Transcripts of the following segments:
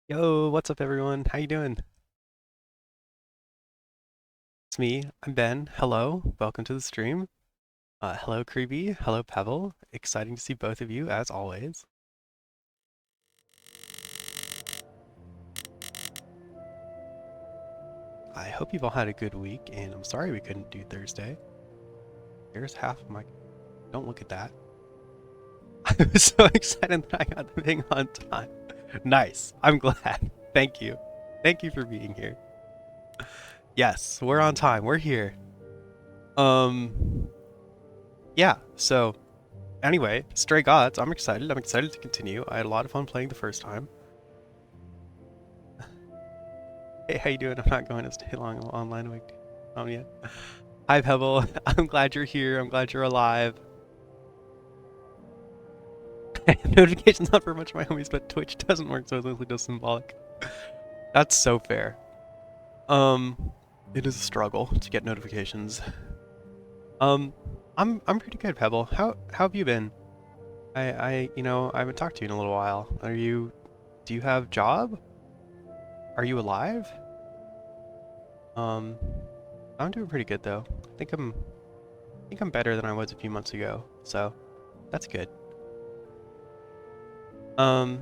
Yo, what's up everyone? How you doing? It's me. I'm Ben. Hello. Welcome to the stream. Hello Creepy. Hello Pebble. Exciting to see both of you as always. I hope you've all had a good week and I'm sorry we couldn't do Thursday. Here's half of my Don't look at that. I was so excited that I got the thing on time. Nice. I'm glad. Thank you. Thank you for being here. Yes, we're on time. We're here. Um yeah, so anyway, Stray Gods, I'm excited. I'm excited to continue. I had a lot of fun playing the first time. Hey, how you doing? I'm not going to stay long online week. Yeah. Hi, Pebble. I'm glad you're here. I'm glad you're alive. Notifications not for much of my homies, but Twitch doesn't work, so it's mostly just symbolic. That's so fair. Um, it is a struggle to get notifications. Um, I'm pretty good, Pebble. How have you been? I haven't talked to you in a little while. Do you have job? Are you alive? Um, I'm doing pretty good though. I think I'm better than I was a few months ago, so that's good. Um,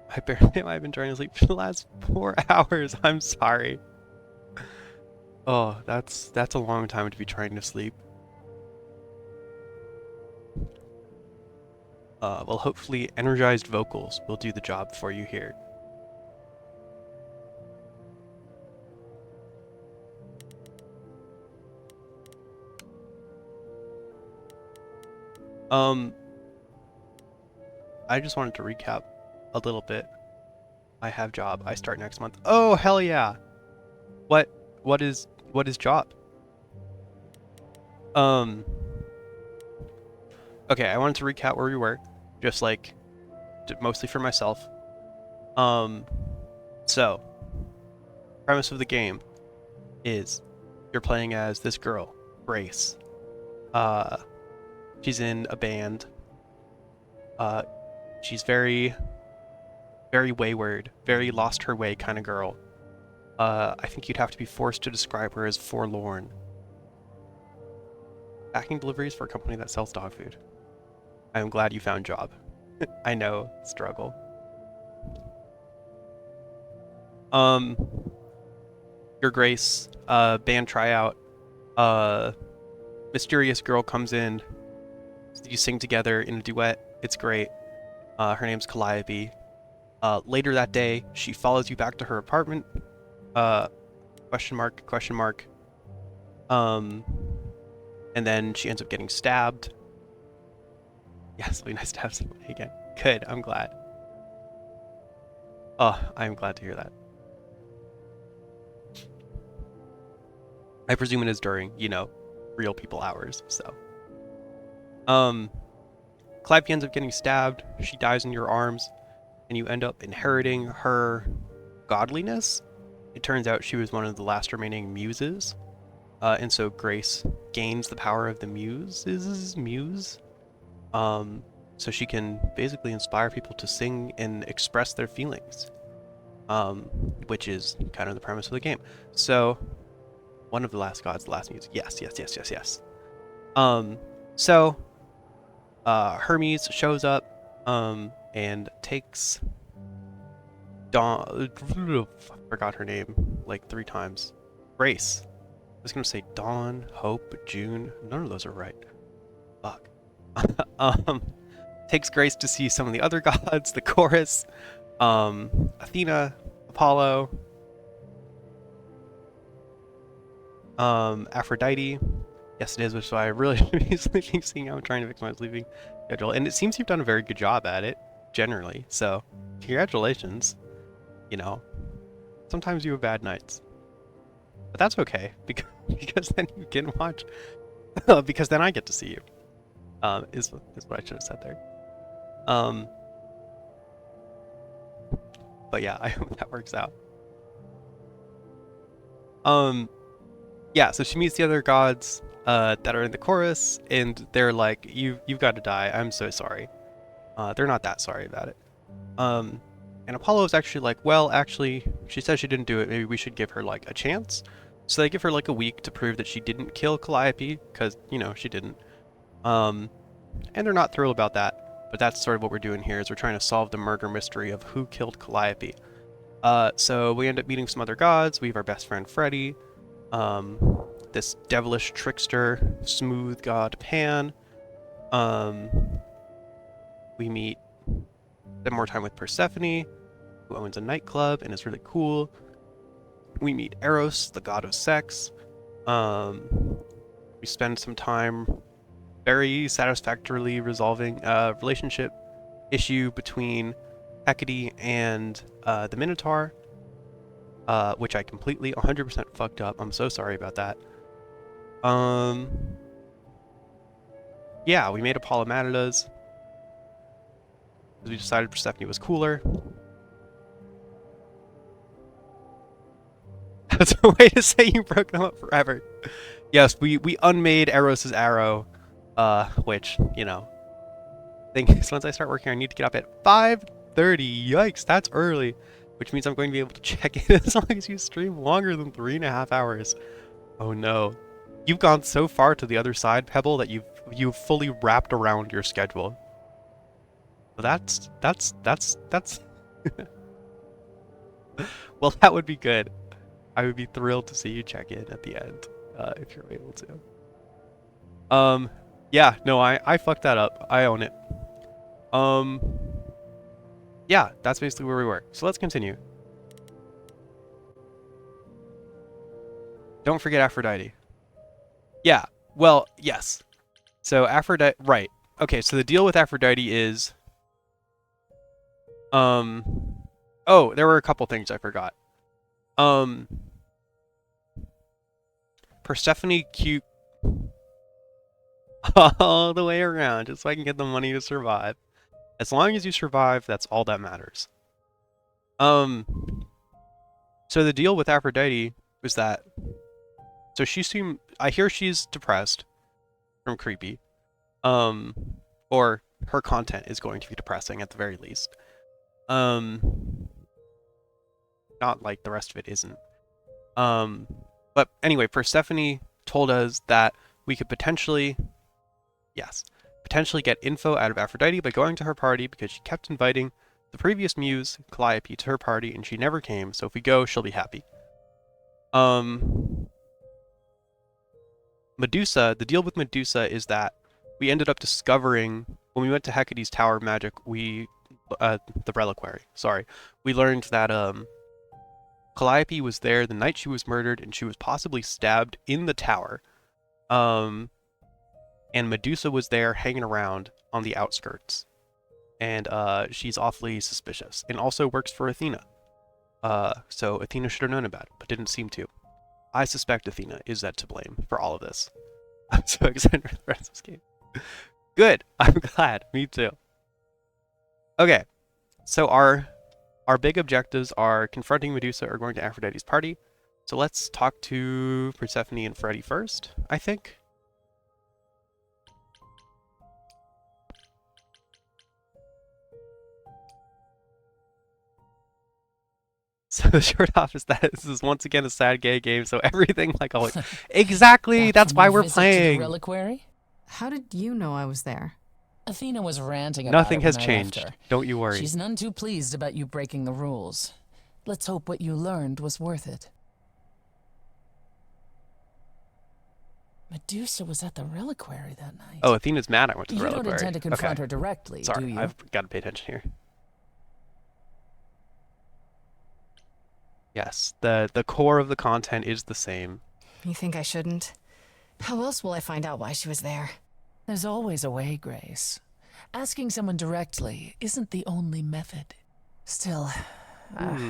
I've been trying to sleep for the last 4 hours. I'm sorry. Oh, that's a long time to be trying to sleep. Well, hopefully energized vocals will do the job for you here. Um, I just wanted to recap a little bit. I have job. I start next month. Oh, hell yeah. What what is job? Um, okay, I wanted to recap where we were, just like mostly for myself. Um, so premise of the game is you're playing as this girl, Grace. Uh, she's in a band. Uh, she's very wayward, very lost her way kind of girl. I think you'd have to be forced to describe her as forlorn. Packing deliveries for a company that sells dog food. I'm glad you found job. I know, struggle. Um, your Grace, band tryout. Uh, mysterious girl comes in. You sing together in a duet. It's great. Her name's Calliope. Later that day, she follows you back to her apartment. Uh, question mark, question mark. Um, and then she ends up getting stabbed. Yes, it'll be nice to have somebody again. Good, I'm glad. Oh, I'm glad to hear that. I presume it is during, real people hours, so. Um, Calliope ends up getting stabbed. She dies in your arms, and you end up inheriting her godliness. It turns out she was one of the last remaining muses, and so Grace gains the power of the muse. Um, so she can basically inspire people to sing and express their feelings, um, which is kind of the premise of the game. So one of the last gods, the last muse. Yes, yes, yes, yes, yes. Um, so Hermes shows up, and takes Dawn. I forgot her name like 3 times. Grace. I was gonna say Dawn, Hope, June. None of those are right. Fuck. um, takes Grace to see some of the other gods, the chorus, Athena, Apollo, Aphrodite. Yes, it is, which is why I really should be sleeping. Seeing I'm trying to fix my sleeping schedule, and it seems you've done a very good job at it generally. So, congratulations. You know, sometimes you have bad nights, but that's okay because then you can watch. Because then I get to see you. Is what I should have said there. Um, but yeah, I hope that works out. Um, yeah, so she meets the other gods that are in the chorus, and they're like, "You've got to die. I'm so sorry." They're not that sorry about it. And Apollo is actually like, well, actually, she says she didn't do it. Maybe we should give her like a chance. So they give her like a week to prove that she didn't kill Calliope, because she didn't. And they're not thrilled about that. But that's sort of what we're doing here, is we're trying to solve the murder mystery of who killed Calliope. So we end up meeting some other gods. We have our best friend Freddy, this devilish trickster, smooth god Pan. We meet spend more time with Persephone, who owns a nightclub and is really cool. We meet Eros, the god of sex. We spend some time very satisfactorily resolving a relationship issue between Hecate and the Minotaur, which I completely 100% fucked up. I'm so sorry about that. Yeah, we made Apollomatidas because we decided Persephone was cooler. That's a way to say you broke them up forever. Yes, we unmade Eros' arrow, which, thing is, once I start working, I need to get up at 5:30. Yikes, that's early. Which means I'm going to be able to check in as long as you stream longer than 3.5 hours. Oh no. You've gone so far to the other side, Pebble, that you've fully wrapped around your schedule. That's well, that would be good. I would be thrilled to see you check in at the end, if you're able to. Yeah, no, I fucked that up. I own it. Yeah, that's basically where we were. So let's continue. Don't forget Aphrodite. Yeah, well, yes. So Aphrodite, right. Okay, so the deal with Aphrodite is... Oh, there were a couple things I forgot. Persephone cute all the way around, just so I can get the money to survive. As long as you survive, that's all that matters. So the deal with Aphrodite was that... So I hear she's depressed from Creepy. Or her content is going to be depressing at the very least. Not like the rest of it isn't. But anyway, Persephone told us that we could potentially get info out of Aphrodite by going to her party, because she kept inviting the previous muse, Calliope, to her party and she never came, so if we go, she'll be happy. Medusa, the deal with Medusa is that we ended up discovering, when we went to Hecate's Tower of Magic, the reliquary, we learned that Calliope was there the night she was murdered, and she was possibly stabbed in the tower. And Medusa was there hanging around on the outskirts. And she's awfully suspicious, and also works for Athena. So Athena should have known about it, but didn't seem to. I suspect Athena is to blame for all of this. I'm so excited for the rest of this game. Good, I'm glad, me too. Okay, so our big objectives are confronting Medusa or going to Aphrodite's party. So let's talk to Persephone and Freddy first, I think. So the short off is that this is once again a sad gay game, so everything like always. Exactly, that's why we're playing. Reliquary? How did you know I was there? Athena was ranting about Nothing it has when I changed. left her. Don't you worry. She's none too pleased about you breaking the rules. Let's hope what you learned was worth it. Medusa was at the reliquary that night. Oh, Athena's mad I went to the reliquary. You don't intend to confront her directly, Sorry, do you? I've got to pay attention here. Yes, the core of the content is the same. You think I shouldn't? How else will I find out why she was there? There's always a way, Grace. Asking someone directly isn't the only method. Still,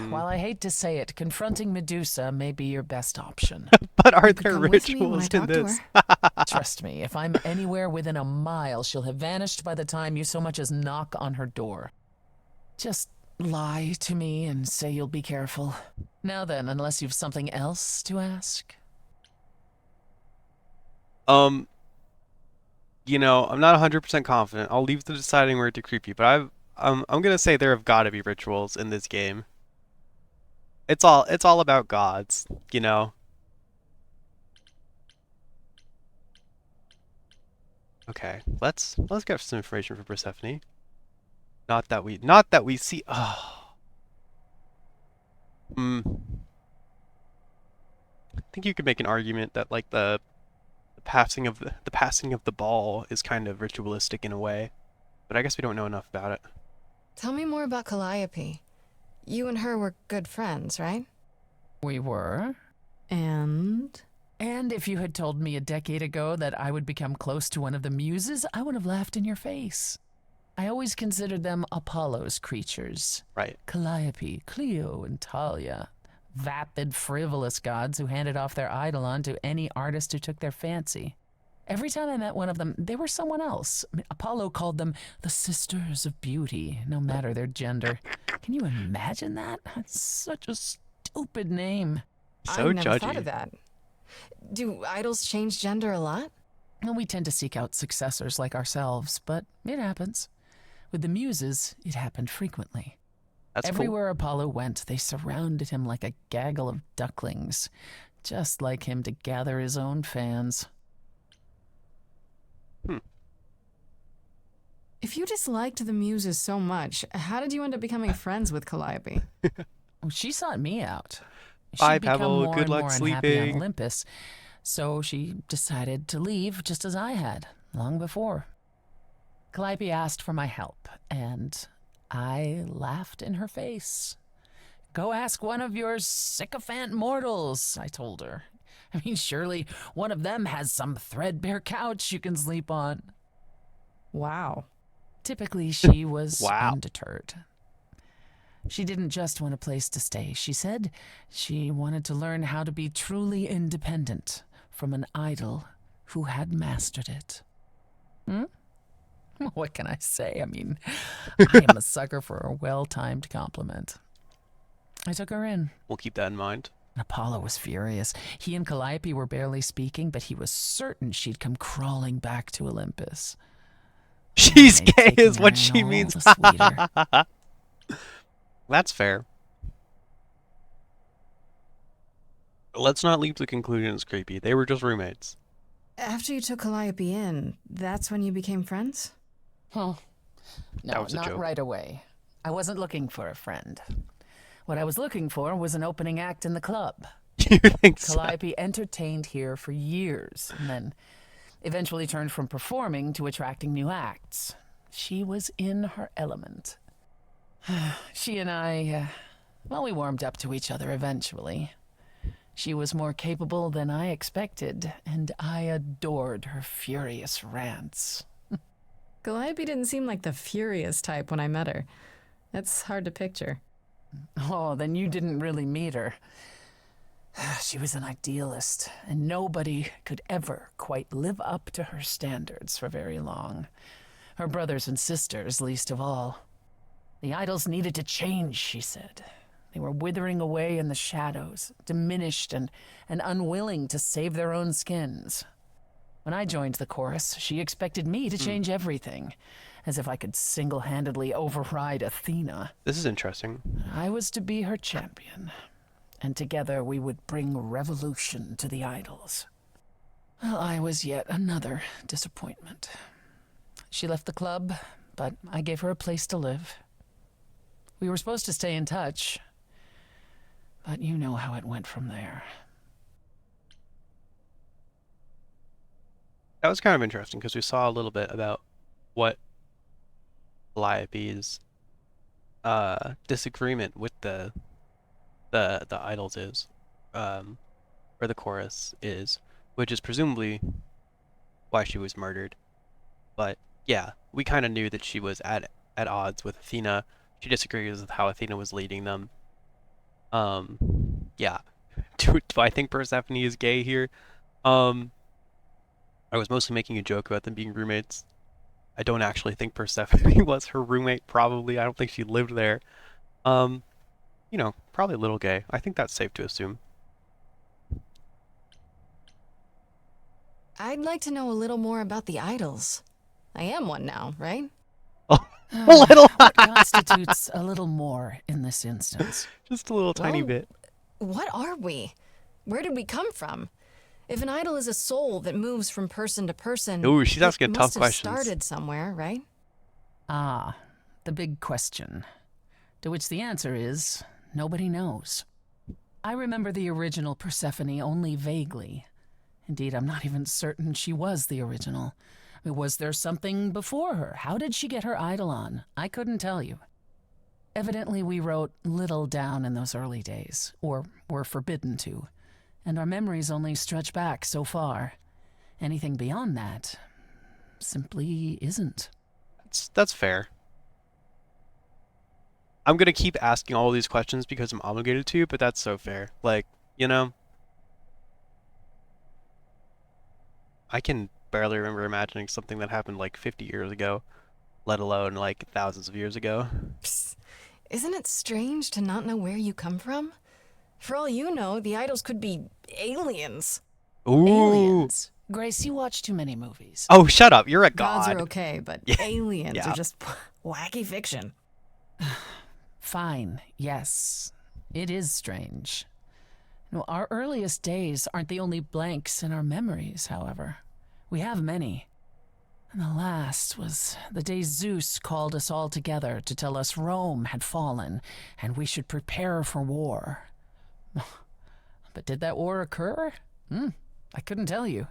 while I hate to say it, confronting Medusa may be your best option. But are You could there come with me when I rituals in talk to this? Trust me, if I'm anywhere within a mile, she'll have vanished by the time you so much as knock on her door. Just lie to me and say you'll be careful. Now then, unless you've something else to ask. You know, I'm not 100% confident. I'll leave the deciding word to Creepy, but I'm gonna say there have got to be rituals in this game. It's all about gods, you know. Okay, let's get some information for Persephone. Not that we see. Oh, hmm. I think you could make an argument that like the passing of the ball is kind of ritualistic in a way, but I guess we don't know enough about it. Tell me more about Calliope. You and her were good friends, right? We were. And And if you had told me a decade ago that I would become close to one of the muses, I would have laughed in your face. I always considered them Apollo's creatures. Right. Calliope, Clio, and Talia. Vapid, frivolous gods who handed off their eidolon to any artist who took their fancy. Every time I met one of them, they were someone else. I mean, Apollo called them the Sisters of Beauty, no matter their gender. Can you imagine that? That's such a stupid name. So I never judgy. thought of that. Do idols change gender a lot? Well, we tend to seek out successors like ourselves, but it happens. With the muses, it happened frequently. That's cool. Everywhere Apollo went, they surrounded him like a gaggle of ducklings, just like him to gather his own fans. If you disliked the muses so much, how did you end up becoming friends with Calliope? Oh, she sought me out. Bye, She'd become Pebble. more Good and luck more unhappy on sleeping. Olympus, so she decided to leave just as I had, long before. Calliope asked for my help, and I laughed in her face. Go ask one of your sycophant mortals, I told her. I mean, surely one of them has some threadbare couch you can sleep on. Wow. Typically, she was Wow. undeterred. She didn't just want a place to stay. She said she wanted to learn how to be truly independent from an idol who had mastered it. What can I say? I mean, I am a sucker for a well-timed compliment. I took her in. We'll keep that in mind. Apollo was furious. He and Calliope were barely speaking, but he was certain she'd come crawling back to Olympus. She's Made gay taking is what her in she all means. the sweeter. That's fair. Let's not leap to conclusions, Creepy. They were just roommates. After you took Calliope in, that's when you became friends? Well, That no, was a not joke. right away. I wasn't looking for a friend. What I was looking for was an opening act in the club. You think so? Calliope entertained here for years, and then eventually turned from performing to attracting new acts. She was in her element. She and I, well, we warmed up to each other eventually. She was more capable than I expected, and I adored her furious rants. Calliope didn't seem like the furious type when I met her. That's hard to picture. Oh, then you didn't really meet her. She was an idealist, and nobody could ever quite live up to her standards for very long. Her brothers and sisters, least of all. The idols needed to change, she said. They were withering away in the shadows, diminished and unwilling to save their own skins. When I joined the chorus, she expected me to change everything, as if I could single-handedly override Athena. This is interesting. I was to be her champion, and together we would bring revolution to the idols. Well, I was yet another disappointment. She left the club, but I gave her a place to live. We were supposed to stay in touch, but you know how it went from there. That was kind of interesting because we saw a little bit about what Calliope's disagreement with the idols is, or the chorus is, which is presumably why she was murdered. But yeah, we kind of knew that she was at odds with Athena. She disagrees with how Athena was leading them. Yeah. Do I think Persephone is gay here? I was mostly making a joke about them being roommates. I don't actually think Persephone was her roommate, probably. I don't think she lived there. You know, probably a little gay. I think that's safe to assume. I'd like to know a little more about the idols. I am one now, right? Oh, a little. What constitutes a little more in this instance? Just a little tiny Well, bit. What are we? Where did we come from? If an idol is a soul that moves from person to person, Ooh, she's it asking tough must have questions. started somewhere, right? Ah, the big question. To which the answer is nobody knows. I remember the original Persephone only vaguely. Indeed, I'm not even certain she was the original. I mean, was there something before her? How did she get her idol on? I couldn't tell you. Evidently, we wrote little down in those early days, or were forbidden to, and our memories only stretch back so far. Anything beyond that simply isn't. That's fair. I'm gonna keep asking all these questions because I'm obligated to, but that's so fair. Like, you know, I can barely remember imagining something that happened like 50 years ago, let alone like thousands of years ago. Psst. Isn't it strange to not know where you come from? For all you know, the idols could be aliens. Ooh. Aliens. Grace, you watch too many movies. Oh, shut up. You're a Gods god. are okay, but Yeah. aliens Yeah. are just wacky fiction. Fine, yes. It is strange. No, our earliest days aren't the only blanks in our memories, however. We have many. And the last was the day Zeus called us all together to tell us Rome had fallen and we should prepare for war. But did that war occur? I couldn't tell you.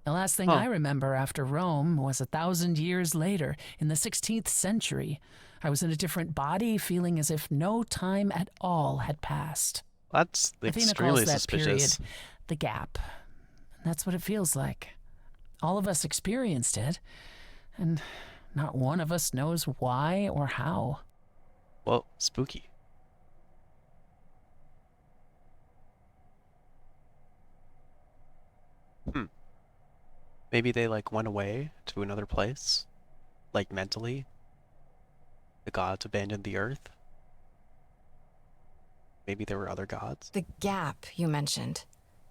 The last thing Huh. I remember after Rome was 1,000 years later, in the 16th century. I was in a different body, feeling as if no time at all had passed. That's Athena extremely calls that suspicious. period the gap. And that's what it feels like. All of us experienced it, and not one of us knows why or how. Well, spooky. Maybe they like went away to another place, like mentally. The gods abandoned the earth. Maybe there were other gods. The gap you mentioned.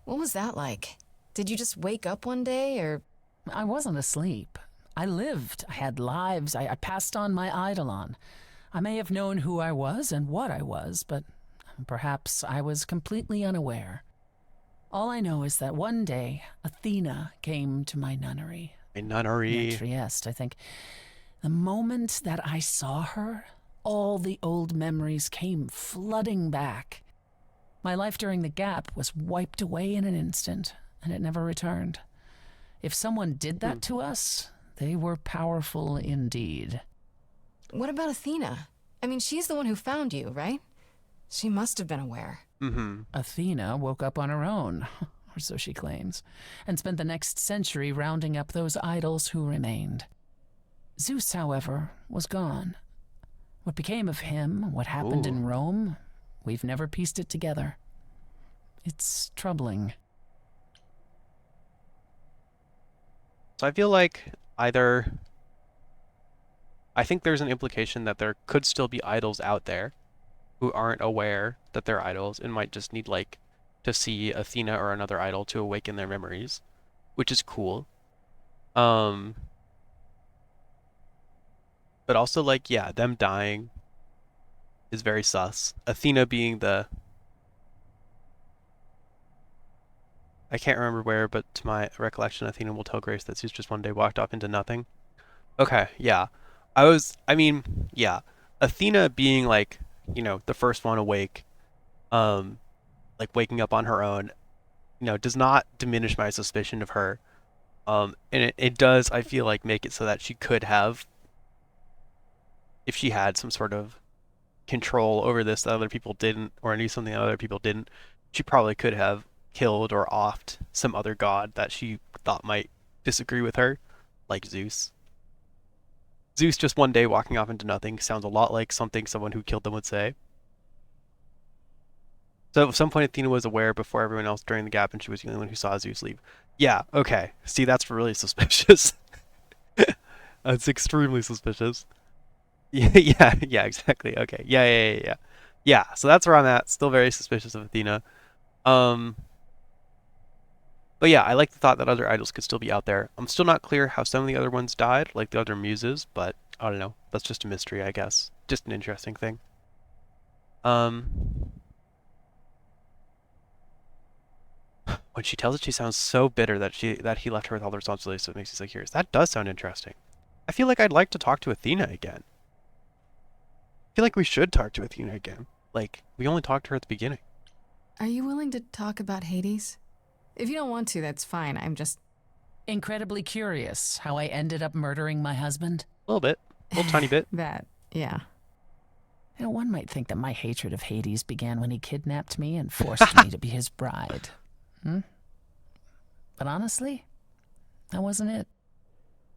What was that like? Did you just wake up one day, or I wasn't asleep. I lived. I had lives. I passed on my eidolon. I may have known who I was and what I was, but perhaps I was completely unaware. All I know is that one day, Athena came to my nunnery. A nunnery. Trieste, I think. The moment that I saw her, all the old memories came flooding back. My life during the gap was wiped away in an instant, and it never returned. If someone did that to us, they were powerful indeed. what about Athena? I mean, she's the one who found you, right? She must have been aware. Mm-hmm. Athena woke up on her own, or so she claims, and spent the next century rounding up those idols who remained. Zeus, however, was gone. What became of him, what happened in Rome, we've never pieced it together. It's troubling. So I feel like either I think there's an implication that there could still be idols out there who aren't aware that they're idols and might just need like to see Athena or another idol to awaken their memories, which is cool. But also like yeah, them dying is very sus. Athena being the I can't remember where, but to my recollection, Athena will tell Grace that Zeus just one day walked off into nothing. Okay, yeah. Yeah. Athena being like, you know, the first one awake, like waking up on her own, you know, does not diminish my suspicion of her. And it does, I feel like, make it so that she could have, if she had some sort of control over this that other people didn't, or knew something that other people didn't, she probably could have killed or offed some other god that she thought might disagree with her, like Zeus. Zeus just one day walking off into nothing sounds a lot like something someone who killed them would say. So at some point Athena was aware before everyone else during the gap and she was the only one who saw Zeus leave. Yeah, okay. See, that's really suspicious. That's extremely suspicious. Yeah, exactly. Okay. Yeah. Yeah, so that's where I'm at. Still very suspicious of Athena. But yeah, I like the thought that other idols could still be out there. I'm still not clear how some of the other ones died, like the other muses, but I don't know. That's just a mystery, I guess. Just an interesting thing. Um, when she tells it, she sounds so bitter that he left her with all the responsibilities, so it makes me so curious. That does sound interesting. I feel like I'd like to talk to Athena again. I feel like we should talk to Athena again. Like, we only talked to her at the beginning. Are you willing to talk about Hades? If you don't want to, that's fine. I'm just... Incredibly curious how I ended up murdering my husband. A little bit. A little tiny bit. That, yeah. You know, one might think that my hatred of Hades began when he kidnapped me and forced me to be his bride. But honestly, that wasn't it.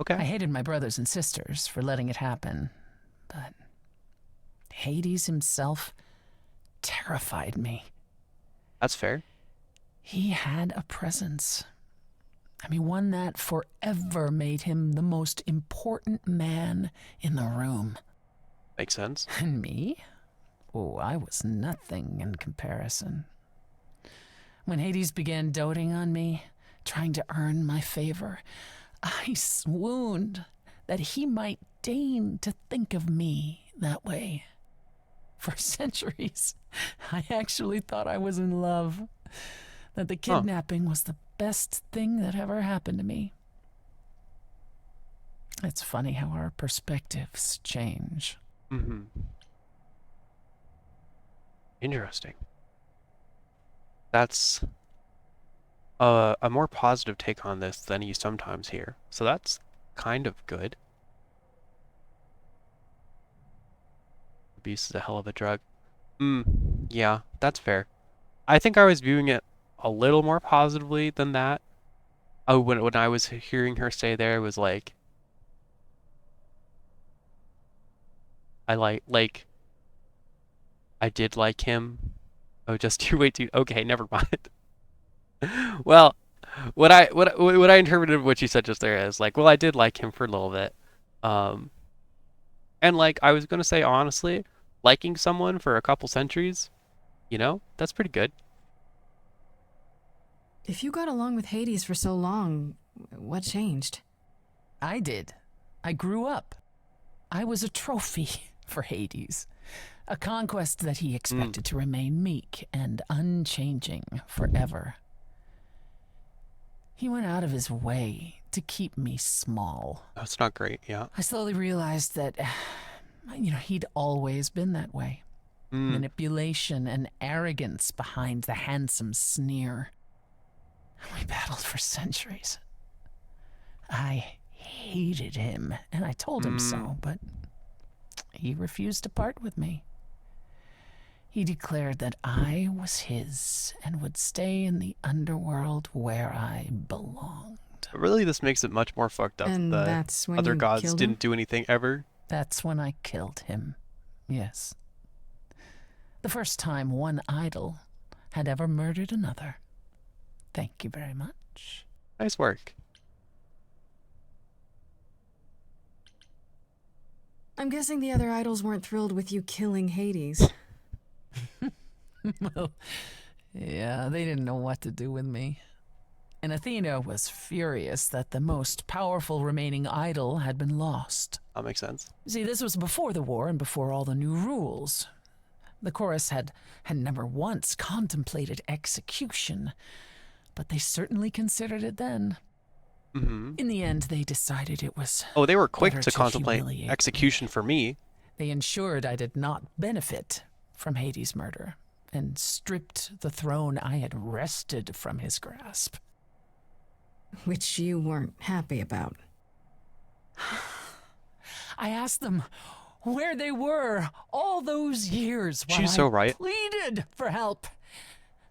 Okay. I hated my brothers and sisters for letting it happen, but Hades himself terrified me. That's fair. He had a presence. I mean, one that forever made him the most important man in the room. Makes sense. And me? Oh, I was nothing in comparison. When Hades began doting on me, trying to earn my favor, I swooned that he might deign to think of me that way. For centuries, I actually thought I was in love, that the kidnapping was the best thing that ever happened to me. It's funny how our perspectives change. Mm-hmm. Interesting. That's a more positive take on this than you sometimes hear. So that's kind of good. Abuse is a hell of a drug. Yeah, that's fair. I think I was viewing it a little more positively than that. Oh, when I was hearing her say there, it was like I I did like him. Oh, just you wait, dude. Okay, never mind. Well, what I interpreted what you said just there is like, well, I did like him for a little bit. Um, and like I was gonna say honestly, liking someone for a couple centuries, that's pretty good. If you got along with Hades for so long, what changed? I did. I grew up. I was a trophy for Hades, a conquest that he expected to remain meek and unchanging forever. He went out of his way to keep me small. That's not great, yeah. I slowly realized that, he'd always been that way. Manipulation and arrogance behind the handsome sneer. We battled for centuries. I hated him, and I told him so, but he refused to part with me. He declared that I was his and would stay in the underworld where I belonged. But really, this makes it much more fucked up. And The that's when other you gods killed didn't him? do anything ever. That's when I killed him. Yes. The first time one idol had ever murdered another. Thank you very much. Nice work. I'm guessing the other idols weren't thrilled with you killing Hades. Well, yeah, they didn't know what to do with me. And Athena was furious that the most powerful remaining idol had been lost. That makes sense. See, this was before the war and before all the new rules. The chorus had never once contemplated execution, but they certainly considered it then. Mm-hmm. In the end, they decided it was Oh, they were quick better to contemplate humiliate execution for me. They ensured I did not benefit from Hades' murder and stripped the throne I had wrested from his grasp. Which you weren't happy about. I asked them where they were all those years while She's so I right. pleaded for help.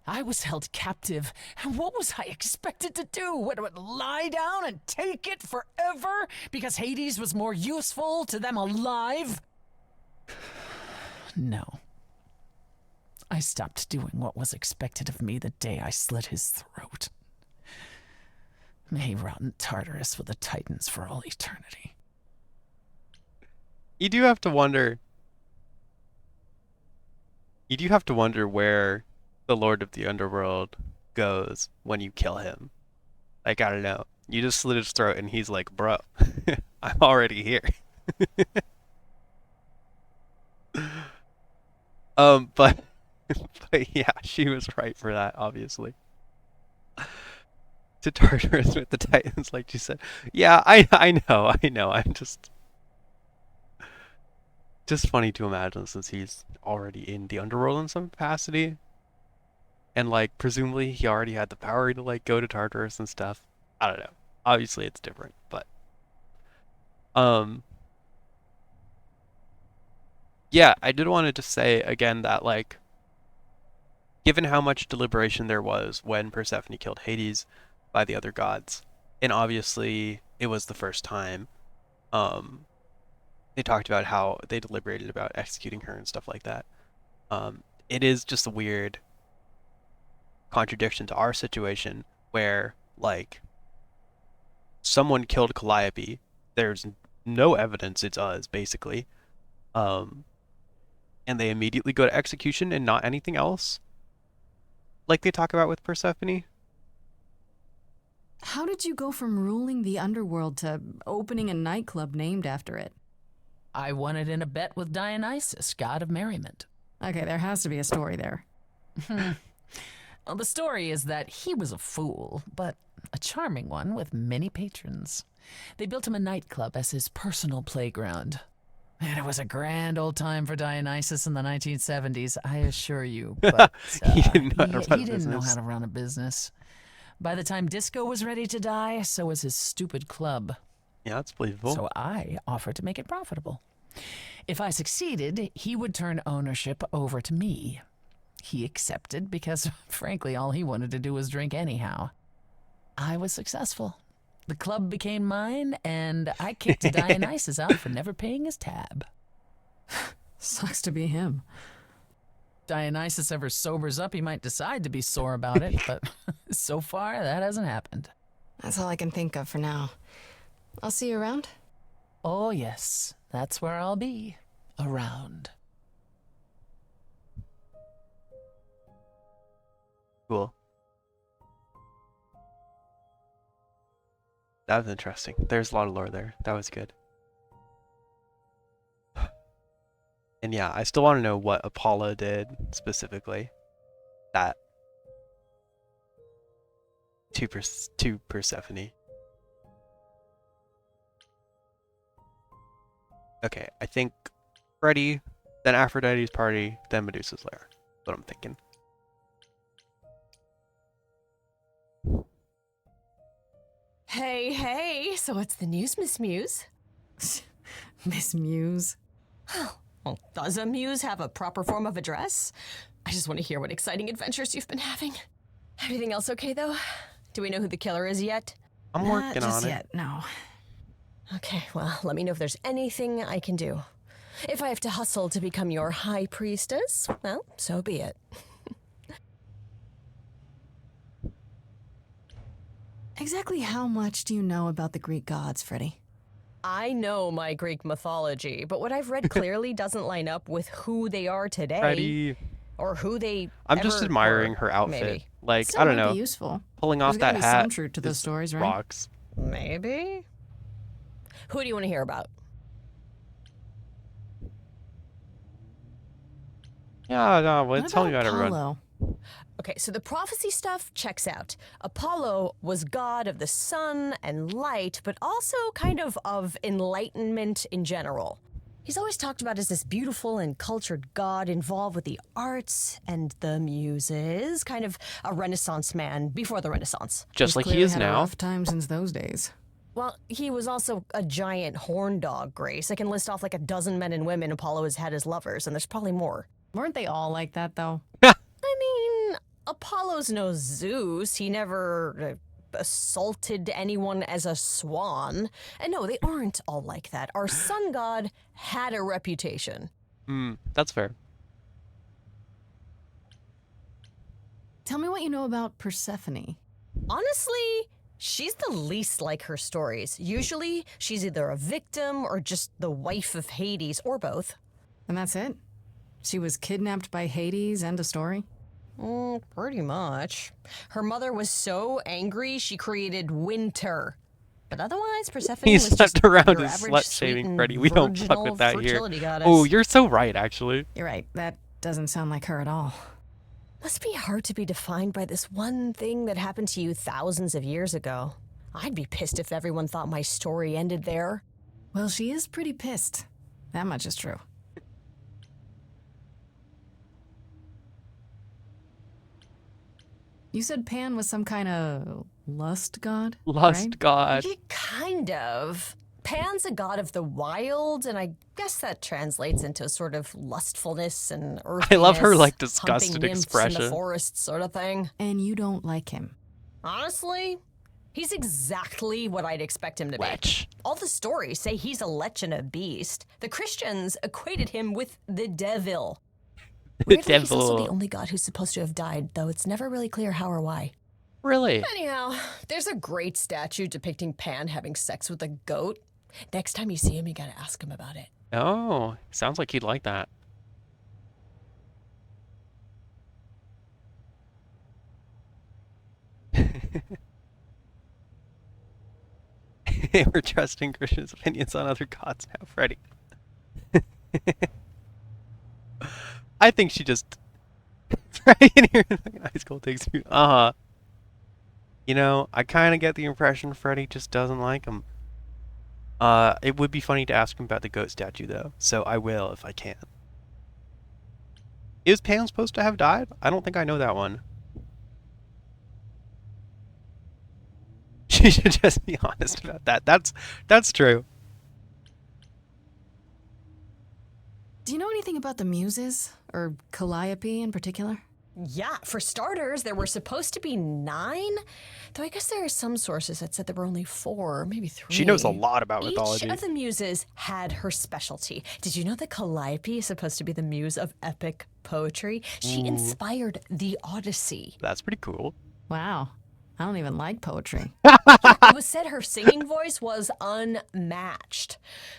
I was held captive, and what was I expected to do? What, lie down and take it forever because Hades was more useful to them alive? No. I stopped doing what was expected of me the day I slit his throat. May he rot in Tartarus with the Titans for all eternity. You do have to wonder. You do have to wonder where the Lord of the Underworld goes when you kill him. Like, I don't know. You just slit his throat and he's like, bro, I'm already here. But but yeah, she was right for that, obviously. To Tartarus with the Titans, like you said. Yeah, I know. I'm just funny to imagine since he's already in the underworld in some capacity. And like presumably he already had the power to like go to Tartarus and stuff. I don't know. Obviously it's different, but um yeah, I did want to just say again that like given how much deliberation there was when Persephone killed Hades by the other gods, and obviously it was the first time, um they talked about how they deliberated about executing her and stuff like that. It is just a weird contradiction to our situation where like someone killed Calliope. There's no evidence it's us, basically. Um, and they immediately go to execution and not anything else, like they talk about with Persephone. How did you go from ruling the underworld to opening a nightclub named after it? I won it in a bet with Dionysus, god of merriment. Okay, there has to be a story there. Well, the story is that he was a fool, but a charming one with many patrons. They built him a nightclub as his personal playground. And it was a grand old time for Dionysus in the 1970s, I assure you. But He didn't know how to run a he didn't know business. how to run a business. By the time Disco was ready to die, so was his stupid club. Yeah, that's believable. So I offered to make it profitable. If I succeeded, he would turn ownership over to me. He accepted because, frankly, all he wanted to do was drink anyhow. I was successful. The club became mine, and I kicked Dionysus out for never paying his tab. Sucks to be him. Dionysus ever sobers up, he might decide to be sore about it, but so far, that hasn't happened. That's all I can think of for now. I'll see you around. Oh, yes, that's where I'll be. Around. Cool. That was interesting. There's a lot of lore there. That was good. And yeah, I still want to know what Apollo did specifically. That to Persephone. Okay, I think Freddy, then Aphrodite's party, then Medusa's lair. That's what I'm thinking. Hey, so what's the news, Miss Muse? Miss Muse. Well, does a muse have a proper form of address? I just want to hear what exciting adventures you've been having. Everything else okay, though? Do we know who the killer is yet? I'm Not working just on it. yet, no. Okay, well, let me know if there's anything I can do. If I have to hustle to become your high priestess, well, so be it. Exactly how much do you know about the Greek gods, Freddy? I know my Greek mythology, but what I've read clearly doesn't line up with who they are today. Freddy. Or who they I'm just ever admiring were, her outfit. Maybe. Like, Still I don't might know. Be useful. Pulling off There's gotta that be hat some truth to those is stories, right? rocks. Maybe. Who do you want to hear about? Yeah, no, well, What tell me about about everyone. Apollo? Okay, so the prophecy stuff checks out. Apollo was god of the sun and light, but also kind of enlightenment in general. He's always talked about as this beautiful and cultured god involved with the arts and the muses, kind of a Renaissance man before the Renaissance. Just He's like he clearly is had a now. rough time since those days. Well, he was also a giant horn dog, Grace. I can list off like a dozen men and women Apollo has had as lovers, and there's probably more. Weren't they all like that, though? I mean, Apollo's no Zeus. He never assaulted anyone as a swan. And no, they aren't all like that. Our sun god had a reputation. That's fair. Tell me what you know about Persephone. Honestly, she's the least like her stories. Usually, she's either a victim or just the wife of Hades, or both. And that's it? She was kidnapped by Hades, end of story? Pretty much. Her mother was so angry she created winter. But otherwise, Persephone He was just slept around your his average slut-shaming sweet Freddy. and We don't fuck virginal with that here. fertility goddess. Oh, you're so right, actually. You're right. That doesn't sound like her at all. Must be hard to be defined by this one thing that happened to you thousands of years ago. I'd be pissed if everyone thought my story ended there. Well, she is pretty pissed. That much is true. You said Pan was some kind of lust god? Lust right? god. Yeah, kind of. Pan's a god of the wild, and I guess that translates into sort of lustfulness and earthiness. I love her, like, humping disgusted nymphs in expression. the forest sort of thing. And you don't like him. Honestly, he's exactly what I'd expect him to be. Lech. All the stories say he's a lech and a beast. The Christians equated him with the devil. The Weirdly, he's also devil. the only god who's supposed to have died, though it's never really clear how or why. Really? Anyhow, there's a great statue depicting Pan having sex with a goat. Next time you see him, you gotta ask him about it. Oh, sounds like he'd like that. We're trusting Christians' opinions on other gods now, Freddy. I think she just right in here in fucking high school takes me. You know, I kind of get the impression Freddy just doesn't like him. It would be funny to ask him about the goat statue though, so I will if I can. Is Pan supposed to have died? I don't think I know that one. She should just be honest about that. That's true. Do you know anything about the Muses? Or Calliope in particular? Yeah, for starters, there were supposed to be 9, though I guess there are some sources that said there were only 4, maybe 3. She knows a lot about mythology. Each of the muses had her specialty. Did you know that Calliope is supposed to be the muse of epic poetry? She inspired the Odyssey. That's pretty cool. Wow. I don't even like poetry. It was said her singing voice was unmatched.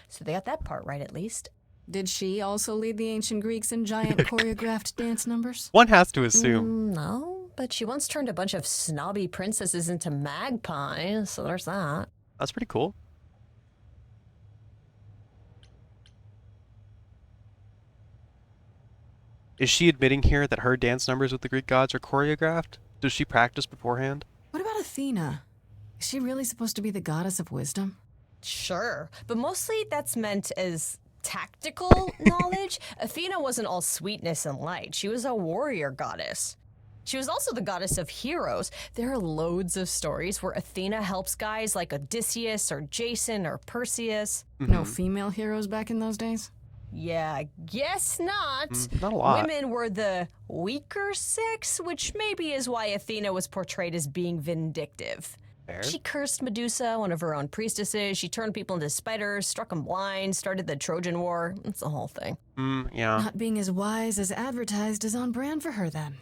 So they got that part right at least. Did she also lead the ancient Greeks in giant choreographed dance numbers? One has to assume. No, but she once turned a bunch of snobby princesses into magpies, so there's that. That's pretty cool. Is she admitting here that her dance numbers with the Greek gods are choreographed? Does she practice beforehand? What about Athena? Is she really supposed to be the goddess of wisdom? Sure, but mostly that's meant as tactical knowledge. Athena wasn't all sweetness and light. She was a warrior goddess. She was also the goddess of heroes. There are loads of stories where Athena helps guys like Odysseus or Jason or Perseus. No female heroes back in those days? Yeah, I guess not. Not a lot. Women were the weaker sex, which maybe is why Athena was portrayed as being vindictive. Fair. She cursed Medusa, one of her own priestesses. She turned people into spiders, struck them blind, started the Trojan War. It's the whole thing. Yeah. Not being as wise as advertised is on brand for her then.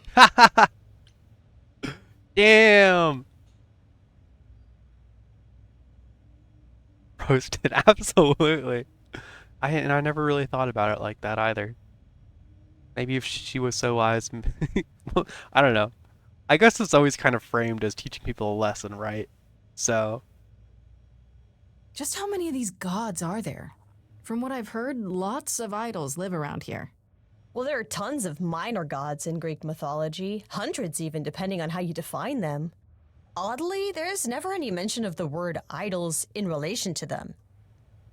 Damn. Roasted, absolutely. I never really thought about it like that either. Maybe if she was so wise, well, I don't know. I guess it's always kind of framed as teaching people a lesson, right? So, Just how many of these gods are there? From what I've heard, lots of idols live around here. Well, there are tons of minor gods in Greek mythology, hundreds even, depending on how you define them. Oddly, there's never any mention of the word idols in relation to them.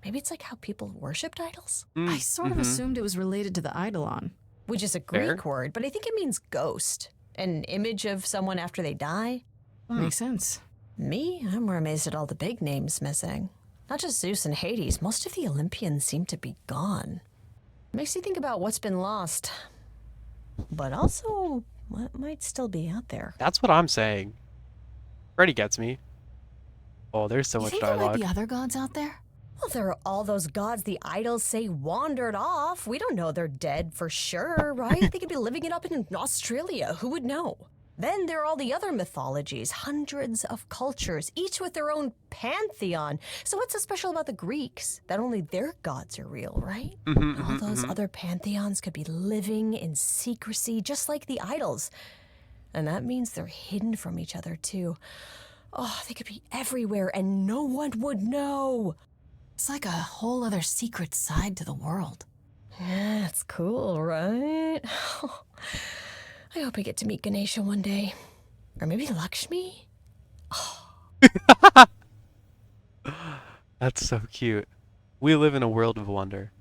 Maybe it's like how people worshipped idols? I sort of assumed it was related to the eidolon. Which is a Fair. Greek word, but I think it means ghost. An image of someone after they die. Makes sense. Me, I'm more amazed at all the big names missing. Not just Zeus and Hades, most of the Olympians seem to be gone. Makes you think about what's been lost, but also what might still be out there. that's what I'm saying. Freddy gets me. Oh, there's so You much think there might dialogue. be other gods out there? Well, there are all those gods the idols say wandered off. We don't know they're dead for sure, right? They could be living it up in Australia. Who would know? Then there are all the other mythologies, hundreds of cultures, each with their own pantheon. So what's so special about the Greeks? That only their gods are real, right? All those other pantheons could be living in secrecy, just like the idols. And that means they're hidden from each other, too. Oh, they could be everywhere and no one would know. It's like a whole other secret side to the world. Yeah, it's cool, right? I hope I get to meet Ganesha one day. Or maybe Lakshmi? That's so cute. We live in a world of wonder.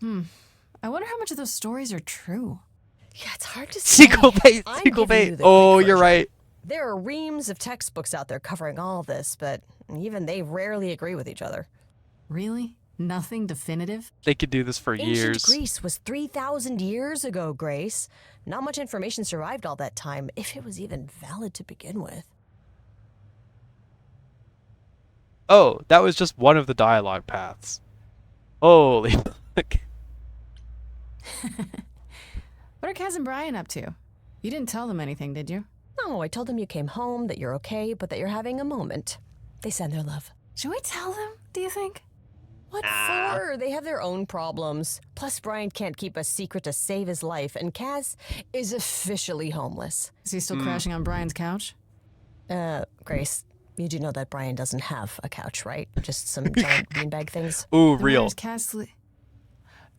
I wonder how much of those stories are true. Yeah, it's hard to say. Sequel bait! I'm Sequel giving you bait! the Oh, quick you're version. right. There are reams of textbooks out there covering all this, but even they rarely agree with each other. Really? Nothing definitive? They could do this for Ancient years. Greece was 3,000 years ago, Grace. Not much information survived all that time, if it was even valid to begin with. Oh, that was just one of the dialogue paths. Holy fuck. What are Kaz and Brian up to? You didn't tell them anything, did you? No, I told them you came home, that you're okay, but that you're having a moment. They send their love. Should we tell them, do you think? What for? They have their own problems. Plus, Brian can't keep a secret to save his life, and Kaz is officially homeless. Is he still crashing on Brian's couch? Grace, you do know that Brian doesn't have a couch, right? Just some giant beanbag things. Ooh, Then real. where's Kaz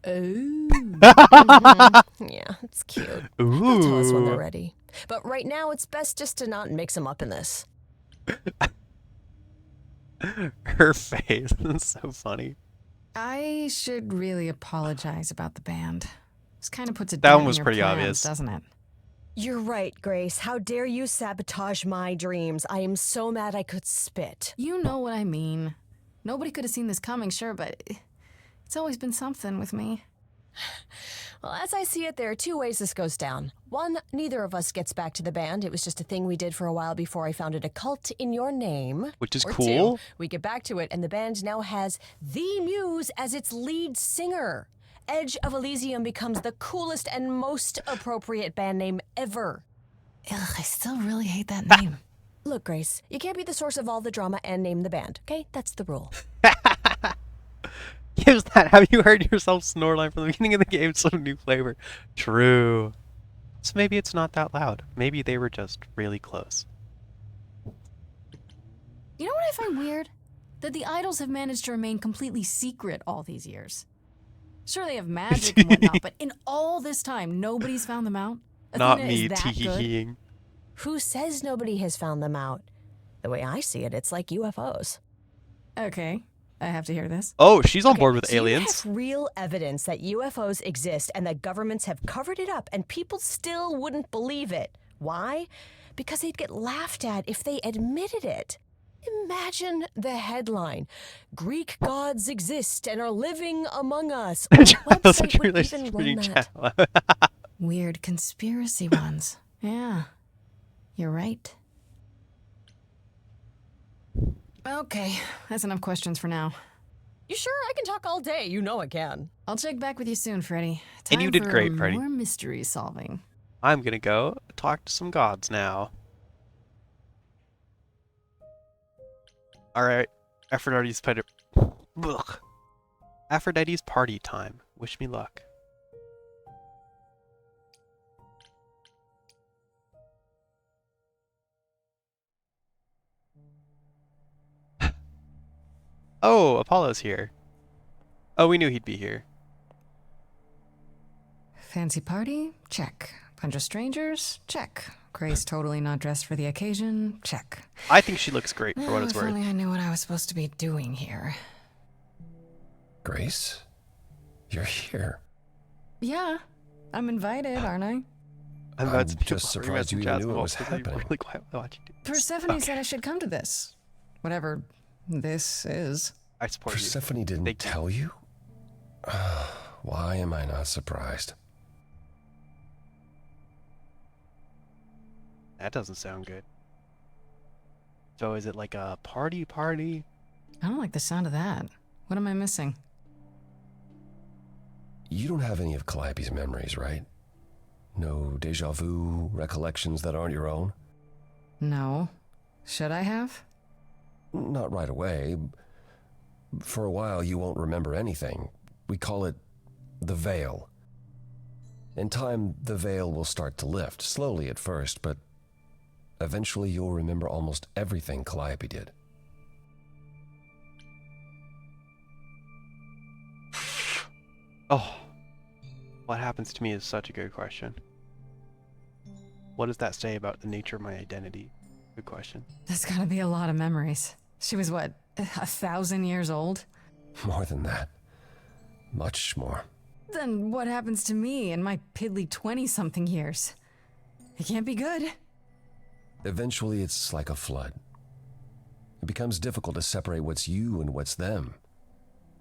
Oh. Yeah, it's cute. Ooh. They'll tell us when they're ready. But right now, it's best just to not mix them up in this. Her face is so funny. I should really apologize about the band. This kind of puts a That dent one in was your pretty plans, obvious. doesn't it? You're right, Grace. How dare you sabotage my dreams? I am so mad I could spit. You know what I mean. Nobody could have seen this coming, sure, but it's always been something with me. Well, as I see it, there are two ways this goes down. One, neither of us gets back to the band. It was just a thing we did for a while before I founded a cult in your name. Which is Or cool. Two, we get back to it, and the band now has The Muse as its lead singer. Edge of Elysium becomes the coolest and most appropriate band name ever. Ugh, I still really hate that name. Look, Grace, you can't be the source of all the drama and name the band, okay? That's the rule. Gives that. Have you heard yourself snore line from the beginning of the game? Some new flavor. True. So maybe it's not that loud. Maybe they were just really close. You know what I find weird? That the idols have managed to remain completely secret all these years. Sure, they have magic and whatnot, but in all this time, nobody's found them out. Not Athena me is that good? tee-hee-heeing. Who says nobody has found them out? The way I see it, it's like UFOs. Okay, I have to hear this. Oh, she's on Okay, board with so aliens. You have real evidence that UFOs exist and that governments have covered it up, and people still wouldn't believe it. Why? Because they'd get laughed at if they admitted it. Imagine the headline: Greek gods exist and are living among us. What That's a website would really even pretty run that? channel. Weird conspiracy ones. Yeah, you're right. Okay, that's enough questions for now. You sure? I can talk all day. You know I can. I'll check back with you soon, Freddy. And you Time did for great, Freddy. More mystery solving. I'm gonna go talk to some gods now. Alright. Aphrodite's party. Ugh. Aphrodite's party time. Wish me luck. Oh, Apollo's here. Oh, we knew he'd be here. Fancy party? Check. Bunch of strangers? Check. Grace totally not dressed for the occasion? Check. I think she looks great for what it's If worth. only I knew what I was supposed to be doing here. Grace? You're here. Yeah, I'm invited, aren't I? I'm about I'm to just surprised you even knew it was happening. Really quiet while watching it. Persephone said I should come to this. Whatever this is. I support you. Persephone didn't Thank you. tell you? Why am I not surprised? That doesn't sound good. So is it like a party? I don't like the sound of that. What am I missing? You don't have any of Calliope's memories, right? No deja vu, recollections that aren't your own? No. Should I have? Not right away. For a while, you won't remember anything. We call it the veil. In time, the veil will start to lift, slowly at first, but Eventually, you'll remember almost everything Calliope did. Oh, what happens to me is such a good question. What does that say about the nature of my identity? Good question. That's gotta be a lot of memories. She was what, 1,000 years old? More than that. Much more. Then what happens to me in my piddly 20-something years? It can't be good. Eventually, it's like a flood. It becomes difficult to separate what's you and what's them,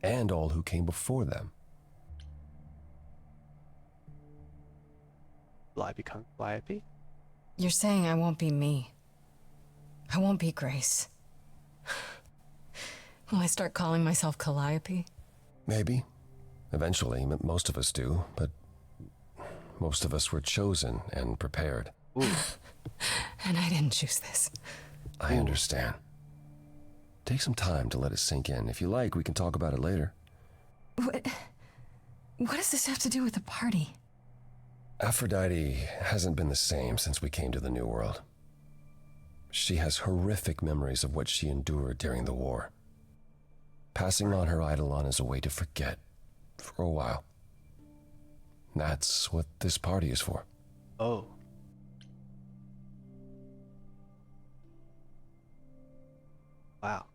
and all who came before them. Will I become Calliope? You're saying I won't be me. I won't be Grace. Will I start calling myself Calliope? Maybe. Eventually, most of us do, but most of us were chosen and prepared. Ooh. And I didn't choose this. I understand. Take some time to let it sink in. If you like, we can talk about it later. What does this have to do with the party? Aphrodite hasn't been the same since we came to the New World. She has horrific memories of what she endured during the war. Passing on her Eidolon is a way to forget, for a while. That's what this party is for. Oh. Wow.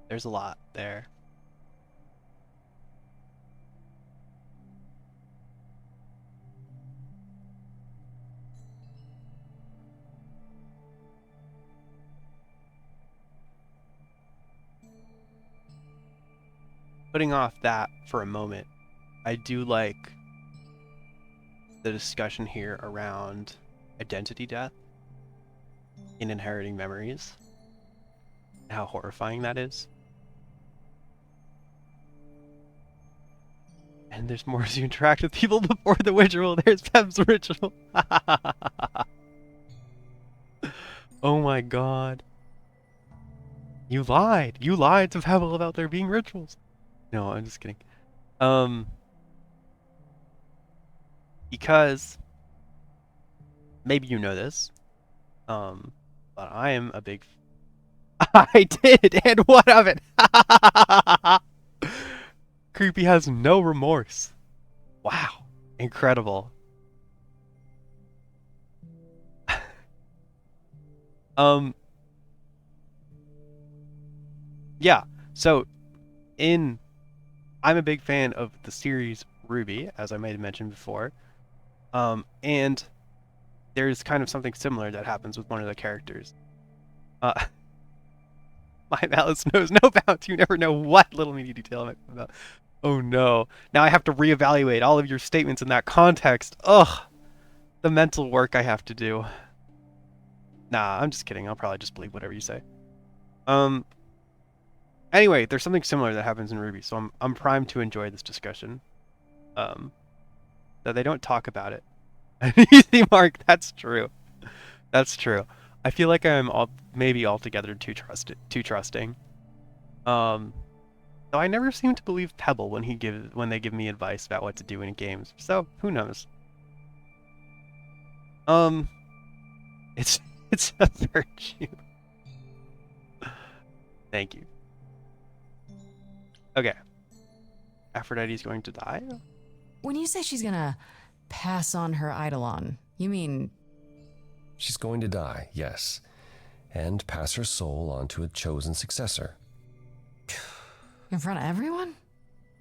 There's a lot there. Putting off that for a moment, I do like the discussion here around identity death in inheriting memories, and how horrifying that is. And there's more as you interact with people before the ritual. There's Peb's ritual. Oh my god. You lied. You lied to Pebble about there being rituals. No, I'm just kidding. Because maybe you know this, but I am a big. I did, and what of it? Creepy has no remorse. Wow, incredible. Yeah. So, I'm a big fan of the series RWBY, as I may have mentioned before. And there's kind of something similar that happens with one of the characters. My malice knows no bounds. You never know what little meaty detail I'm about. Oh no. Now I have to reevaluate all of your statements in that context. Ugh. The mental work I have to do. Nah, I'm just kidding. I'll probably just believe whatever you say. Anyway, there's something similar that happens in RWBY, so I'm primed to enjoy this discussion. That they don't talk about it. Easy mark, that's true. That's true. I feel like I'm maybe altogether too trusting. Though I never seem to believe Pebble when they give me advice about what to do in games. So who knows? It's a virtue. Thank you. Okay. Aphrodite's going to die? When you say she's gonna pass on her Eidolon, you mean... She's going to die, yes, and pass her soul on to a chosen successor. in front of everyone?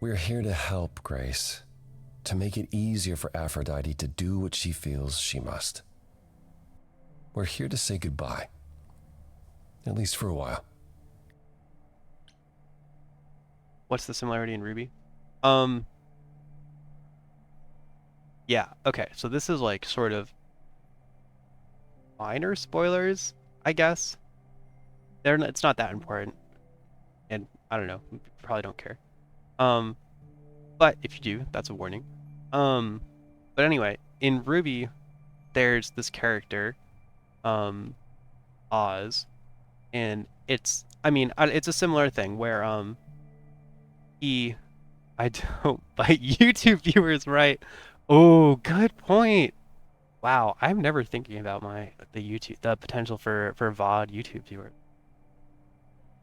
We're here to help, Grace, to make it easier for Aphrodite to do what she feels she must. We're here to say goodbye, at least for a while. What's the similarity in RWBY? Yeah, okay, so this is like sort of minor spoilers, I guess. It's not that important. And I don't know, probably don't care. But if you do, that's a warning. But anyway, in RWBY, there's this character, Oz, and it's a similar thing where I don't bite YouTube viewers, right? Oh, good point. Wow, I'm never thinking about the potential for VOD YouTube viewers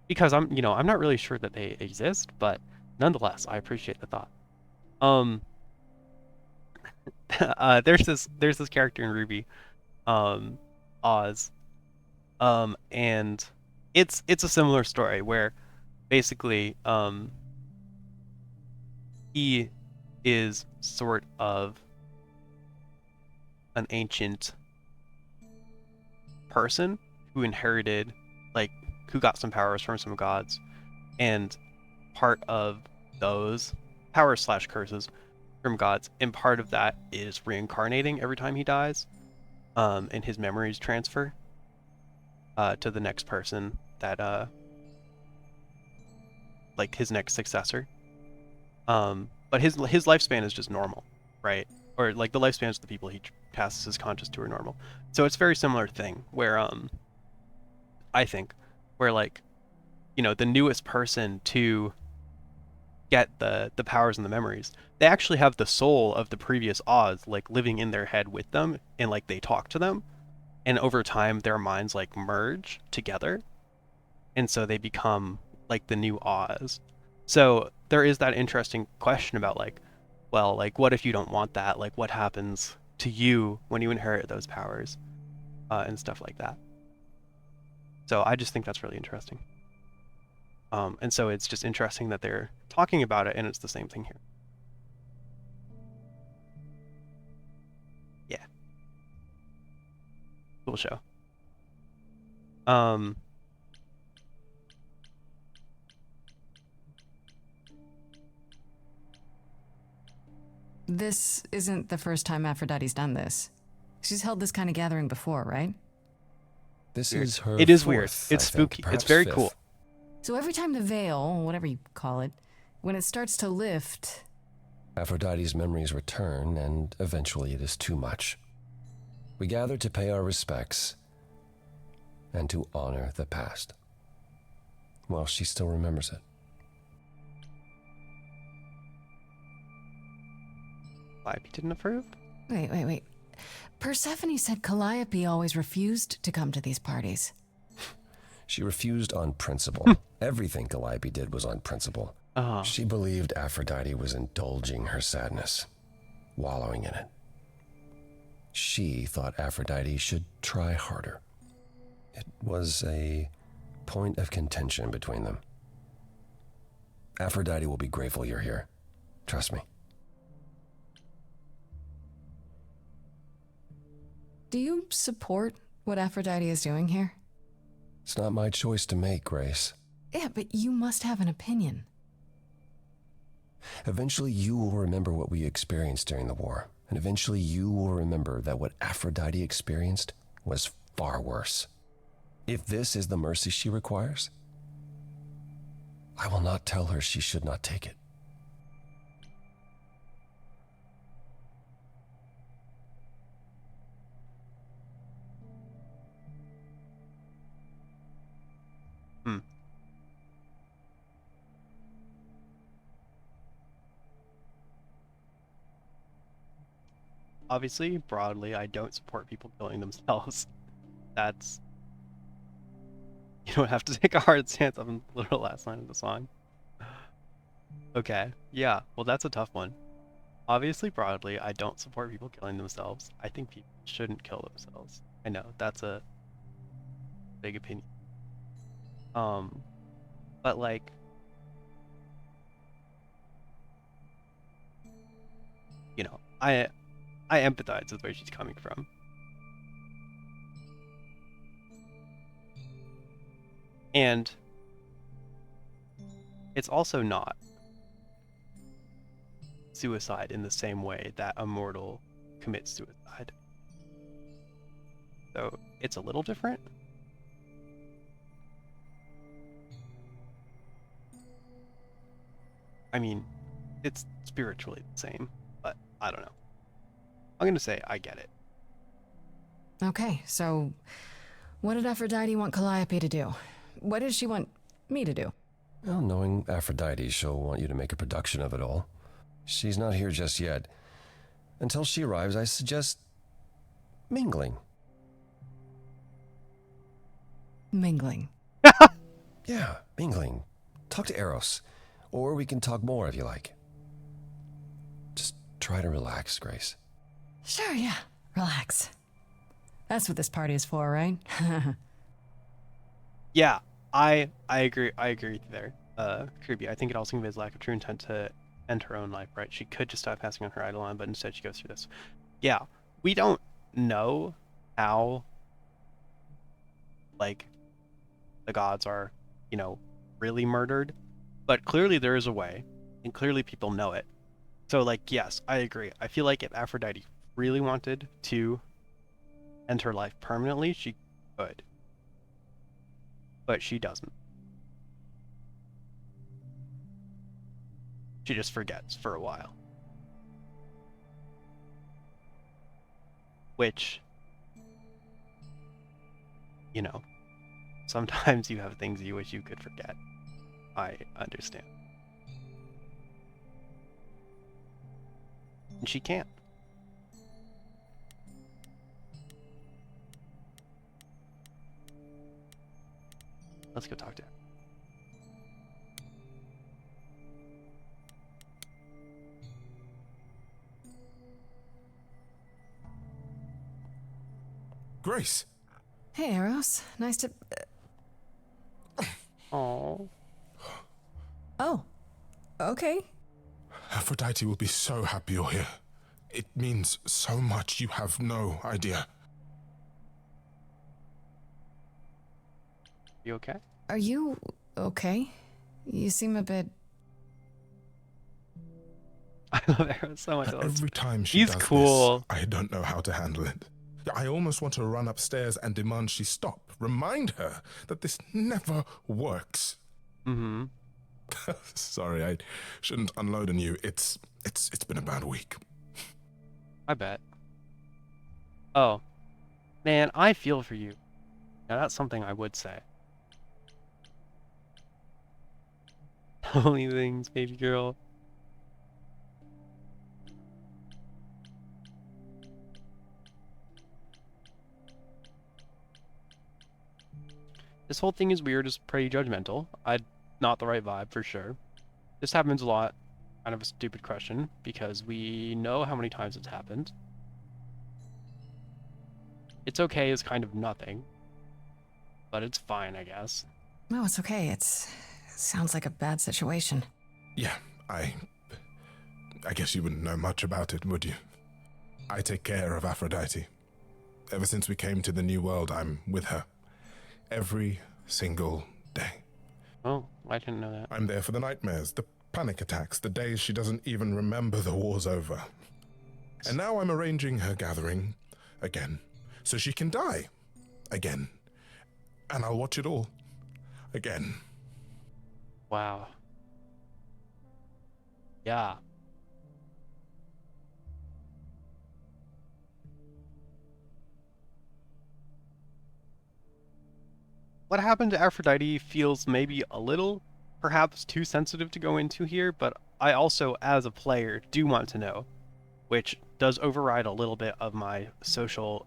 because I'm not really sure that they exist, but nonetheless, I appreciate the thought. Um, there's this character in Ruby, Oz, and it's a similar story where basically he is sort of an ancient person who inherited, like, who got some powers from some gods, and part of those powers slash curses from gods, and part of that is reincarnating every time he dies, and his memories transfer to the next person that like his next successor. But his lifespan is just normal, right? Or like the lifespans of the people he passes his conscious to are normal. So it's a very similar thing where I think where, like, the newest person to get the powers and the memories, they actually have the soul of the previous Oz like living in their head with them, and like they talk to them, and over time their minds like merge together, and so they become like the new Oz. So there is that interesting question about, like, well, like, what if you don't want that? Like, what happens to you when you inherit those powers, and stuff like that. So I just think that's really interesting. And so it's just interesting that they're talking about it, and it's the same thing here. Yeah. Cool show. This isn't the first time Aphrodite's done this. She's held this kind of gathering before, right? This is her. It is weird. fourth, It's I think, spooky. It's perhaps very fifth. cool. So every time the veil, whatever you call it, when it starts to lift, Aphrodite's memories return, and eventually it is too much. We gather to pay our respects and to honor the past, while she still remembers it. Calliope didn't approve? Wait. Persephone said Calliope always refused to come to these parties. She refused on principle. Everything Calliope did was on principle. Oh. She believed Aphrodite was indulging her sadness, wallowing in it. She thought Aphrodite should try harder. It was a point of contention between them. Aphrodite will be grateful you're here. Trust me. Do you support what Aphrodite is doing here? It's not my choice to make, Grace. Yeah, but you must have an opinion. Eventually you will remember what we experienced during the war, and eventually you will remember that what Aphrodite experienced was far worse. If this is the mercy she requires, I will not tell her she should not take it. Obviously, broadly, I don't support people killing themselves. That's... You don't have to take a hard stance on the literal last line of the song. Okay, yeah, well, that's a tough one. Obviously, broadly, I don't support people killing themselves. I think people shouldn't kill themselves. I know, that's a big opinion. But, like... I empathize with where she's coming from. And it's also not suicide in the same way that a mortal commits suicide. So it's a little different. I mean, it's spiritually the same, but I don't know. I'm gonna say I get it. Okay, so what did Aphrodite want Calliope to do? What does she want me to do? Well, knowing Aphrodite, she'll want you to make a production of it all. She's not here just yet. Until she arrives, I suggest Mingling. Mingling. Yeah, mingling. Talk to Eros. Or we can talk more if you like. Just try to relax, Grace. Sure, yeah. Relax. That's what this party is for, right? Yeah, I agree. I agree with you there, Kirby. I think it also conveys lack of true intent to end her own life, right? She could just stop passing on her Eidolon, but instead she goes through this. Yeah, we don't know how, like, the gods are, really murdered, but clearly there is a way, and clearly people know it. So, like, yes, I agree. I feel like if Aphrodite really wanted to end her life permanently, she could. But she doesn't. She just forgets for a while. Which, sometimes you have things you wish you could forget. I understand. And she can't. Let's go talk to her. Grace. Hey, Eros. Nice to... Oh. Oh. Okay. Aphrodite will be so happy you're here. It means so much, you have no idea. You okay? Are you okay? You seem a bit... I love Eros so much. Every time she He's does cool. this, I don't know how to handle it. I almost want to run upstairs and demand she stop. Remind her that this never works. Mm-hmm. Sorry, I shouldn't unload on you. It's been a bad week. I bet. Oh. Man, I feel for you. Now that's something I would say. Tell me things, baby girl. This whole thing is weird, is pretty judgmental. Not the right vibe for sure. This happens a lot. Kind of a stupid question, because we know how many times it's happened. It's okay is kind of nothing. But it's fine, I guess. No, it's okay. It sounds like a bad situation. Yeah, I guess you wouldn't know much about it, would you? I take care of Aphrodite. Ever since we came to the New World, I'm with her. Every single day. Oh, I didn't know that. I'm there for the nightmares, the panic attacks, the days she doesn't even remember the war's over. And now I'm arranging her gathering again, so she can die again. And I'll watch it all again. Wow. Yeah. What happened to Aphrodite feels maybe a little, perhaps too sensitive to go into here, but I also, as a player, do want to know, which does override a little bit of my social,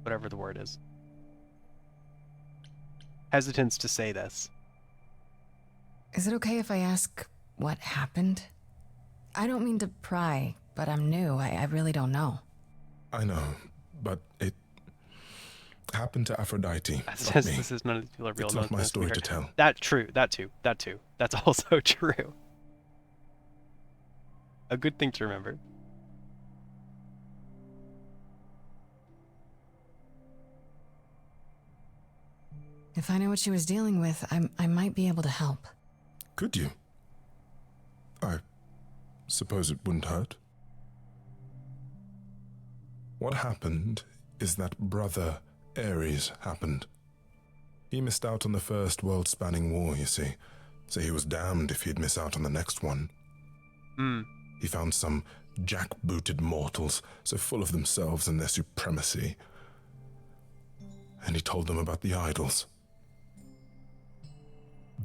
whatever the word is. Hesitance to say this. Is it okay if I ask what happened? I don't mean to pry, but I'm new. I really don't know. I know, but it happened to Aphrodite. Says Not me. this is none of these people are real. It's not my story to tell. That too. That too. That's also true. A good thing to remember. If I knew what she was dealing with, I might be able to help. Could you? I suppose it wouldn't hurt. What happened is that Brother Ares happened. He missed out on the first world-spanning war, you see, so he was damned if he'd miss out on the next one. He found some jackbooted mortals, so full of themselves and their supremacy, and he told them about the idols.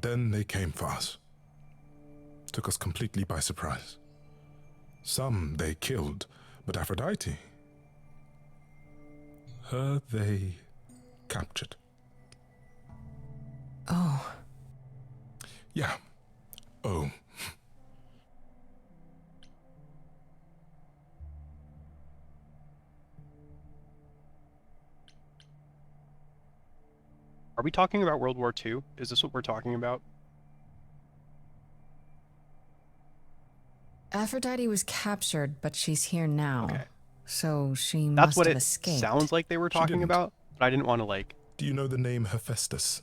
Then they came for us. Took us completely by surprise. Some they killed, but Aphrodite, her they captured. Oh. Yeah. Oh. Are we talking about World War II? Is this what we're talking about? Aphrodite was captured, but she's here now. Okay. So she That's must what have it escaped. sounds like they were She talking didn't. about, but I didn't want to like. Do you know the name Hephaestus?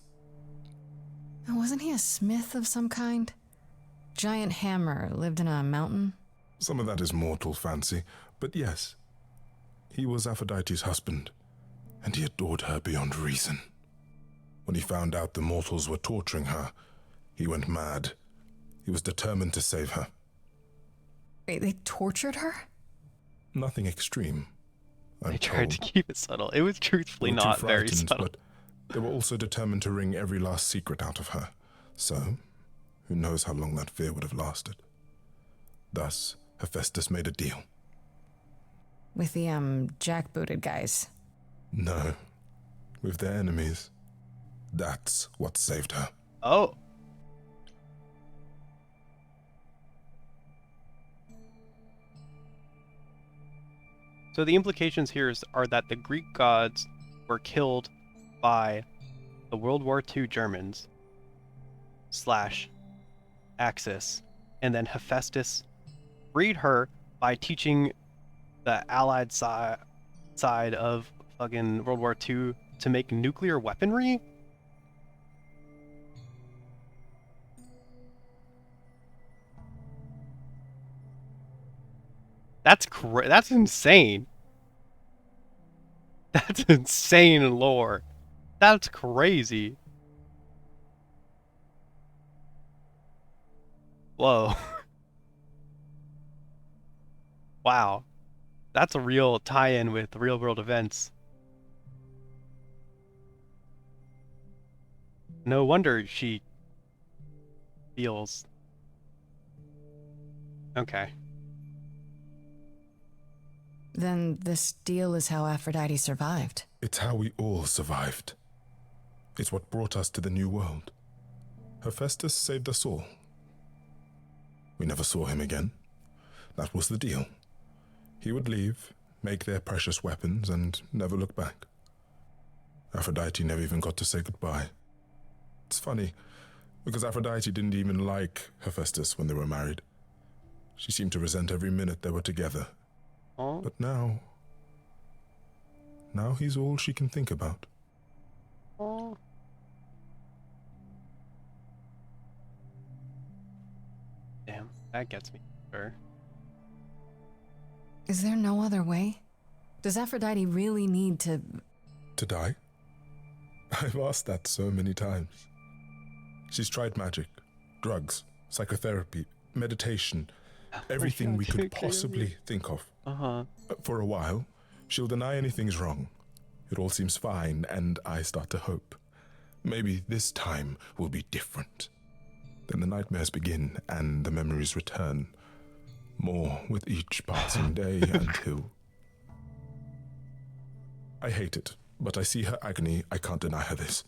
Wasn't he a smith of some kind? Giant hammer, lived in a mountain? Some of that is mortal fancy, but yes. He was Aphrodite's husband, and he adored her beyond reason. When he found out the mortals were torturing her, he went mad. He was determined to save her. Wait, they tortured her? Nothing extreme. I'm I tried to told. keep it subtle. It was truthfully They were too not very frightened, subtle. but they were also determined to wring every last secret out of her. So, who knows how long that fear would have lasted. Thus, Hephaestus made a deal. With the, jackbooted guys. No, with their enemies. That's what saved her. Oh. So the implications here are that the Greek gods were killed by the World War II Germans / Axis, and then Hephaestus freed her by teaching the Allied side of fucking World War II to make nuclear weaponry? That's insane. That's insane lore. That's crazy. Whoa. Wow. That's a real tie-in with real world events. No wonder she feels... Okay. Then this deal is how Aphrodite survived. It's how we all survived. It's what brought us to the new world. Hephaestus saved us all. We never saw him again. That was the deal. He would leave, make their precious weapons, and never look back. Aphrodite never even got to say goodbye. It's funny, because Aphrodite didn't even like Hephaestus when they were married. She seemed to resent every minute they were together. Oh. But now he's all she can think about. Oh. Damn, that gets me. Sure. Is there no other way? Does Aphrodite really need to... To die? I've asked that so many times. She's tried magic, drugs, psychotherapy, meditation, everything God, we could okay. possibly think of. Uh-huh. For a while, she'll deny anything's wrong. It all seems fine, and I start to hope. Maybe this time will be different. Then the nightmares begin, and the memories return. More with each passing day until... I hate it, but I see her agony. I can't deny her this.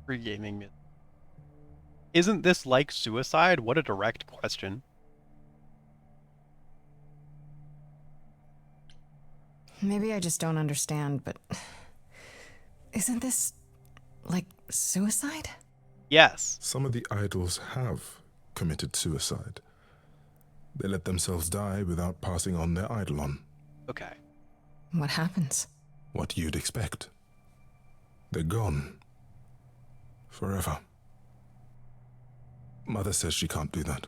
Pre-gaming myth. Isn't this like suicide? What a direct question. Maybe I just don't understand, but... Isn't this... like suicide? Yes. Some of the idols have committed suicide. They let themselves die without passing on their eidolon. Okay. What happens? What you'd expect. They're gone. Forever. Mother says she can't do that.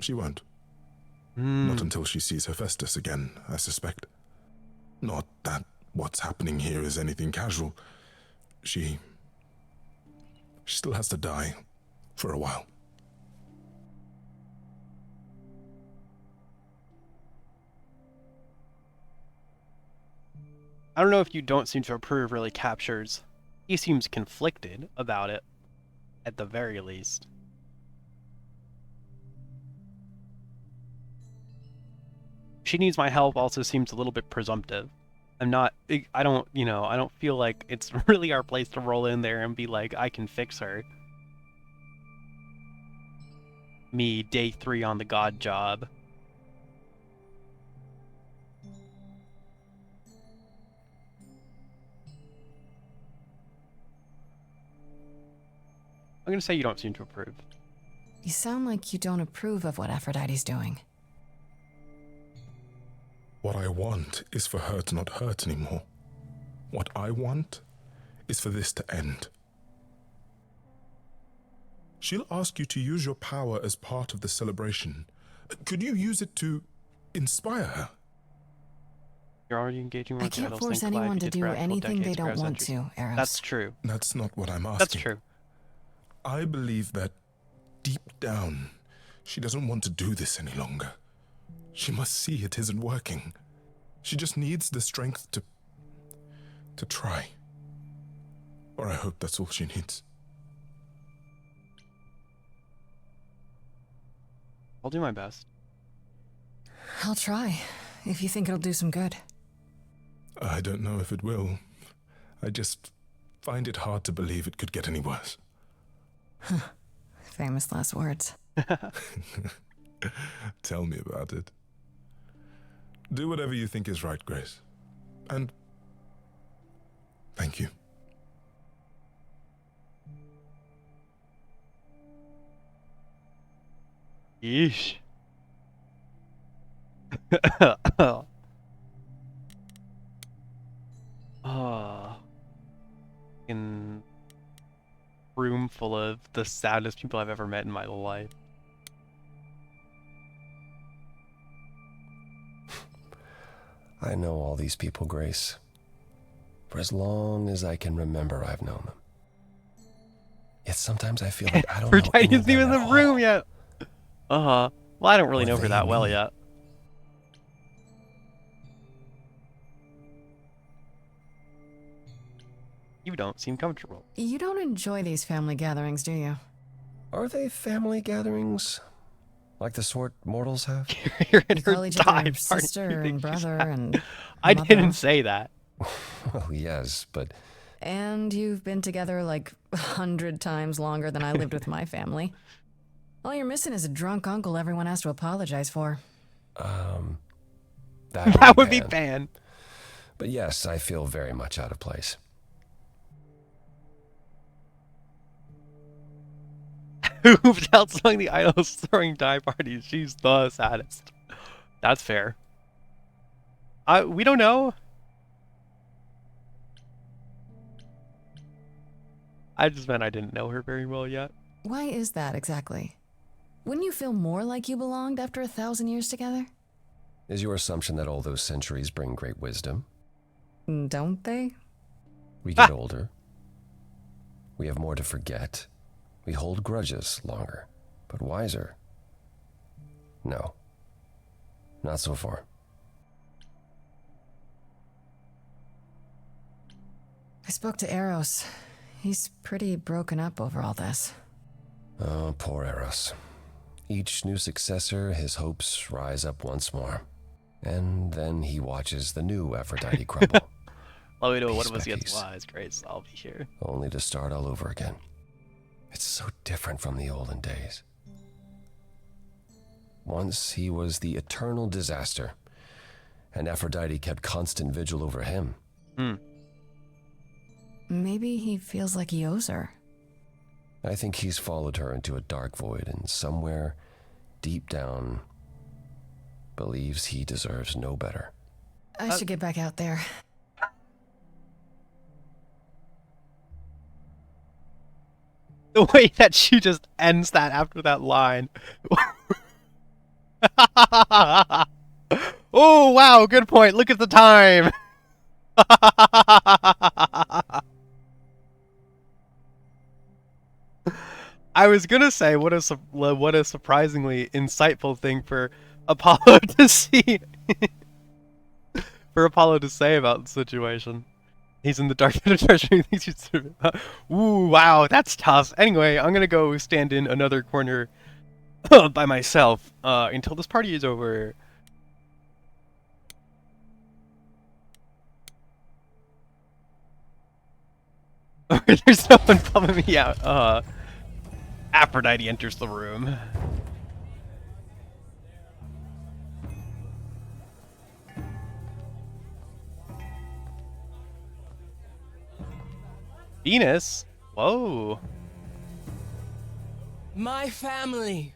She won't. Not until she sees Hephaestus again, I suspect. Not that what's happening here is anything casual. She still has to die for a while. I don't know if you don't seem to approve really captures. He seems conflicted about it, at the very least. she needs my help also seems a little bit presumptive. I don't, I don't feel like it's really our place to roll in there and be like, I can fix her. Me, day 3 on the god job. I'm gonna say you don't seem to approve. You sound like you don't approve of what Aphrodite's doing. What I want is for her to not hurt anymore. What I want is for this to end. She'll ask you to use your power as part of the celebration. Could you use it to inspire her? You're already engaging more I with the can't idols force than Clive anyone to did do for actual anything they decades or don't want centuries. to, Eros. That's true. That's not what I'm asking. That's true. I believe that deep down, she doesn't want to do this any longer. She must see it isn't working. She just needs the strength to try. Or I hope that's all she needs. I'll do my best. I'll try, if you think it'll do some good. I don't know if it will. I just find it hard to believe it could get any worse. Famous last words. Tell me about it. Do whatever you think is right, Grace. And thank you. Yeesh. In room full of the saddest people I've ever met in my life. I know all these people, Grace. For as long as I can remember, I've known them. Yet sometimes I feel like I don't know any Aphrodite of isn't even them in at the room all. yet. Well, I don't really Or know her they that well me. yet. You don't seem comfortable. You don't enjoy these family gatherings, do you? Are they family gatherings? Like the sort mortals have? You're in You her call each dive other party. sister You think and she's brother happy. and I mother. didn't say that. Well, yes, but And you've been together like 100 times longer than I lived with my family. All you're missing is a drunk uncle everyone has to apologize for. that Would be Pan. Pan. But yes, I feel very much out of place. Who's outsung the idols throwing dive parties? She's the saddest. That's fair. We don't know. I just meant I didn't know her very well yet. Why is that exactly? Wouldn't you feel more like you belonged after 1,000 years together? Is your assumption that all those centuries bring great wisdom? Don't they? We get older. We have more to forget. We hold grudges longer, but wiser. No. Not so far. I spoke to Eros. He's pretty broken up over all this. Oh, poor Eros. Each new successor, his hopes rise up once more. And then he watches the new Aphrodite crumble, Let me know one Piece of us by gets piece. wise. Great, I'll be here. only to start all over again. It's so different from the olden days. Once he was the eternal disaster, and Aphrodite kept constant vigil over him. Maybe he feels like he owes her. I think he's followed her into a dark void, and somewhere, deep down, believes he deserves no better. I should get back out there. The way that she just ends that after that line. Oh, wow, good point. Look at the time. I was gonna say what a surprisingly insightful thing for Apollo to see, for Apollo to say about the situation. He's in the dark pit of treasure. He thinks he's. Ooh, wow, that's tough. Anyway, I'm gonna go stand in another corner by myself until this party is over. There's no one bumming me out. Aphrodite enters the room. Venus? Whoa. My family.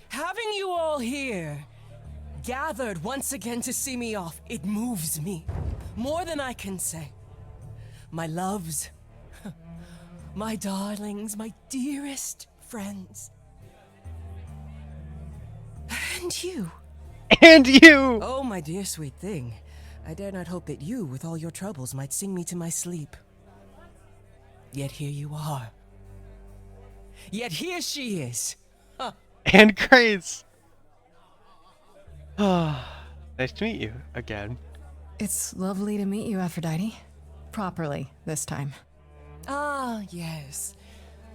Having you all here, gathered once again to see me off, it moves me. More than I can say. My loves, my darlings, my dearest friends. And you. And you! Oh, my dear sweet thing. I dare not hope that you, with all your troubles, might sing me to my sleep. Yet here you are. Yet here she is. And Grace! Nice to meet you again. It's lovely to meet you, Aphrodite. Properly, this time. Ah, yes.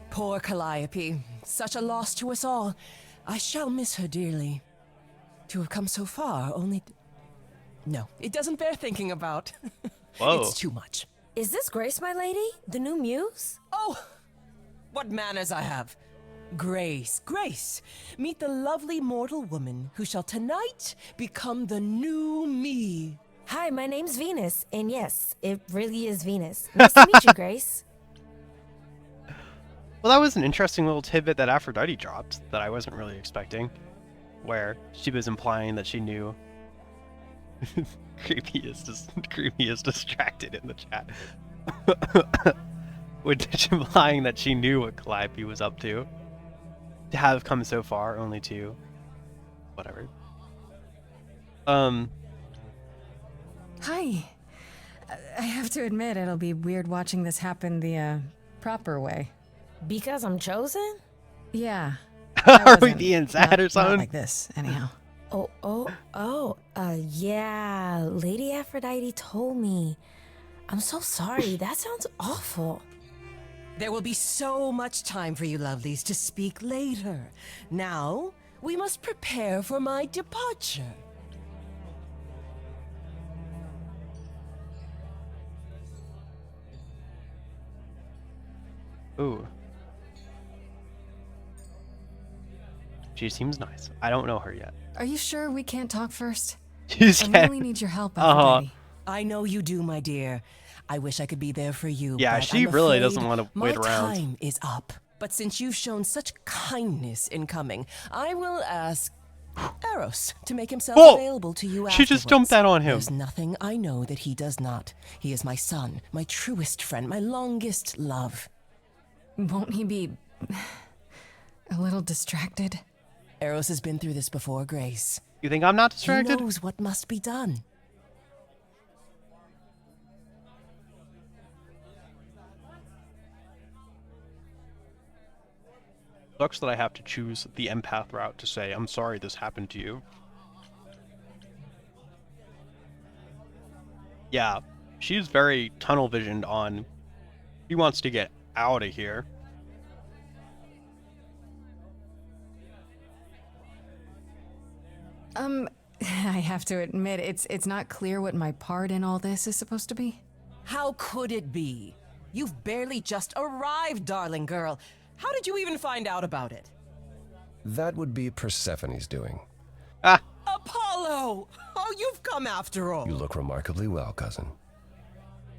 Poor Calliope. Such a loss to us all. I shall miss her dearly. To have come so far, only... No, it doesn't bear thinking about. Whoa. It's too much. Is this Grace, my lady? The new muse? Oh, what manners I have. Grace, Grace, meet the lovely mortal woman who shall tonight become the new me. Hi, my name's Venus, and yes, it really is Venus. Nice to meet you, Grace. Well, that was an interesting little tidbit that Aphrodite dropped that I wasn't really expecting, where she was implying that she knew. Creepy is distracted in the chat. Which implying that she knew what Calliope was up to have come so far, only to whatever. Hi. I have to admit, it'll be weird watching this happen the proper way. Because I'm chosen? Yeah. Are we being sad or Not something? like this, anyhow. Yeah, Lady Aphrodite told me. I'm so sorry, that sounds awful. There will be so much time for you lovelies to speak later. Now, we must prepare for my departure. Ooh. She seems nice. I don't know her yet. Are you sure we can't talk first? She's I really need your help, Uh-huh. Aphrodite. I know you do, my dear. I wish I could be there for you. Yeah, but she I'm really afraid doesn't want to wait my around. time is up. But since you've shown such kindness in coming, I will ask Eros to make himself Whoa! available to you She just dumped that on him. There's nothing I know that he does not. He is my son, my truest friend, my longest love. Won't he be a little distracted? Eros has been through this before, Grace. You think I'm not He distracted? knows what must be done. Sucks that I have to choose the empath route to say, I'm sorry this happened to you. Yeah, she's very tunnel visioned on, she wants to get out of here. I have to admit, it's not clear what my part in all this is supposed to be. How could it be? You've barely just arrived, darling girl. How did you even find out about it? That would be Persephone's doing. Ah, Apollo! Oh, you've come after all. You look remarkably well, cousin.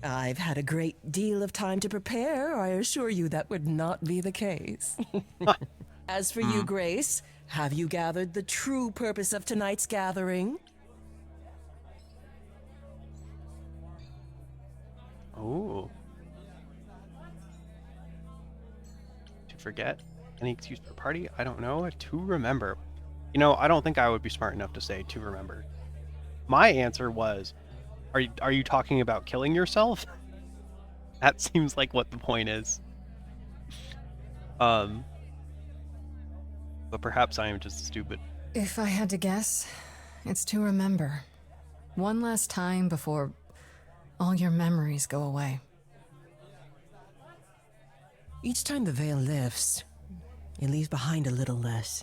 I've had a great deal of time to prepare. I assure you that would not be the case. As for you, Grace, have you gathered the true purpose of tonight's gathering? ooh. To forget? Any excuse for a party? I don't know. To remember. You know, I don't think I would be smart enough to say to remember. My answer was, are you talking about killing yourself? That seems like what the point is. But perhaps I am just stupid. If I had to guess, it's to remember. One last time before all your memories go away. Each time the veil lifts, it leaves behind a little less.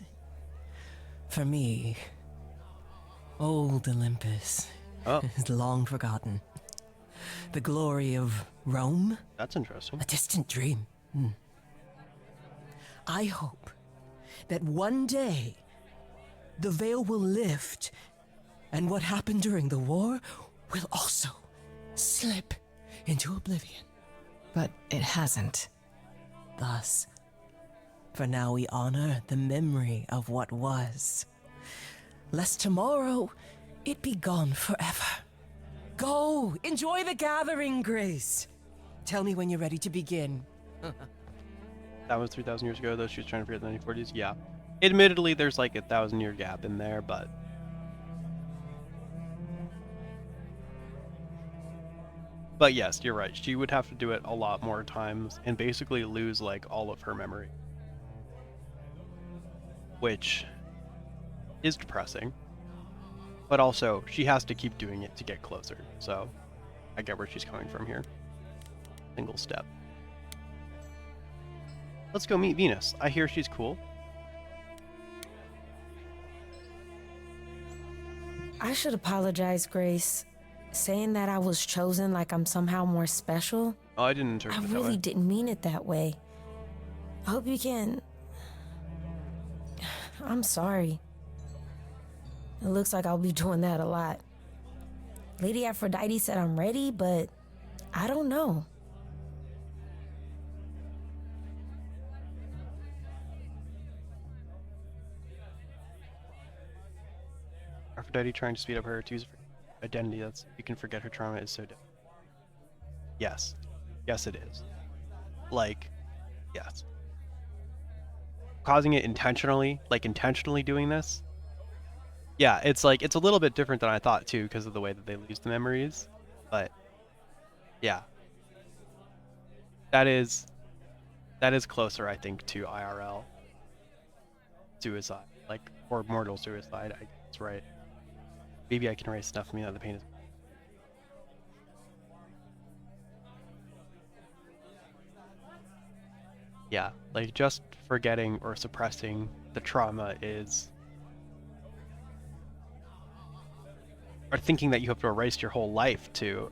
For me, old Olympus Oh. is long forgotten. the glory of Rome, That's interesting. a distant dream. I hope that one day the veil will lift and what happened during the war will also slip into oblivion. But it hasn't. Thus, for now we honor the memory of what was, lest tomorrow it be gone forever. Go, enjoy the gathering, Grace. Tell me when you're ready to begin. That was 3,000 years ago, though she was trying to forget the 1940s. Yeah. Admittedly, there's like a 1,000-year gap in there, but... But yes, you're right. She would have to do it a lot more times and basically lose like all of her memory. Which is depressing. But also, she has to keep doing it to get closer. So, I get where she's coming from here. Single step. Let's go meet Venus. I hear she's cool. I should apologize, Grace. Saying that I was chosen like I'm somehow more special, Oh, I didn't interpret I it that really way. didn't mean it that way. I hope you can... I'm sorry. It looks like I'll be doing that a lot. Lady Aphrodite said I'm ready, but I don't know. Aphrodite trying to speed up her to use identity. That's you can forget her trauma is so different. Yes. Yes, it is. Like, yes. Causing it intentionally, like intentionally doing this. Yeah, it's like, it's a little bit different than I thought too, because of the way that they lose the memories. But, yeah. That is closer, I think, to IRL suicide. Like, or mortal suicide, I guess, right? Maybe I can erase stuff from me that the pain is. Yeah, like just forgetting or suppressing the trauma is. Or thinking that you have to erase your whole life to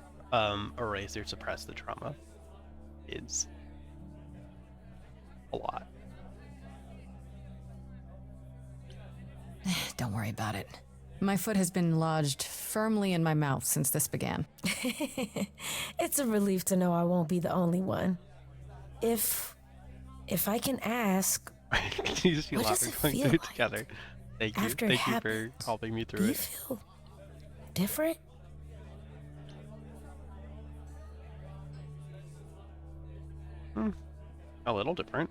erase or suppress the trauma is a lot. Don't worry about it. My foot has been lodged firmly in my mouth since this began. It's a relief to know I won't be the only one. If I can ask, You just feel What does laughing it going feel through it like together. Thank you. after it Thank you for happens? helping me Do through you it. feel different? A little different.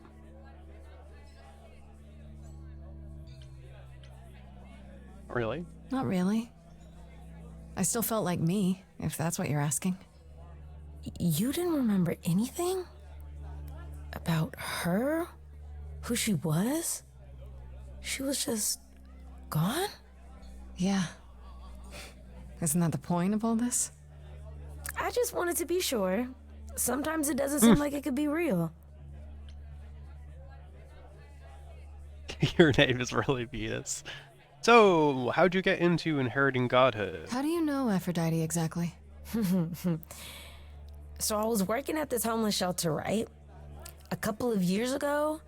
Really? Not really. I still felt like me, if that's what you're asking. You didn't remember anything? About her? Who she was? She was just gone? Yeah. Isn't that the point of all this? I just wanted to be sure. Sometimes it doesn't seem like it could be real. Your name is really Venus. So, how'd you get into inheriting godhood? How do you know Aphrodite exactly? So I was working at this homeless shelter, right? A couple of years ago,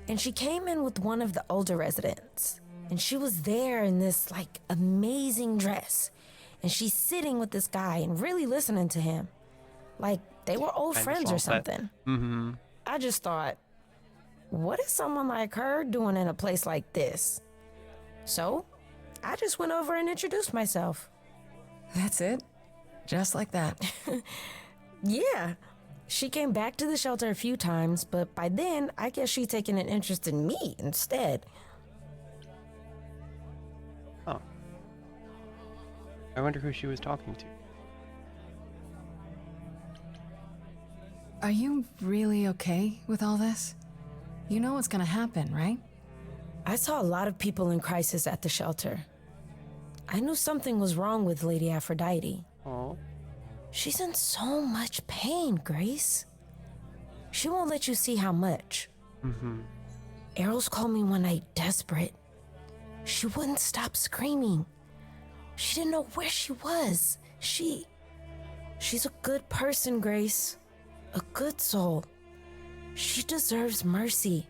and she came in with one of the older residents. And she was there in this, like, amazing dress. And she's sitting with this guy and really listening to him. Like, they were old Kinda friends or small, but- something. Mm-hmm. I just thought, what is someone like her doing in a place like this? So, I just went over and introduced myself. That's it? Just like that. Yeah. She came back to the shelter a few times, but by then, I guess she'd taken an interest in me instead. Oh. I wonder who she was talking to. Are you really okay with all this? You know what's gonna happen, right? I saw a lot of people in crisis at the shelter. I knew something was wrong with Lady Aphrodite. Oh. She's in so much pain, Grace. She won't let you see how much. Mm-hmm. Eros called me one night desperate. She wouldn't stop screaming. She didn't know where she was. She's a good person, Grace. A good soul. She deserves mercy.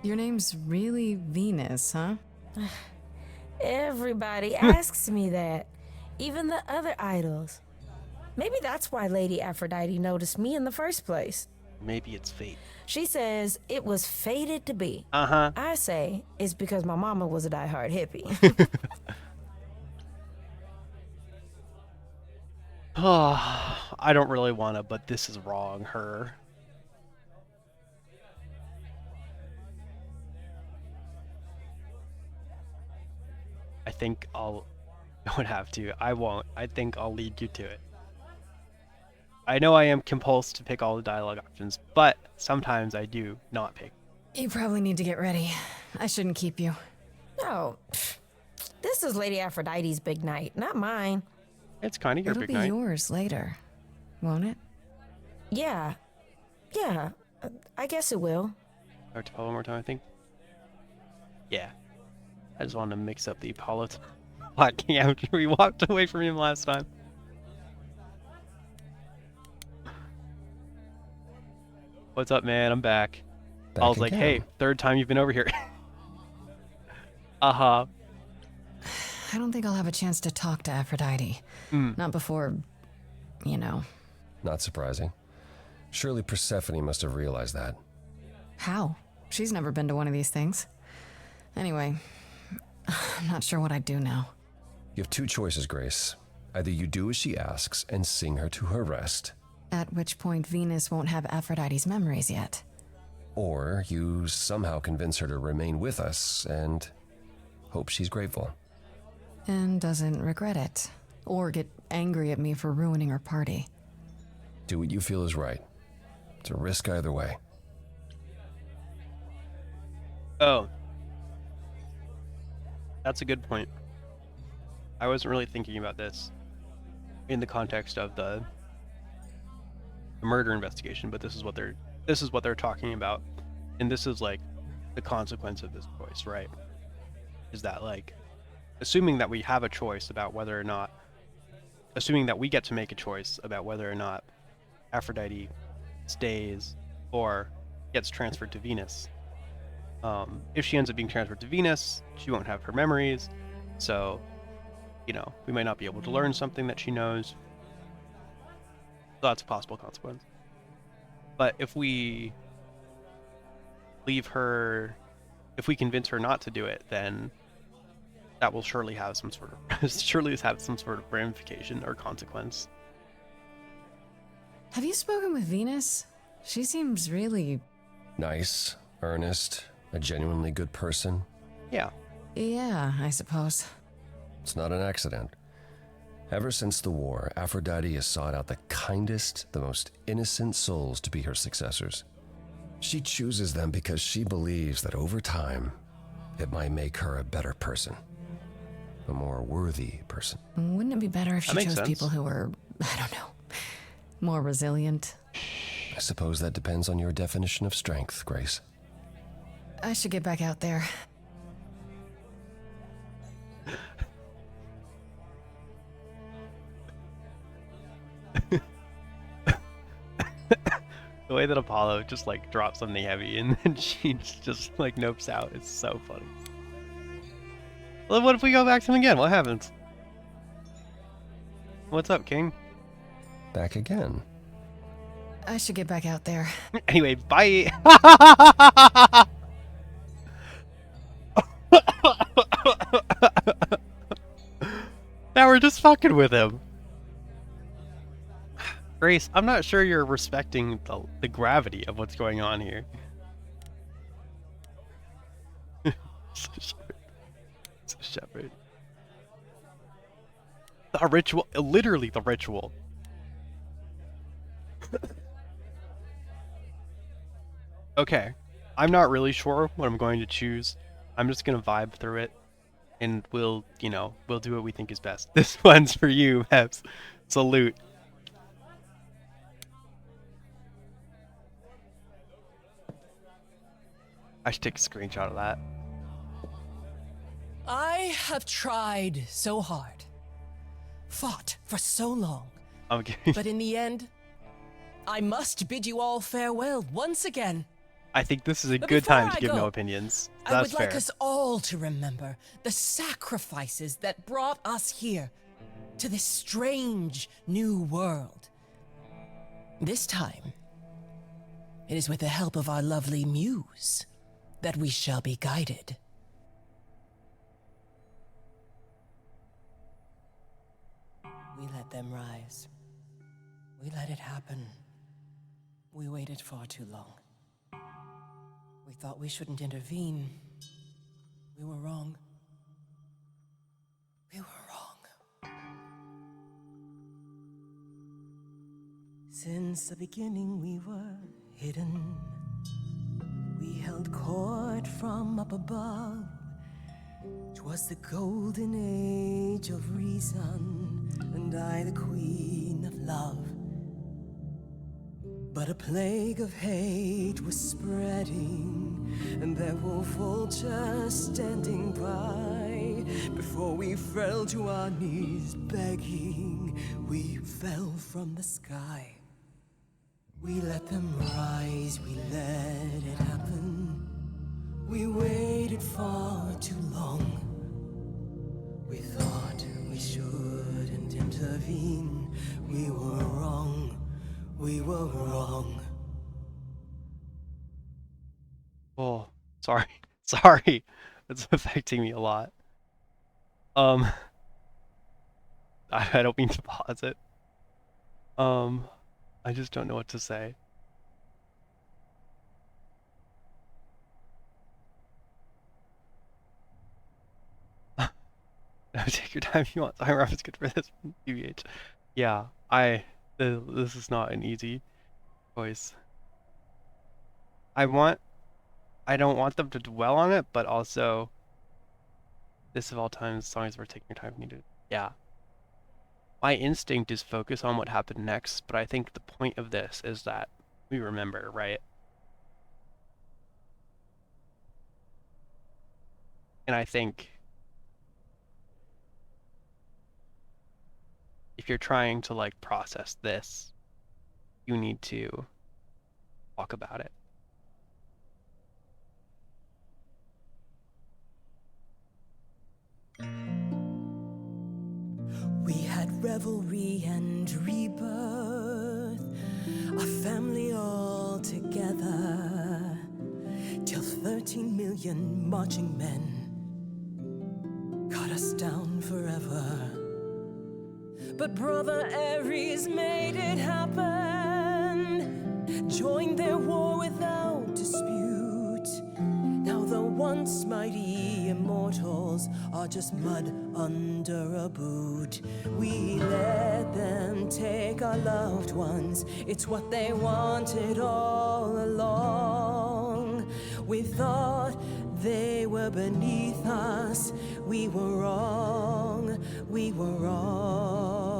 Your name's really Venus, huh? Everybody asks me that. Even the other idols. Maybe that's why Lady Aphrodite noticed me in the first place. Maybe it's fate. She says it was fated to be. Uh-huh. I say it's because my mama was a diehard hippie. I don't really want to, but this is wrong, her. I think I'll... I would have to. I won't. I think I'll lead you to it. I know I am compulsed to pick all the dialogue options, but sometimes I do not pick. You probably need to get ready. I shouldn't keep you. No, this is Lady Aphrodite's big night, not mine. It's kind of your It'll big be night. yours later, won't it? Yeah, I guess it will. Or to follow one more time, I think. Yeah. I just wanted to mix up the Apollo talking after we walked away from him last time. What's up, man? I'm back. I was like, hey, third time you've been over here. Uh-huh. I don't think I'll have a chance to talk to Aphrodite. Not before, you know. Not surprising. Surely Persephone must have realized that. How? She's never been to one of these things. Anyway, I'm not sure what I'd do now. You have two choices, Grace. Either you do as she asks and sing her to her rest, At which point Venus won't have Aphrodite's memories yet. or you somehow convince her to remain with us and hope she's grateful. And doesn't regret it. Or get angry at me for ruining her party. Do what you feel is right. It's a risk either way. Oh. That's a good point. I wasn't really thinking about this in the context of the murder investigation, but this is what they're talking about. And this is like the consequence of this choice, right? Is that like assuming that we have a choice about whether or not assuming that we get to make a choice about whether or not Aphrodite stays or gets transferred to Venus. If she ends up being transferred to Venus, she won't have her memories, so, you know, we might not be able to learn something that she knows. So that's a possible consequence. But if we leave her, if we convince her not to do it, then that will surely have some sort of ramification or consequence. Have you spoken with Venus? She seems really... Nice, earnest, a genuinely good person. Yeah. Yeah, I suppose. It's not an accident. Ever since the war, Aphrodite has sought out the kindest, the most innocent souls to be her successors. She chooses them because she believes that over time, it might make her a better person. A more worthy person. Wouldn't it be better if she That makes chose sense. people who were, I don't know, more resilient? I suppose that depends on your definition of strength, Grace. I should get back out there. The way that Apollo just like drops something heavy and then she just like nopes out is so funny. Well, what if we go back to him again? What happens? What's up, King? Back again. I should get back out there. Anyway, bye. Now we're just fucking with him. Grace, I'm not sure you're respecting the gravity of what's going on here. It's a shepherd. The ritual, literally the ritual. Okay, I'm not really sure what I'm going to choose. I'm just gonna vibe through it, and we'll do what we think is best. This one's for you, Peps. Salute. I should take a screenshot of that. I have tried so hard, fought for so long, Okay. but in the end, I must bid you all farewell once again. I think this is a But good before time to I give no go, opinions. I That's would fair. like us all to remember the sacrifices that brought us here to this strange new world. This time, it is with the help of our lovely muse that we shall be guided. We let them rise. We let it happen. We waited far too long. We thought we shouldn't intervene. We were wrong. We were wrong. Since the beginning we were hidden. We held court from up above. 'Twas the golden age of reason, and I the queen of love. But a plague of hate was spreading, and there were vultures standing by. Before we fell to our knees begging, we fell from the sky. We let them rise, we let it happen. We waited far too long. We thought we shouldn't intervene. We were wrong. We were wrong. Oh, sorry. Sorry. It's affecting me a lot. I don't mean to pause it. I just don't know what to say. No, take your time if you want. Time off is good for this one, TBH. Yeah, this is not an easy choice. I don't want them to dwell on it, but also this of all times, songs worth taking your time needed. Yeah. My instinct is focus on what happened next, but I think the point of this is that we remember, right? And I think if you're trying to like process this, you need to talk about it. We had revelry and rebirth, a family all together, till 13 million marching men cut us down forever. But Brother Ares made it happen, joined their war without dispute. Now the once mighty immortals are just mud under a boot. We let them take our loved ones, it's what they wanted all along. We thought they were beneath us, we were wrong, we were wrong.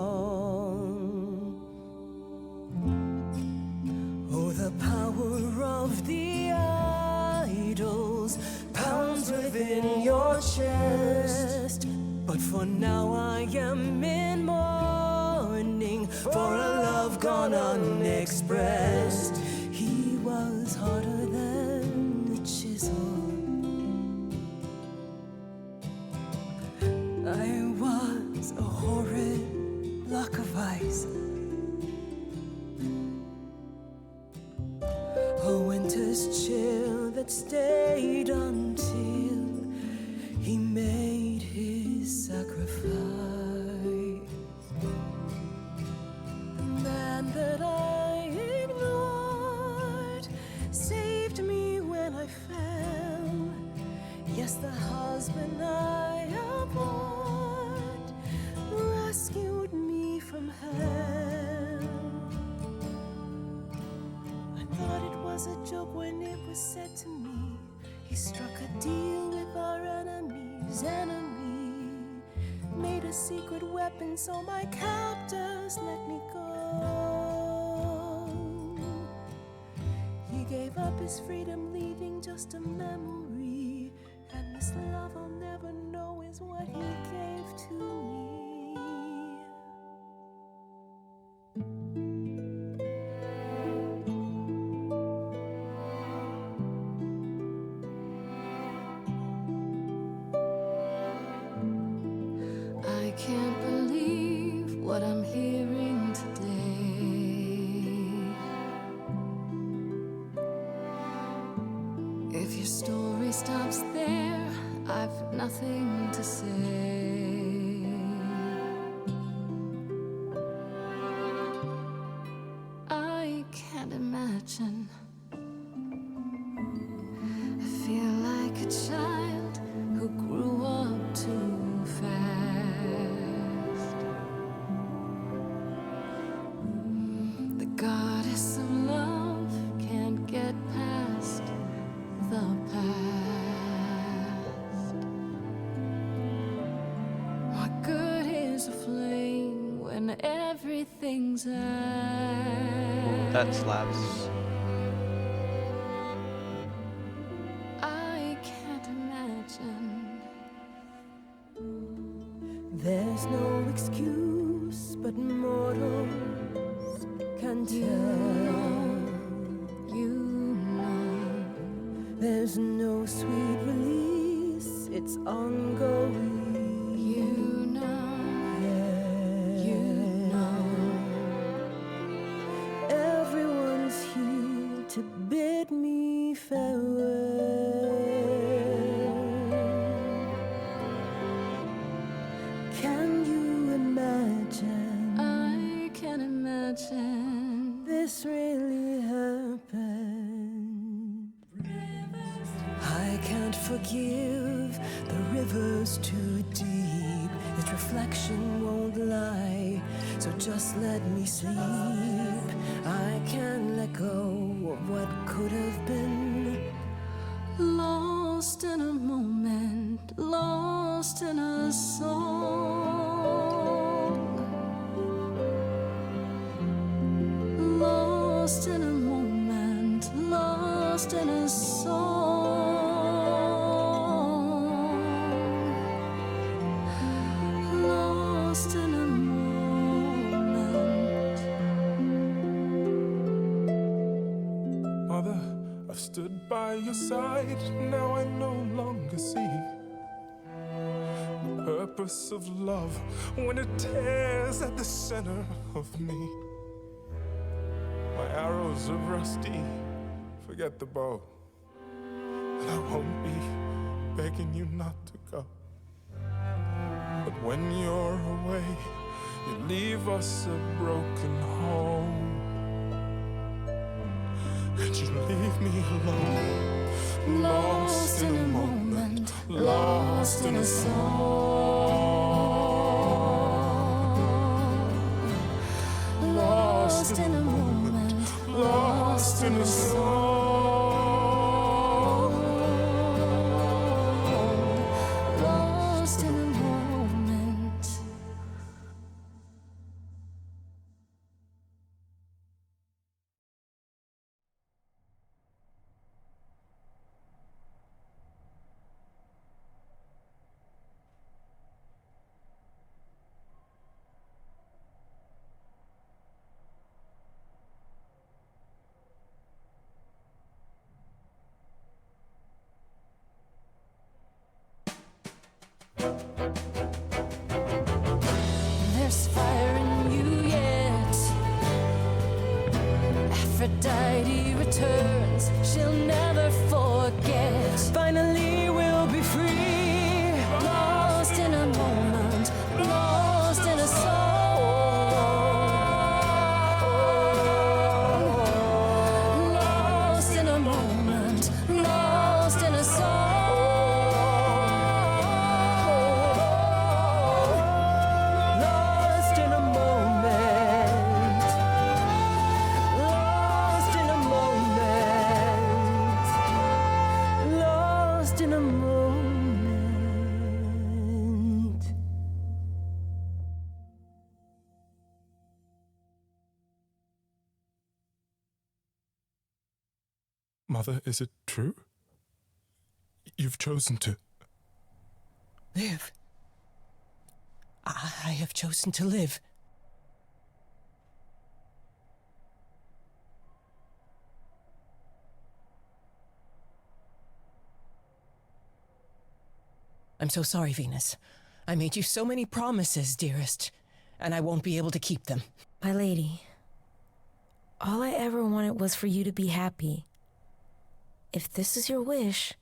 Oh, the power of the idols pounds within your chest. But for now I am in mourning for a love gone unexpressed. He was harder than the chisel. I was a horrid block of ice. A winter's chill that stayed until he made his sacrifice. The man that I ignored saved me when I fell. Yes, the husband I abhorred rescued me from hell. I thought it was a joke when it was said to me. He struck a deal with our enemy's enemy, made a secret weapon so my captors let me go. He gave up his freedom, leaving just a memory, and this love I'll never know what I'm hearing today. If your story stops there, I've nothing to say. I can't imagine. I feel like a child who grew up too fast. The goddess of love can't get past the past. What good is a flame when everything's ash? That slaps. I can't imagine. There's no excuse but mortals can tell. You know. There's no sweet release, it's ongoing. You know. You know. Everyone's here to bid me farewell. Can you imagine I can imagine. this really happened? I can't forgive, the river's too deep. Its reflection won't lie, so just let me sleep. I can't let go of what could have been. Lost in a moment, lost in a song. Lost in a moment, lost in a song. Lost in a moment. Mother, I've stood by your side, now I no longer see the purpose of love when it tears at the center of me. My arrows are rusty, forget the bow, and I won't be begging you not to go. But when you're away, you leave us a broken home. And you leave me alone, lost in a moment, lost in a song. Lost in a moment, lost in a song. Lost in a moment. There's fire in you yet. Aphrodite returns, she'll never forget. Finally, we'll be free. Lost in a moment, lost in a song. Lost in a moment, lost in a song. Lost in a moment. Lost in a moment. Lost in a moment. Mother, is it true? You've chosen to. Live. I have chosen to live. I'm so sorry, Venus. I made you so many promises, dearest. and I won't be able to keep them. My lady, all I ever wanted was for you to be happy. If this is your wish,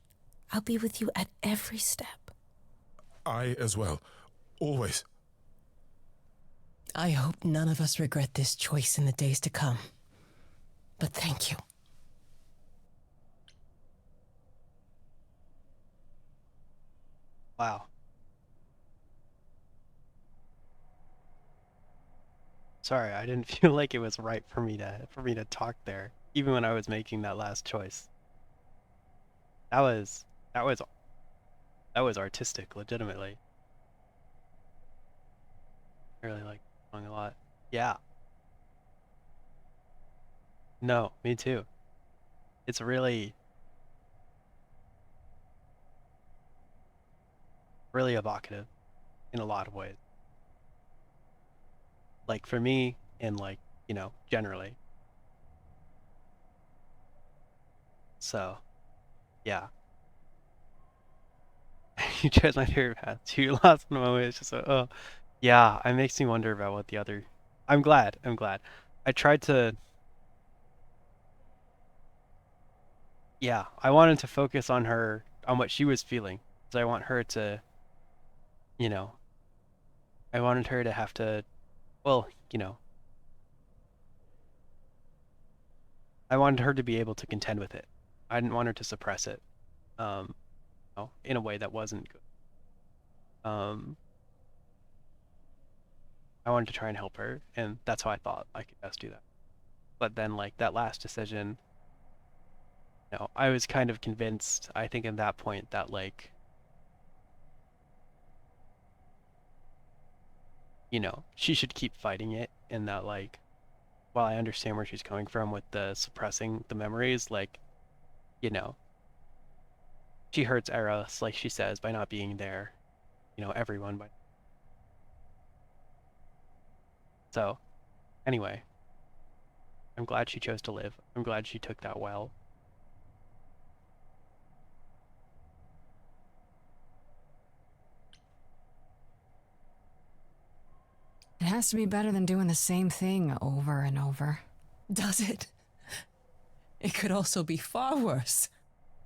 I'll be with you at every step. I as well. Always. I hope none of us regret this choice in the days to come. But thank you. Wow. Sorry, I didn't feel like it was right for me to talk there, even when I was making that last choice. That was artistic, legitimately. I really like the song a lot. Yeah. No, me too. It's really evocative in a lot of ways. Like for me, and like, generally. So, yeah. You chose my favorite path. You lost in a moment. It's just oh, yeah. It makes me wonder about what the other. I'm glad. I tried to. Yeah, I wanted to focus on her, on what she was feeling, because I want her to. I wanted her to have to. Well, I wanted her to be able to contend with it. I didn't want her to suppress it, in a way that wasn't good. I wanted to try and help her, and that's how I thought I could best do that. But then, like, that last decision, I was kind of convinced, I think at that point, that, like, she should keep fighting it, and that, like, while I understand where she's coming from with the suppressing the memories, like, she hurts Eros, like she says, by not being there, everyone. So, anyway, I'm glad she chose to live. I'm glad she took that well. It has to be better than doing the same thing over and over. Does it? It could also be far worse.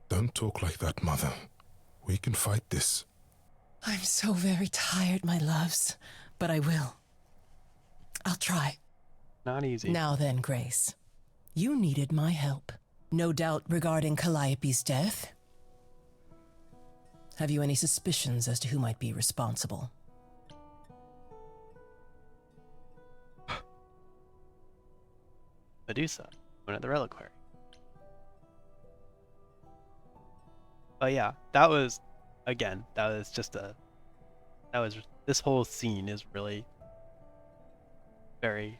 Don't talk like that, Mother. We can fight this. I'm so very tired, my loves, but I will. I'll try. Not easy. Now then, Grace. You needed my help. No doubt regarding Calliope's death. Have you any suspicions as to who might be responsible? Medusa, one of the reliquary. But yeah, that was this whole scene is really very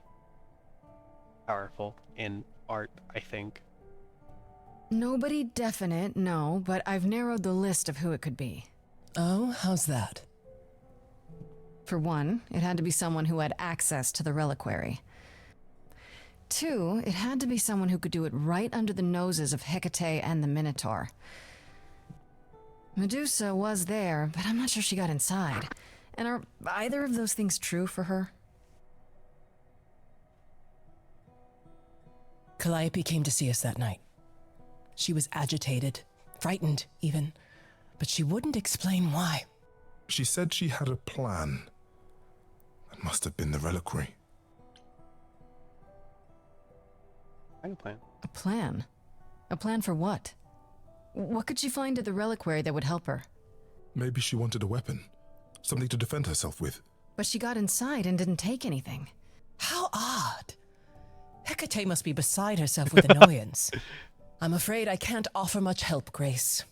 powerful in art, I think. Nobody definite, no, but I've narrowed the list of who it could be. Oh, how's that? For one, it had to be someone who had access to the reliquary. 2, it had to be someone who could do it right under the noses of Hecate and the Minotaur. Medusa was there, but I'm not sure she got inside. And are either of those things true for her? Calliope came to see us that night. She was agitated, frightened even, but she wouldn't explain why. She said she had a plan. That must have been the reliquary. I have a plan. A plan? A plan for what? What could she find at the reliquary that would help her? Maybe she wanted a weapon. Something to defend herself with. But she got inside and didn't take anything. How odd. Hecate must be beside herself with annoyance. I'm afraid I can't offer much help, Grace.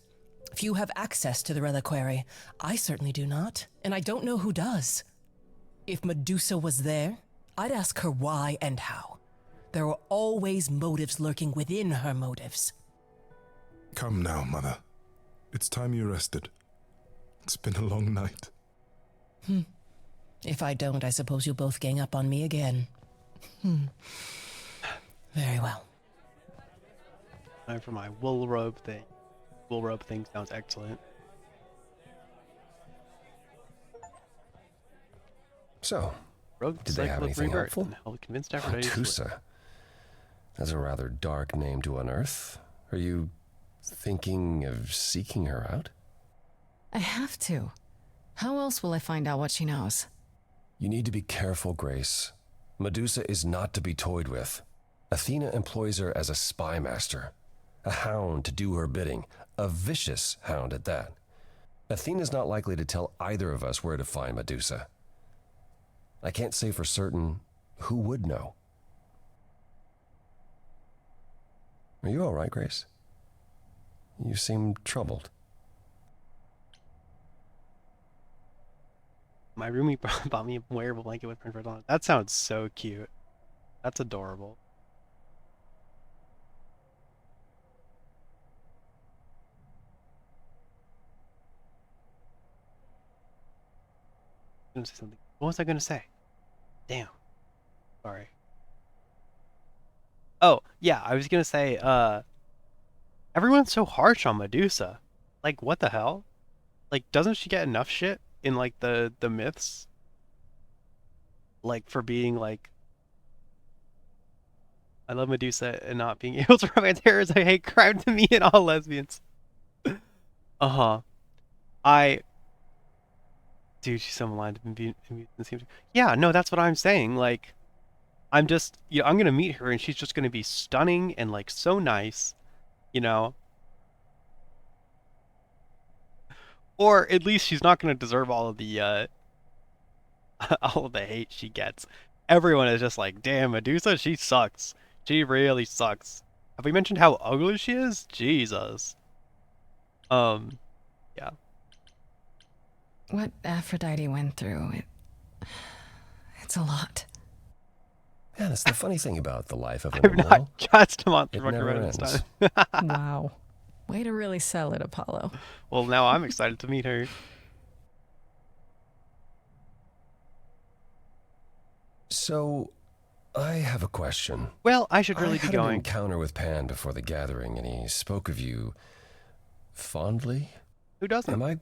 If you have access to the reliquary, I certainly do not, and I don't know who does. If Medusa was there, I'd ask her why and how. There are always motives lurking within her motives. Come now, Mother. It's time you rested. It's been a long night. If I don't, I suppose you'll both gang up on me again. Very well. Time for my wool robe thing. Wool robe thing sounds excellent. So, Rogue Did they have cycle of anything rebirth helpful? and held convinced Aphrodite to Medusa. That's a rather dark name to unearth. Are you thinking of seeking her out? I have to. How else will I find out what she knows? You need to be careful, Grace. Medusa is not to be toyed with. Athena employs her as a spy master, a hound to do her bidding, a vicious hound at that. Athena's not likely to tell either of us where to find Medusa. I can't say for certain who would know. Are you all right, Grace? You seem troubled. My roomie bought me a wearable blanket with print on it. That sounds so cute. That's adorable. I'm gonna say something. What was I gonna say? Damn. Sorry. Oh, yeah, I was gonna say, everyone's so harsh on Medusa. Like, what the hell? Like, doesn't she get enough shit in, like, the myths? Like, for being, like, I love Medusa and not being able to romance terrorists. I hate crime to me and all lesbians. Uh-huh. Dude, she's so maligned and yeah, no, that's what I'm saying. Like, I'm gonna meet her and she's just gonna be stunning and, like, so nice, you know? Or at least she's not gonna deserve all of the, all of the hate she gets. Everyone is just like, damn, Medusa, she sucks. She really sucks. Have we mentioned how ugly she is? Jesus. Yeah. What Aphrodite went through, it's a lot. Yeah, that's the funny thing about the life of an I'm immortal. not just a monster It fucking never around this ends. time. Wow. Way to really sell it, Apollo. Well, now I'm excited to meet her. So, I have a question. Well, I should really I be had an going. encounter with Pan before the gathering, and he spoke of you fondly. Who doesn't? Am I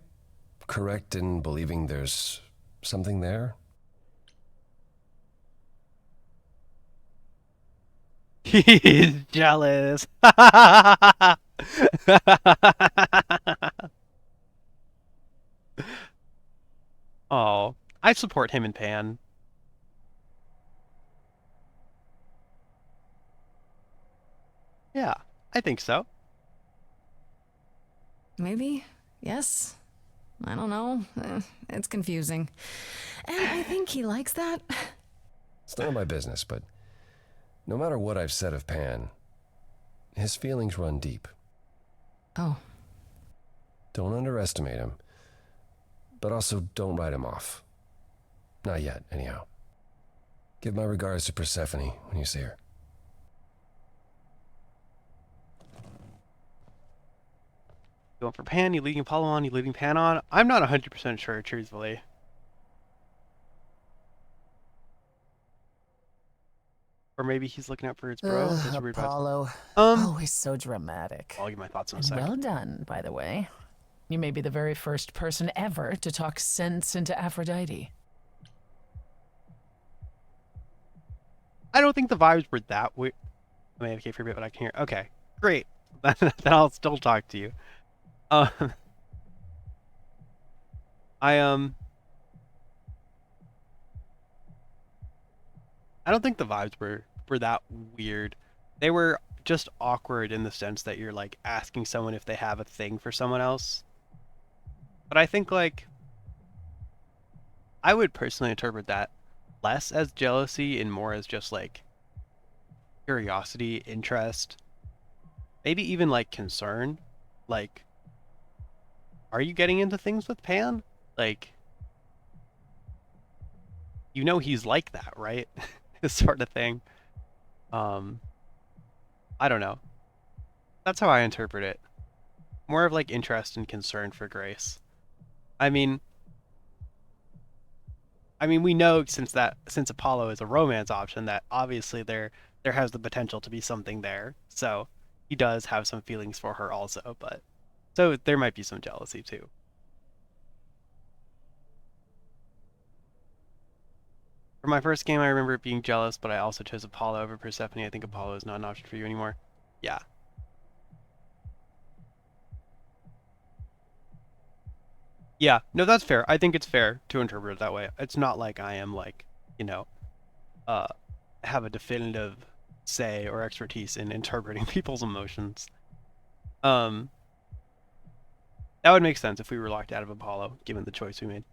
correct in believing there's something there? He's jealous. Oh, I support him and Pan. Yeah, I think so. Maybe? Yes? I don't know. It's confusing. And I think he likes that. It's none of my business, but no matter what I've said of Pan, his feelings run deep. Oh. Don't underestimate him, but also don't write him off. Not yet, anyhow. Give my regards to Persephone when you see her. Going for Pan, you leading Apollo on, you leading Pan on. I'm not 100% sure, truthfully. Or maybe he's looking out for his bro. That's a weird vibe. Apollo. Um, Always so dramatic. I'll give my thoughts in a And sec. well done, by the way. You may be the very first person ever to talk sense into Aphrodite. I don't think the vibes were that weird. I may have for a bit, but I can hear. Okay, great. Then I'll still talk to you. I don't think the vibes were that weird. They were just awkward in the sense that you're, like, asking someone if they have a thing for someone else. But I think, like, I would personally interpret that less as jealousy and more as just, like, curiosity, interest, maybe even, like, concern. Like, are you getting into things with Pan? Like, you know he's like that, right? This sort of thing. I don't know. That's how I interpret it. More of, like, interest and concern for Grace. I mean, we know since Apollo is a romance option that obviously there has the potential to be something there. So he does have some feelings for her also, but so there might be some jealousy too. For my first game, I remember being jealous, but I also chose Apollo over Persephone. I think Apollo is not an option for you anymore. Yeah. Yeah, no, that's fair. I think it's fair to interpret it that way. It's not like I am like, you know, have a definitive say or expertise in interpreting people's emotions. That would make sense if we were locked out of Apollo, given the choice we made.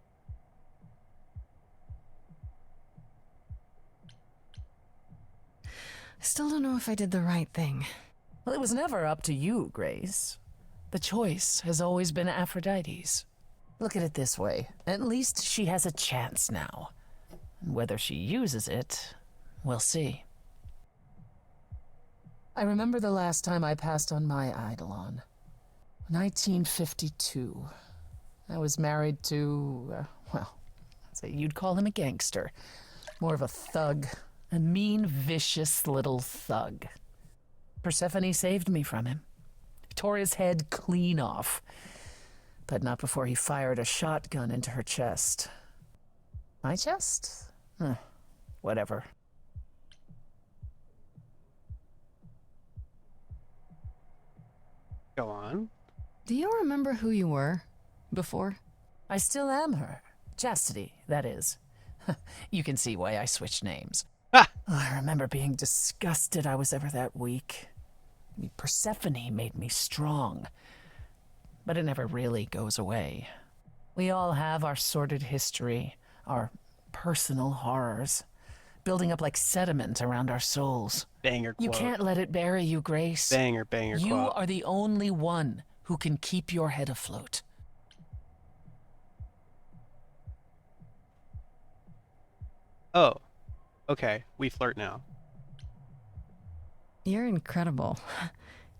I still don't know if I did the right thing. Well, it was never up to you, Grace. The choice has always been Aphrodite's. Look at it this way. At least she has a chance now. And whether she uses it, we'll see. I remember the last time I passed on my Eidolon. 1952. I was married to, well, I'd say you'd call him a gangster. More of a thug. A mean, vicious little thug. Persephone saved me from him. Tore his head clean off. But not before he fired a shotgun into her chest. My chest? Whatever. Go on. Do you remember who you were before? I still am her. Chastity, that is. You can see why I switched names. I remember being disgusted I was ever that weak. Persephone made me strong. But it never really goes away. We all have our sordid history, our personal horrors, building up like sediment around our souls. Banger quote. You can't let it bury you, Grace. Banger You quote. are the only one who can keep your head afloat. Oh. Okay, we flirt now. You're incredible.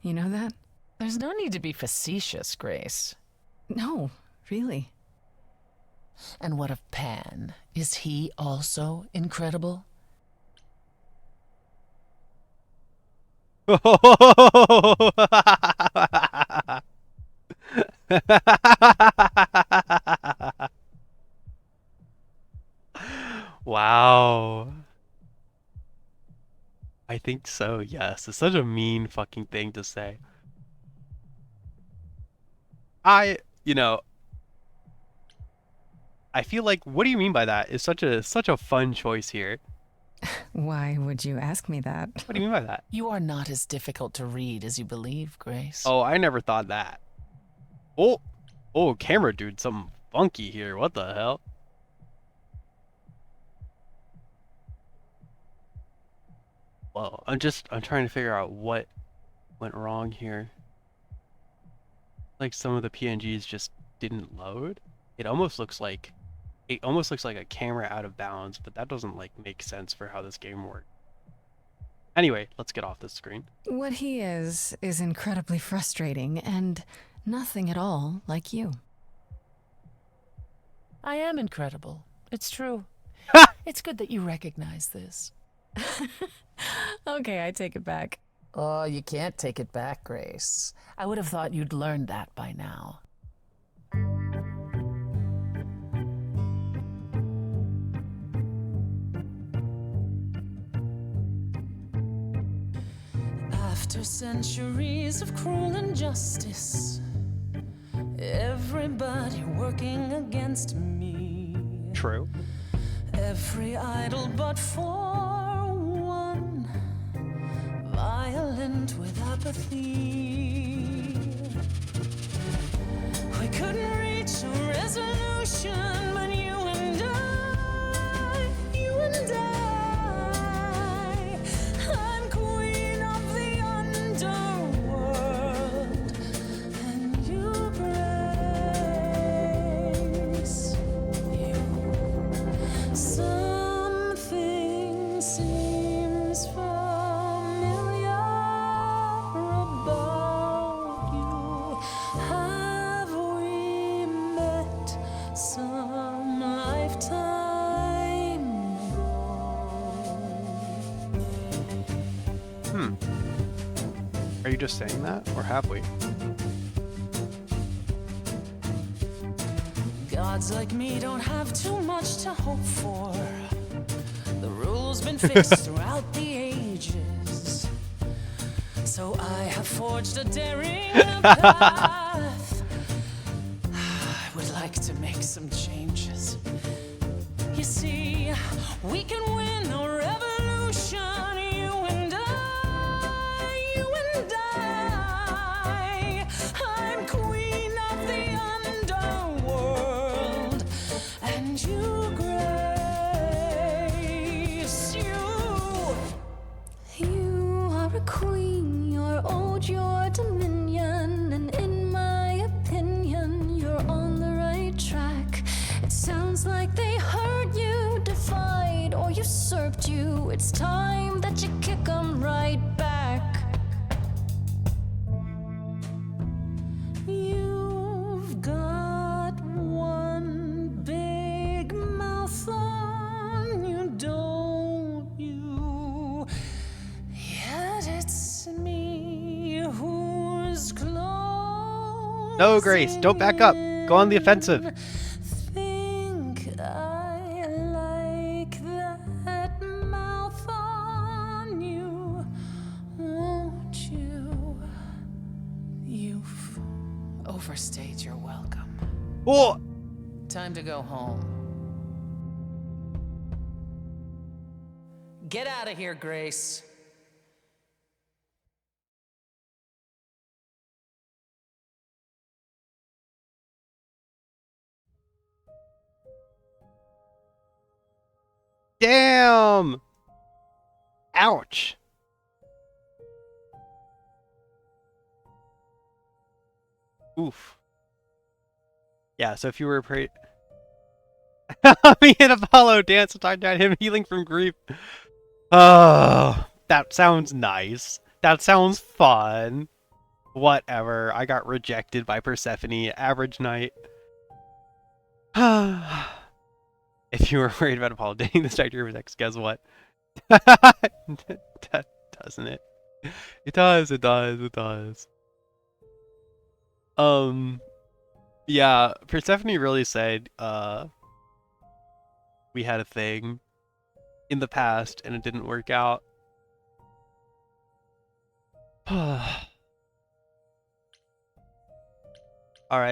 You know that? There's no need to be facetious, Grace. No, really. And what of Pan? Is he also incredible? Wow. I think so, yes. It's such a mean fucking thing to say. You know, I feel like, what do you mean by that? It's such a fun choice here. Why would you ask me that? What do you mean by that? You are not as difficult to read as you believe, Grace. Oh, I never thought that. Oh, camera dude, something funky here. What the hell? Well, I'm trying to figure out what went wrong here. Like some of the PNGs just didn't load. It almost looks like a camera out of bounds, but that doesn't like make sense for how this game works. Anyway, let's get off this screen. What he is incredibly frustrating and nothing at all like you. I am incredible. It's true. It's good that you recognize this. Okay, I take it back. Oh, you can't take it back, Grace. I would have thought you'd learned that by now. After centuries of cruel injustice, everybody working against me. True. Every idol but for one, violent with apathy. We couldn't reach a resolution, but you and I, I'm queen of the underworld, and you praise you. Something seems familiar about you. Have we met some lifetime ago? Are you just saying that, or have we? Gods like me don't have too much to hope for. puzzle's been fixed throughout the ages. So I have forged a daring path. I would like to make some changes. You see, we can win a revolution, you and I, you and I. I'm queen of the underworld, and you, Grace, You are a queen, you're old, your dominion, and in my opinion, you're on the right track. It sounds like they hurt you, defied, or usurped you. It's time that you kick 'em right back. You've got one big mouth on you, don't you? Yet it's me who's close. No, Grace, don't back up. Go on the offensive. Think I like that mouth on you, won't you? You've overstayed your welcome. Oh, Time to go home. Get out of here, Grace. damn! Ouch. Oof. Yeah, so if you were me and Apollo dance and talk about him healing from grief. Oh, that sounds nice. That sounds fun. Whatever. I got rejected by Persephone. Average night. If you were worried about Apollo dating the Spectre of X, guess what? Doesn't it? It does, it does, it does. Yeah, Persephone really said, we had a thing in the past and it didn't work out. Alright,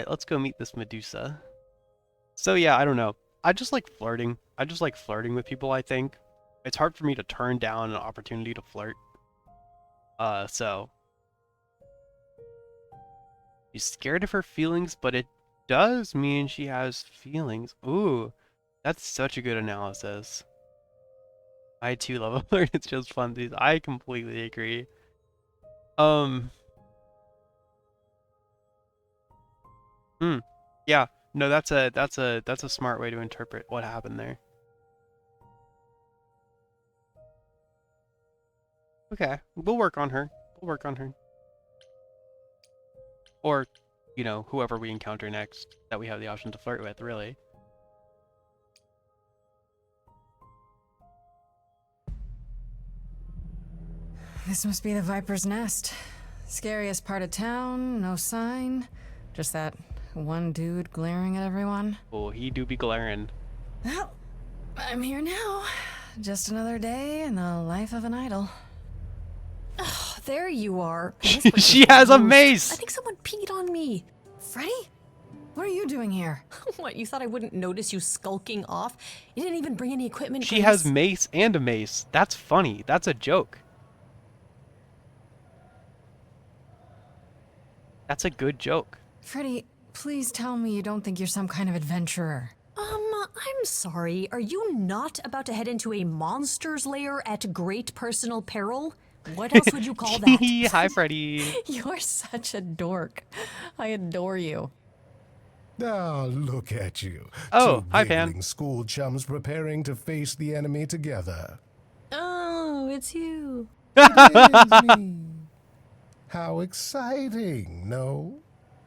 let's go meet this Medusa. So yeah, I don't know. I just like flirting. I just like flirting with people, I think. It's hard for me to turn down an opportunity to flirt. So. She's scared of her feelings, but it does mean she has feelings. Ooh, that's such a good analysis. I too love a flirt. It's just fun. I completely agree. Yeah. No, that's a smart way to interpret what happened there. Okay, we'll work on her. We'll work on her. Or, you know, whoever we encounter next that we have the option to flirt with, really. This must be the Viper's Nest. Scariest part of town, no sign. Just that one dude glaring at everyone. Oh, he do be glaring. Well, I'm here now. Just another day in the life of an idol. Oh, there you are. She has a mace! I think someone peed on me. Freddy? What are you doing here? What, you thought I wouldn't notice you skulking off? You didn't even bring any equipment. She has mace and a mace. That's funny. That's a joke. That's a good joke. Freddy, please tell me you don't think you're some kind of adventurer. I'm sorry. Are you not about to head into a monster's lair at great personal peril? What else would you call that? Hi, Freddy. You're such a dork. I adore you. Ah, look at you. Oh, Two hi, Pan. giggling school chums preparing to face the enemy together. Oh, it's you. It is me. How exciting, no?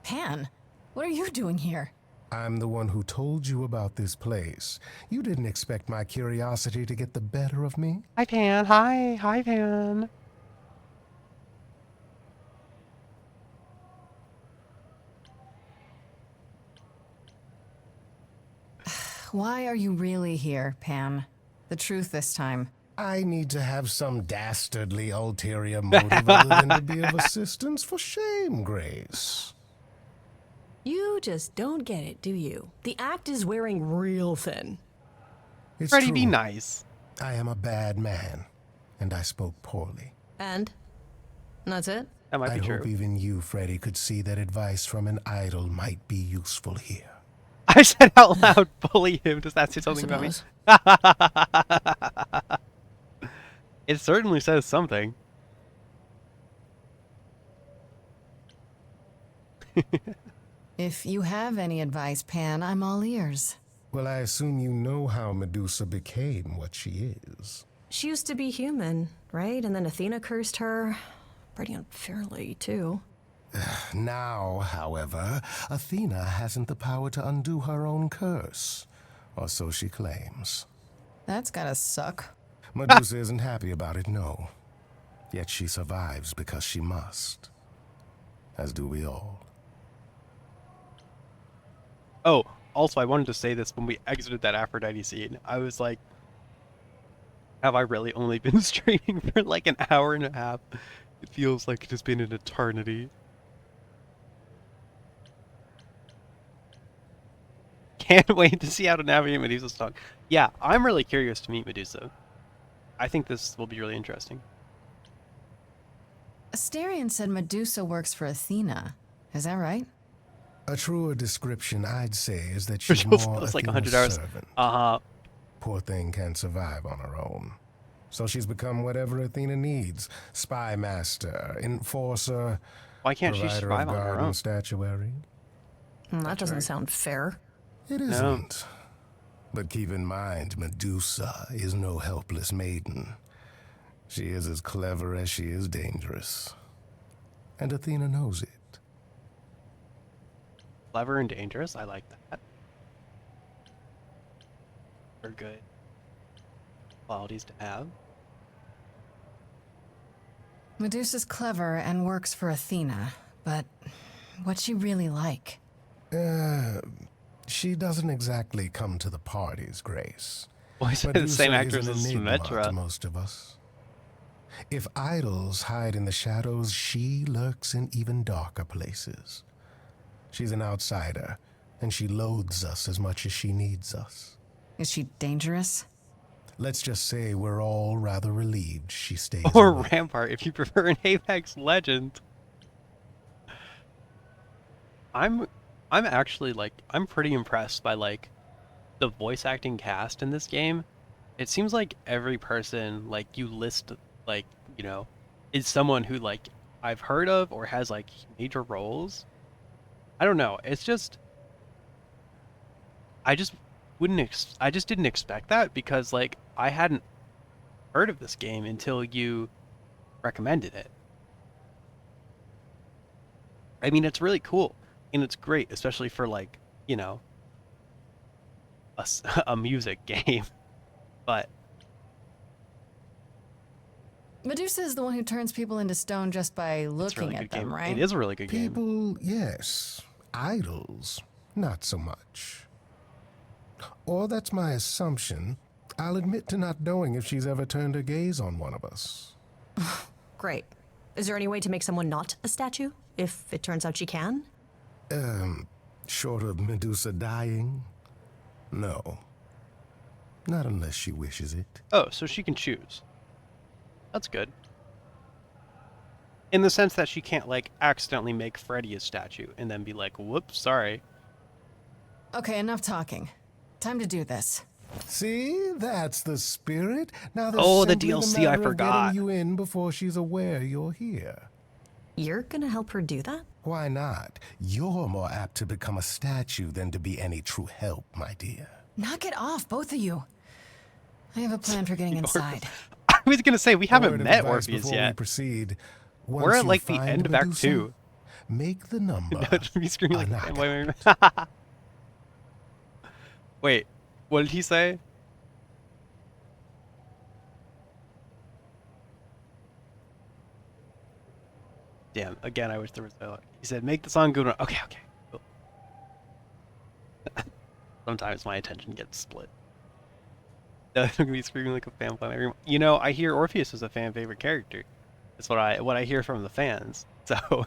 Pan, what are you doing here? I'm the one who told you about this place. You didn't expect my curiosity to get the better of me? Hi, Pan. Hi. Hi, Pan. Why are you really here, Pan? The truth this time. I need to have some dastardly ulterior motive other than to be of assistance. For shame, Grace. You just don't get it, do you? The act is wearing real thin. It's Freddy, true. be nice. I am a bad man, and I spoke poorly. And? That's it? That might I be hope true. even you, Freddy, could see that advice from an idol might be useful here. I said out loud, bully him. Does that say something about me? It certainly says something. If you have any advice, Pan, I'm all ears. Well, I assume you know how Medusa became what she is. She used to be human, right? And then Athena cursed her. Pretty unfairly, too. Now, however, Athena hasn't the power to undo her own curse. Or so she claims. That's gotta suck. Medusa isn't happy about it, no. Yet she survives because she must. As do we all. Oh, also, I wanted to say this when we exited that Aphrodite scene. I was like, have I really only been streaming for like an hour and a half? It feels like it has been an eternity. Can't wait to see how to navigate Medusa's tongue. Yeah, I'm really curious to meet Medusa. I think this will be really interesting. Asterion said Medusa works for Athena. Is that right? A truer description, I'd say, is that she's Virgil's more was like Athena's 100 hours. servant. Uh-huh. Poor thing can't survive on her own. So she's become whatever Athena needs. Spy master, enforcer, Why can't she provider survive of on her garden own? statuary. That doesn't sound fair. It No. isn't. But keep in mind, Medusa is no helpless maiden. She is as clever as she is dangerous. And Athena knows it. Clever and dangerous. I like that. They're good qualities to have. Medusa's clever and works for Athena, but what's she really like? She doesn't exactly come to the parties, Grace. Why is it the Medusa same is actress an as enigma Symmetra? to most of us. If idols hide in the shadows, she lurks in even darker places. She's an outsider, and she loathes us as much as she needs us. Is she dangerous? Let's just say we're all rather relieved she stays Or away. Rampart, if you prefer an Apex Legend. I'm actually like, I'm pretty impressed by like the voice acting cast in this game. It seems like every person like you list like, you know, is someone who like I've heard of or has like major roles. I don't know. It's just I just didn't expect that because like I hadn't heard of this game until you recommended it. I mean, it's really cool and it's great, especially for like, you know, a music game. But Medusa is the one who turns people into stone just by it's a looking really at good them, game. right? It is a really good game. People, yes. Idols, not so much. Or that's my assumption. I'll admit to not knowing if she's ever turned her gaze on one of us. Great. Is there any way to make someone not a statue, if it turns out she can? Short of Medusa dying? No. Not unless she wishes it. Oh, so she can choose. That's good. In the sense that she can't like accidentally make Freddy a statue and then be like, whoops, sorry. Okay, enough talking. Time to do this. See, that's the spirit. Now there's Oh, the simply DLC, matter I of forgot. getting you in before she's aware you're here. You're gonna help her do that? Why not? You're more apt to become a statue than to be any true help, my dear. Knock it off, both of you. I have a plan for getting inside. I was gonna say we A haven't word of met advice Orpheus before we yet. proceed. We're Once at you like the find end of Act Medusa, 2. Make the number. Me screaming like, a wait. knockout. Wait, what did he say? Damn, again, I wish there was a... He said, make the song good one. Okay. Cool. Sometimes my attention gets split. That's gonna be screaming like a fan plan. You know, I hear Orpheus is a fan favorite character. That's what I hear from the fans. So,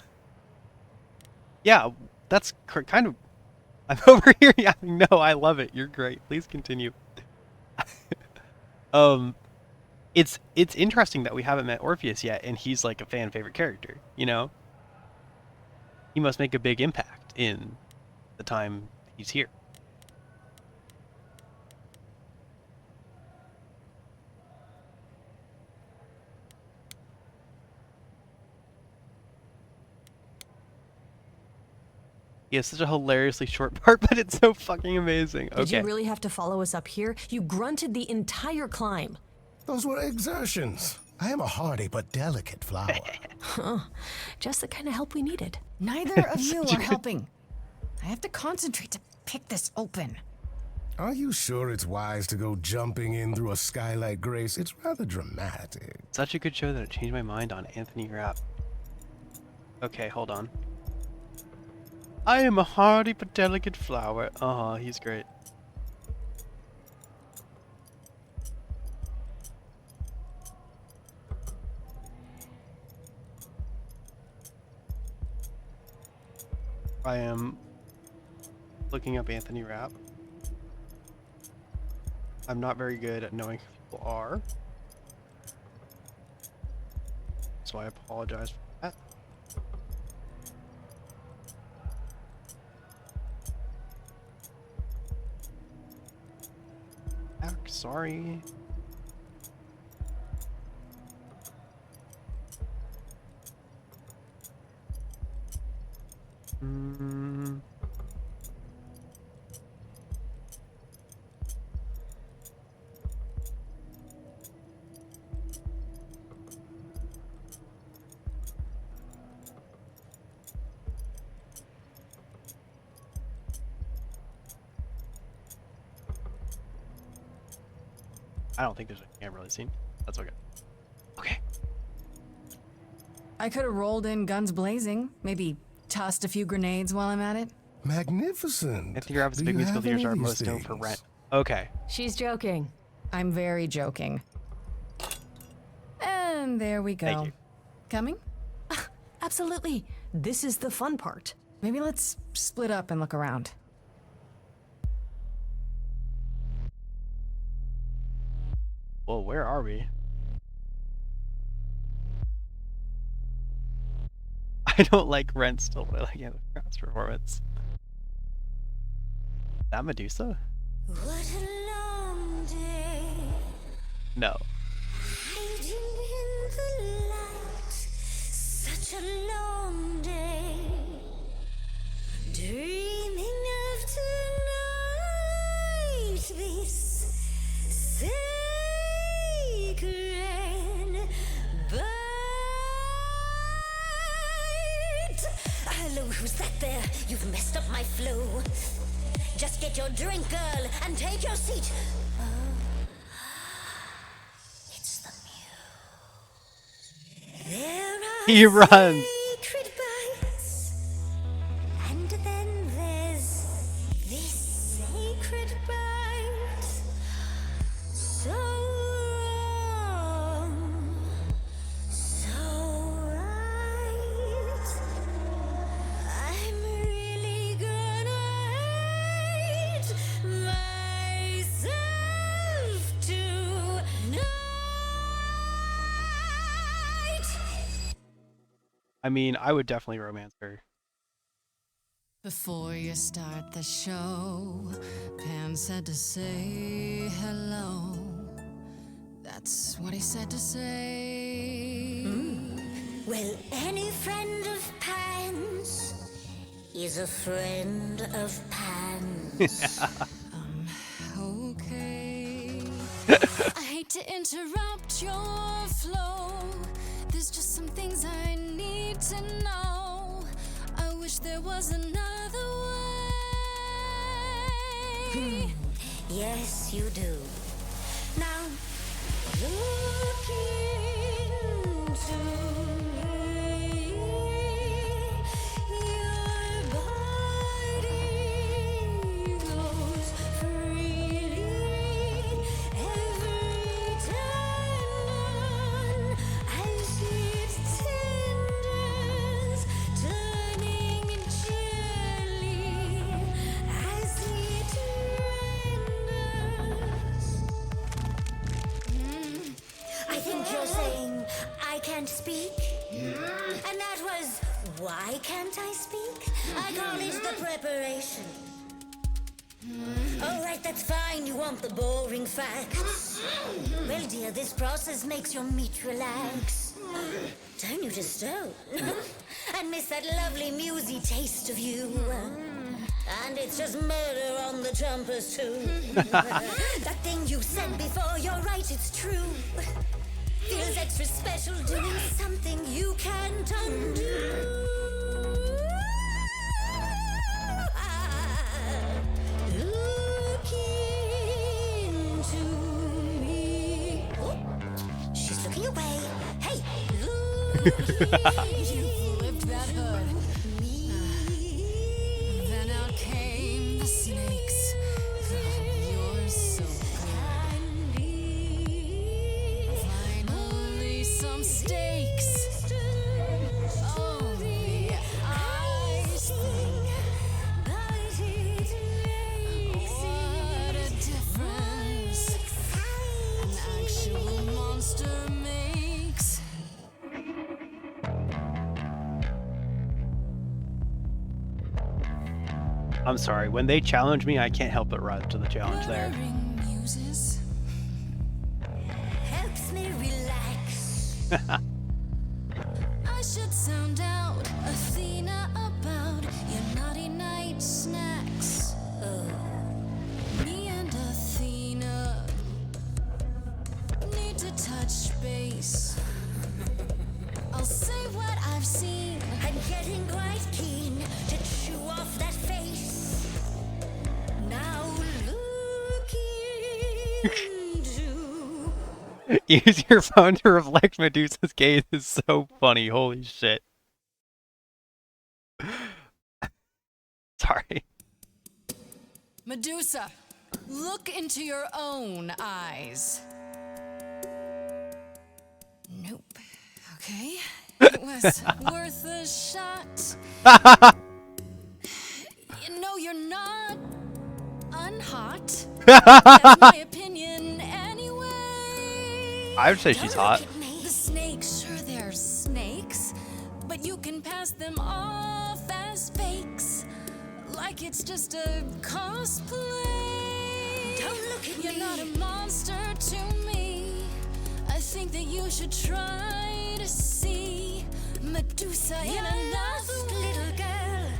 yeah, that's kind of. I'm over here yapping. No, I love it. You're great. Please continue. It's interesting that we haven't met Orpheus yet, and he's like a fan favorite character. You know, he must make a big impact in the time he's here. He has such a hilariously short part, but it's so fucking amazing. Did Okay. you really have to follow us up here? You grunted the entire climb. Those were exertions. I am a hardy but delicate flower. Huh. Just the kind of help we needed. Neither of you are helping. I have to concentrate to pick this open. Are you sure it's wise to go jumping in through a skylight, Grace? It's rather dramatic. Such a good show that it changed my mind on Anthony Rapp. Okay, hold on. I am a hardy but delicate flower. He's great. I am looking up Anthony Rapp. I'm not very good at knowing who people are, so I apologize for that. Sorry. I don't think there's anything I've really seen. That's okay. Okay. I could have rolled in guns blazing, maybe tossed a few grenades while I'm at it. Magnificent. Anthony Rapp is a Do big you musical have any theater of star, these most known for things? Rent. Okay. She's joking. I'm very joking. And there we go. Thank you. Coming? Absolutely. This is the fun part. Maybe let's split up and look around. Well, where are we? I don't like Rent still, but I like Anthony Rapp's performance. Is that Medusa? What a long day, No. hiding in the light. Such a long day, dreaming of tonight. This sacred bite. Hello, who's that there? You've messed up my flow. Just get your drink, girl, and take your seat. Oh, it's the muse. There are He runs. sacred bites, and then there's this sacred bite. So wrong, so right. I'm really gonna hate myself tonight. I mean, I would definitely romance her. Before you start the show, Pan said to say hello. That's what he said to say. Well, any friend of Pan's is a friend of Pan's. Okay. I hate to interrupt your flow. There's just some things I need to know. I wish there was another way. Yes, you do. Now, look into me. Your body goes freely. Every I can't speak. And that was why can't I speak? I call it the preparation. Alright, that's fine, you want the boring facts. Well, dear, this process makes your meat relax. Turn you to stone. And miss that lovely musy taste of you. And it's just murder on the jumpers too. That thing you said before, you're right, it's true. Feels extra special doing something you can't undo. Look into me. Oh, she's looking away. Hey, look. You flipped that hood. Then out came the snakes. Oh, you're so good. Finally, some stakes. Oh, the ice thing. What a difference an actual monster makes. I'm sorry. When they challenge me, I can't help but run to the challenge there. Murdering muses. Helps me relax. I should sound out Athena about your naughty night snacks. Me and Athena need to touch base. I'll say what I've seen. I'm getting quite keen to chew off that face. Now look into. Use your phone to reflect Medusa's gaze is so funny. Holy shit. Sorry. Medusa, look into your own eyes. Nope. Okay. It was worth a shot. You know you're not unhot. That's my opinion anyway. I would say she's hot. The snakes, sure they're snakes, but you can pass them off as fakes. Like it's just a cosplay. Don't look at You're me. not a monster to me. I think that you should try to see Medusa in another way. Little girl,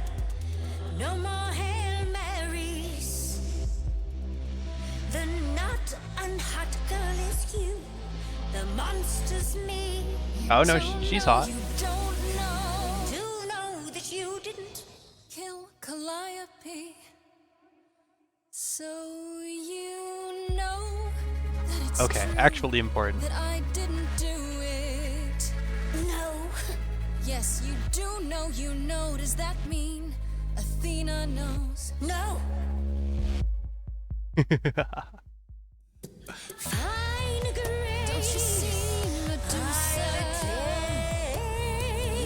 no more Hail Marys. The not unhot girl is you. The monster's me. Oh no, she's hot. You don't know. Do know that you didn't. Kill Calliope. So you know that it's Okay, true actually important. that I didn't do it. No. Yes, you do know, you know. Does that mean Athena knows? No. Fine grace. Don't you see, Medusa?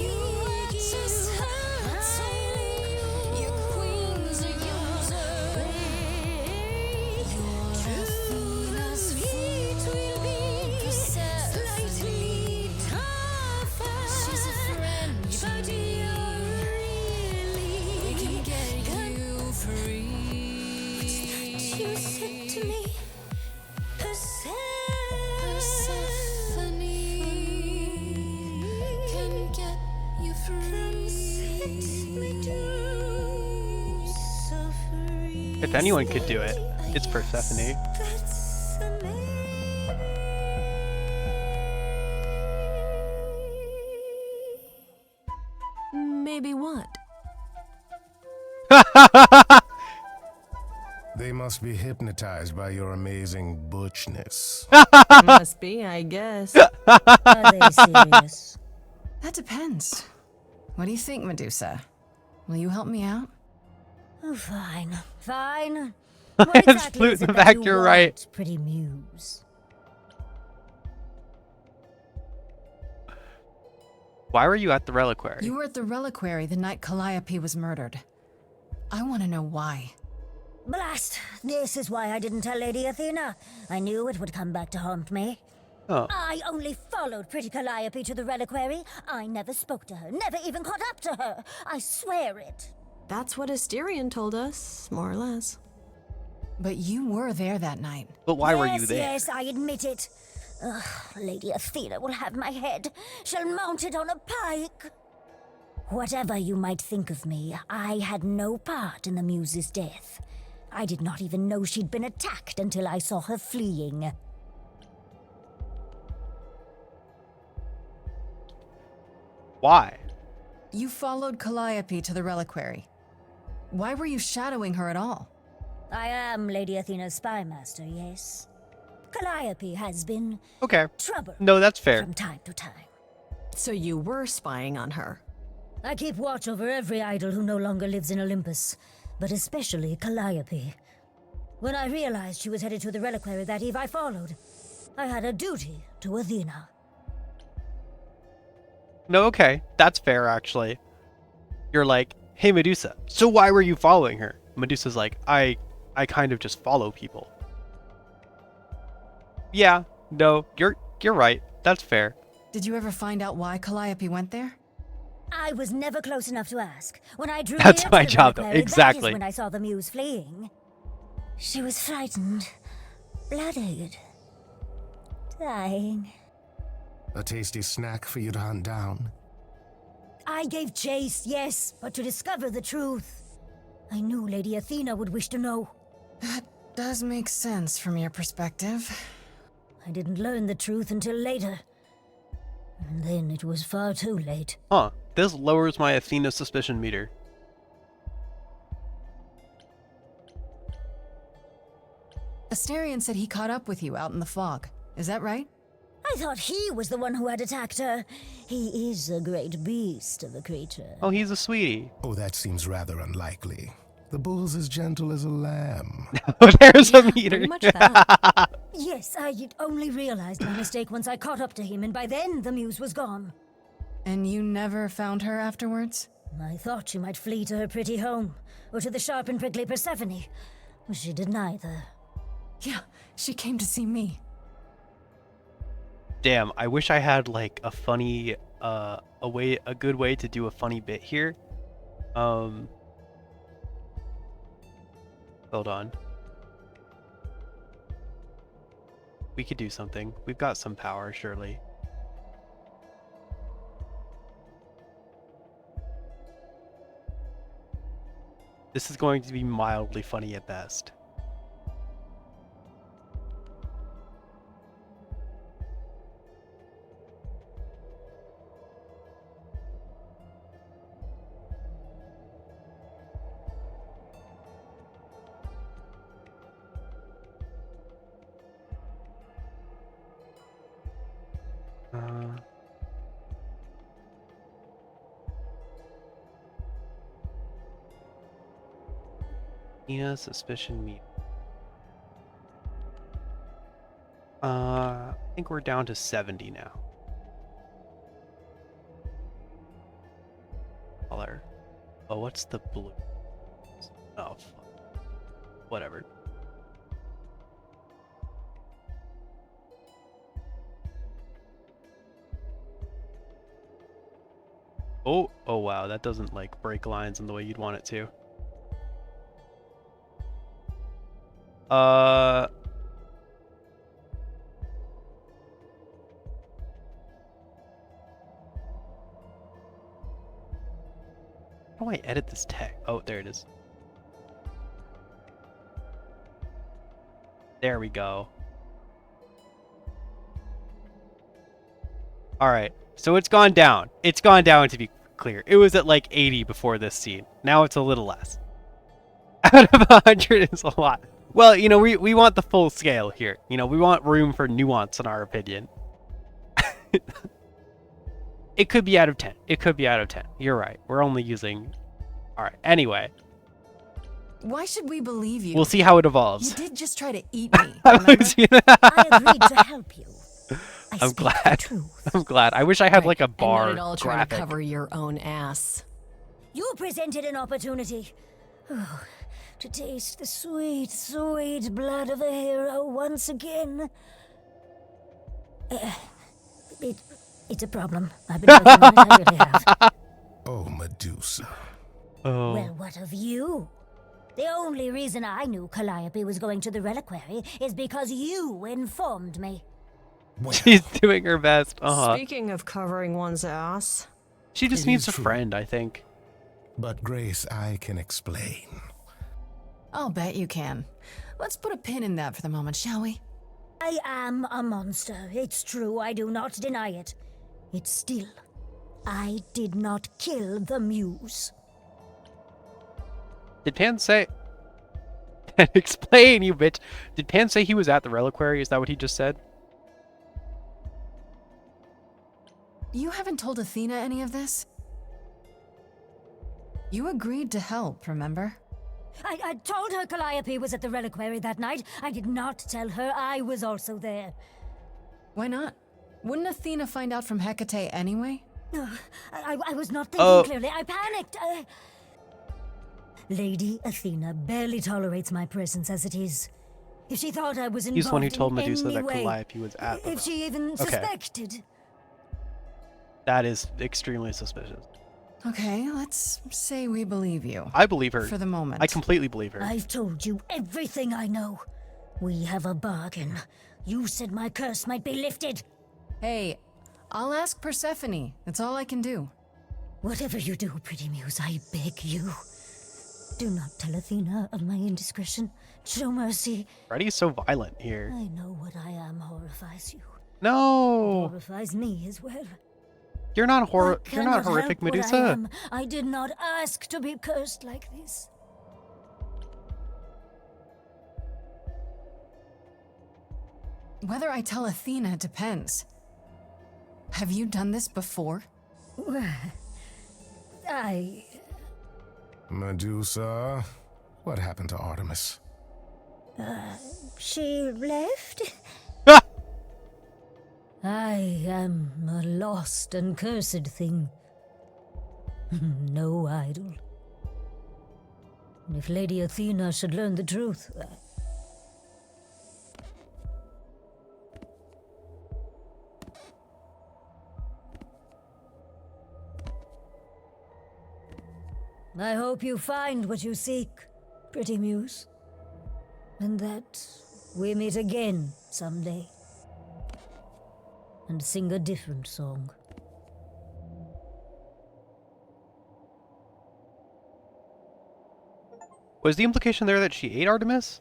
You are just her tool. Your queen's a user. Your Athena's feet will be slightly tougher. She's a friend to me. We can get you free. You said to me. Persephone can get you free. If anyone could do it, it's Persephone. Maybe what? They must be hypnotized by your amazing butchness. Must be, I guess. Are they serious? That depends. What do you think, Medusa? Will you help me out? Oh, fine. Fine. I What have exactly flute is in it the that back, you you're want, right. pretty muse? Why were you at the reliquary? You were at the reliquary the night Calliope was murdered. I want to know why. Blast! This is why I didn't tell Lady Athena. I knew it would come back to haunt me. Oh. I only followed pretty Calliope to the reliquary. I never spoke to her, never even caught up to her. I swear it. That's what Asterion told us, more or less. But you were there that night. But why were you Yes, there? yes, I admit it. Ugh, Lady Athena will have my head. She'll mount it on a pike. Whatever you might think of me, I had no part in the Muse's death. I did not even know she'd been attacked until I saw her fleeing. Why? You followed Calliope to the reliquary. Why were you shadowing her at all? I am Lady Athena's spy master, yes. Calliope has been Okay. trouble No, that's fair. from time to time. So you were spying on her. I keep watch over every idol who no longer lives in Olympus, but especially Calliope. When I realized she was headed to the reliquary that eve, I followed. I had a duty to Athena. No, okay. That's fair, actually. You're like, hey, Medusa, so why were you following her? Medusa's like, I kind of just follow people. Yeah, no, you're right. That's fair. Did you ever find out why Calliope went there? I was never close enough to ask. When I drew That's near my to the job, though. reliquary, Exactly. that is when I saw the Muse fleeing. She was frightened, bloodied, dying. A tasty snack for you to hunt down. I gave chase, yes, but to discover the truth. I knew Lady Athena would wish to know. That does make sense from your perspective. I didn't learn the truth until later. And then it was far too late. Huh. This lowers my Athena suspicion meter. Asterion said he caught up with you out in the fog. Is that right? I thought he was the one who had attacked her. He is a great beast of a creature. Oh, he's a sweetie. Oh, that seems rather unlikely. The bull's as gentle as a lamb. There's a meter. Pretty much that. Yes, I only realized my mistake once I caught up to him, and by then the Muse was gone. And you never found her afterwards? I thought she might flee to her pretty home, or to the sharp and prickly Persephone. She did neither. Yeah, she came to see me. Damn, I wish I had like a funny, a good way to do a funny bit here. Hold on. We could do something. We've got some power, surely. This is going to be mildly funny at best. Athena suspicion meter. I think we're down to 70 now. Color. Oh, what's the blue? Oh, fuck. Whatever. Oh wow, that doesn't like break lines in the way you'd want it to. How do I edit this text? Oh, there it is. There we go. Alright, so it's gone down. It's gone down, to be clear. It was at like 80 before this scene. Now it's a little less. Out of 100 is a lot. Well, you know, we want the full scale here. You know, we want room for nuance in our opinion. It could be out of 10. It could be out of 10. You're right. We're only using... Alright, anyway. Why should we believe you? We'll see how it evolves. You did just try to eat me, remember? I agreed to help you. I'm glad. I'm glad. I wish I had like a bar And not at all trying graphic. to cover your own ass. You presented an opportunity. To taste the sweet, sweet blood of a hero once again. It's a problem. I've been working on it, I really have. Oh, Medusa. Oh. Well, what of you? The only reason I knew Calliope was going to the reliquary is because you informed me. She's doing her best. Speaking of covering one's ass. She just It needs is a true. friend, I think. But Grace, I can explain. I'll bet you can. Let's put a pin in that for the moment, shall we? I am a monster. It's true. I do not deny it. It's still. I did not kill the muse. Did Pan say... Explain, you bitch. Did Pan say he was at the reliquary? Is that what he just said? You haven't told Athena any of this? You agreed to help, remember? I told her Calliope was at the reliquary that night. I did not tell her I was also there. Why not? Wouldn't Athena find out from Hecate anyway? I was not thinking clearly. I panicked. Lady Athena barely tolerates my presence as it is. If she thought I was involved He's the one who told in Medusa any that way, Calliope was at the if she even Okay. suspected. That is extremely suspicious. Okay, let's say we believe you. I believe her. For the moment. I completely believe her. I've told you everything I know. We have a bargain. You said my curse might be lifted. Hey, I'll ask Persephone. That's all I can do. Whatever you do, pretty muse, I beg you. Do not tell Athena of my indiscretion. Show mercy. Freddy's so violent here. I know what I am horrifies you. No! Horrifies me as well. You're not I You're not cannot horrific, help what I Medusa. am. I did not ask to be cursed like this. Whether I tell Athena depends. Have you done this before? I... Medusa, what happened to Artemis? She left? I am a lost and cursed thing. No idol. If Lady Athena should learn the truth... I hope you find what you seek, pretty muse. And that we meet again someday. And sing a different song. Was the implication there that she ate Artemis?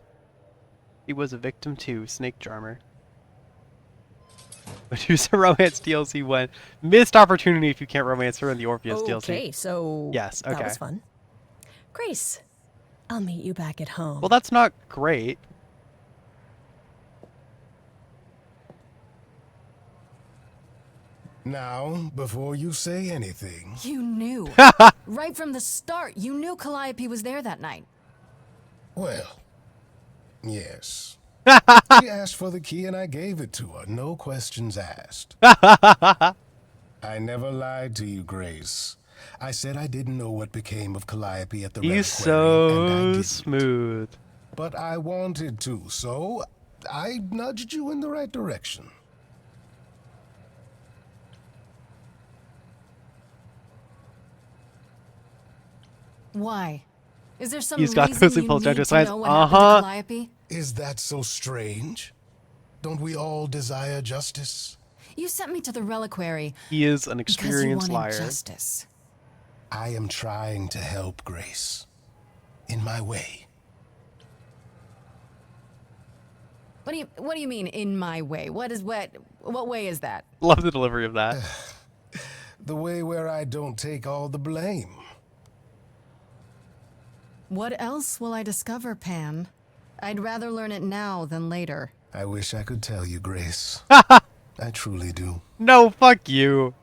He was a victim too, Snake Charmer. Medusa romance DLC 1. Missed opportunity if you can't romance her in the Orpheus DLC. Okay, so Yes, okay. that was fun. Grace, I'll meet you back at home. Well, that's not great. Now, before you say anything, You knew. Right from the start, you knew Calliope was there that night. well, yes. She asked for the key and I gave it to her, no questions asked. I never lied to you, Grace. I said I didn't know what became of Calliope at the reliquary, He's and I so didn't. smooth. But I wanted to, so I nudged you in the right direction. Why? Is there some He's got reason those you impulse need judgment to signs. know what happened to Calliope? Is that so strange? Don't we all desire justice? You sent me to the reliquary He is an because you experienced wanted liar. justice. I am trying to help, Grace. In my way. What do you mean in my way? What way is that? Love the delivery of that. The way where I don't take all the blame. What else will I discover, Pan? I'd rather learn it now than later. I wish I could tell you, Grace. I truly do. No, fuck you.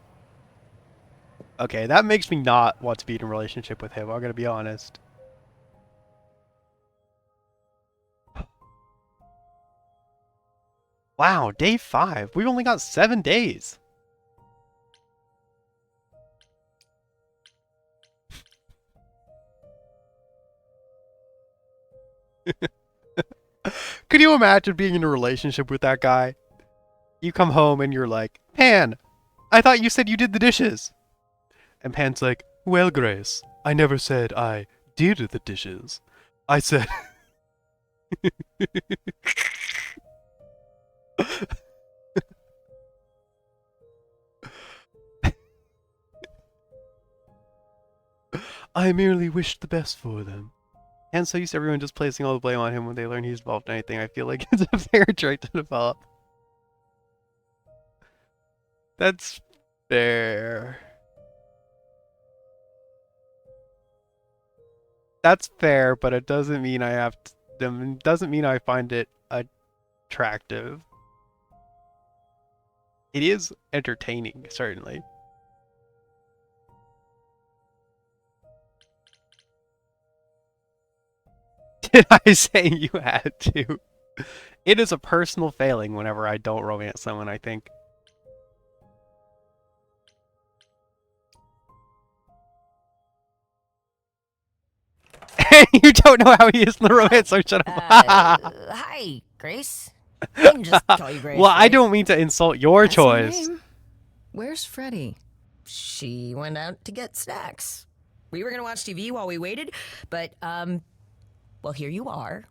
Okay, that makes me not want to be in a relationship with him, I'm gonna be honest. Wow, day 5. We've only got 7 days. Could you imagine being in a relationship with that guy? You come home and you're like, Pan, I thought you said you did the dishes. And Pan's like, well, Grace, I never said I did the dishes. I said... I merely wished the best for them. And so used to everyone just placing all the blame on him when they learn he's involved in anything. I feel like it's a fair trait to develop. That's fair. That's fair, but it doesn't mean I have to, it doesn't mean I find it attractive. It is entertaining, certainly. Did I say you had to? It is a personal failing whenever I don't romance someone, I think. You don't know how he is in the romance, so shut up. Hi, Grace. I can just call you Grace. Well, right? I don't mean to insult your That's her choice. name. Where's Freddie? She went out to get snacks. We were gonna watch TV while we waited, but, well, here you are.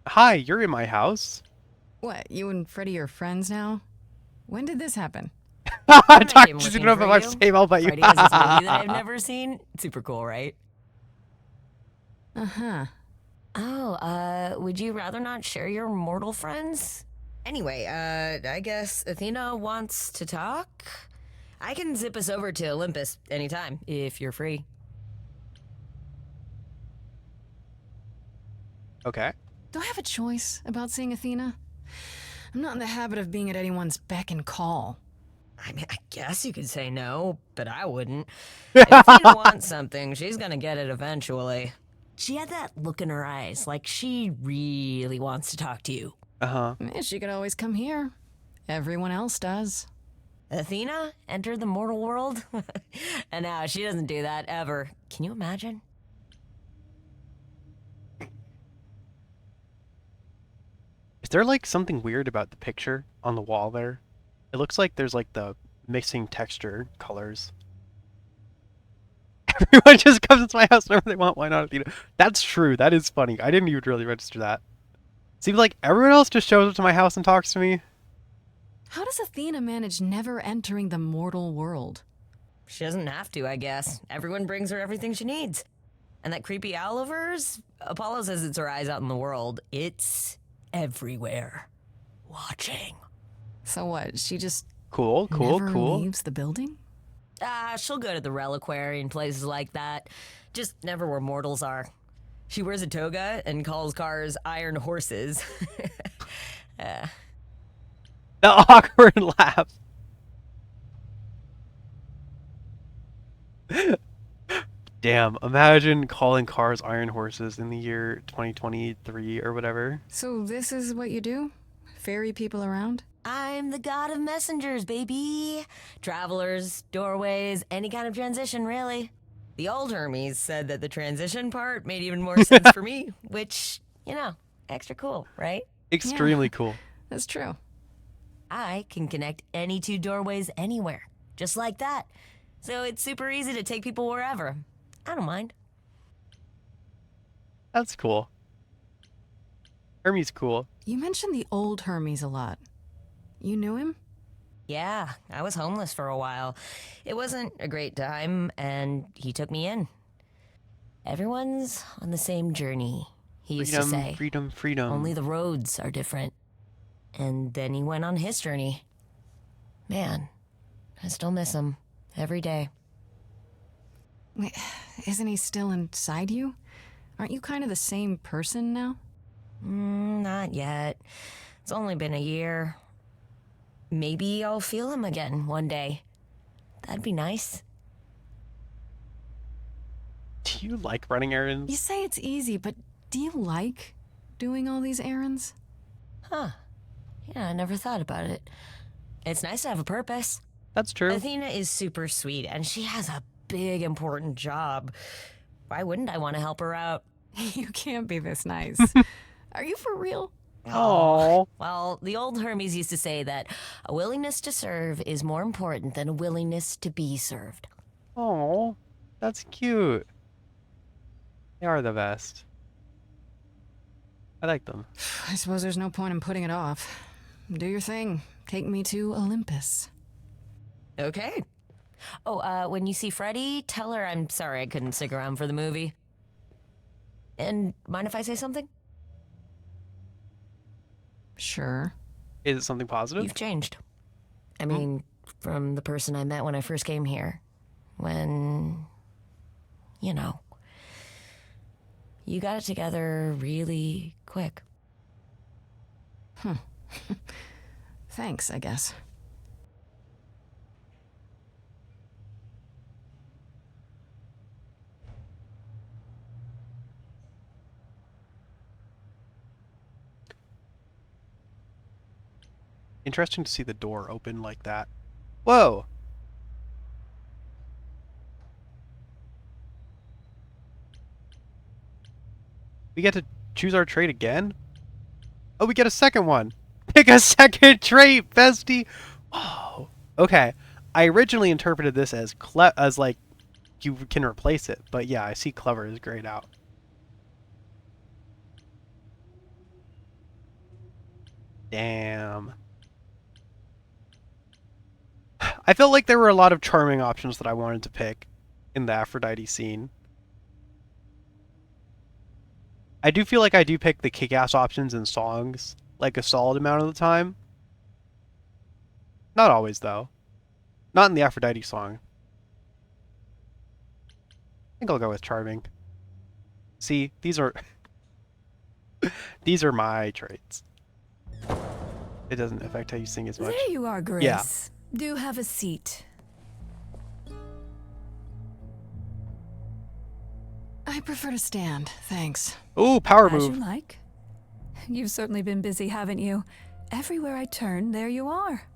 Hi, you're in my house. What, you and Freddie are friends now? When did this happen? Talk came to looking you about for my you. same all about you. Freddie has this movie that I've never seen. Super cool, right? Uh-huh. Oh, would you rather not share your mortal friends? Anyway, I guess Athena wants to talk? I can zip us over to Olympus anytime, if you're free. Okay. Do I have a choice about seeing Athena? I'm not in the habit of being at anyone's beck and call. I mean, I guess you could say no, but I wouldn't. If Athena wants something, she's gonna get it eventually. She had that look in her eyes, like she really wants to talk to you. Uh-huh. She could always come here. Everyone else does. Athena entered the mortal world? And now she doesn't do that ever. Can you imagine? Is there like something weird about the picture on the wall there? It looks like there's like the missing texture colors. Everyone just comes into my house whenever they want. Why not Athena? That's true. That is funny. I didn't even really register that. Seems like everyone else just shows up to my house and talks to me. How does Athena manage never entering the mortal world? She doesn't have to, I guess. Everyone brings her everything she needs. And that creepy owl of hers? Apollo says it's her eyes out in the world. It's everywhere. Watching. So what, she just Cool. never leaves the building? She'll go to the reliquary and places like that. Just never where mortals are. She wears a toga and calls cars iron horses. The awkward laugh. Damn, imagine calling cars iron horses in the year 2023 or whatever. So this is what you do? Ferry people around? I'm the god of messengers, baby. Travelers, doorways, any kind of transition, really. The old Hermes said that the transition part made even more sense for me, which, you know, extra cool, right? Extremely cool. That's true. I can connect any two doorways anywhere, just like that. So it's super easy to take people wherever. I don't mind. That's cool. Hermes cool. You mentioned the old Hermes a lot. You knew him? Yeah, I was homeless for a while. It wasn't a great time, and he took me in. Everyone's on the same journey, he used to say. Freedom, freedom. Only the roads are different. And then he went on his journey. Man, I still miss him every day. Wait, isn't he still inside you? Aren't you kind of the same person now? Not yet. It's only been a year. Maybe I'll feel him again one day. That'd be nice. Do you like running errands? You say it's easy, but do you like doing all these errands? Huh. Yeah, I never thought about it. It's nice to have a purpose. That's true. Athena is super sweet, and she has a big, important job. Why wouldn't I want to help her out? You can't be this nice. Are you for real? Oh. Well, the old Hermes used to say that a willingness to serve is more important than a willingness to be served. Oh, that's cute. They are the best. I like them. I suppose there's no point in putting it off. Do your thing. Take me to Olympus. Okay. Oh, when you see Freddie, tell her I'm sorry I couldn't stick around for the movie. And mind if I say something? Sure. Is it something positive? You've changed. I mean, from the person I met when I first came here. When, you know, you got it together really quick. Thanks, I guess. Interesting to see the door open like that. Whoa! We get to choose our trait again? Oh, we get a second one! Pick a second trait, bestie! Oh, okay. I originally interpreted this as like you can replace it, but yeah, I see clever is grayed out. Damn. I felt like there were a lot of charming options that I wanted to pick in the Aphrodite scene. I do feel like I do pick the kick-ass options in songs, like a solid amount of the time. Not always, though. Not in the Aphrodite song. I think I'll go with charming. See, these are... these are my traits. It doesn't affect how you sing as much. There you are, Grace. Yeah. Do have a seat. I prefer to stand, thanks. Ooh, power As move. you like. You've certainly been busy, haven't you? Everywhere I turn, there you are.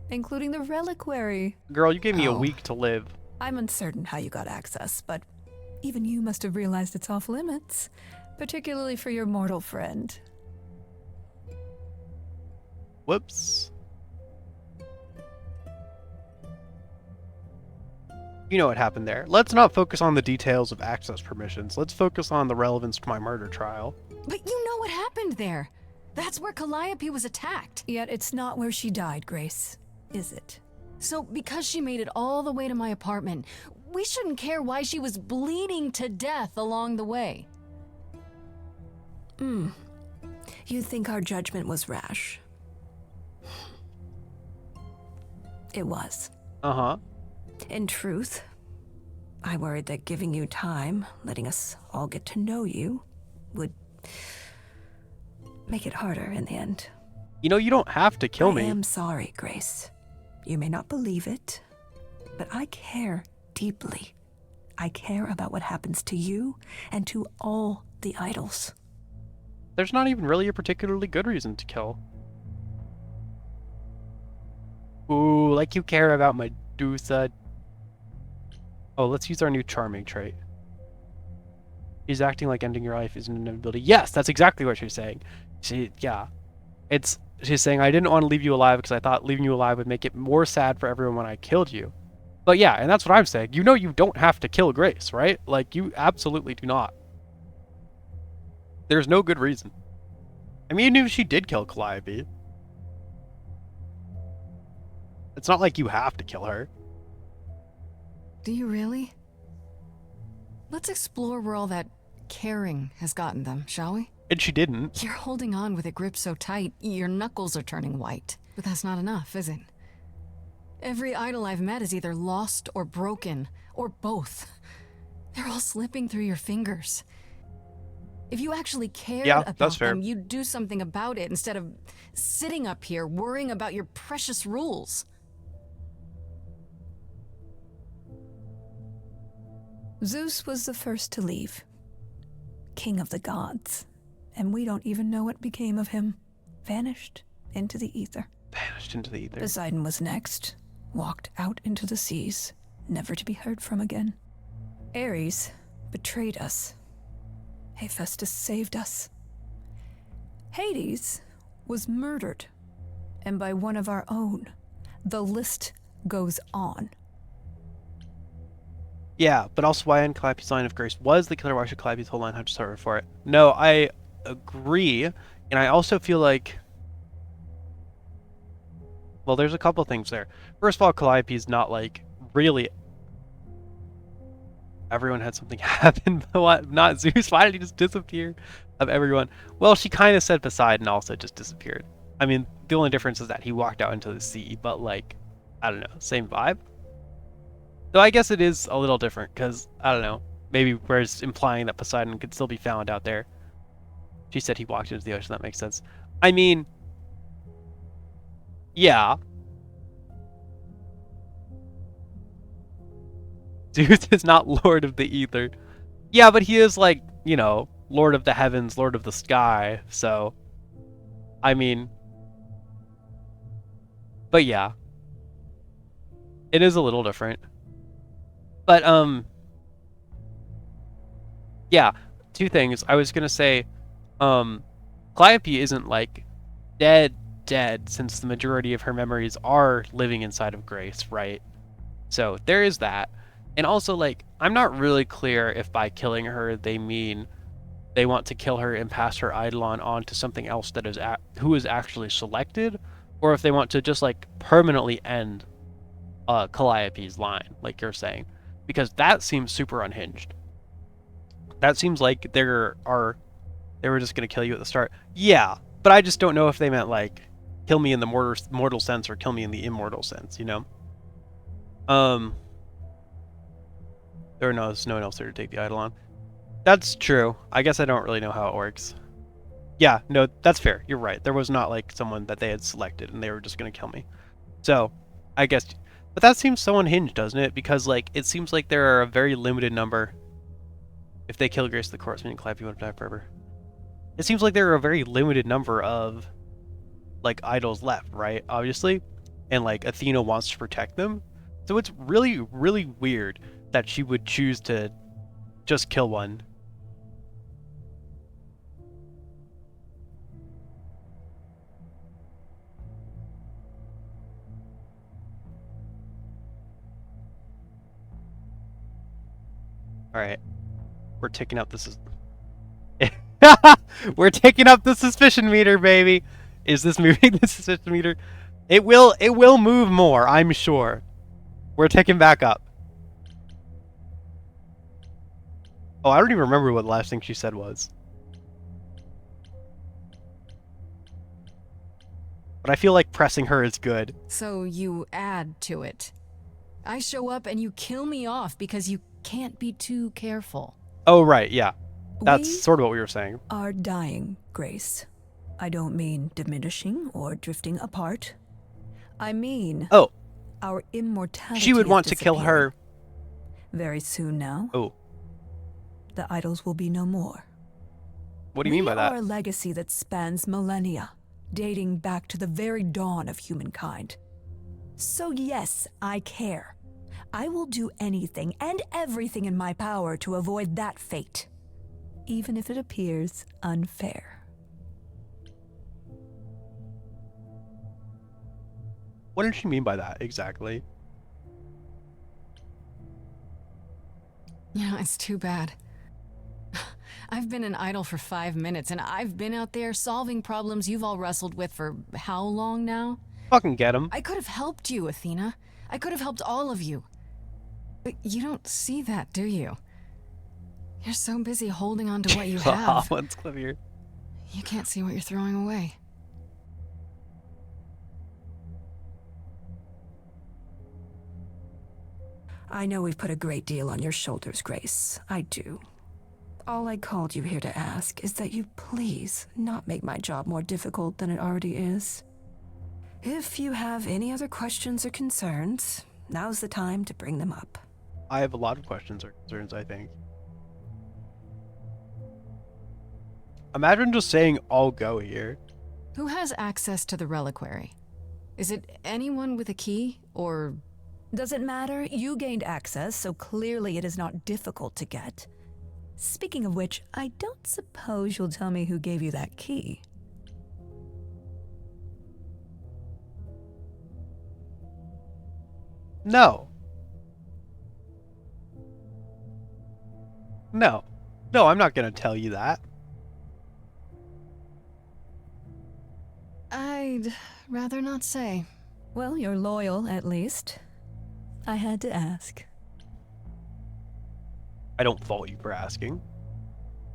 Including the reliquary. Girl, you gave me a week to live. I'm uncertain how you got access, but even you must have realized it's off limits. Particularly for your mortal friend. Whoops. You know what happened there. Let's not focus on the details of access permissions. Let's focus on the relevance to my murder trial. But you know what happened there. That's where Calliope was attacked. Yet it's not where she died, Grace, is it? So because she made it all the way to my apartment, we shouldn't care why she was bleeding to death along the way. You think our judgment was rash? It was. Uh-huh. In truth, I worried that giving you time, letting us all get to know you, would make it harder in the end. You know, you don't have to kill me. I am sorry, Grace. You may not believe it, but I care deeply. I care about what happens to you and to all the idols. There's not even really a particularly good reason to kill. Ooh, like you care about Medusa. Oh, let's use our new charming trait. She's acting like ending your life is an inevitability. Yes, that's exactly what she's saying. She's saying, I didn't want to leave you alive because I thought leaving you alive would make it more sad for everyone when I killed you. But yeah, and that's what I'm saying. You know you don't have to kill Grace, right? Like, you absolutely do not. There's no good reason. I mean, even if she did kill Calliope, it's not like you have to kill her. Do you really? Let's explore where all that caring has gotten them, shall we? And she didn't. You're holding on with a grip so tight, your knuckles are turning white. But that's not enough, is it? Every idol I've met is either lost or broken, or both. They're all slipping through your fingers. If you actually cared about them, you'd do something about it instead of sitting up here worrying about your precious rules. Zeus was the first to leave. King of the gods. And we don't even know what became of him. Vanished into the ether. Vanished into the ether. Poseidon was next. Walked out into the seas, never to be heard from again. Ares betrayed us. Hephaestus saved us. Hades was murdered, and by one of our own. The list goes on. Yeah, but also why in Calliope's line of Grace was the killer, why should Calliope's whole line have to suffer for it? No, I agree, and I also feel like... Well, there's a couple things there. First of all, Calliope's not, like, really... Everyone had something happen, but what? Not Zeus? Why did he just disappear of everyone? Well, she kind of said Poseidon also just disappeared. I mean, the only difference is that he walked out into the sea, but, like, I don't know, same vibe? Though I guess it is a little different, because, I don't know, maybe whereas implying that Poseidon could still be found out there. She said he walked into the ocean, that makes sense. I mean, yeah. Zeus is not Lord of the Ether. Yeah, but he is, like, you know, Lord of the Heavens, Lord of the Sky, so... I mean... But yeah. It is a little different. But, yeah, two things. I was gonna say, Calliope isn't, like, dead, since the majority of her memories are living inside of Grace, right? So, there is that. And also, like, I'm not really clear if by killing her, they mean they want to kill her and pass her Eidolon on to something else that is who is actually selected, or if they want to just, like, permanently end Calliope's line, like you're saying. Because that seems super unhinged. That seems like they were just going to kill you at the start. Yeah, but I just don't know if they meant, like, kill me in the mortal sense or kill me in the immortal sense, you know? There was no one else there to take the Eidolon. That's true. I guess I don't really know how it works. Yeah, no, that's fair. You're right. There was not, like, someone that they had selected and they were just going to kill me. So, I guess... But that seems so unhinged, doesn't it? Because, like, it seems like there are a very limited number... If they kill Grace the Corpse, meaning Calliope won't die forever. It seems like there are a very limited number of, like, idols left, right? Obviously. And, like, Athena wants to protect them. So it's really, really weird that she would choose to just kill one. Alright. We're ticking up this is we're ticking up the suspicion meter, baby. Is this moving the suspicion meter? It will move more, I'm sure. We're ticking back up. Oh, I don't even remember what the last thing she said was. But I feel like pressing her is good. So you add to it. I show up and you kill me off because you can't be too careful. Oh, right, yeah. That's sort of what we were saying. Are dying, Grace. I don't mean diminishing or drifting apart. I mean... Oh. Our immortality. She would want to kill her. Very soon now. Oh. The idols will be no more. What do you mean by that? We are a legacy that spans millennia, dating back to the very dawn of humankind. So yes, I care. I will do anything and everything in my power to avoid that fate, even if it appears unfair. What did she mean by that, exactly? You know, it's too bad. I've been an idol for 5 minutes, and I've been out there solving problems you've all wrestled with for how long now? Fucking get him. I could have helped you, Athena. I could have helped all of you. But you don't see that, do you? You're so busy holding on to what you have. What's clever? You can't see what you're throwing away. I know we've put a great deal on your shoulders, Grace. I do. All I called you here to ask is that you please not make my job more difficult than it already is. If you have any other questions or concerns, now's the time to bring them up. I have a lot of questions or concerns, I think. Imagine just saying, I'll go here. Who has access to the reliquary? Is it anyone with a key, or... Does it matter? You gained access, so clearly it is not difficult to get. Speaking of which, I don't suppose you'll tell me who gave you that key. No. No. No, I'm not going to tell you that. I'd rather not say. Well, you're loyal, at least. I had to ask. I don't fault you for asking.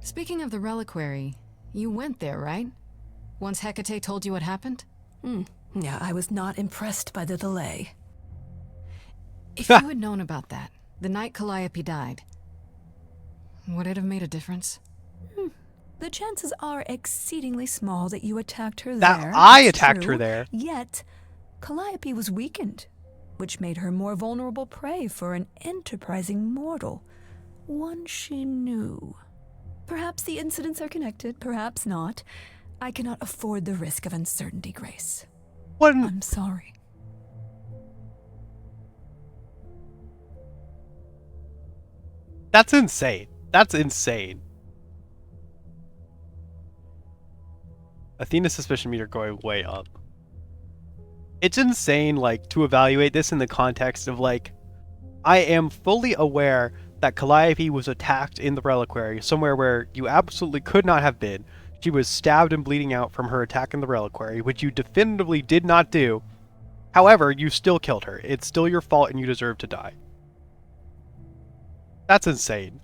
Speaking of the reliquary, you went there, right? Once Hecate told you what happened? Yeah, I was not impressed by the delay. If you had known about that, the night Calliope died, would it have made a difference? The chances are exceedingly small that you attacked her That there. I It's attacked true. her there. Yet, Calliope was weakened, which made her more vulnerable prey for an enterprising mortal. One she knew. Perhaps the incidents are connected, perhaps not. I cannot afford the risk of uncertainty, Grace. What? I'm sorry. That's insane. That's insane. Athena's suspicion meter going way up. It's insane, like, to evaluate this in the context of, like, I am fully aware that Calliope was attacked in the reliquary, somewhere where you absolutely could not have been. She was stabbed and bleeding out from her attack in the reliquary, which you definitively did not do. However, you still killed her. It's still your fault and you deserve to die. That's insane.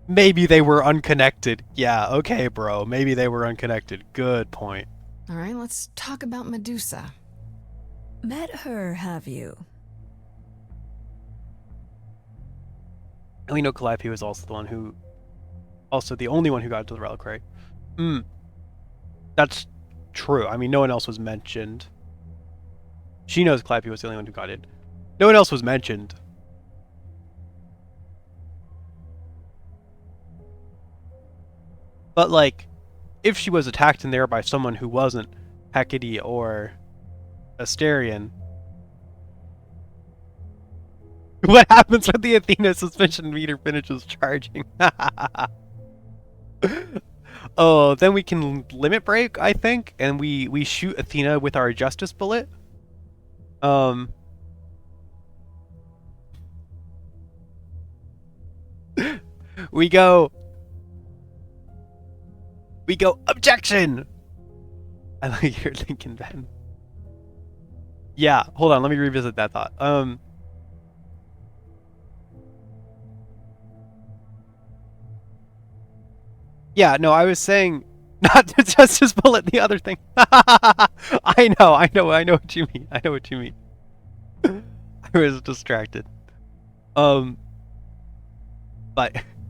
Maybe they were unconnected. Yeah, okay, bro. Maybe they were unconnected. Good point. All right, let's talk about Medusa. Met her, have you? And we know Calliope was also the only one who got into the reliquary. That's true. I mean, no one else was mentioned. She knows Calliope was the only one who got in. No one else was mentioned. But, like, if she was attacked in there by someone who wasn't Hecate or Asterion, what happens when the Athena suspicion meter finishes charging? Oh, then we can limit break, I think, and we shoot Athena with our justice bullet. We go objection. I like your thinking, Ben. Yeah, hold on, let me revisit that thought. Yeah, no, I was saying not the justice bullet, the other thing. I know what you mean. I know what you mean. I was distracted. But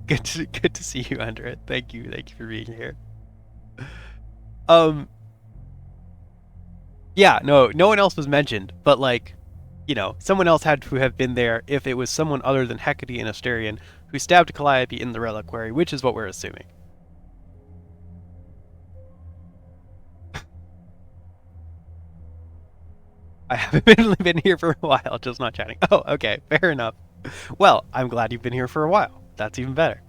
good to see you under it. Thank you for being here. Yeah, no one else was mentioned, but, like, you know, someone else had to have been there if it was someone other than Hecate and Asterion who stabbed Calliope in the reliquary, which is what we're assuming. I haven't been here for a while, just not chatting. Oh, okay, fair enough. Well, I'm glad you've been here for a while. That's even better.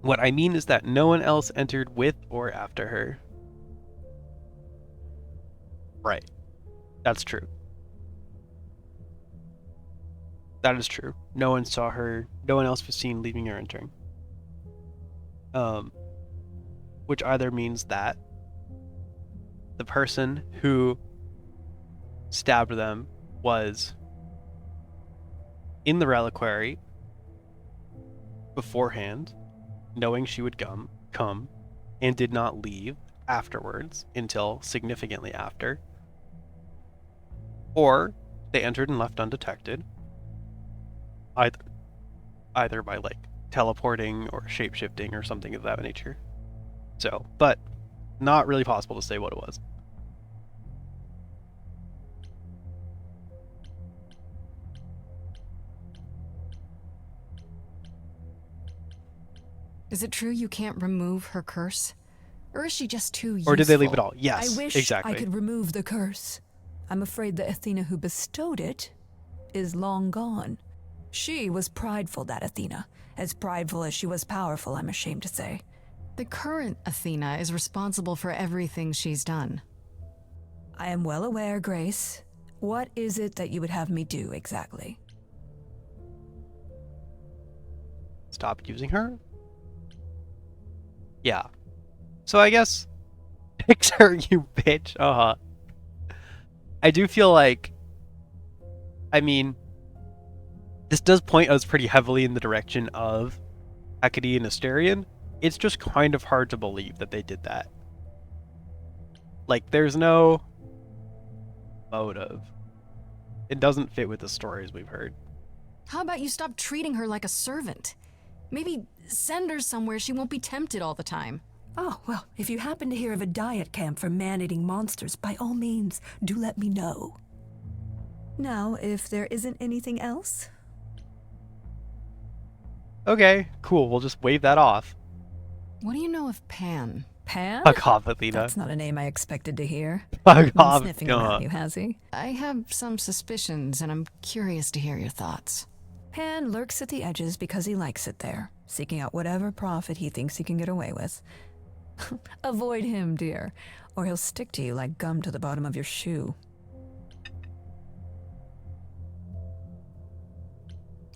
What I mean is that no one else entered with or after her. Right. That's true. That is true. No one saw her. No one else was seen leaving or entering. Which either means that the person who stabbed them was in the reliquary beforehand, knowing she would come, and did not leave afterwards until significantly after, or they entered and left undetected, either by, like, teleporting or shape-shifting or something of that nature. So, but not really possible to say what it was. Is it true you can't remove her curse? Or is she just too useful? Or did they leave it all? Yes, I wish exactly. I could remove the curse. I'm afraid the Athena who bestowed it is long gone. She was prideful, that Athena. As prideful as she was powerful, I'm ashamed to say. The current Athena is responsible for everything she's done. I am well aware, Grace. What is it that you would have me do exactly? Stop using her? Yeah. So I guess fix her, you bitch. I do feel like, I mean, this does point us pretty heavily in the direction of Hecate and Asterion. It's just kind of hard to believe that they did that. Like, there's no motive. It doesn't fit with the stories we've heard. How about you stop treating her like a servant? Maybe send her somewhere she won't be tempted all the time. Oh, well, if you happen to hear of a diet camp for man-eating monsters, by all means, do let me know. Now, if there isn't anything else... Okay, cool. We'll just wave that off. What do you know of Pan? Pan? Fuck off, Athena. That's not a name I expected to hear. Fuck Been off. sniffing around you, has he? I have some suspicions, and I'm curious to hear your thoughts. Pan lurks at the edges because he likes it there, seeking out whatever profit he thinks he can get away with. Avoid him, dear, or he'll stick to you like gum to the bottom of your shoe.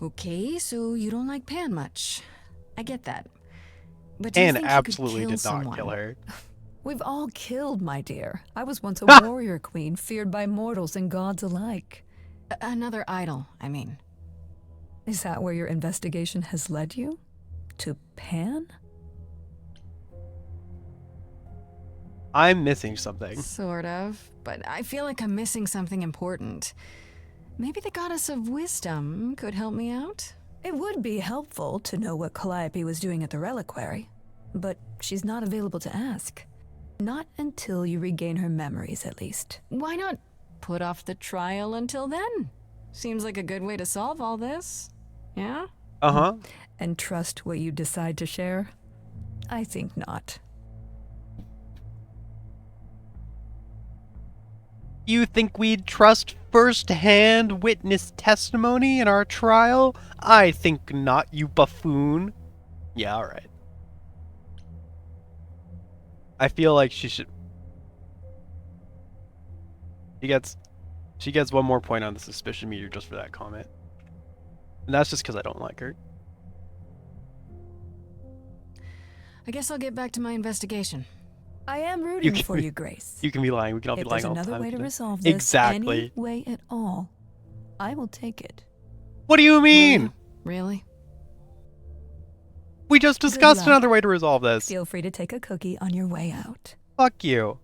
Okay, so you don't like Pan much. I get that. But do you Pan think you absolutely could did kill not someone? kill her. We've all killed, my dear. I was once a warrior queen, feared by mortals and gods alike. Another idol, I mean. Is that where your investigation has led you? To Pan? I'm missing something. Sort of, but I feel like I'm missing something important. Maybe the goddess of wisdom could help me out? It would be helpful to know what Calliope was doing at the reliquary, but she's not available to ask. Not until you regain her memories, at least. Why not put off the trial until then? Seems like a good way to solve all this. Yeah? Uh-huh. And trust what you decide to share? I think not. You think we'd trust first-hand witness testimony in our trial? I think not, you buffoon. Yeah, alright. I feel like she should... She gets one more point on the suspicion meter just for that comment. And that's just because I don't like her. I guess I'll get back to my investigation. I am rooting for you, Grace. You can be lying. We can all be lying all the time. If there's another way to resolve this, exactly. any way at all, I will take it. What do you mean? Really? We just discussed another way to resolve this. Feel free to take a cookie on your way out. Fuck you.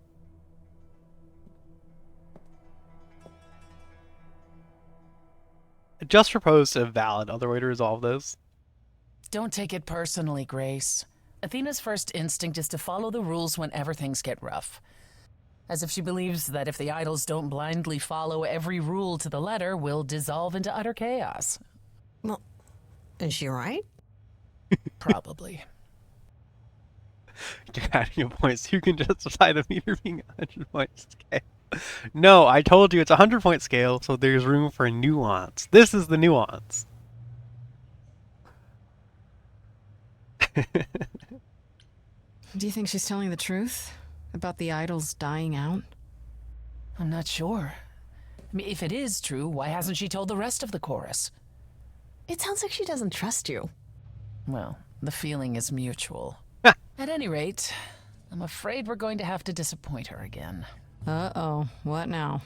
I just proposed a valid other way to resolve this. Don't take it personally, Grace. Athena's first instinct is to follow the rules whenever things get rough. As if she believes that if the idols don't blindly follow every rule to the letter, we'll dissolve into utter chaos. Well, is she right? Probably. You're adding a point so you can justify the meter being 100 point scale. No, I told you it's a 100 point scale, so there's room for nuance. This is the nuance. Do you think she's telling the truth about the idols dying out? I'm not sure. I mean, if it is true, why hasn't she told the rest of the chorus? It sounds like she doesn't trust you. Well, the feeling is mutual. At any rate, I'm afraid we're going to have to disappoint her again. Uh-oh, what now?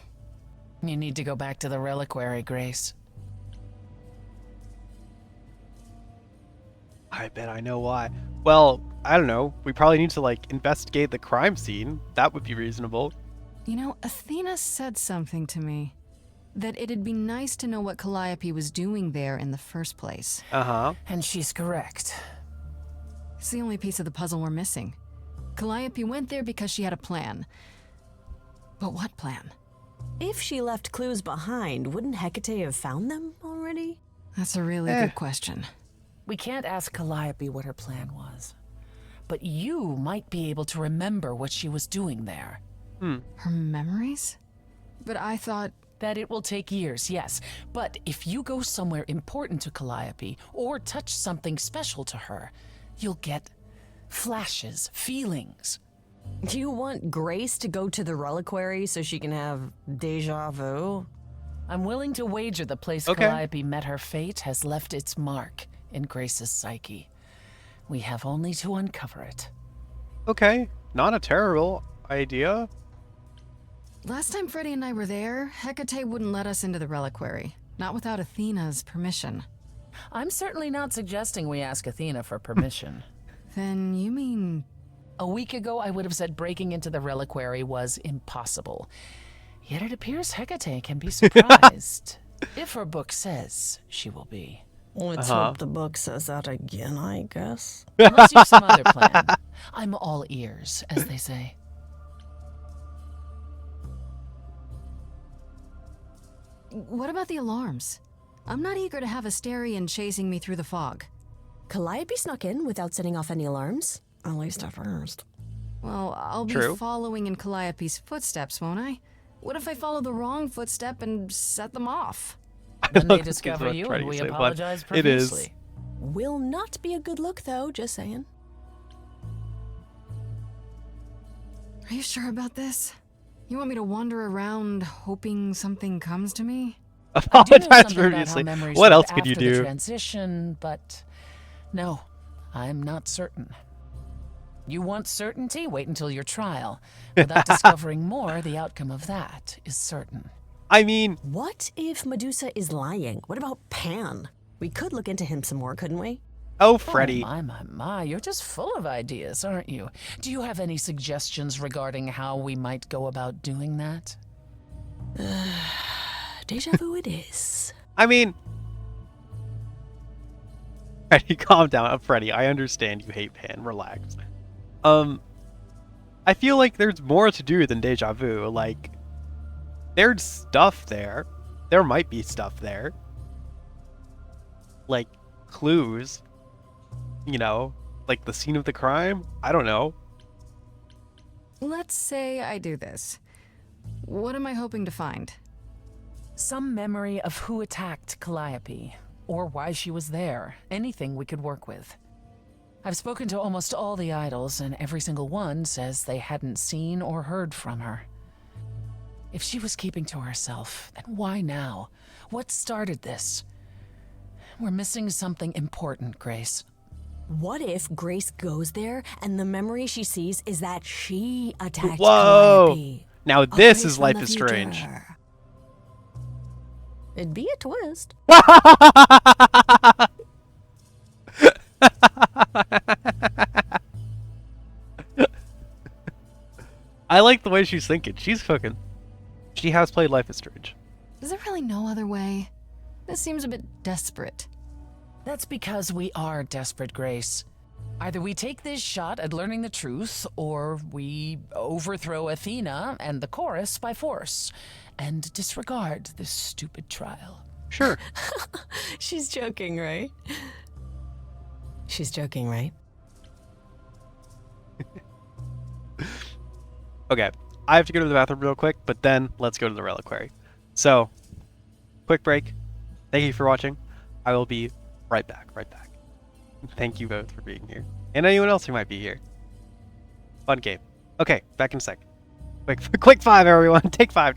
You need to go back to the reliquary, Grace. I bet I know why. Well, I don't know. We probably need to, like, investigate the crime scene. That would be reasonable. You know, Athena said something to me. That it'd be nice to know what Calliope was doing there in the first place. Uh-huh. And she's correct. It's the only piece of the puzzle we're missing. Calliope went there because she had a plan. But what plan? If she left clues behind, wouldn't Hecate have found them already? That's a really good question. We can't ask Calliope what her plan was. But you might be able to remember what she was doing there. Her memories? But I thought... That it will take years, yes. But if you go somewhere important to Calliope, or touch something special to her, you'll get flashes, feelings. Do you want Grace to go to the reliquary so she can have deja vu? I'm willing to wager the place Okay. Calliope met her fate has left its mark in Grace's psyche. We have only to uncover it. Okay, not a terrible idea. Last time Freddy and I were there, Hecate wouldn't let us into the reliquary. Not without Athena's permission. I'm certainly not suggesting we ask Athena for permission. Then you mean... A week ago, I would have said breaking into the reliquary was impossible. Yet it appears Hecate can be surprised. If her book says she will be. Let's hope the book says that again, I guess. Unless you've some other plan. I'm all ears, as they say. What about the alarms? I'm not eager to have Asterion chasing me through the fog. Calliope snuck in without setting off any alarms. At least at first. Well, I'll be True. following in Calliope's footsteps, won't I? What if I follow the wrong footstep and set them off? When they That's discover what I'm you, trying and to we say, but apologize it is. profusely. Will not be a good look, though, just saying. Are you sure about this? You want me to wander around hoping something comes to me? I do know Apologize something about how profusely. memories What work else could you after the do? transition, but no, I'm not certain. You want certainty? Wait until your trial. Without discovering more, the outcome of that is certain. I mean, What if Medusa is lying? What about Pan? We could look into him some more, couldn't we? oh, Freddy. Oh, my, you're just full of ideas, aren't you? Do you have any suggestions regarding how we might go about doing that? Deja vu it is. I mean, Freddy, calm down. Freddy, I understand you hate Pan. Relax. I feel like there's more to do than deja vu. Like, there's stuff there. There might be stuff there. Like, clues. You know, like the scene of the crime. I don't know. Let's say I do this. What am I hoping to find? Some memory of who attacked Calliope, or why she was there. Anything we could work with. I've spoken to almost all the idols, and every single one says they hadn't seen or heard from her. If she was keeping to herself, then why now? What started this? We're missing something important, Grace. What if Grace goes there and the memory she sees is that she attacked Whoa! Calliope? Now A this Grace is from Life the is Strange. future. It'd be a twist. I like the way she's thinking. She's fucking. She has played Life is Strange. Is there really no other way? This seems a bit desperate. That's because we are desperate, Grace. Either we take this shot at learning the truth, or we overthrow Athena and the chorus by force, and disregard this stupid trial. Sure. She's joking, right? She's joking, right? Okay, I have to go to the bathroom real quick, but then let's go to the reliquary. So, quick break. Thank you for watching. I will be right back. Thank you both for being here. And anyone else who might be here. Fun game. Okay, back in a sec. Quick five, everyone. Take five.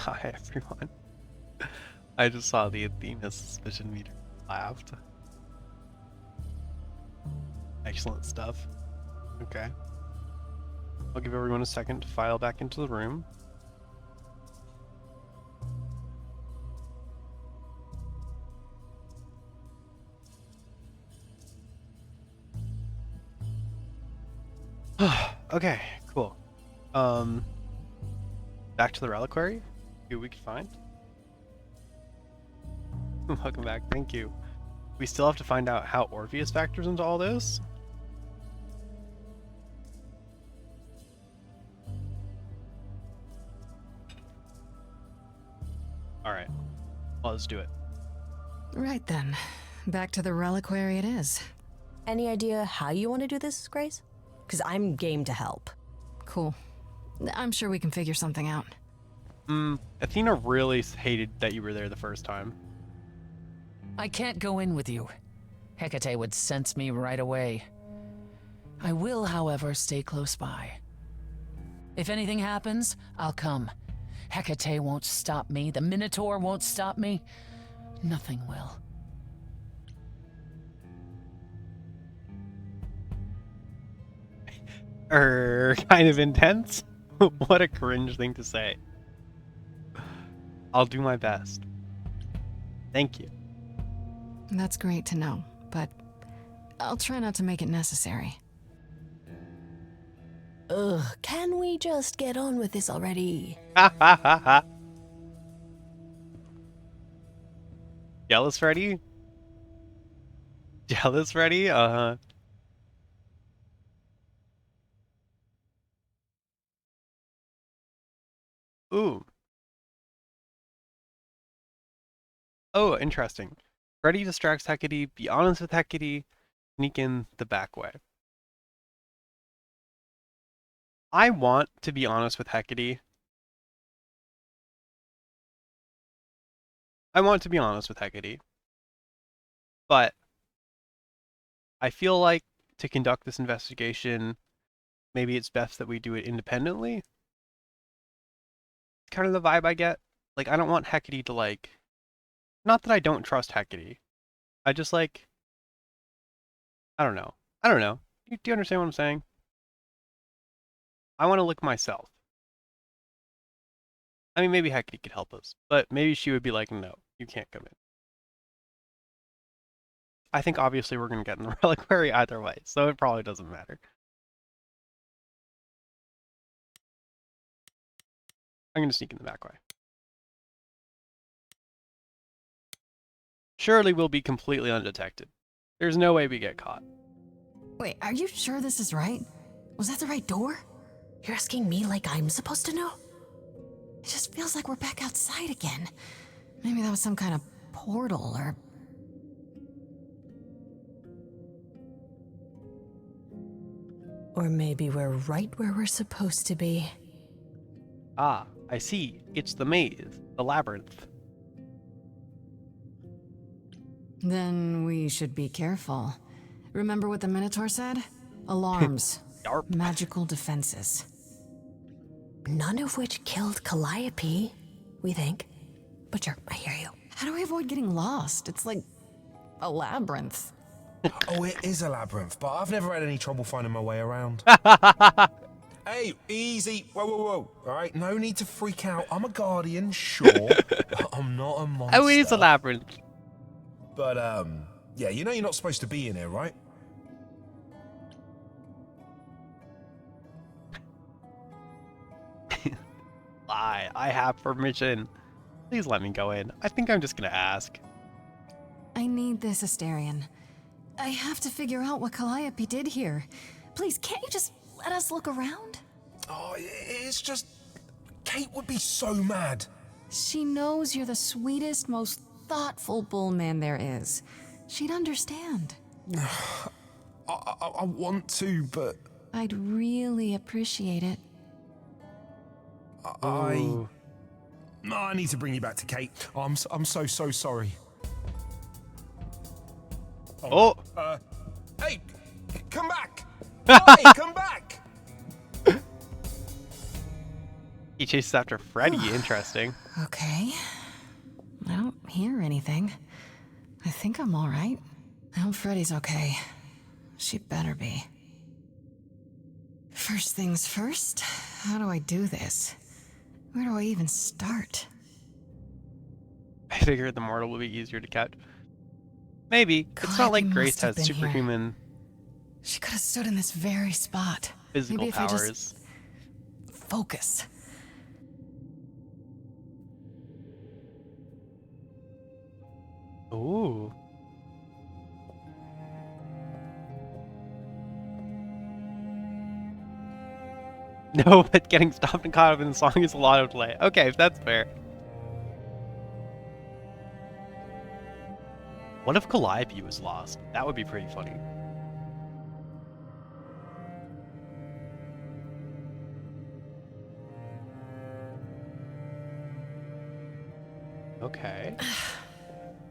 Hi everyone. I just saw the Athena suspicion meter laughed. Excellent stuff. Okay. I'll give everyone a second to file back into the room. Okay, cool. Back to the reliquary. See what we can find. Welcome back. Thank you. We still have to find out how Orpheus factors into all this. Alright. Well, let's do it. Right then. Back to the reliquary it is. Any idea how you want to do this, Grace? Because I'm game to help. Cool. I'm sure we can figure something out. Athena really hated that you were there the first time. I can't go in with you. Hecate would sense me right away. I will, however, stay close by. If anything happens, I'll come. Hecate won't stop me. The Minotaur won't stop me. Nothing will. Kind of intense? What a cringe thing to say. I'll do my best. Thank you. That's great to know, but I'll try not to make it necessary. Ugh, can we just get on with this already? Jealous Freddy? Jealous Freddy? Uh-huh. Ooh. Oh, interesting. Freddy distracts Hecate, be honest with Hecate, sneak in the back way. I want to be honest with Hecate. I want to be honest with Hecate. But I feel like to conduct this investigation, maybe it's best that we do it independently. Kind of the vibe I get. Like, I don't want Hecate to, like... Not that I don't trust Hecate. I just, like... I don't know. I don't know. Do you understand what I'm saying? I want to look myself. I mean, maybe Hecate could help us. But maybe she would be like, no, you can't come in. I think obviously we're going to get in the reliquary either way, so it probably doesn't matter. I'm going to sneak in the back way. Surely we'll be completely undetected. There's no way we get caught. Wait, are you sure this is right? Was that the right door? You're asking me like I'm supposed to know? It just feels like we're back outside again. Maybe that was some kind of portal or... Or maybe we're right where we're supposed to be. Ah, I see. It's the maze, the labyrinth. Then we should be careful. Remember what the Minotaur said? Alarms. Yarp. Magical defenses. None of which killed Calliope, we think. But sure, I hear you. How do we avoid getting lost? It's like a labyrinth. Oh, it is a labyrinth, but I've never had any trouble finding my way around. Hey, easy. Whoa, whoa, whoa. All right, no need to freak out. I'm a guardian, sure. But I'm not a monster. Oh, it is a labyrinth. But, yeah, you know you're not supposed to be in here, right? Lie. I have permission. Please let me go in. I think I'm just gonna ask. I need this, Asterion. I have to figure out what Calliope did here. Please, can't you just let us look around? Oh, it's just... Kate would be so mad. She knows you're the sweetest, most thoughtful bullman there is. She'd understand. I want to, but... I'd really appreciate it. I need to bring you back to Kate. I'm so sorry. Oh! Hey! Come back! Hey, come back! he chases after Freddy. Interesting. Okay. I don't hear anything. I think I'm all right. I hope Freddy's okay. She better be. First things first, how do I do this? Where do I even start? I figured the mortal will be easier to catch. Maybe. It's not like Grace has superhuman She could have stood in this very spot. physical Maybe if I powers. just focus. Ooh. No, but getting stopped and caught up in the song is a lot of delay. Okay, that's fair. What if Calliope was lost? That would be pretty funny. Okay.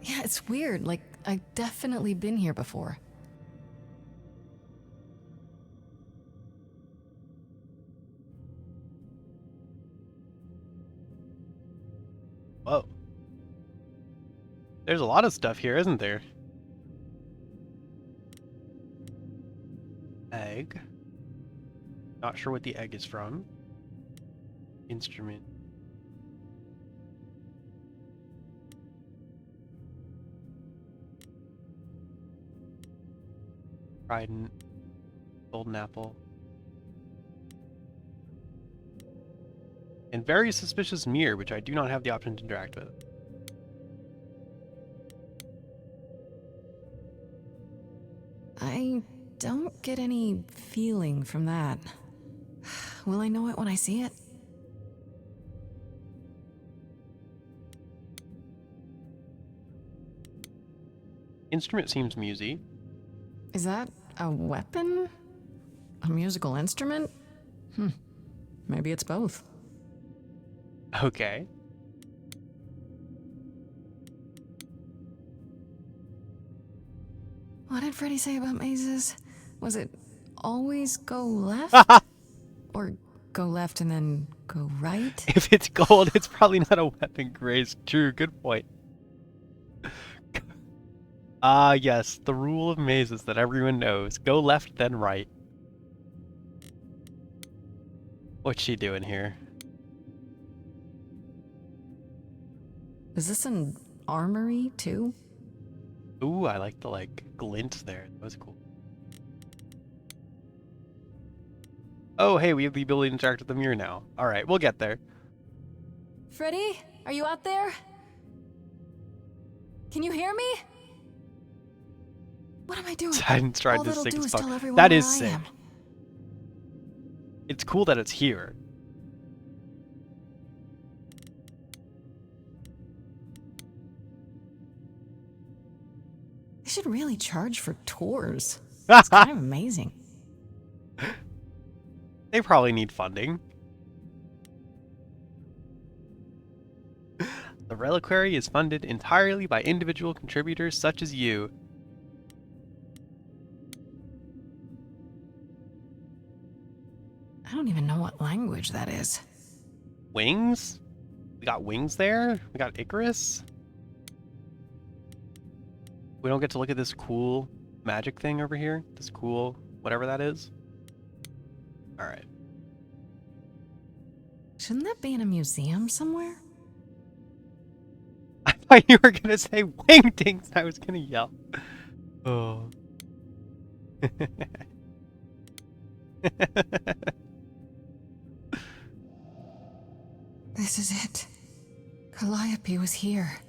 Yeah, it's weird. Like, I've definitely been here before. Whoa. There's a lot of stuff here, isn't there? Egg. Not sure what the egg is from. Instrument. Trident. Golden apple. And very suspicious mirror, which I do not have the option to interact with. I don't get any feeling from that. Will I know it when I see it? Instrument seems musy. Is that a weapon? A musical instrument? Maybe it's both. Okay. What did Freddy say about mazes? Was it always go left? Or go left and then go right? If it's gold, it's probably not a weapon, Grace. True, good point. Yes, the rule of mazes that everyone knows. Go left, then right. What's she doing here? Is this an armory, too? Ooh, I like the, glint there. That was cool. Oh, hey, we have the ability to interact with the mirror now. Alright, we'll get there. Freddy, are you out there? Can you hear me? What am I doing? Silence tried All to that'll sick do as is fuck. tell everyone That where is I sick. am. It's cool that it's here. They should really charge for tours. It's kind of amazing. They probably need funding. The reliquary is funded entirely by individual contributors such as you. I don't even know what language that is. Wings? We got wings there? We got Icarus? We don't get to look at this cool magic thing over here? This cool whatever that is? Alright. Shouldn't that be in a museum somewhere? I thought you were gonna say wingdings. I was gonna yell. Oh. This is it. Calliope was here.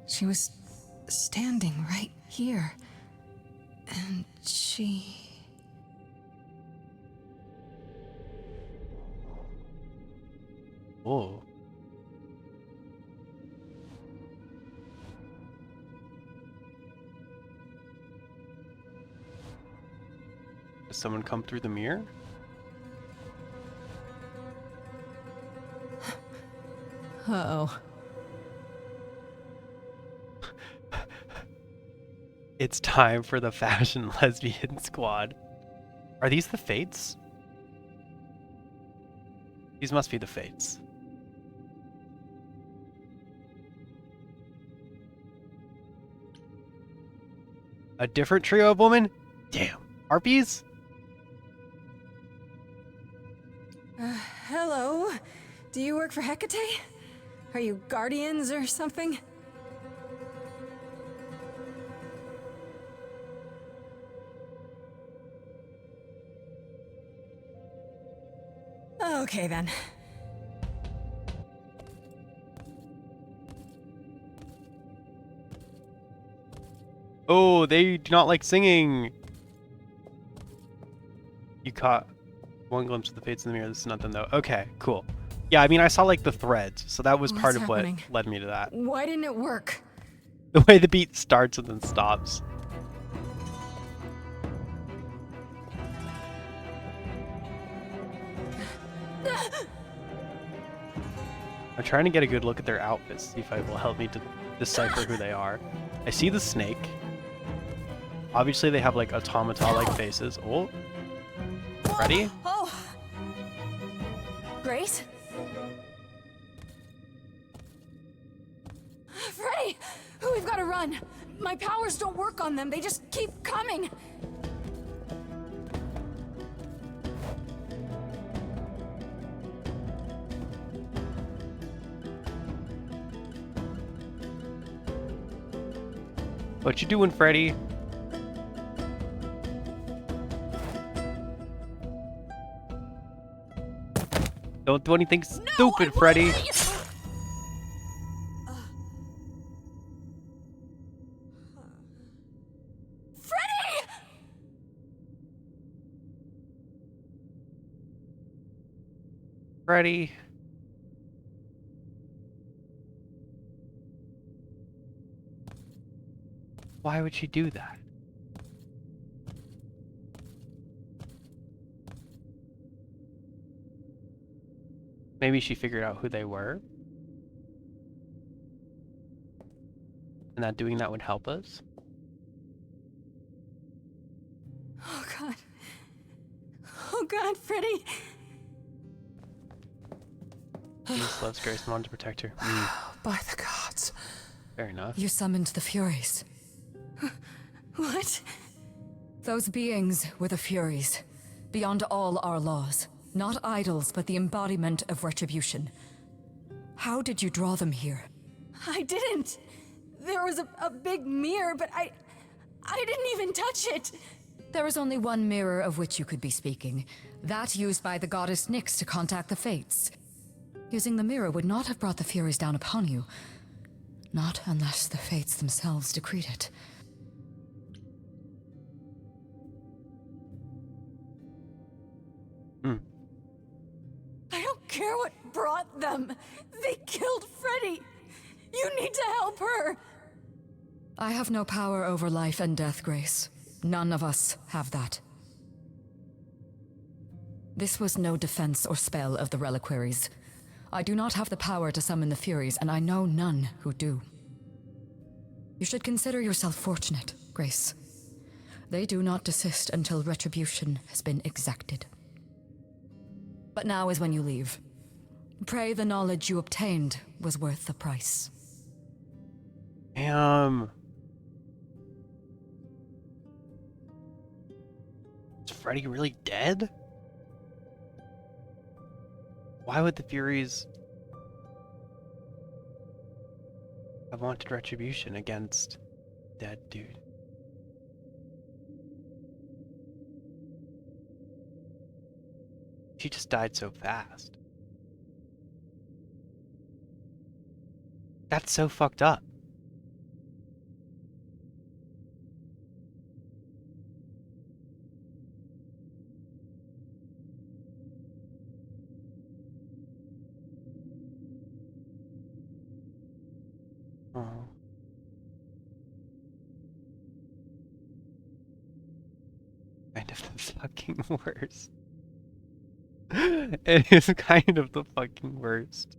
She was standing right here. And she... Oh. Does someone come through the mirror? Uh-oh. It's time for the fashion lesbian squad. Are these the Fates? These must be the fates. A different trio of women? Damn. Harpies? Hello? Do you work for Hecate? Are you guardians or something? Okay then. Oh, they do not like singing. You caught one glimpse of the fates in the mirror. This is nothing though. Okay, cool. Yeah, I mean, I saw like the threads, so that was part of happening? what led me to that. Why didn't it work? The way the beat starts and then stops. I'm trying to get a good look at their outfits, see if it will help me to decipher who they are. I see the snake. Obviously, they have like automata-like faces. Oh, Freddy? Oh, Grace? Freddy! We've got to run. My powers don't work on them. They just keep coming. What you doing, Freddy? Don't do anything stupid, Freddy. Freddy! Freddy. Why would she do that? Maybe she figured out who they were? And that doing that would help us? Oh God. Oh God, Freddy. Jesus loves Grace and wanted to protect her. By the gods. Fair enough. You summoned the Furies. What? Those beings were the Furies, beyond all our laws. Not idols, but the embodiment of retribution. How did you draw them here? I didn't. There was a big mirror, but I didn't even touch it. There was only one mirror of which you could be speaking. That used by the goddess Nyx to contact the Fates. Using the mirror would not have brought the Furies down upon you. Not unless the Fates themselves decreed it. I don't care what brought them. They killed Freddy. You need to help her. I have no power over life and death, Grace. None of us have that. This was no defense or spell of the reliquaries. I do not have the power to summon the Furies, and I know none who do. You should consider yourself fortunate, Grace. They do not desist until retribution has been exacted. But now is when you leave. Pray the knowledge you obtained was worth the price. Damn. Is Freddy really dead? Why would the Furies have wanted retribution against dead dude? She just died so fast. That's so fucked up. Oh. Kind of the fucking worst. It is kind of the fucking worst.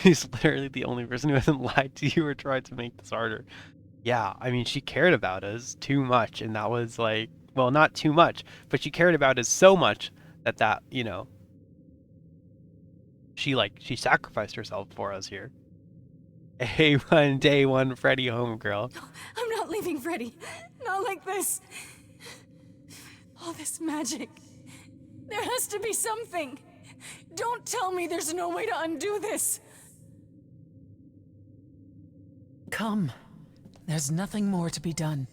She's literally the only person who hasn't lied to you or tried to make this harder. Yeah, I mean, she cared about us too much, and that was like, well, not too much, but she cared about us so much that, you know, she sacrificed herself for us here. Day one Freddy home girl. I'm not leaving Freddy. Not like this. All this magic. There has to be something. Don't tell me there's no way to undo this. Come. There's nothing more to be done.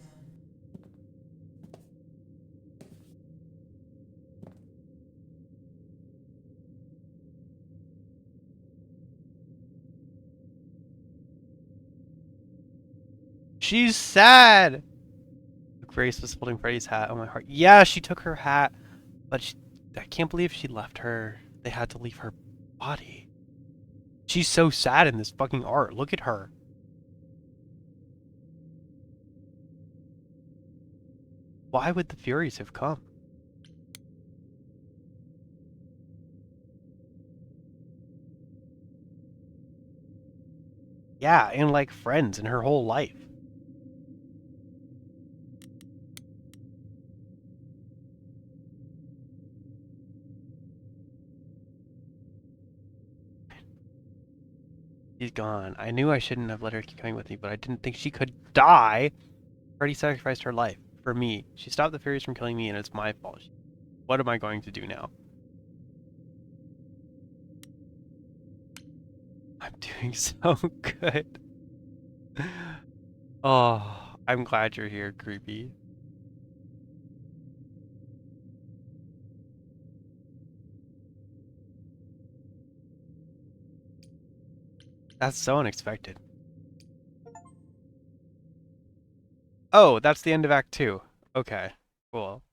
She's sad. Grace was holding Freddy's hat on my heart. Yeah, she took her hat, but I can't believe she left her. They had to leave her body. She's so sad in this fucking art. Look at her. Why would the Furies have come? Yeah, and like friends in her whole life. She's gone. I knew I shouldn't have let her keep coming with me, but I didn't think she could die. Already sacrificed her life for me. She stopped the Furies from killing me, and it's my fault. What am I going to do now? I'm doing so good. Oh, I'm glad you're here, Creepy. That's so unexpected. Oh, that's the end of Act 2. Okay, cool.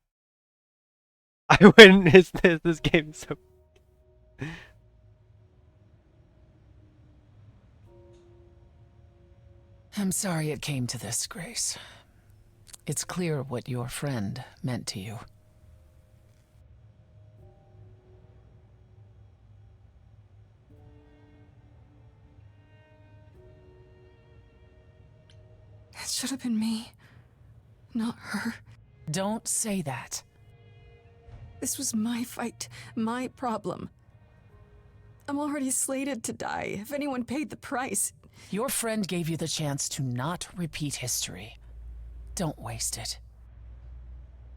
I witnessed this game so... I'm sorry it came to this, Grace. It's clear what your friend meant to you. It should have been me, not her. Don't say that. This was my fight, my problem. I'm already slated to die. If anyone paid the price... Your friend gave you the chance to not repeat history. Don't waste it.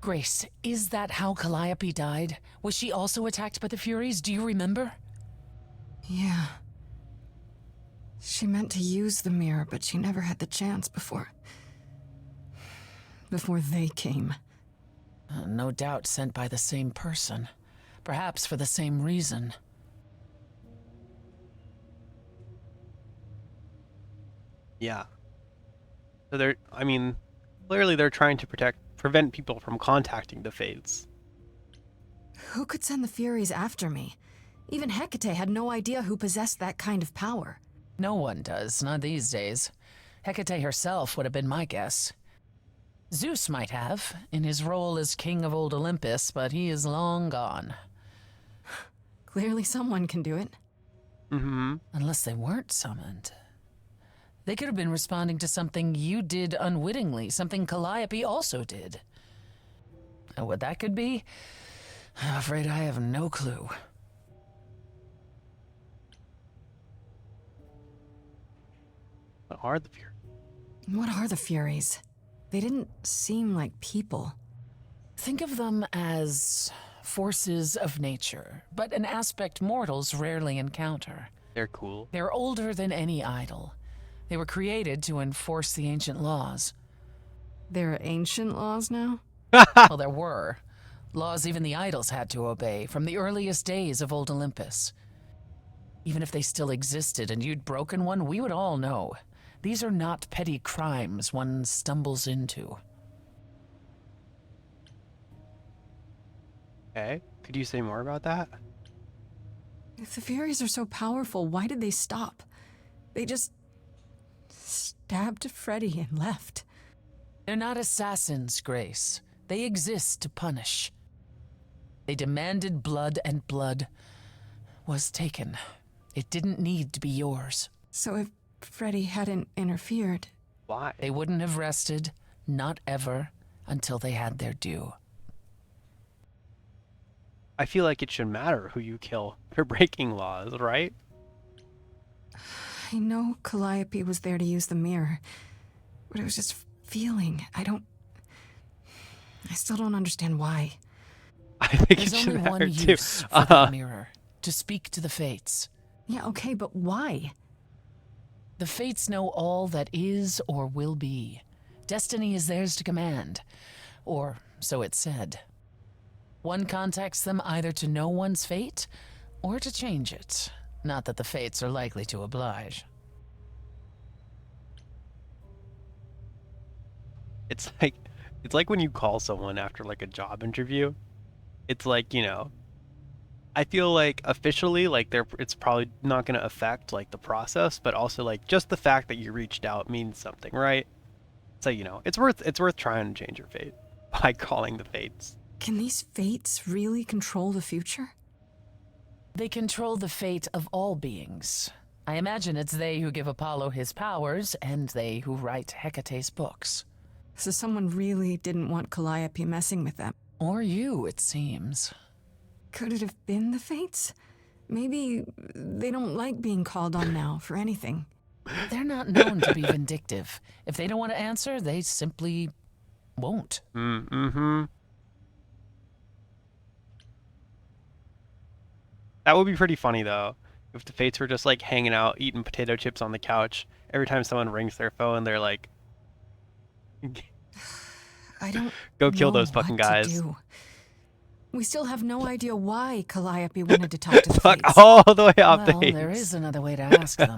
Grace, is that how Calliope died? Was she also attacked by the Furies? Do you remember? Yeah. She meant to use the mirror, but she never had the chance before they came. No doubt sent by the same person. Perhaps for the same reason. Yeah. So clearly they're trying to prevent people from contacting the Fates. Who could send the Furies after me? Even Hecate had no idea who possessed that kind of power. No one does, not these days. Hecate herself would have been my guess. Zeus might have, in his role as king of old Olympus, but he is long gone. Clearly someone can do it. Mm-hmm. Unless they weren't summoned. They could have been responding to something you did unwittingly, something Calliope also did. And what that could be? I'm afraid I have no clue. What are the Furies? What are the Furies? They didn't seem like people. Think of them as forces of nature, but an aspect mortals rarely encounter. They're cool. They're older than any idol. They were created to enforce the ancient laws. There are ancient laws now? Well, there were. Laws even the idols had to obey from the earliest days of old Olympus. Even if they still existed and you'd broken one, we would all know. These are not petty crimes one stumbles into. Okay, could you say more about that? If the Furies are so powerful, why did they stop? They just stabbed Freddy and left. They're not assassins, Grace. They exist to punish. They demanded blood, and blood was taken. It didn't need to be yours. So if Freddy hadn't interfered... Why? They wouldn't have rested, not ever, until they had their due. I feel like it should matter who you kill for breaking laws, right? I know Calliope was there to use the mirror, but it was just feeling. I still don't understand why. I think There's it should only matter one too. use for the mirror, to speak to the Fates. Yeah, okay, but why? The Fates know all that is or will be. Destiny is theirs to command, or so it's said. One contacts them either to know one's fate, or to change it. Not that the Fates are likely to oblige. It's like when you call someone after like a job interview. It's like, you know, I feel like officially like it's probably not going to affect like the process, but also like just the fact that you reached out means something, right? So, you know, it's worth trying to change your fate by calling the Fates. Can these Fates really control the future? They control the fate of all beings. I imagine it's they who give Apollo his powers, and they who write Hecate's books. So someone really didn't want Calliope messing with them. Or you, it seems. Could it have been the Fates? Maybe they don't like being called on now for anything. They're not known to be vindictive. If they don't want to answer, they simply won't. Mm-hmm. That would be pretty funny, though, if the Fates were just, like, hanging out, eating potato chips on the couch. Every time someone rings their phone, they're like, I don't go kill know those fucking what to guys. do. We still have no idea why Calliope wanted to talk to the Fuck Fates. all the way off the Well, Fates. there is another way to ask them.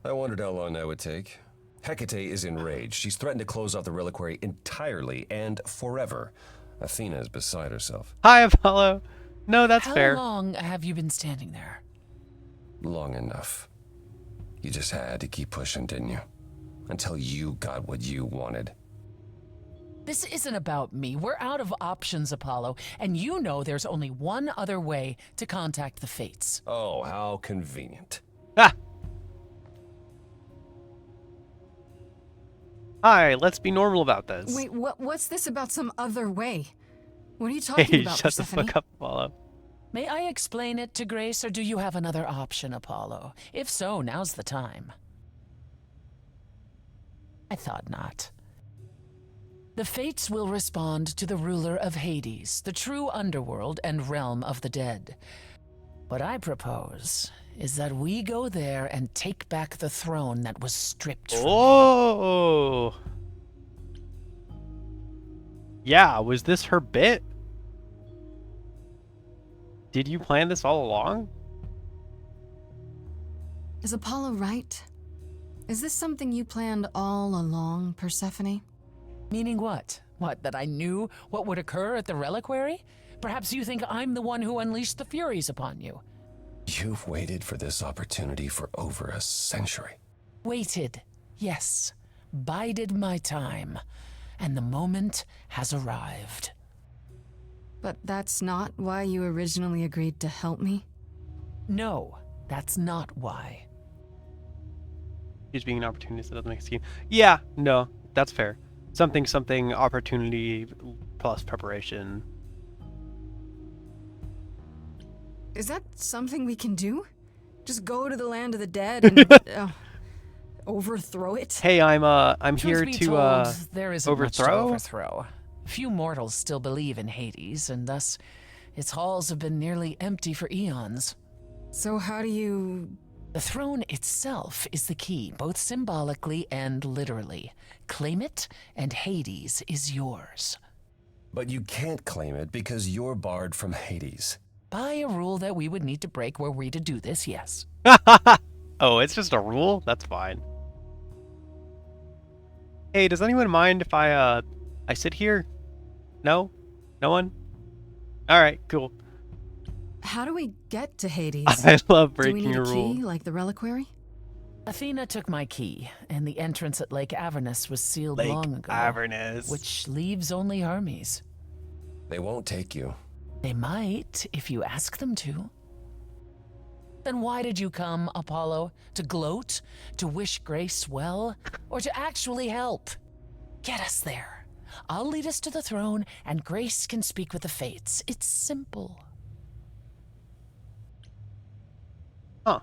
I wondered how long that would take. Hecate is enraged. She's threatened to close off the reliquary entirely and forever. Athena is beside herself. Hi, Apollo. No, that's fair. How long have you been standing there? Long enough. You just had to keep pushing, didn't you? Until you got what you wanted. This isn't about me. We're out of options, Apollo, and you know there's only one other way to contact the Fates. Oh, how convenient. Ah! Hi, let's be normal about this. Wait, what's this about some other way? What are you talking Hey, about, shut the Persephone? fuck up, Apollo. May I explain it to Grace, or do you have another option, Apollo? If so, now's the time. I thought not. The Fates will respond to the ruler of Hades, the true underworld and realm of the dead. What I propose is that we go there and take back the throne that was stripped from Oh! Yeah, was this her bit? Did you plan this all along? Is Apollo right? Is this something you planned all along, Persephone? Meaning what? What, that I knew what would occur at the reliquary? Perhaps you think I'm the one who unleashed the Furies upon you. You've waited for this opportunity for over a century. Waited, yes. Bided my time. And the moment has arrived. But that's not why you originally agreed to help me? No, that's not why. He's being an opportunist, that doesn't make a scheme. Yeah, no, that's fair. Something, opportunity plus preparation. Is that something we can do? Just go to the land of the dead and overthrow it? Hey, I'm Truth here be to told, there isn't much to overthrow. overthrow. Few mortals still believe in Hades, and thus its halls have been nearly empty for eons. So how do you... The throne itself is the key, both symbolically and literally. Claim it, and Hades is yours. But you can't claim it because you're barred from Hades. By a rule that we would need to break were we to do this, yes. Oh, it's just a rule? That's fine. Hey, does anyone mind if I sit here? No? No one? Alright, cool. How do we get to Hades? I love Do we breaking need a a rule. key, like the reliquary? Athena took my key, and the entrance at Lake Avernus was sealed Lake long ago. Avernus. Which leaves only Hermes. They won't take you. They might, if you ask them to. Then why did you come, Apollo? To gloat? To wish Grace well? Or to actually help? Get us there. I'll lead us to the throne, and Grace can speak with the Fates. It's simple. Huh.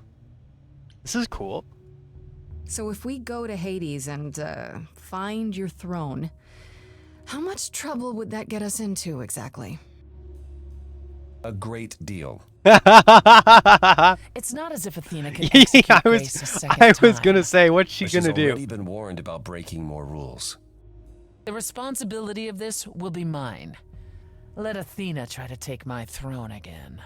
This is cool. So if we go to Hades and find your throne, how much trouble would that get us into exactly? A great deal. It's not as if Athena can execute Grace a second I was time. gonna say, what's she But gonna she's do? already been warned about breaking more rules. The responsibility of this will be mine. Let Athena try to take my throne again.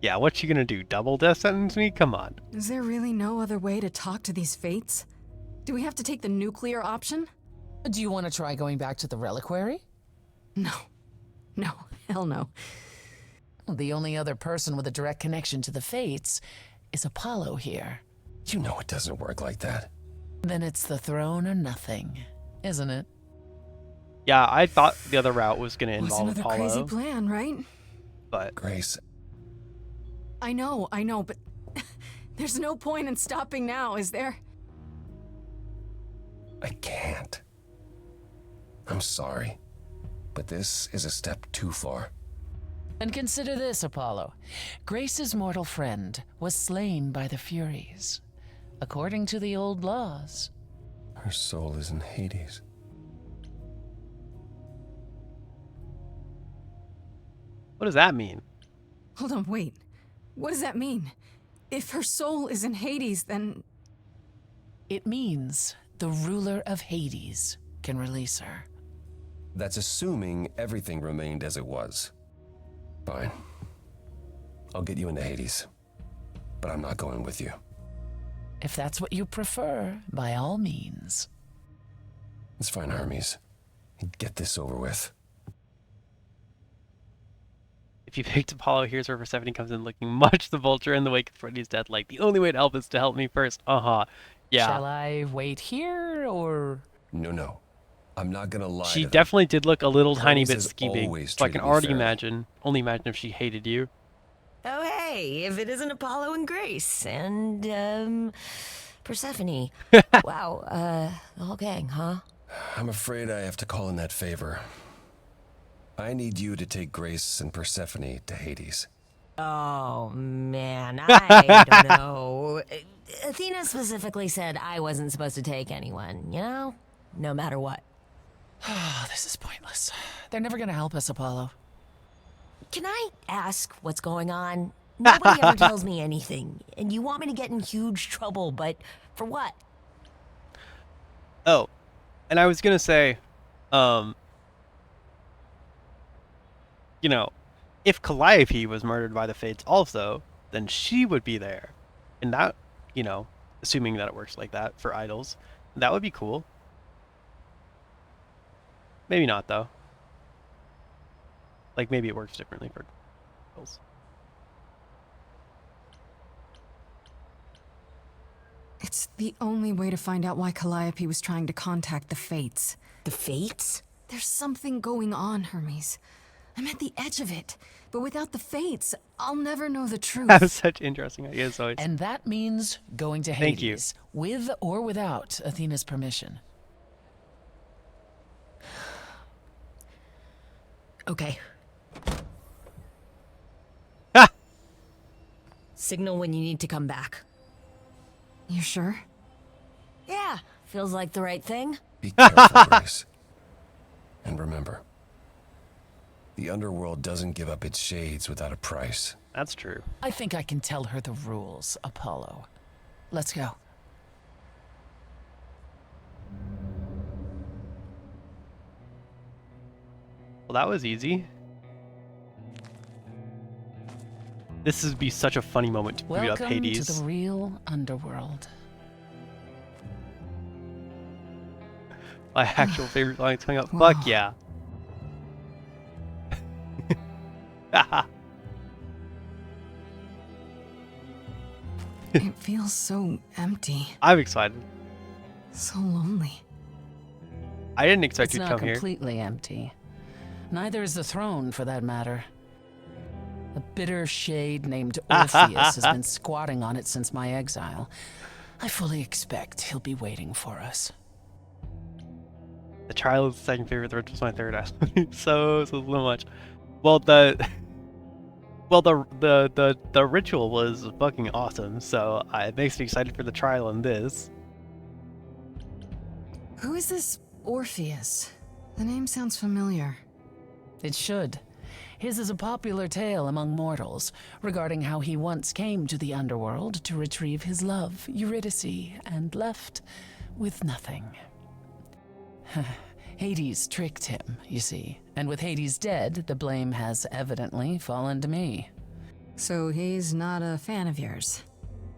Yeah, what's she gonna do? Double death sentence me? Come on. Is there really no other way to talk to these Fates? Do we have to take the nuclear option? Do you want to try going back to the reliquary? No. No, hell no. The only other person with a direct connection to the Fates is Apollo here. You know it doesn't work like that. Then it's the throne or nothing, isn't it? Yeah, I thought the other route was gonna What's involve another Apollo, crazy plan, right? but Grace, I know, but there's no point in stopping now, is there? I can't. I'm sorry, but this is a step too far. And consider this, Apollo. Grace's mortal friend was slain by the Furies. According to the old laws. Her soul is in Hades. what does that mean? Hold on, wait. What does that mean? If her soul is in Hades, then... It means the ruler of Hades can release her. That's assuming everything remained as it was. Fine. I'll get you into Hades. But I'm not going with you. If that's what you prefer, by all means. It's fine, Hermes. Get this over with. If you picked Apollo, here's where Persephone comes in looking much the vulture in the wake of Freddy's death. Like, the only way to help is to help me first. Yeah. Shall I wait here, or...? No. I'm not gonna lie She to them. definitely did look a little tiny Hermes bit has skeeving. always So I can treated me already fairly. only imagine if she hated you. Oh, hey, if it isn't Apollo and Grace and, Persephone. Wow, the whole gang, huh? I'm afraid I have to call in that favor. I need you to take Grace and Persephone to Hades. Oh, man, I don't know. Athena specifically said I wasn't supposed to take anyone, you know? No matter what. This is pointless. They're never gonna help us, Apollo. Can I ask what's going on? Nobody ever tells me anything, and you want me to get in huge trouble, but for what? Oh, and I was gonna say, you know, if Calliope was murdered by the Fates also, then she would be there. And that, you know, assuming that it works like that for idols, that would be cool. Maybe not, though. Like, maybe it works differently for idols. It's the only way to find out why Calliope was trying to contact the Fates. The Fates? There's something going on, Hermes. I'm at the edge of it. But without the Fates, I'll never know the truth. That was such interesting ideas always. And that means going to Thank you. Hades, with or without Athena's permission. Okay. Ah! Signal when you need to come back. You sure? Yeah, feels like the right thing. Be careful, Grace. And remember, the underworld doesn't give up its shades without a price. That's true. I think I can tell her the rules, Apollo. Let's go. Well, that was easy. This would be such a funny moment to boot up Welcome Hades. to the real underworld. My actual favorite line is coming up. Fuck yeah. It feels so empty. I'm excited. So lonely. I didn't expect It's you to not come here. completely empty. Neither is the throne, for that matter. A bitter shade named Orpheus has been squatting on it since my exile. I fully expect he'll be waiting for us. The trial is the second favorite, the ritual is my third. so much. Well, the ritual was fucking awesome, so it makes me excited for the trial in this. Who is this Orpheus? The name sounds familiar. It should. His is a popular tale among mortals regarding how he once came to the underworld to retrieve his love, Eurydice, and left with nothing. Hades tricked him, you see, and with Hades dead, the blame has evidently fallen to me. So he's not a fan of yours?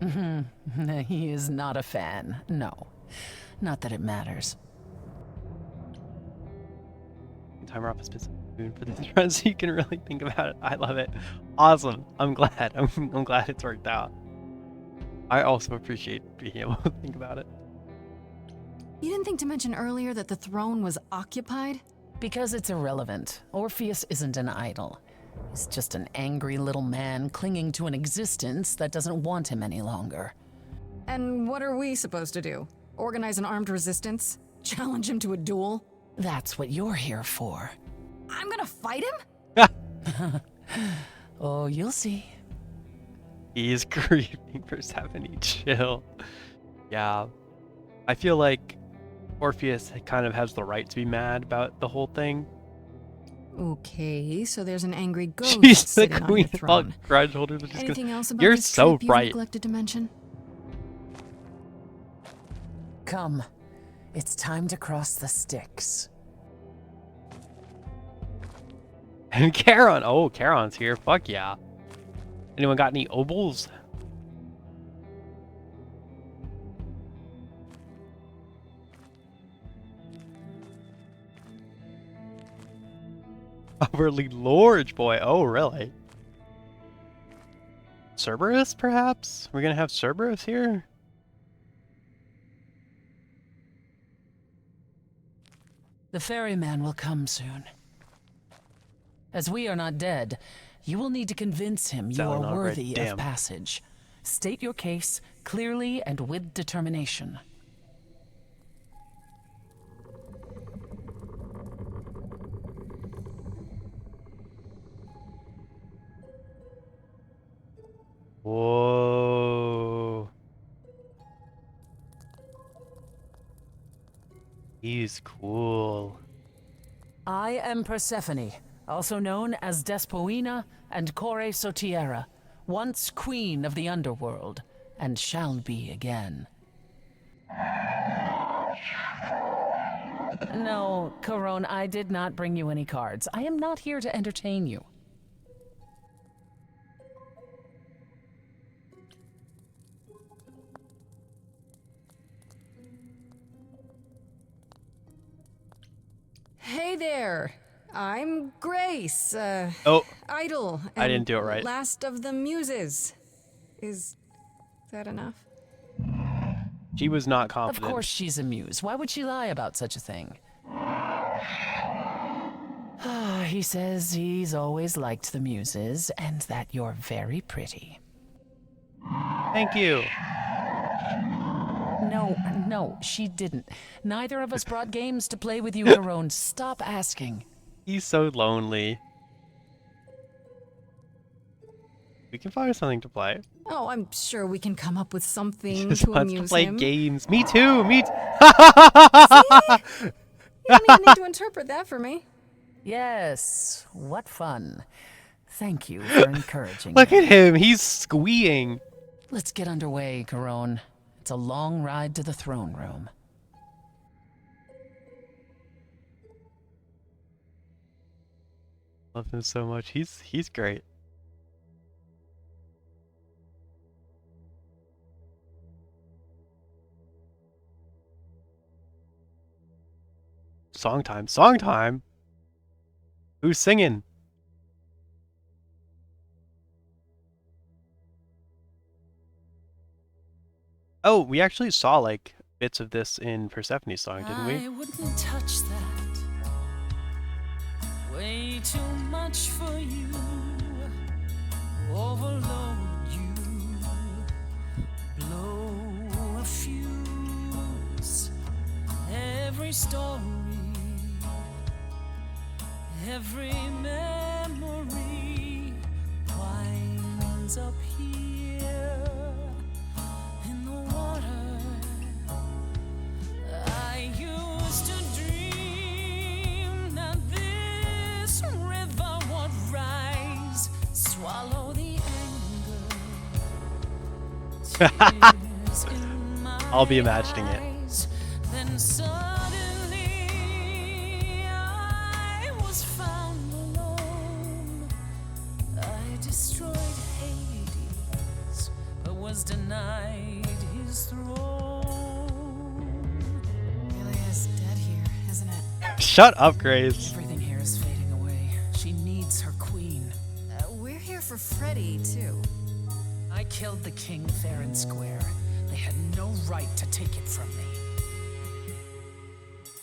He is not a fan, no. Not that it matters. Timer off a specific moon for this run so you can really think about it. I love it. Awesome. I'm glad. I'm glad it's worked out. I also appreciate being able to think about it. You didn't think to mention earlier that the throne was occupied? Because it's irrelevant. Orpheus isn't an idol. He's just an angry little man clinging to an existence that doesn't want him any longer. And what are we supposed to do? Organize an armed resistance? Challenge him to a duel? That's what you're here for. I'm gonna fight him? Oh, you'll see. He's grieving for Persephone. Chill. Yeah. I feel like Orpheus kind of has the right to be mad about the whole thing. Okay, so there's an angry ghost She's the sitting on your queen of all throne. grudge holders. Anything else about You're this so trip you've right. neglected to mention? Come. It's time to cross the Styx. And Charon. Oh, Charon's here. Fuck yeah. Anyone got any obols? Overly large, boy. Oh, really? Cerberus, perhaps? We're gonna have Cerberus here? The ferryman will come soon. As we are not dead, you will need to convince him you are worthy of passage. State your case clearly and with determination. Whoa. He's cool. I am Persephone, also known as Despoina and Kore Sotiera, once queen of the underworld, and shall be again. No, Charon, I did not bring you any cards. I am not here to entertain you. Hey there. I'm Grace. Idol. I didn't do it right. Last of the Muses. Is that enough? She was not confident. Of course she's a muse. Why would she lie about such a thing? He says he's always liked the Muses and that you're very pretty. Thank you. No, she didn't. Neither of us brought games to play with you, Charon. Stop asking. He's so lonely. We can find something to play. Oh, I'm sure we can come up with something He just to wants amuse to play him. games. Me too. Me too. You don't even need to interpret that for me. Yes, what fun. Thank you for encouraging Look me. at him. He's squeeing. Let's get underway, Charon. It's a long ride to the throne room. Love him so much. He's great. Song time. Song time. Who's singing? Oh, we actually saw like bits of this in Persephone's song, didn't we? I wouldn't touch that. Way too much for you. Overload you. Blow a fuse. Every story, every memory winds up here in the water. I used to dream that this river would rise, swallow the anger. Tears in my I'll be imagining it. eyes. Then suddenly I was found alone. I destroyed Hades, but was denied his throne. Ilia's dead here, isn't it? Shut up, Grace. Everything here is fading away. She needs her queen. We're here for Freddy, too. I killed the king fair and square. They had no right to take it from me.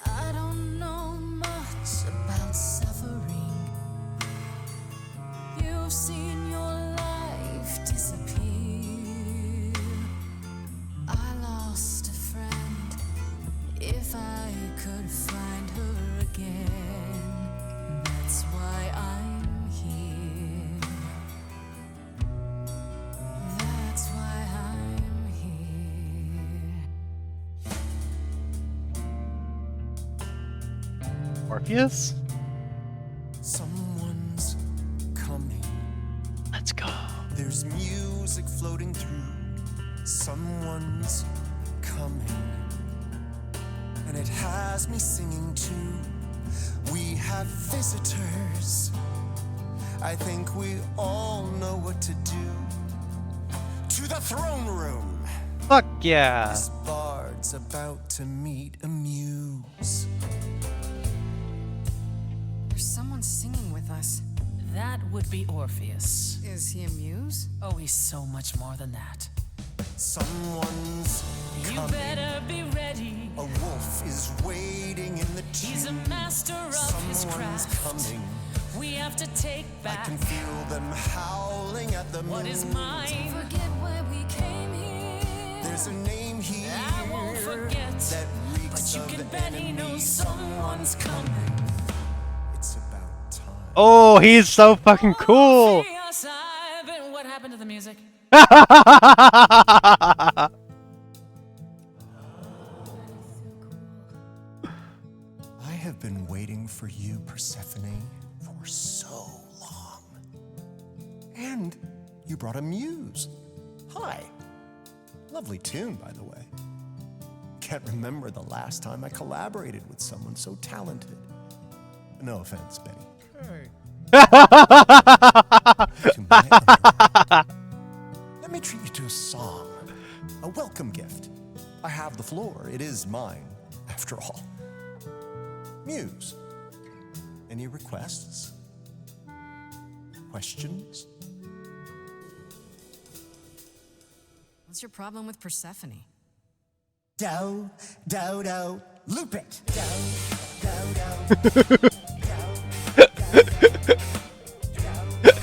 I don't know much about suffering. You've seen your life disappear. I lost a friend. If I could find her again, that's why I'm here. That's why I'm here. Orpheus? Someone's coming. Let's go. There's music floating through. Someone's coming. And it has me singing too. We have visitors. I think we all know what to do. To the throne room. Fuck yeah. This bard's about to meet a muse. There's someone singing with us. That would be Orpheus. Is he a muse? Oh, he's so much more than that. Someone's You coming. better be ready. A wolf is waiting in the tube. He's a master of his Someone's craft. coming. We have to take I back can feel them howling at the what moon. is mine. Forget why we came here. There's a name here I won't forget, that reeks but you of can bet he enemy. knows someone's coming. It's about time. Oh, he's so fucking cool. Orpheus, I've been... What happened to the music? I have been waiting for you, Persephone, for so long. And you brought a muse. Hi. Lovely tune, by the way. Can't remember the last time I collaborated with someone so talented. No offense, Benny. To my underwear. Let me treat you to a song, a welcome gift. I have the floor. It is mine, after all. Muse. Any requests? Questions? What's your problem with Persephone? Do, loop it.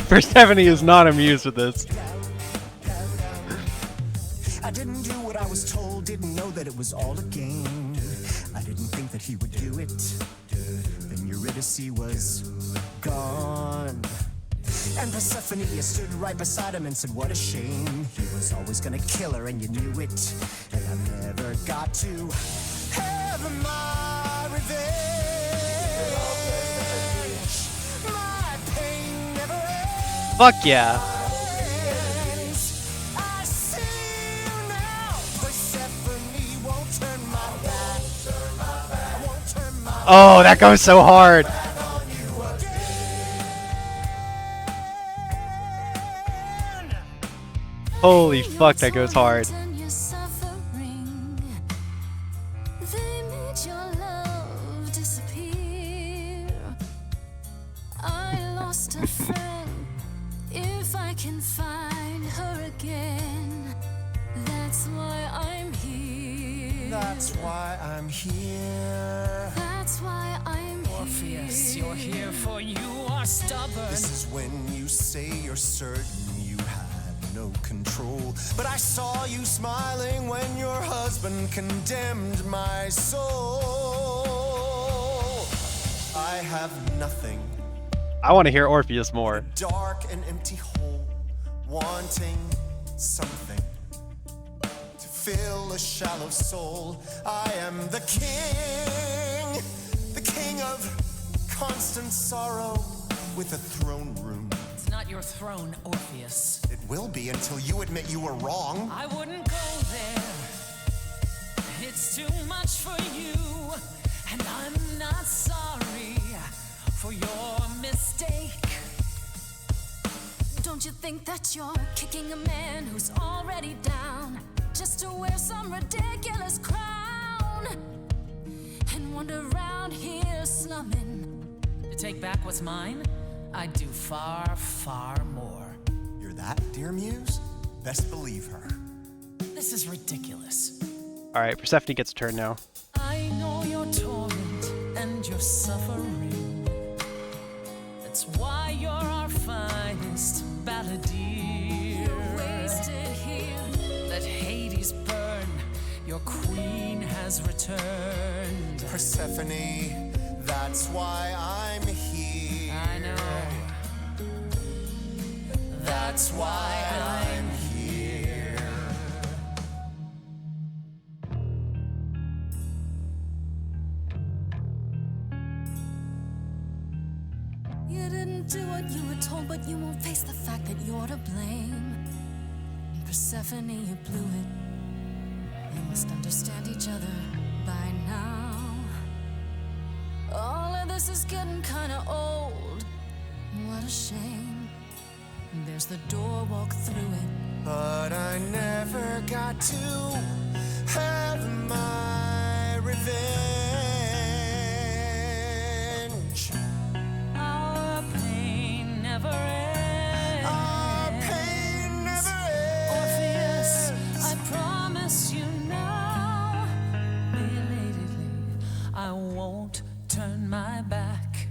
Persephone is not amused with this. I didn't do what I was told, didn't know that it was all a game. I didn't think that he would do it. Then Eurydice was gone. And Persephone stood right beside him and said, what a shame. He was always gonna kill her and you knew it. And I never got to have my revenge. My pain never ends. Fuck yeah. I see you now. Persephone won't turn my back. Won't turn my Oh, that goes so hard. Holy fuck, that goes hard. And your suffering, they made your love disappear. I lost a friend. If I can find her again, that's why I'm here. That's why I'm here. That's why I'm here. Orpheus, you're here for you are stubborn. This is when you say you're certain you had no control. But I saw you smiling when your husband condemned my soul. I have nothing. I want to hear Orpheus more. Dark and empty hole, wanting something to fill a shallow soul. I am the king of constant sorrow with a throne room. It's not your throne, Orpheus. It will be until you admit you were wrong. I wouldn't go there. It's too much for you, and I'm not sorry for your mistake. Don't you think that you're kicking a man who's already down just to wear some ridiculous crown and wander around here slumming? To take back what's mine, I'd do far, far more. You're that, dear Muse? Best believe her. This is ridiculous. All right, Persephone gets a turn now. I know your torment and your suffering. That's why you're our finest balladeer. You're wasted here. Let Hades burn. Your queen has returned. Persephone, that's why I'm here. I know. That's why I'm here. You didn't do what you were told, but you won't face the fact that you're to blame. Persephone, you blew it. You must understand each other by now. All of this is getting kinda old. What a shame. There's the door, walk through it. But I never got to have my revenge. Our pain never ends. Our pain never ends. Orpheus, I promise you now, belatedly, I won't turn my back.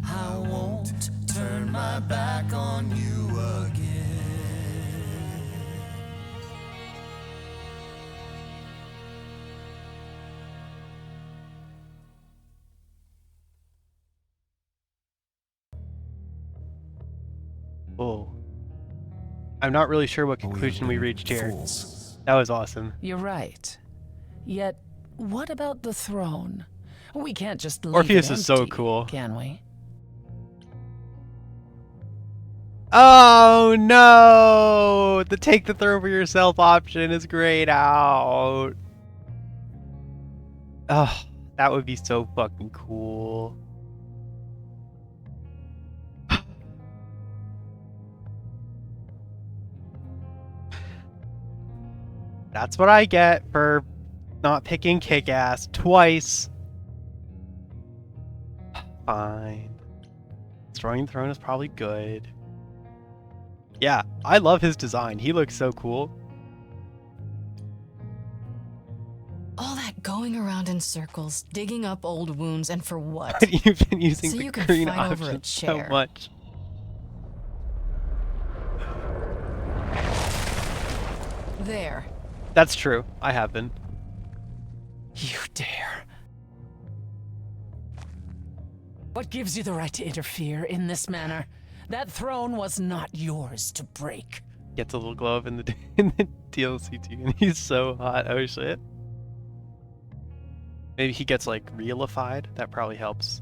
I won't turn my back on you again. Oh. I'm not really sure what conclusion we reached here. That was awesome. You're right. Yet, what about the throne? We can't just leave Orpheus it is so empty, cool. can we? Oh no! The take the throne for yourself option is grayed out. Oh, that would be so fucking cool. That's what I get for not picking Kick-Ass twice. Fine. Destroying the throne is probably good. Yeah, I love his design. He looks so cool. All that going around in circles, digging up old wounds, and for what? You've been using So the you can green fight over a option so chair. much. There. That's true. I have been. You dare. What gives you the right to interfere in this manner? That throne was not yours to break. Gets a little glow up in the in the DLC too, and he's so hot. Oh shit. Maybe he gets like realified. That probably helps.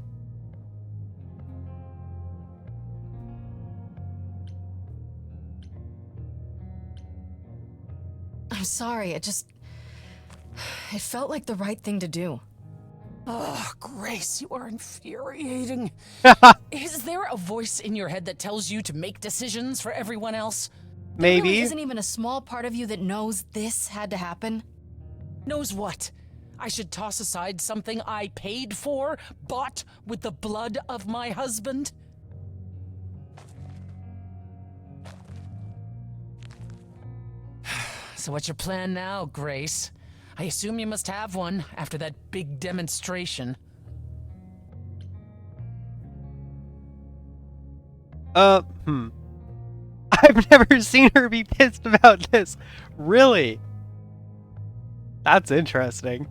I'm sorry, it felt like the right thing to do. Oh, Grace, you are infuriating. Is there a voice in your head that tells you to make decisions for everyone else? There really isn't even a small part of you that knows this had to happen. Knows what? I should toss aside something I paid for, bought with the blood of my husband? So what's your plan now, Grace? I assume you must have one after that big demonstration. I've never seen her be pissed about this. Really? That's interesting.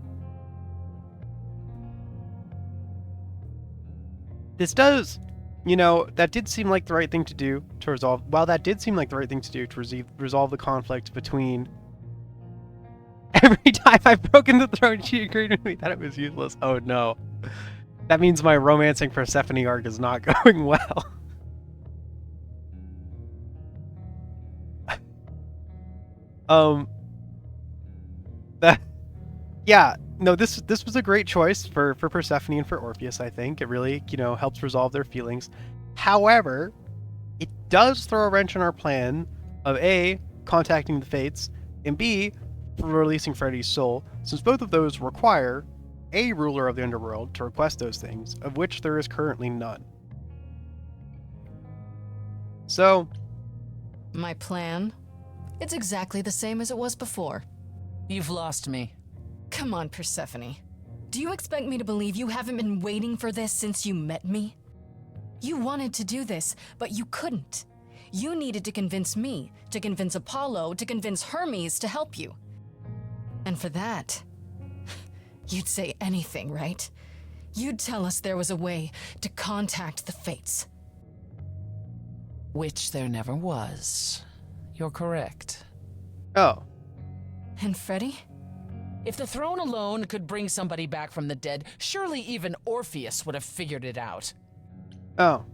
This does, that did seem like the right thing to do to resolve. Well, that did seem like the right thing to do to resolve the conflict between. Every time I've broken the throne, she agreed with me that it was useless. Oh no. That means my romancing Persephone arc is not going well. Yeah, no, this was a great choice for Persephone and for Orpheus, I think. It really, helps resolve their feelings. However, it does throw a wrench in our plan of A, contacting the Fates, and B, releasing Freddy's soul, since both of those require a ruler of the underworld to request those things, of which there is currently none. So, my plan? It's exactly the same as it was before. You've lost me. Come on, Persephone. Do you expect me to believe you haven't been waiting for this since you met me? You wanted to do this, but you couldn't. You needed to convince me, to convince Apollo, to convince Hermes to help you. And for that, you'd say anything, right? You'd tell us there was a way to contact the Fates. Which there never was. You're correct. Oh. And Freddy? If the throne alone could bring somebody back from the dead, surely even Orpheus would have figured it out. Oh.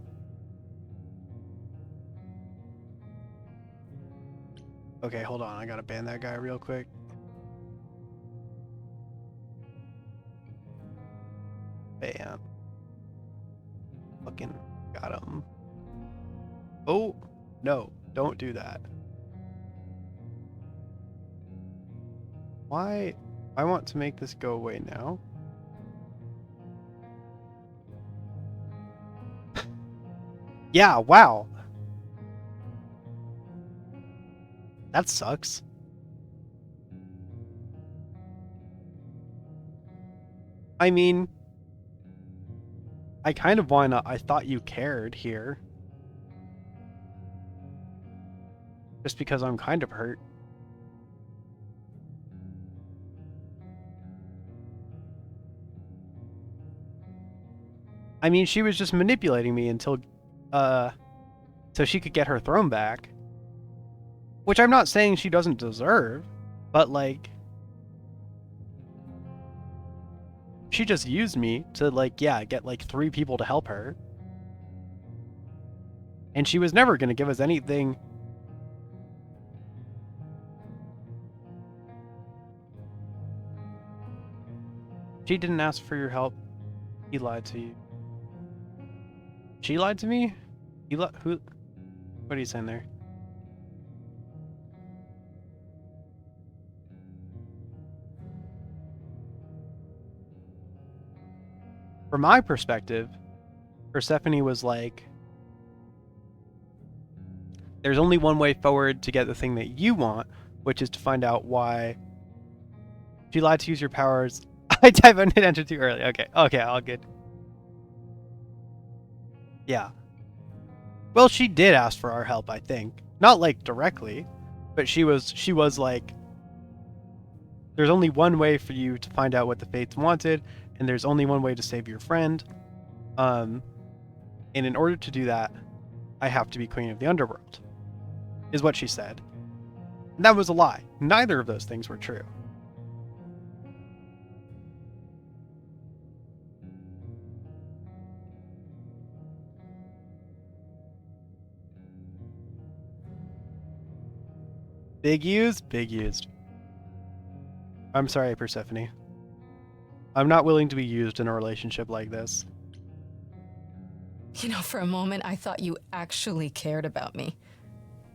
Okay, hold on. I gotta ban that guy real quick. Bam. Fucking got him. Oh, no. Don't do that. Why? I want to make this go away now. Yeah, wow. That sucks. I mean, I kind of wanna. I thought you cared here. Just because I'm kind of hurt. I mean, she was just manipulating me until, so she could get her throne back. Which I'm not saying she doesn't deserve, but like, she just used me to like, yeah, get like 3 people to help her. And she was never going to give us anything. She didn't ask for your help. He lied to you. She lied to me? Who? What are you saying there? From my perspective, Persephone was like, there's only one way forward to get the thing that you want, which is to find out why she lied to use your powers. I typed on it entered too early. Okay, all good. Yeah. Well, she did ask for our help, I think. Not like directly, but she was like, there's only one way for you to find out what the Fates wanted, and there's only one way to save your friend. And in order to do that, I have to be Queen of the Underworld, is what she said. And that was a lie. Neither of those things were true. Big used. I'm sorry, Persephone. I'm not willing to be used in a relationship like this. You know, for a moment, I thought you actually cared about me.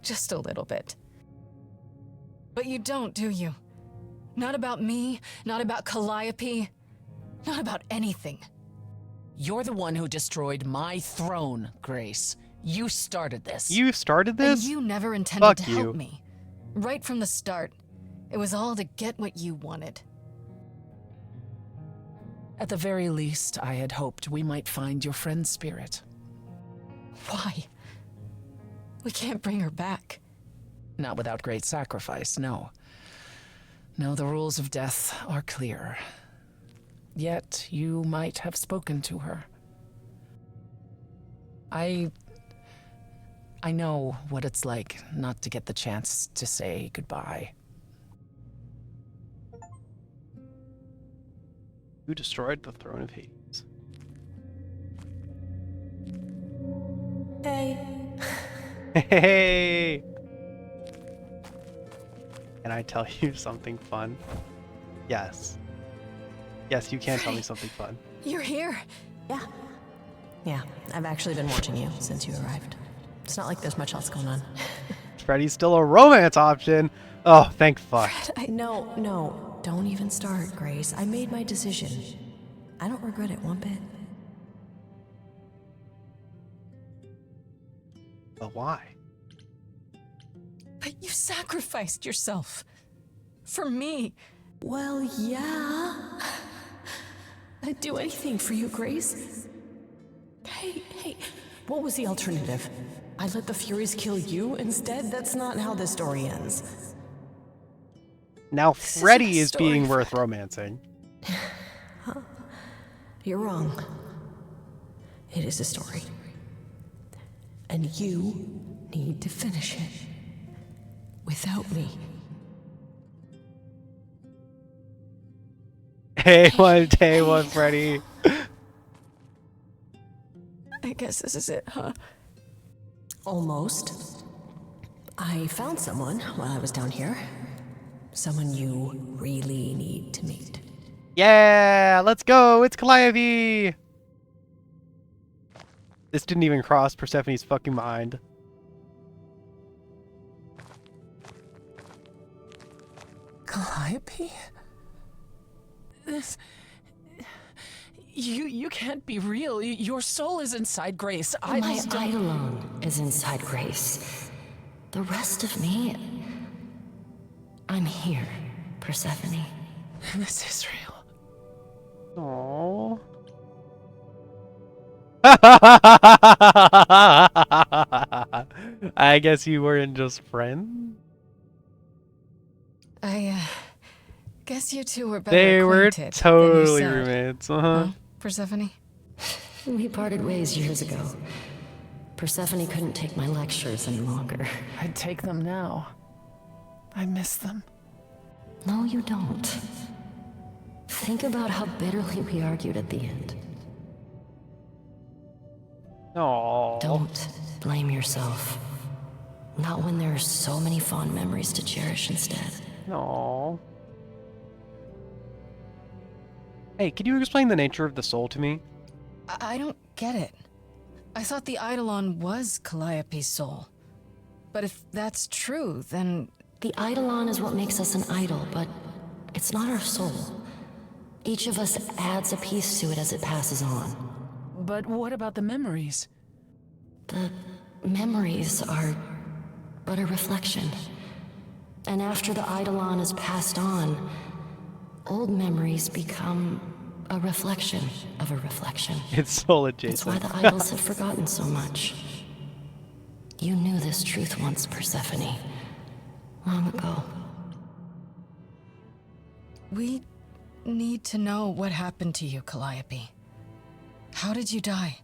Just a little bit. But you don't, do you? Not about me, not about Calliope, not about anything. You're the one who destroyed my throne, Grace. You started this. You started this? And you never intended to Fuck you. help me. Right from the start. It was all to get what you wanted. At the very least, I had hoped we might find your friend's spirit. Why? We can't bring her back. Not without great sacrifice, no. No, the rules of death are clear. Yet you might have spoken to her. I know what it's like not to get the chance to say goodbye. Who destroyed the throne of Hades? Hey. Hey! Can I tell you something fun? Yes. Yes, you can tell me something fun. You're here. Yeah. Yeah, I've actually been watching you since you arrived. It's not like there's much else going on. Freddy's still a romance option. Oh, thank fuck. No, don't even start, Grace. I made my decision. I don't regret it one bit. But why? But you sacrificed yourself. For me. Well, yeah. I'd do anything for you, Grace. Hey, what was the alternative? I let the Furies kill you instead? That's not how this story ends. Now Freddy is being worth romancing. Huh? You're wrong. It is a story. And you need to finish it. Without me. Hey, one, Freddy. I guess this is it, huh? Almost. I found someone while I was down here. Someone you really need to meet. Yeah, let's go. It's Calliope. This didn't even cross Persephone's fucking mind. Calliope? This... You can't be real. Your soul is inside Grace. My Eidolon is inside Grace. The rest of me... I'm here, Persephone. This is real. Aww. I guess you weren't just friends? I guess you two were better They were acquainted totally than you said. roommates. Huh, Persephone? We parted ways years ago. Persephone couldn't take my lectures any longer. I'd take them now. I miss them. No, you don't. Think about how bitterly we argued at the end. Aww. Don't blame yourself. Not when there are so many fond memories to cherish instead. Aww. Hey, can you explain the nature of the soul to me? I don't get it. I thought the Eidolon was Calliope's soul. But if that's true, then... The Eidolon is what makes us an idol, but it's not our soul. Each of us adds a piece to it as it passes on. But what about the memories? The memories are but a reflection. And after the Eidolon is passed on, old memories become a reflection of a reflection. It's soul adjacent. That's why the idols have forgotten so much. You knew this truth once, Persephone. Long ago. We need to know what happened to you, Calliope. How did you die?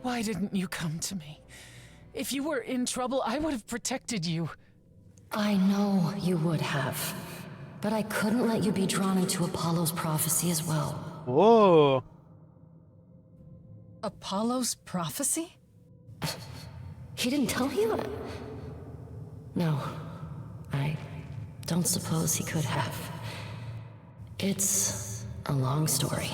Why didn't you come to me? If you were in trouble, I would have protected you. I know you would have. But I couldn't let you be drawn into Apollo's prophecy as well. Whoa. Apollo's prophecy? He didn't tell you? No. I don't suppose he could have. It's a long story.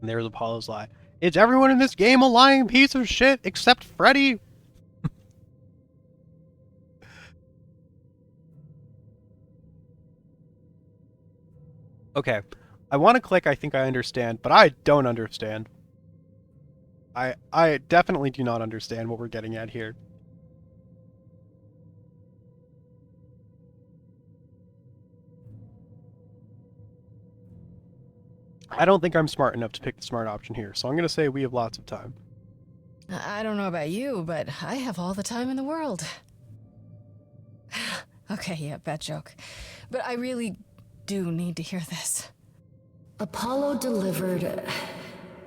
And there's Apollo's lie. Is everyone in this game a lying piece of shit except Freddy? Okay. I want to click I think I understand, but I don't understand. I definitely do not understand what we're getting at here. I don't think I'm smart enough to pick the smart option here, so I'm going to say we have lots of time. I don't know about you, but I have all the time in the world. Okay, yeah, bad joke. But I really do need to hear this. Apollo delivered,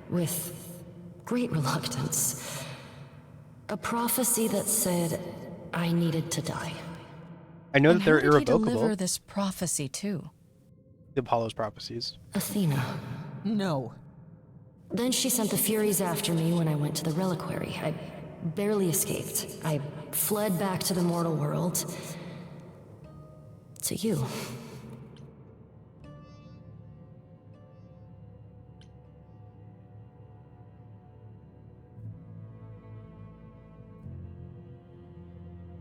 with great reluctance, a prophecy that said I needed to die. I know And that they're who did he irrevocable. deliver this prophecy to? The Apollo's prophecies. Athena. No. Then she sent the Furies after me when I went to the reliquary. I barely escaped. I fled back to the mortal world. To you.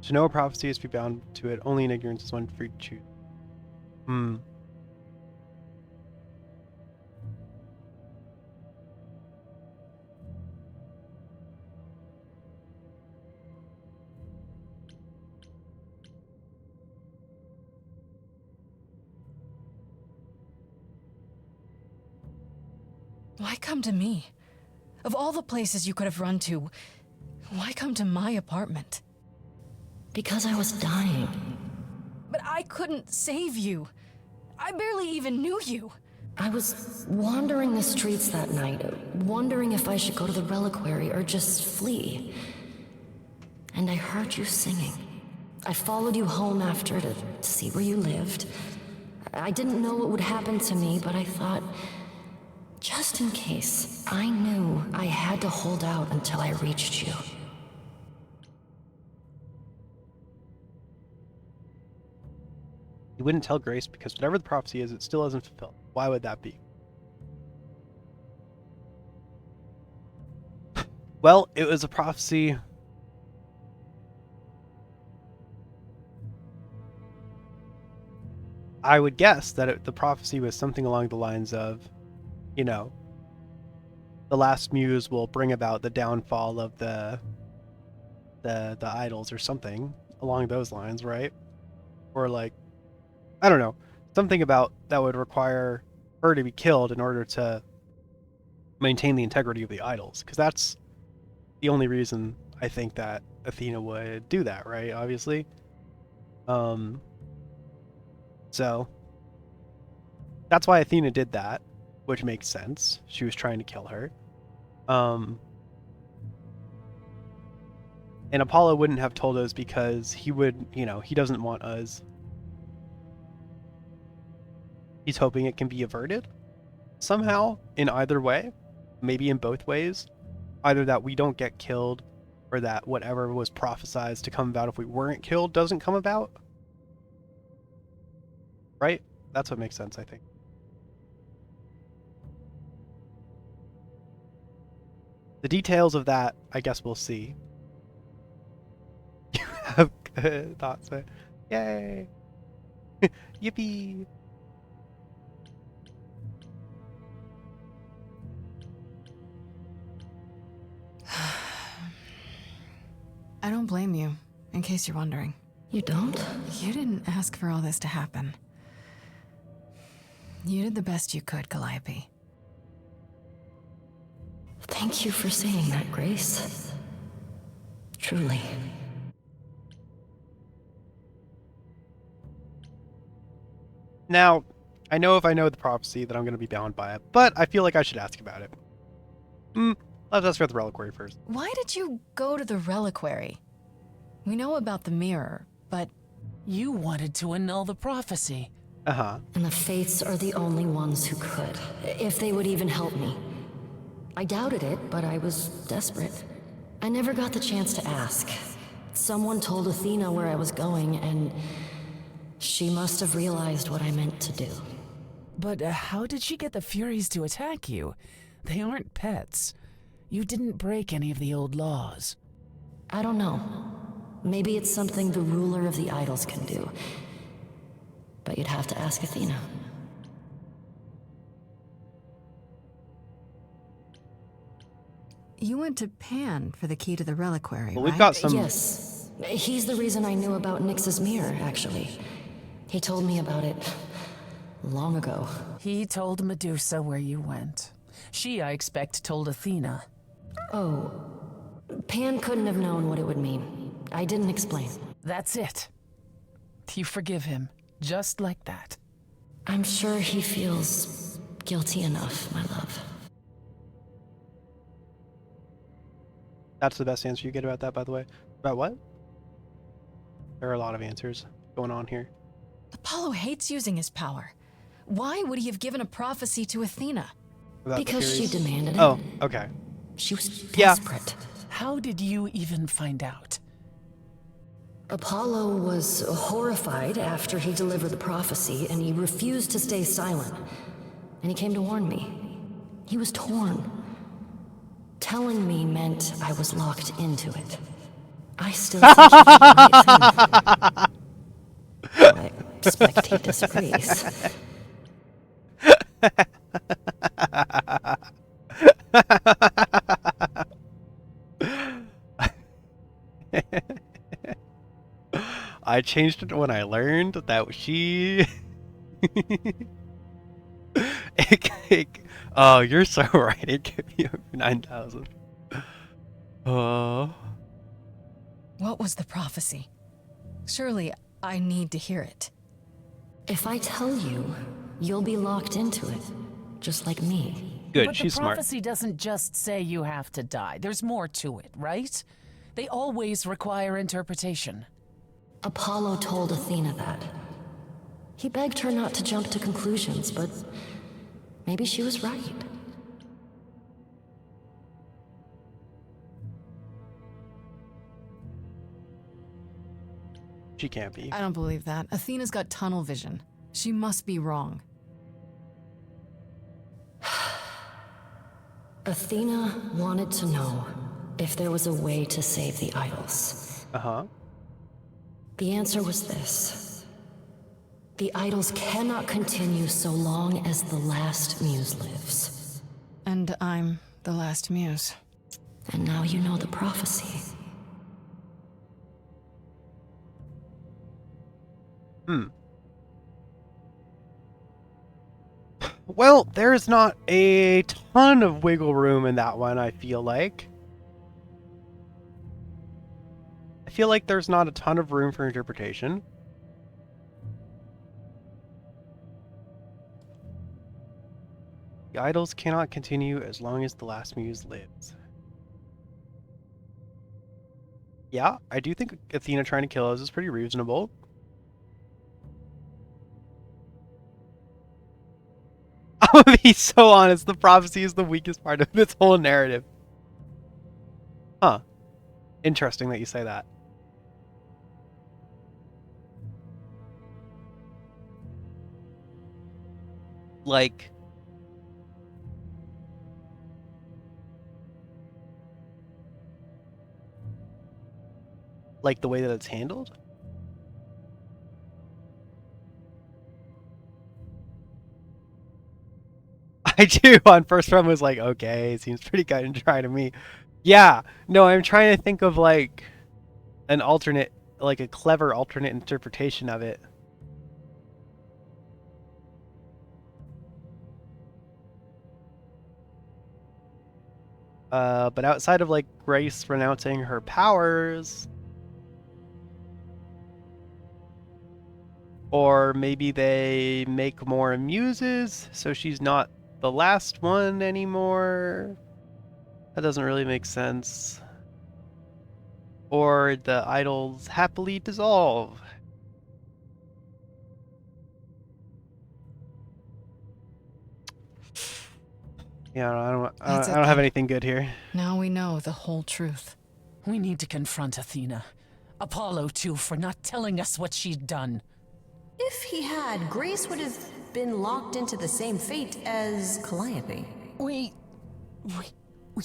To know a prophecy is to be bound to it. Only in ignorance is one free to choose. Hmm. Why come to me? Of all the places you could have run to, why come to my apartment? Because I was dying. But I couldn't save you. I barely even knew you. I was wandering the streets that night, wondering if I should go to the reliquary or just flee. And I heard you singing. I followed you home after to see where you lived. I didn't know what would happen to me, but I thought, just in case, I knew I had to hold out until I reached you. You wouldn't tell Grace because whatever the prophecy is, it still isn't fulfilled. Why would that be? Well, it was a prophecy. I would guess that the prophecy was something along the lines of, you know, the last muse will bring about the downfall of the idols or something along those lines, right? Or like, I don't know, something about that would require her to be killed in order to maintain the integrity of the idols, because that's the only reason I think that Athena would do that, right? Obviously. So that's why Athena did that, which makes sense. She was trying to kill her. And Apollo wouldn't have told us because he would, you know, he doesn't want us. He's hoping it can be averted somehow in either way, maybe in both ways. Either that we don't get killed or that whatever was prophesized to come about if we weren't killed doesn't come about. Right? That's what makes sense, I think. The details of that, I guess we'll see. You have good thoughts, man. Yay! Yippee! I don't blame you, in case you're wondering. You don't? You didn't ask for all this to happen. You did the best you could, Calliope. Thank you for saying that, Grace. Truly. Now, I know if I know the prophecy that I'm going to be bound by it, but I feel like I should ask about it. Let's ask about the reliquary first. Why did you go to the reliquary? We know about the mirror, but... You wanted to annul the prophecy. Uh-huh. And the Fates are the only ones who could, if they would even help me. I doubted it, but I was desperate. I never got the chance to ask. Someone told Athena where I was going, and she must have realized what I meant to do. But how did she get the Furies to attack you? They aren't pets. You didn't break any of the old laws. I don't know. Maybe it's something the ruler of the idols can do. But you'd have to ask Athena. You went to Pan for the key to the reliquary, well, right? we've got some... Yes. He's the reason I knew about Nyx's mirror, actually. He told me about it long ago. He told Medusa where you went. She, I expect, told Athena. Oh, Pan couldn't have known what it would mean. I didn't explain. That's it. You forgive him, just like that. I'm sure he feels guilty enough, my love. That's the best answer you get about that, by the way. About what? There are a lot of answers going on here. Apollo hates using his power. Why would he have given a prophecy to Athena? About the Because she Furies? demanded it. Oh, okay. She was Yeah. desperate. How did you even find out? Apollo was horrified after he delivered the prophecy, and he refused to stay silent. And he came to warn me. He was torn. Telling me meant I was locked into it. I still think he did the right thing. I expect he disagrees. I changed it when I learned that she... Oh, you're so right. It could be 9,000. Oh. What was the prophecy? Surely I need to hear it. If I tell you, you'll be locked into it, just like me. Good, But she's the smart. prophecy doesn't just say you have to die. There's more to it, right? They always require interpretation. Apollo told Athena that. He begged her not to jump to conclusions, but maybe she was right. She can't be. I don't believe that. Athena's got tunnel vision. She must be wrong. Athena wanted to know if there was a way to save the idols. Uh-huh. The answer was this. The idols cannot continue so long as the last muse lives. And I'm the last muse. And now you know the prophecy. Well, there's not a ton of wiggle room in that one, I feel like. I feel like there's not a ton of room for interpretation. The idols cannot continue as long as the last muse lives. Yeah, I do think Athena trying to kill us is pretty reasonable. I'm gonna be so honest, the prophecy is the weakest part of this whole narrative. Huh. Interesting that you say that. Like... Like the way that it's handled? I do. On first run was like, okay, seems pretty cut and dry to me. Yeah. No, I'm trying to think of like an alternate, like a clever alternate interpretation of it. But outside of like Grace renouncing her powers, or maybe they make more muses, so she's not the last one anymore. That doesn't really make sense. Or the idols happily dissolve. Yeah, I don't have anything good here. Now we know the whole truth. We need to confront Athena. Apollo, too, for not telling us what she'd done. If he had, Grace would have been locked into the same fate as Calliope. We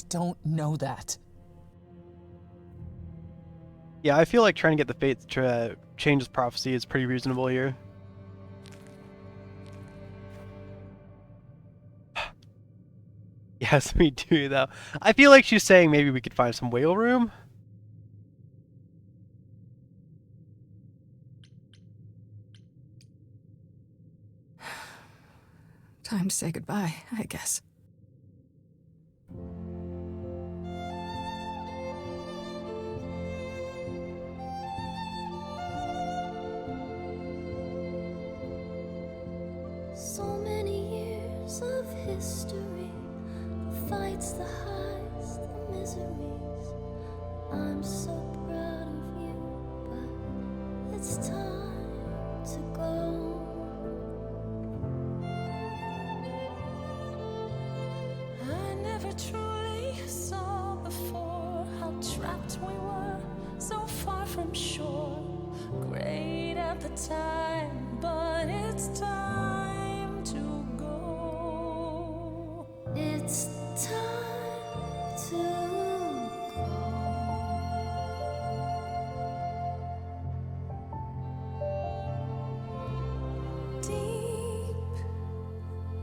don't know that. Yeah, I feel like trying to get the Fates to change his prophecy is pretty reasonable here. Yes, we do, though. I feel like she's saying maybe we could find some wiggle room. Time to say goodbye, I guess. So many years of history, the fights, the highs, the miseries. I'm so proud of you, but it's time to go. I never truly saw before how trapped we were, so far from shore. Great at the time, but it's time to go. It's time to go. Deep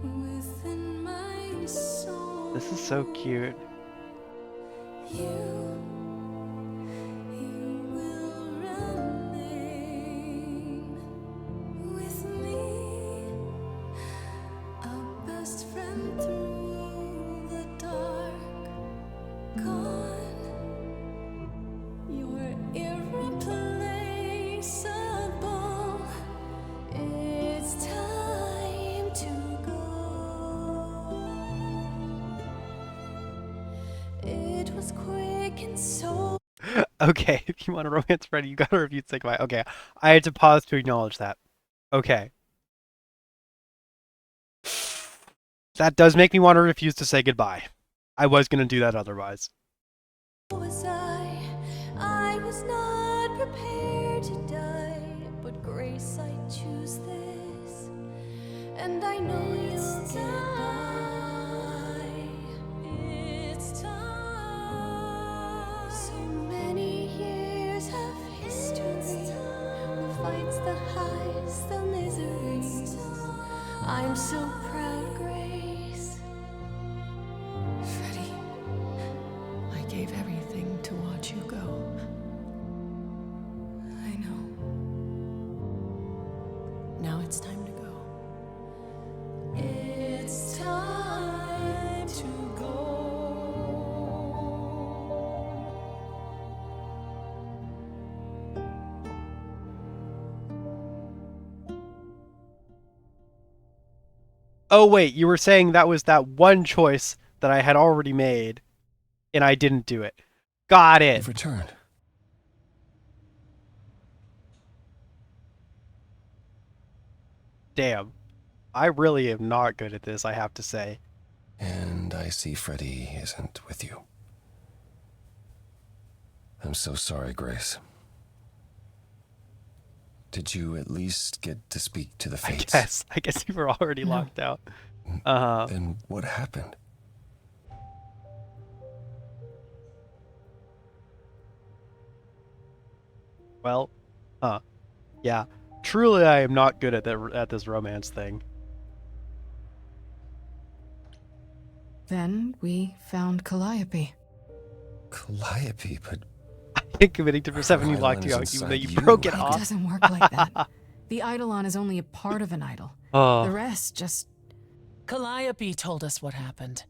within my soul. This is so cute. You will remain with me, a best friend through the dark. Gone, you're irreplaceable. It's time to go. It was quick and so. Okay, if you want to romance Freddy, you gotta review Say Goodbye. Okay, I had to pause to acknowledge that. Okay. That does make me want to refuse to say goodbye. I was gonna do that otherwise. Was I was not prepared to die, but grace, I choose this, and I know you'll get by. It's time. So many years of history, the fights, the highs, the miseries. I'm so proud, Grace. Freddy, I gave everything to watch you go. I know. Now it's time to go. It's time to go. Oh wait, you were saying that was that one choice that I had already made, and I didn't do it. Got it. You've returned. Damn. I really am not good at this, I have to say. And I see Freddy isn't with you. I'm so sorry, Grace. Did you at least get to speak to the fates? I guess you were already locked out. Then what happened? Well, yeah. Truly, I am not good at this romance thing. Then we found Calliope. Calliope, but I think committing to Persephone locked you out, even though you broke it off. It doesn't work like that. The Eidolon is only a part of an idol. Oh. The rest just... Calliope told us what happened.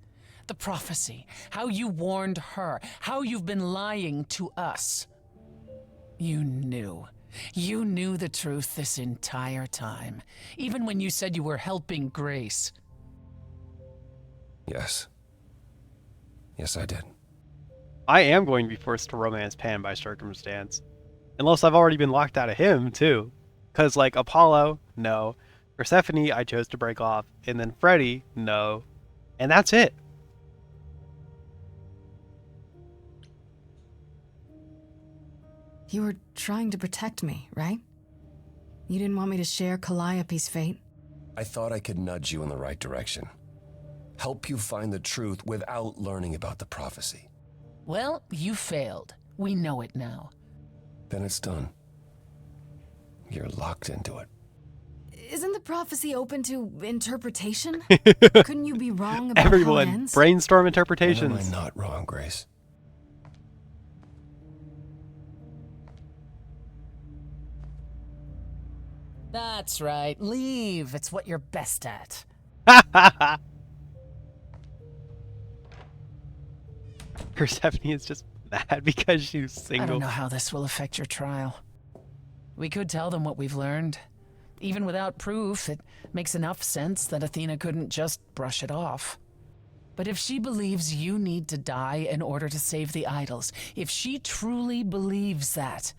The prophecy, how you warned her, how you've been lying to us. You knew. You knew the truth this entire time, even when you said you were helping Grace. Yes. Yes, I did. I am going to be forced to romance Pan by circumstance. Unless I've already been locked out of him, too. Because, like, Apollo, no. Persephone, I chose to break off. And then Freddy, no. And that's it. You were trying to protect me, right? You didn't want me to share Calliope's fate? I thought I could nudge you in the right direction. Help you find the truth without learning about the prophecy. Well, you failed. We know it now. Then it's done. You're locked into it. Isn't the prophecy open to interpretation? Couldn't you be wrong about how it Everyone, ends? brainstorm interpretations. When am I not wrong, Grace? That's right. Leave. It's what you're best at. Persephone is just mad because she's single. I don't know how this will affect your trial. We could tell them what we've learned. Even without proof, it makes enough sense that Athena couldn't just brush it off. But if she believes you need to die in order to save the idols, if she truly believes that,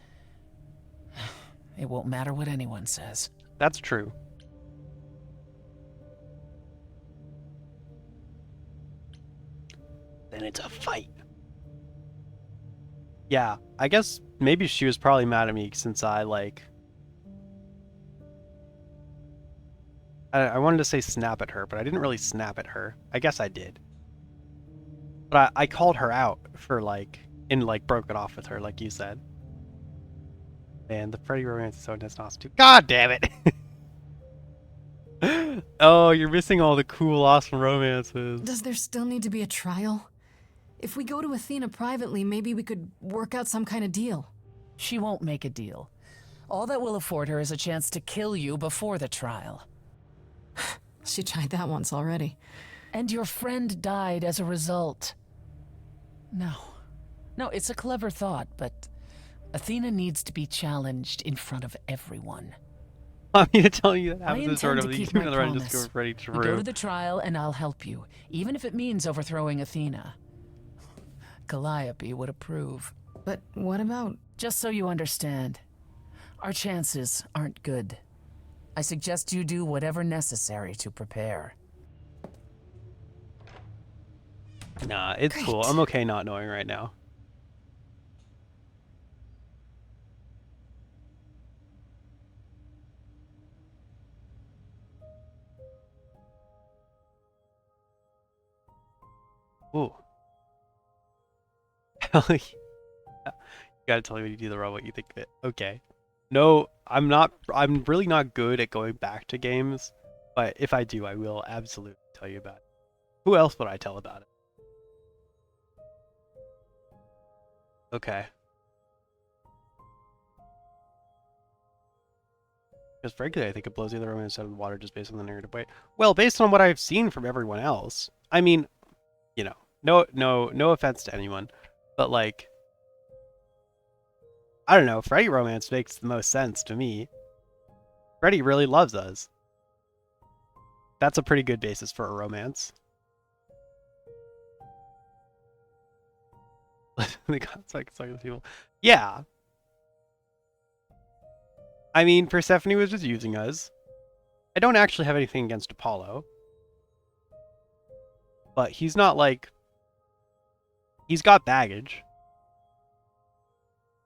it won't matter what anyone says. That's true. Then it's a fight. Yeah, I guess maybe she was probably mad at me since I wanted to say snap at her, but I didn't really snap at her. I guess I did. But I called her out for broke it off with her, like you said. And the Freddy romance is so intense too. God damn it! Oh, you're missing all the cool, awesome romances. Does there still need to be a trial? If we go to Athena privately, maybe we could work out some kind of deal. She won't make a deal. All that will afford her is a chance to kill you before the trial. She tried that once already. And your friend died as a result. No, it's a clever thought, but Athena needs to be challenged in front of everyone. I'm here to tell you that I happens sort intend of to keep you my another round promise. just go ready to We go to the trial and I'll help you, even if it means overthrowing Athena. Calliope would approve. But what about... Just so you understand, our chances aren't good. I suggest you do whatever necessary to prepare. Nah, it's Great. cool. I'm okay not knowing right now. Ooh. Hell yeah. You gotta tell me when you do the run what you think of it. Okay. No, I'm really not good at going back to games, but if I do, I will absolutely tell you about it. Who else would I tell about it? Okay. Because frankly, I think it blows the other romance out of the water just based on the narrative way. Well, based on what I've seen from everyone else. I mean, you know, no offense to anyone, but like, I don't know, Freddy romance makes the most sense to me. Freddy really loves us. That's a pretty good basis for a romance. The gods like people. Yeah. I mean, Persephone was just using us. I don't actually have anything against Apollo. But he's not like... He's got baggage.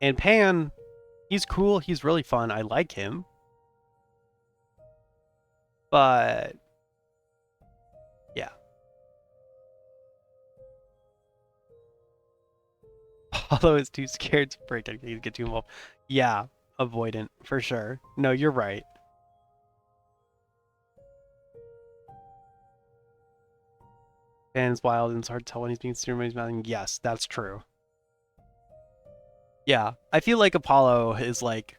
And Pan, he's cool, he's really fun, I like him. But... yeah. Apollo is too scared to break anything to get too involved. Yeah, avoidant, for sure. No, you're right. Pan's wild and it's hard to tell when he's being serious when he's not. Yes, that's true. Yeah, I feel like Apollo is like...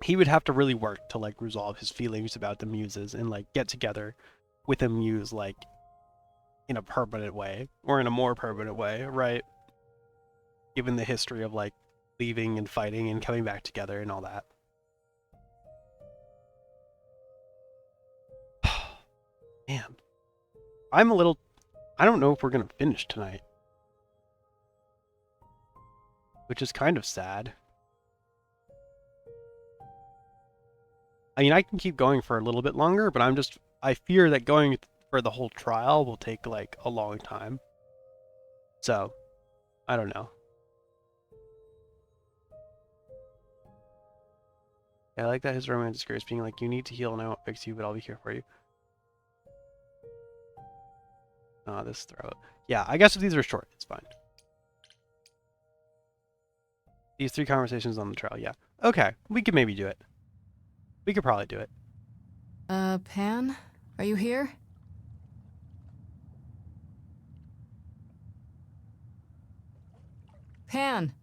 he would have to really work to like resolve his feelings about the muses and like get together with a muse like in a permanent way or in a more permanent way, right? Given the history of like leaving and fighting and coming back together and all that. Man, I'm a little... I don't know if we're gonna finish tonight. Which is kind of sad. I mean, I can keep going for a little bit longer, but I fear that going for the whole trial will take like a long time. So, I don't know. I like that his romance is curious, being like, you need to heal and I won't fix you, but I'll be here for you. This throw. Yeah, I guess if these are short, it's fine. These 3 conversations on the trail, yeah. Okay, we could maybe do it. We could probably do it. Pan? Are you here? Pan!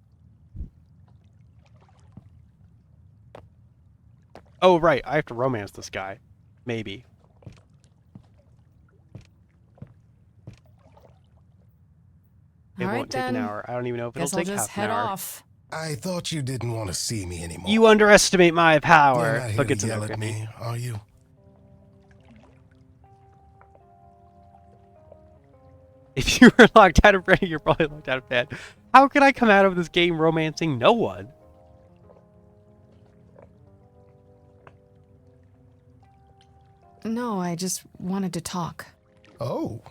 Oh, right, I have to romance this guy. Maybe. right, won't take an then. hour. I don't even know if Guess it'll I'll take just half an head hour. off. I thought you didn't want to see me anymore. You underestimate my You're power. not here Look, to it's an yell at okay. me, are you? If you were locked out of Freddy, you're probably locked out of bed. How could I come out of this game romancing no one? No, I just wanted to talk. Oh.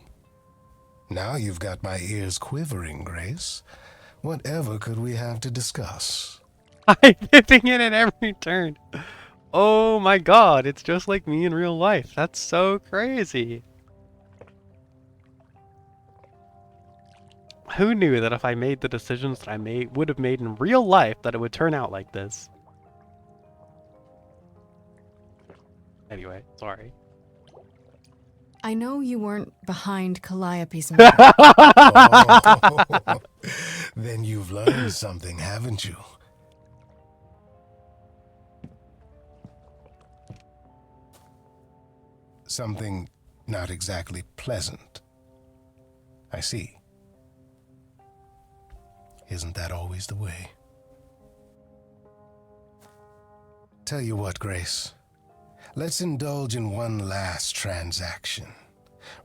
Now you've got my ears quivering, Grace. Whatever could we have to discuss? I'm dipping in at every turn. Oh my god, it's just like me in real life. That's so crazy. Who knew that if I made the decisions that I would have made in real life, that it would turn out like this? Anyway, sorry. I know you weren't behind Calliope's Oh, then you've learned something, haven't you? Something not exactly pleasant. I see. Isn't that always the way? Tell you what, Grace. Let's indulge in one last transaction.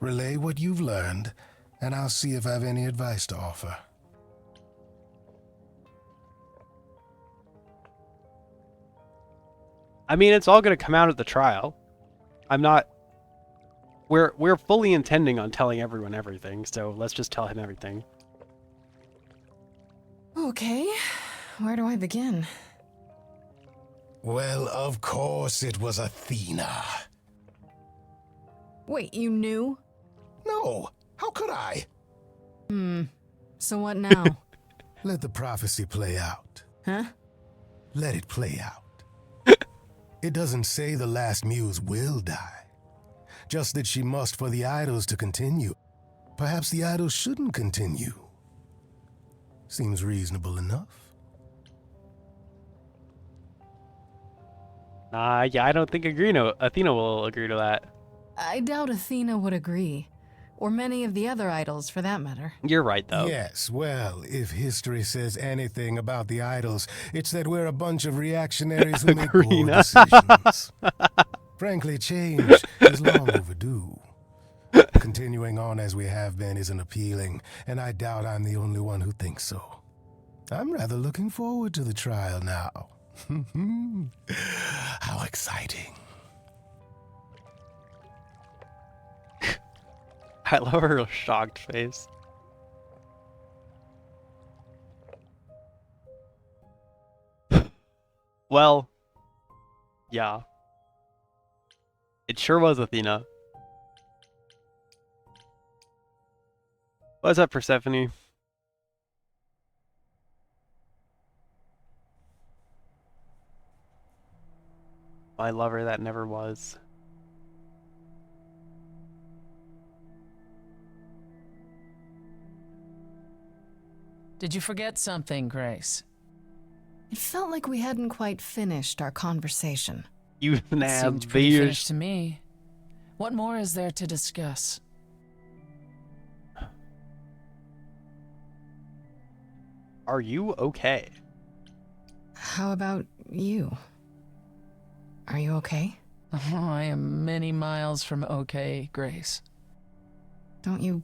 Relay what you've learned, and I'll see if I've any advice to offer. I mean, it's all going to come out at the trial. I'm not... We're fully intending on telling everyone everything, so let's just tell him everything. Okay, where do I begin? Well, of course it was Athena. Wait, you knew? No, how could I? So what now? Let the prophecy play out. Huh? Let it play out. It doesn't say the last muse will die. Just that she must for the idols to continue. Perhaps the idols shouldn't continue. Seems reasonable enough. Yeah, I don't think Athena will agree to that. I doubt Athena would agree. Or many of the other idols, for that matter. You're right, though. Yes, well, if history says anything about the idols, it's that we're a bunch of reactionaries who make poor decisions. Frankly, change is long overdue. Continuing on as we have been isn't appealing, and I doubt I'm the only one who thinks so. I'm rather looking forward to the trial now. How exciting. I love her shocked face. Well, yeah. It sure was Athena. What's up, Persephone? My lover that never was. Did you forget something, Grace? It felt like we hadn't quite finished our conversation. You Seemed pretty finished to me. What more is there to discuss? Are you okay? How about you? Are you okay? Oh, I am many miles from okay, Grace. Don't you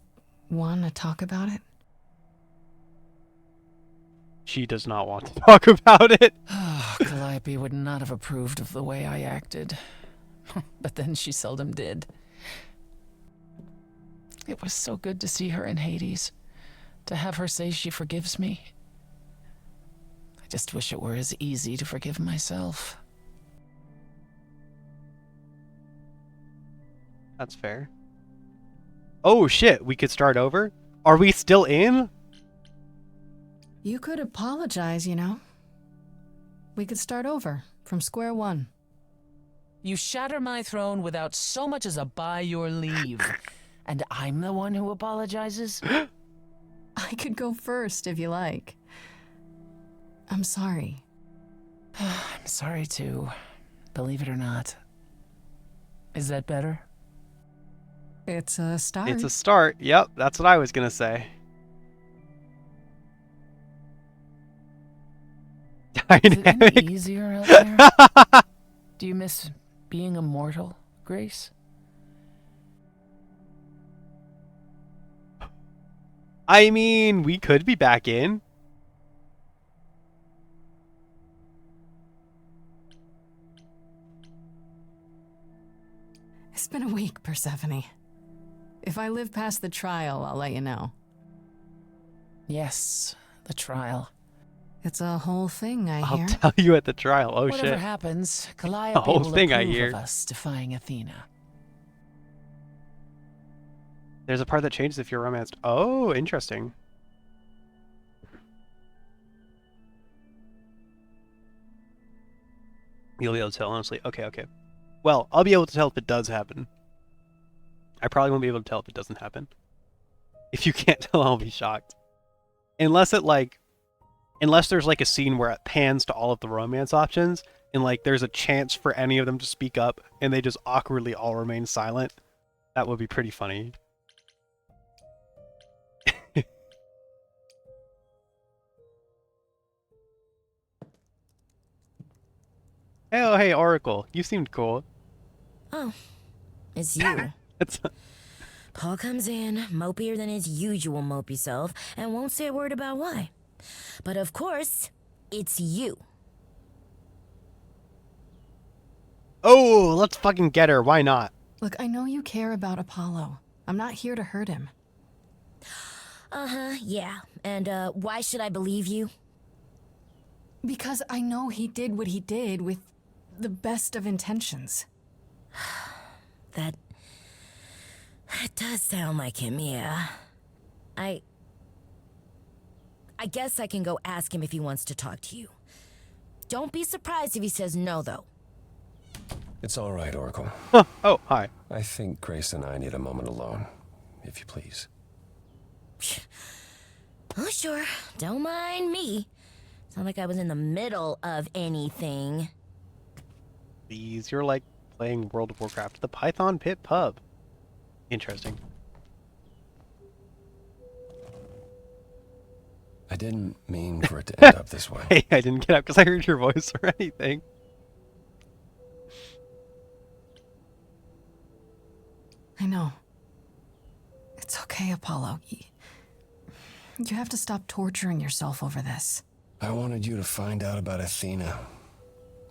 want to talk about it? She does not want to talk about it. Calliope would not have approved of the way I acted. But then she seldom did. It was so good to see her in Hades. To have her say she forgives me. I just wish it were as easy to forgive myself. That's fair. Oh shit, we could start over? Are we still in? You could apologize, you know. We could start over, from square one. You shatter my throne without so much as a by your leave. And I'm the one who apologizes? I could go first, if you like. I'm sorry. I'm sorry too, believe it or not. Is that better? It's a start. It's a start. Yep, that's what I was gonna say. it any dynamic. easier out there? Do you miss being immortal, Grace? I mean, we could be back in. It's been a week, Persephone. If I live past the trial, I'll let you know. Yes, the trial. It's a whole thing, I I'll hear. tell you at the trial. Oh Whatever shit. happens, The Calliope whole will thing, I approve hear. of us defying Athena. There's a part that changes if you're romanced. Oh, interesting. You'll be able to tell, honestly. Okay, okay. Well, I'll be able to tell if it does happen. I probably won't be able to tell if it doesn't happen. If you can't tell, I'll be shocked. Unless there's like a scene where it pans to all of the romance options, and like there's a chance for any of them to speak up, and they just awkwardly all remain silent. That would be pretty funny. Oh, hey, Oracle. You seemed cool. Oh, it's you. It's... Paul comes in, mopier than his usual mopey self, and won't say a word about why. But of course, it's you. Oh, let's fucking get her. Why not? Look, I know you care about Apollo. I'm not here to hurt him. Uh-huh, yeah. And, why should I believe you? Because I know he did what he did with the best of intentions. That does sound like him, yeah. I guess I can go ask him if he wants to talk to you. Don't be surprised if he says no, though. It's all right, Oracle. Oh, hi. I think Grace and I need a moment alone, if you please. Oh, sure. Don't mind me. It's not like I was in the middle of anything. Please, you're like playing World of Warcraft. The Python Pit Pub. Interesting. I didn't mean for it to end up this way. Hey, I didn't get up because I heard your voice or anything. I know. It's okay, Apollo. You have to stop torturing yourself over this. I wanted you to find out about Athena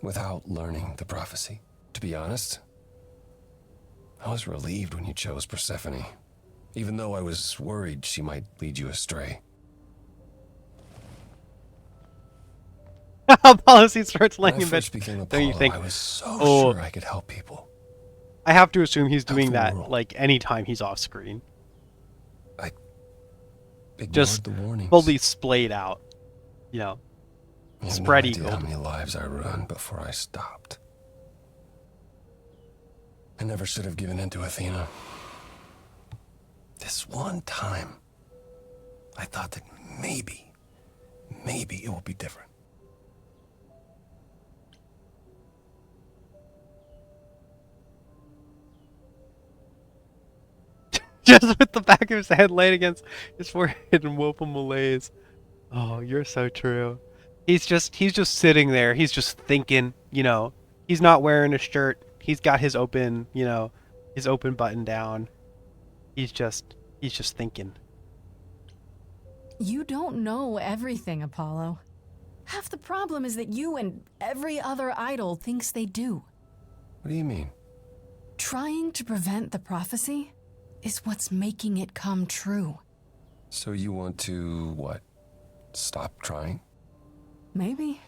without learning the prophecy. To be honest, I was relieved when you chose Persephone, even though I was worried she might lead you astray. Policy starts laying When I in bed. first became Don't you Apollo, think? I was so Oh, sure I could help people. I have to assume he's doing the that world. like anytime he's off screen. Ignored Just the warnings. fully splayed out. You know, You have spread no idea eagle. how many lives I ruined before I stopped. I never should have given in to Athena. This one time, I thought that maybe it will be different. Just with the back of his head laid against his forehead and woeful malaise. Oh, you're so true. He's just sitting there. He's just thinking, you know. He's not wearing a shirt. He's got his open, you know, his open button down. He's just thinking. You don't know everything, Apollo. Half the problem is that you and every other idol thinks they do. What do you mean? Trying to prevent the prophecy is what's making it come true. So you want to, what? Stop trying? Maybe.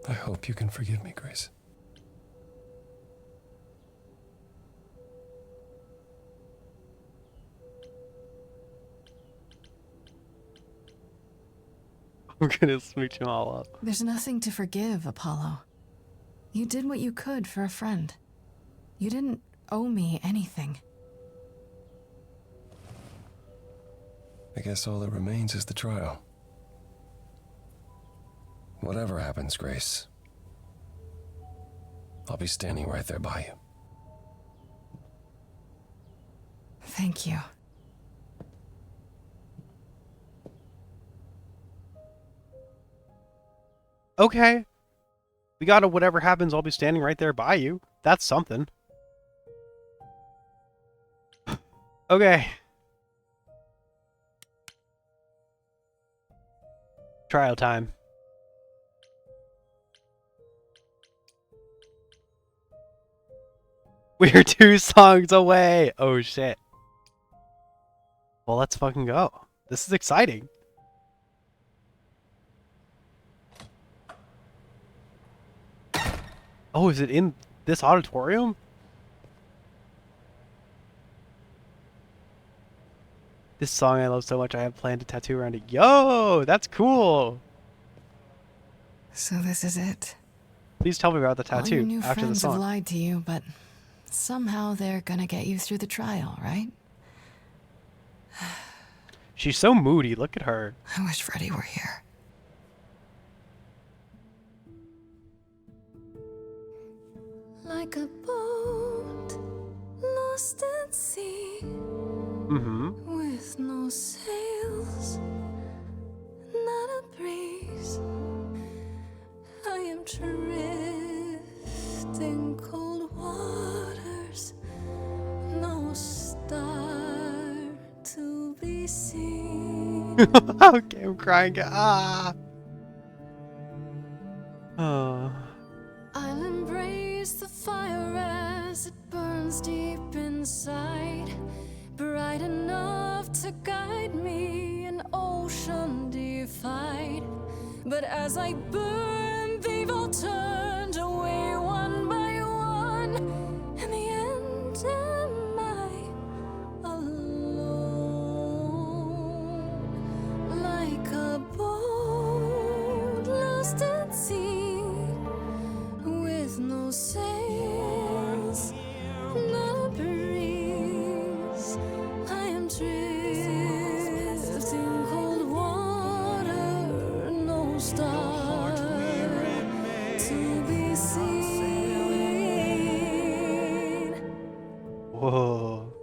I hope you can forgive me, Grace. I'm gonna smooch him all up. There's nothing to forgive, Apollo. You did what you could for a friend. You didn't owe me anything. I guess all that remains is the trial. Whatever happens, Grace, I'll be standing right there by you. Thank you. Okay. We gotta, whatever happens, I'll be standing right there by you. That's something. Okay. Trial time. We're 2 songs away! Oh shit. Well, let's fucking go. This is exciting. Oh, is it in this auditorium? This song I love so much I have planned a tattoo around it. Yo, that's cool. So this is it. Please tell me about the All your tattoo new after the friends have song. lied to you, but somehow they're gonna get you through the trial, right? She's so moody. Look at her. I wish Freddy were here. Like a boat lost at sea, with no sails, not a breeze. I am drifting cold waters, no star to be seen. Okay, I'm crying. Ah. Oh. I'll embrace the fire as it burns deep inside, bright enough to guide me, an ocean defied. But as I burn, they've all turned away one by one. In the end, am I alone? Like a boat lost at sea, with no sails, not a breeze. I am drifting cold water, no star to be seen. Whoa.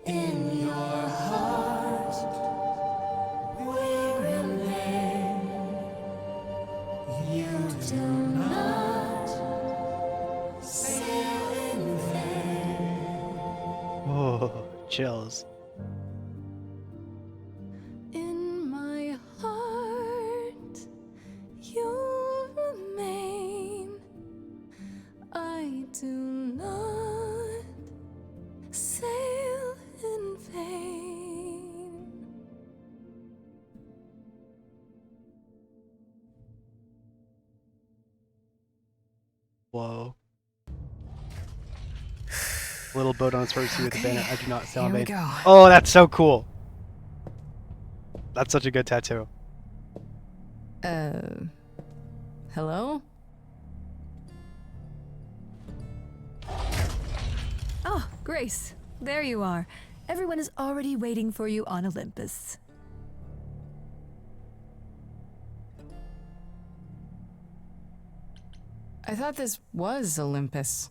In your heart, we're in vain. You do not sail in vain. Whoa. Chills. In my heart, you'll remain. I do not sail in vain. Whoa. Little boat on its first sea with the banner. I do not sail in here we vain. go. Oh, that's so cool. That's such a good tattoo. Hello? Oh, Grace, there you are. Everyone is already waiting for you on Olympus. I thought this was Olympus.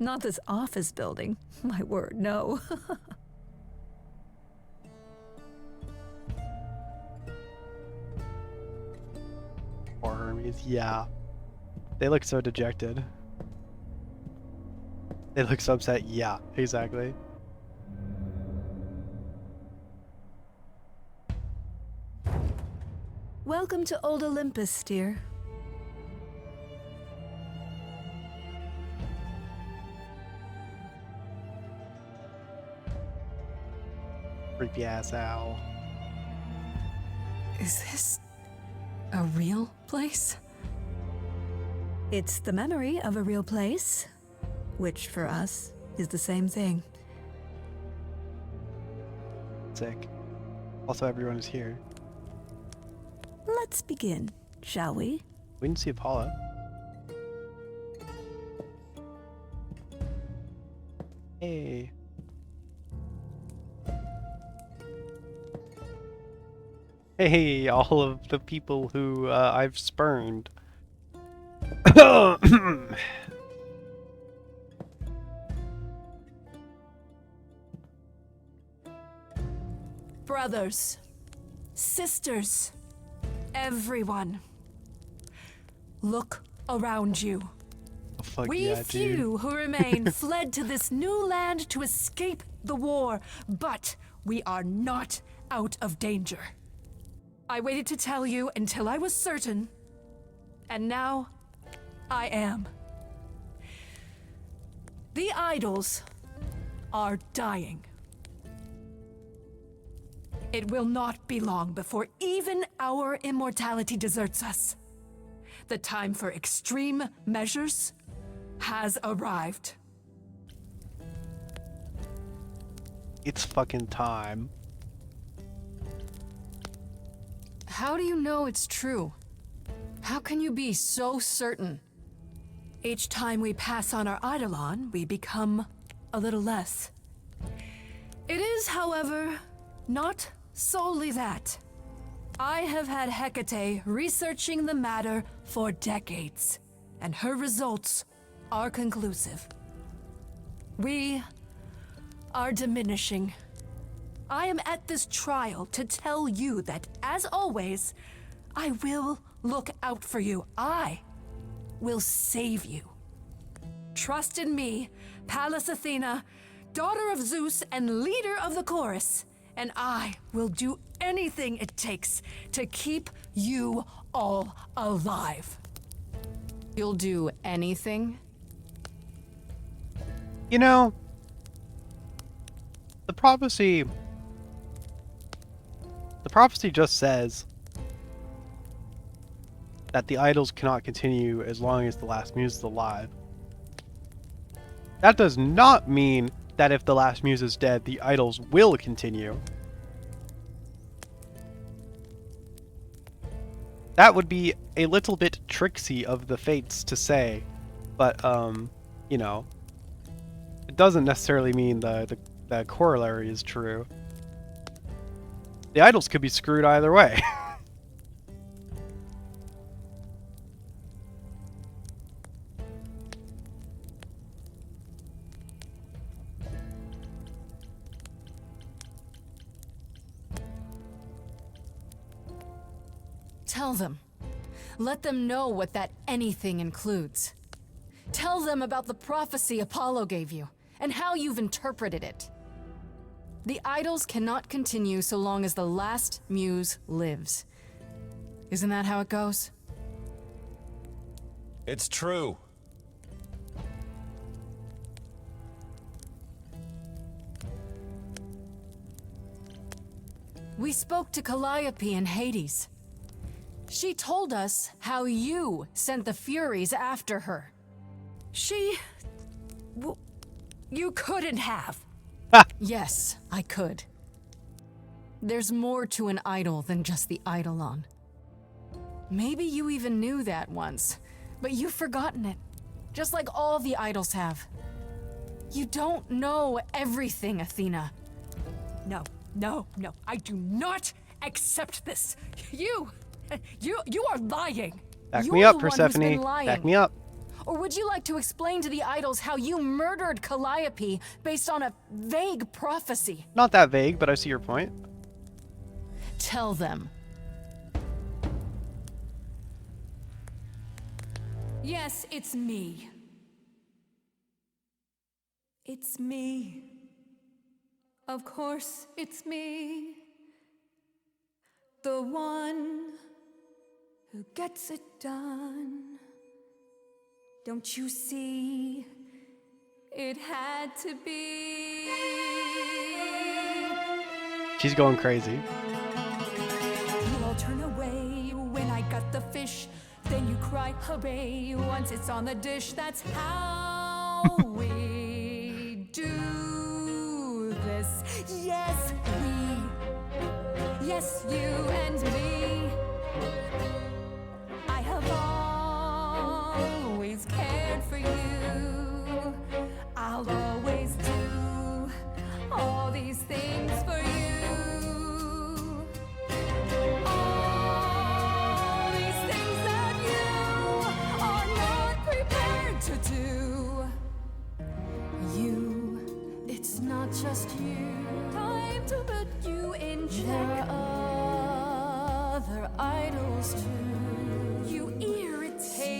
Not this office building. My word, no. Poor Hermes. Yeah. They look so dejected. They look so upset. Yeah, exactly. Welcome to Old Olympus, dear. Creepy ass owl. Is this a real place? It's the memory of a real place, which for us is the same thing. Sick. Also, everyone is here. Let's begin, shall we? We didn't see Apollo. Hey. Hey, all of the people who I've spurned. Brothers, sisters, everyone. look around you. Oh, fuck We yeah, few dude. who remain fled to this new land to escape the war, but we are not out of danger. I waited to tell you until I was certain, and now I am. The idols are dying. It will not be long before even our immortality deserts us. The time for extreme measures has arrived. It's fucking time. How do you know it's true? How can you be so certain? Each time we pass on our Eidolon, we become a little less. It is, however, not solely that. I have had Hecate researching the matter for decades, and her results are conclusive. We are diminishing. I am at this trial to tell you that, as always, I will look out for you. I will save you. Trust in me, Pallas Athena, daughter of Zeus and leader of the chorus, and I will do anything it takes to keep you all alive. You'll do anything? You know, the prophecy just says that the idols cannot continue as long as the last muse is alive. That does not mean that if the last muse is dead, the idols will continue. That would be a little bit tricksy of the fates to say, but you know, it doesn't necessarily mean the corollary is true. The idols could be screwed either way. Tell them. Let them know what that anything includes. Tell them about the prophecy Apollo gave you, and how you've interpreted it. The idols cannot continue so long as the last muse lives. Isn't that how it goes? It's true. We spoke to Calliope in Hades. She told us how you sent the Furies after her. You couldn't have. Yes, I could. There's more to an idol than just the Eidolon. Maybe you even knew that once, but you've forgotten it, just like all the idols have. You don't know everything, Athena. No, I do not accept this. You are lying. Back You're me up, the one who's been Persephone. lying. Back me up. Or would you like to explain to the idols how you murdered Calliope based on a vague prophecy? Not that vague, but I see your point. Tell them. Yes, it's me. It's me. Of course, it's me. The one who gets it done. Don't you see? It had to be. She's going crazy. You all turn away when I got the fish. Then you cry hooray once it's on the dish. That's how we do this. Yes, we. Yes, you and me. I have always cared for you. I'll always do all these things for you. All these things that you are not prepared to do. You, it's not just you. Time to put you in check. There are other idols too. You irritate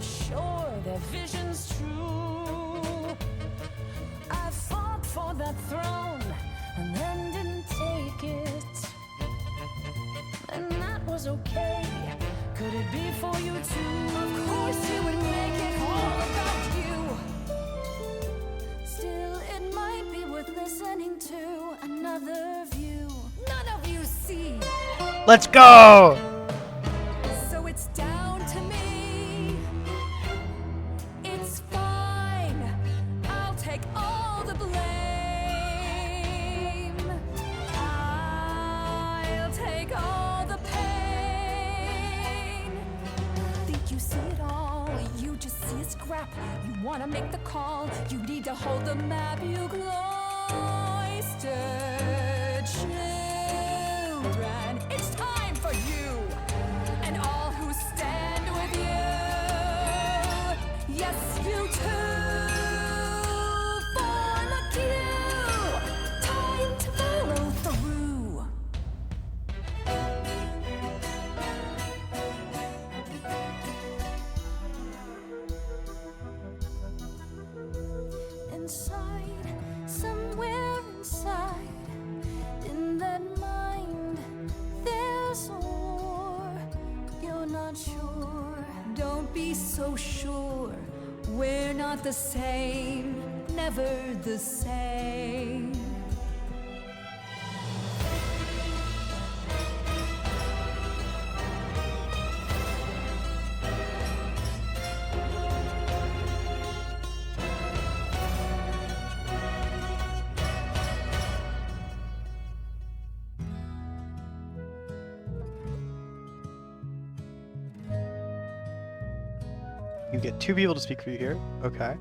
sure their vision's true. I fought for that throne and then didn't take it. And that was okay. Could it be for you too? Of course you would make it all about you. Still, it might be worth listening to another view. None of you see. Let's go! So it's down to me. It's fine. I'll take all the blame. I'll take all the pain. Think you see it all? You just see a scrap. You wanna make the call. You need to hold the map. You cloistered children. It's time for you and all who stand with you. Yes, you too. Form a queue. Time to follow through. Inside, somewhere inside, in that mind, there's a war. You're not sure. Don't be so sure. We're not the same, never the same. You get 2 people to speak for you here. Okay.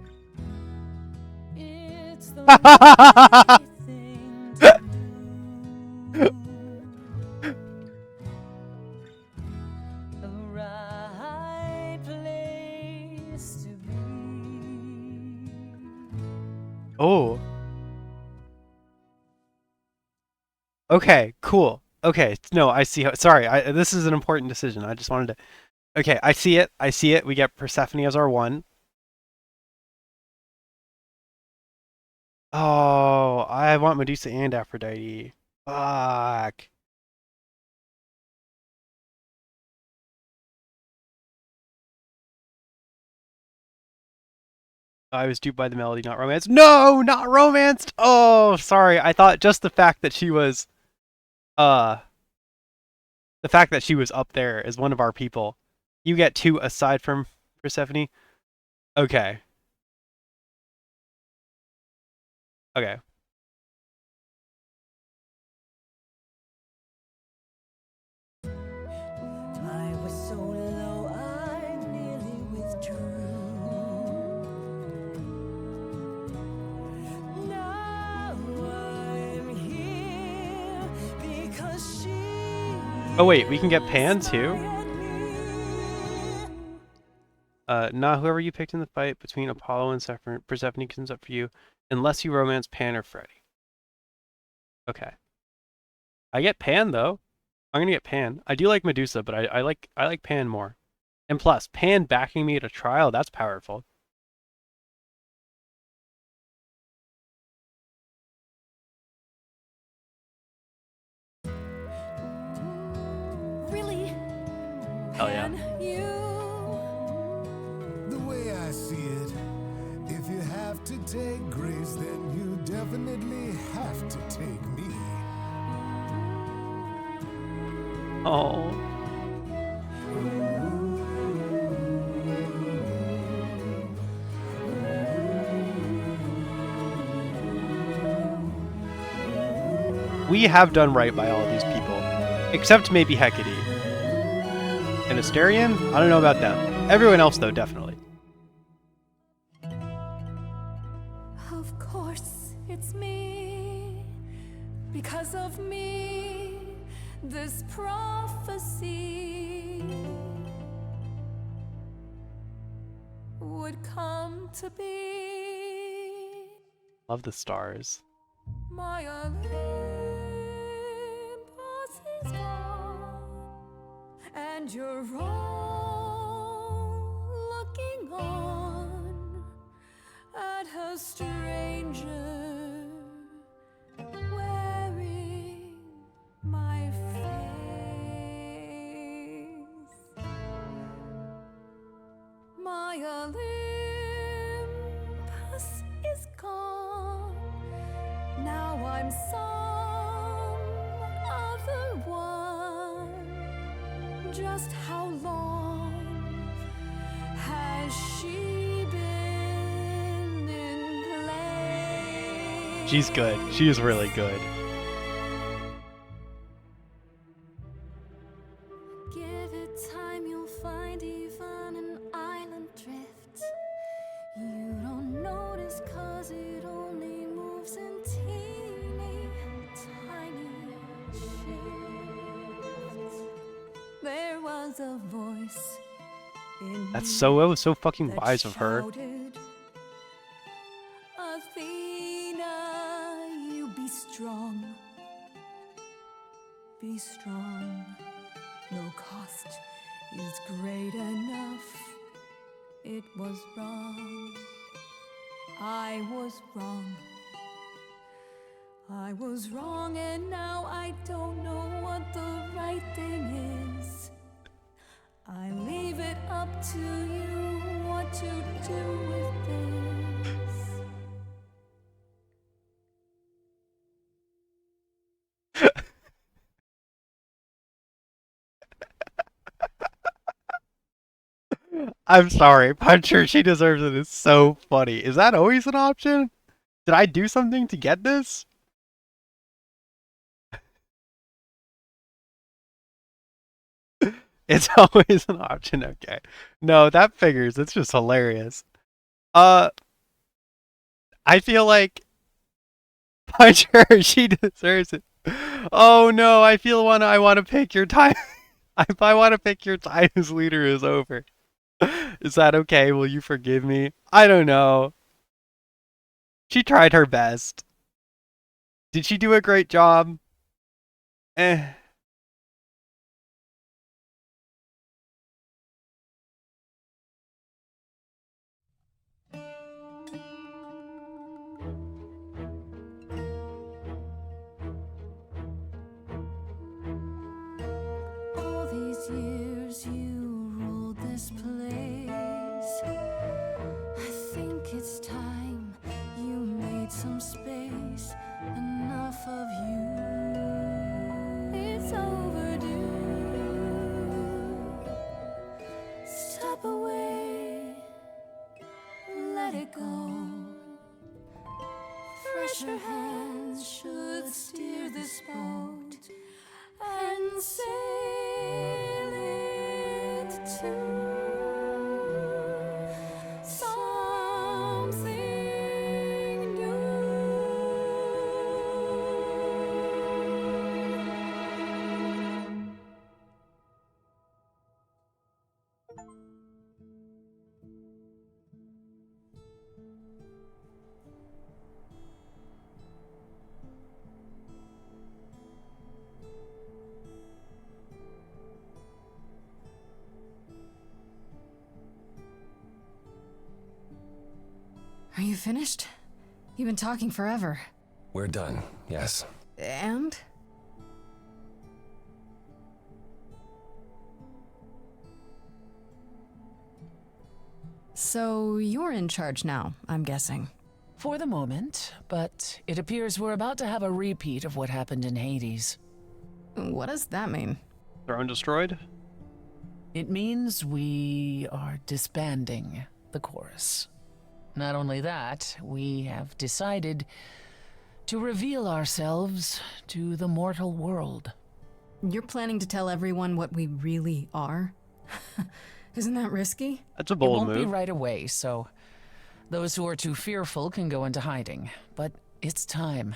It's the right thing to do. The right place to be. Oh. Okay, cool. Okay, no, I see how. Sorry, this is an important decision. I just wanted to. Okay, I see it. I see it. We get Persephone as our one. Oh, I want Medusa and Aphrodite. Fuck. I was duped by the melody, not romance. No, not romanced. Oh, sorry. I thought just the fact that she was, the fact that she was up there as one of our people. You get 2 aside from Persephone. Okay. Okay. I was so low, I nearly withdrew. Now I'm here because she. Oh wait, we can get Pan too? Nah, whoever you picked in the fight between Apollo and Persephone comes up for you, unless you romance Pan or Freddy. Okay. I get Pan though. I'm gonna get Pan. I do like Medusa, but I like Pan more. And plus, Pan backing me at a trial, that's powerful. Really? Hell yeah. The way I see it, if you have to take Grace, then you definitely have to take me. Oh. We have done right by all these people, except maybe Hecate. And Asterion? I don't know about them. Everyone else, though, definitely. Of course, it's me. Because of me, this prophecy would come to be. Love the stars. My Olympus is gone, and you're all looking a stranger wearing my face. My Olympus is gone. Now I'm some other one. Just how long has she been in play? She's good. She is really good. Give it time, you'll find even an island drift. You don't notice 'cause it only moves in teeny tiny shifts. There was a voice in That's so fucking that wise of her. shouted, Athena, you be strong. Be strong. No cost is great enough. It was wrong. I was wrong. I was wrong, and now I don't know what the right thing is. I leave it up to you what to do with this. I'm sorry, Puncher, she deserves it. It's so funny. Is that always an option? Did I do something to get this? It's always an option, okay. No, that figures. It's just hilarious. I feel like Puncher, she deserves it. Oh no, I want to pick your time. If I want to pick your time as leader is over. Is that okay? Will you forgive me? I don't know. She tried her best. Did she do a great job? Eh. All these years you ruled this place. I think it's time you made some space. Enough of you. It's overdue. Step away. Let it go. Fresher hands should steer this boat and sail it to something new. Are you finished? You've been talking forever. We're done, yes. And? So you're in charge now, I'm guessing. For the moment, but it appears we're about to have a repeat of what happened in Hades. What does that mean? Throne destroyed? It means we are disbanding the chorus. Not only that, we have decided to reveal ourselves to the mortal world. You're planning to tell everyone what we really are? Isn't that risky? That's a bold move. It won't be move. right away, so those who are too fearful can go into hiding. But it's time.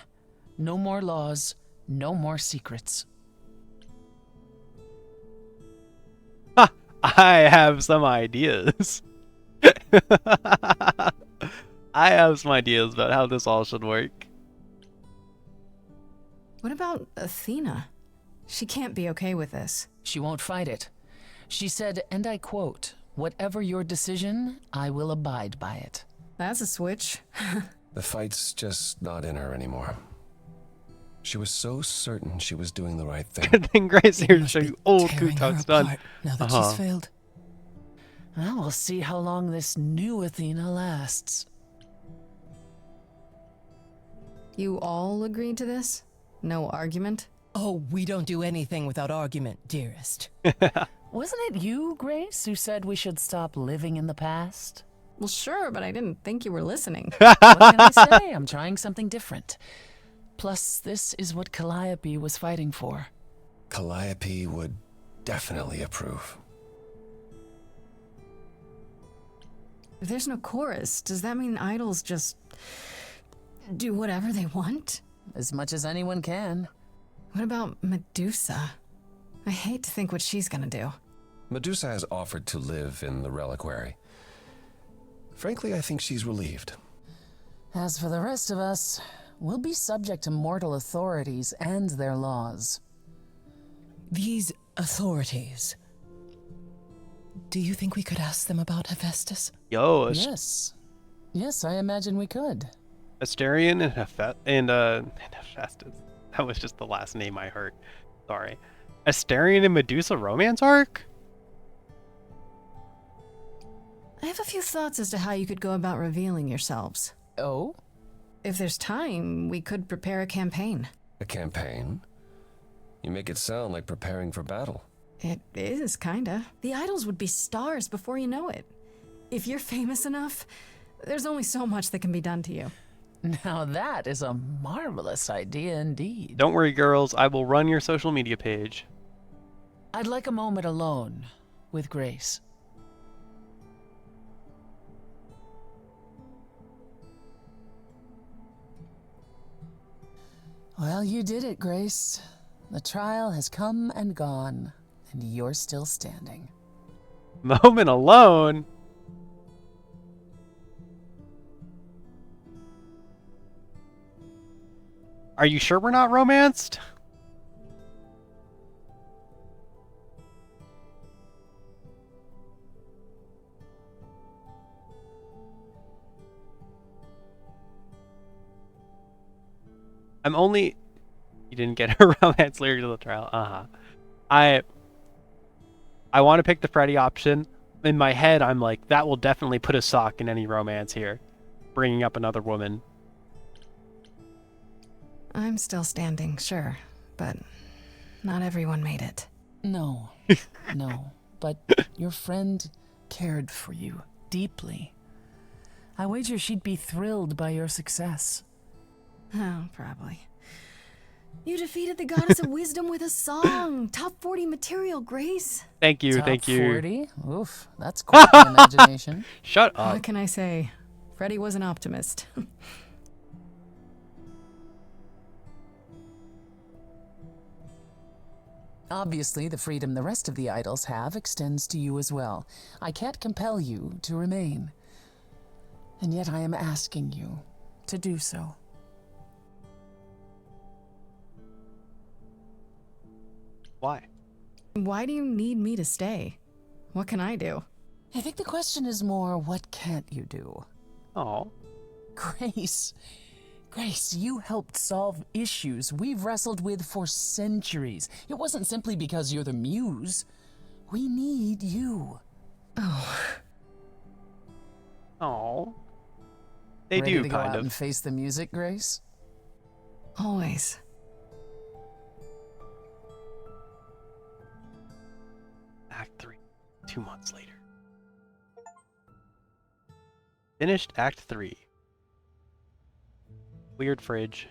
No more laws, no more secrets. Ha! I have some ideas. I have some ideas about how this all should work. What about Athena? She can't be okay with this. She won't fight it. She said, and I quote, "Whatever your decision, I will abide by it." That's a switch. The fight's just not in her anymore. She was so certain she was doing the right thing. Good thing Grace here to show you old tearing her Kutuk's done. apart now that she's failed. Well, we'll see how long this new Athena lasts. You all agreed to this? No argument? Oh, we don't do anything without argument, dearest. Wasn't it you, Grace, who said we should stop living in the past? Well, sure, but I didn't think you were listening. What can I say? I'm trying something different. Plus, this is what Calliope was fighting for. Calliope would definitely approve. If there's no chorus, does that mean idols just do whatever they want? As much as anyone can. What about Medusa? I hate to think what she's gonna do. Medusa has offered to live in the reliquary. Frankly, I think she's relieved. As for the rest of us, we'll be subject to mortal authorities and their laws. These authorities. Do you think we could ask them about Hephaestus? Yo, Yes, I imagine we could. Asterion and Hephaestus. That was just the last name I heard. Sorry. Asterion and Medusa romance arc? I have a few thoughts as to how you could go about revealing yourselves. Oh? If there's time, we could prepare a campaign. A campaign? You make it sound like preparing for battle. It is, kinda. The idols would be stars before you know it. If you're famous enough, there's only so much that can be done to you. Now that is a marvelous idea indeed. Don't worry, girls. I will run your social media page. I'd like a moment alone with Grace. Well, you did it, Grace. The trial has come and gone, and you're still standing. Moment alone? Are you sure we're not romanced? I'm only... You didn't get a romance lyric to the trial. I want to pick the Freddy option. In my head, I'm like, that will definitely put a sock in any romance here. Bringing up another woman. I'm still standing, sure, but not everyone made it. No, no, but your friend cared for you deeply. I wager she'd be thrilled by your success. Oh, probably. You defeated the goddess of wisdom with a song. Top 40 material, Grace. Thank you, Top thank you. 40? Oof, that's quite the imagination. Shut up. What can I say? Freddy was an optimist. Obviously, the freedom the rest of the idols have extends to you as well. I can't compel you to remain. And yet I am asking you to do so. Why? Why do you need me to stay? What can I do? I think the question is more, what can't you do? Oh. Grace, you helped solve issues we've wrestled with for centuries. It wasn't simply because you're the muse. We need you. Oh. They Ready do, to go kind out of. and face the music, Grace? Always. Act 3, 2 months later. Finished Act 3. Weird fridge.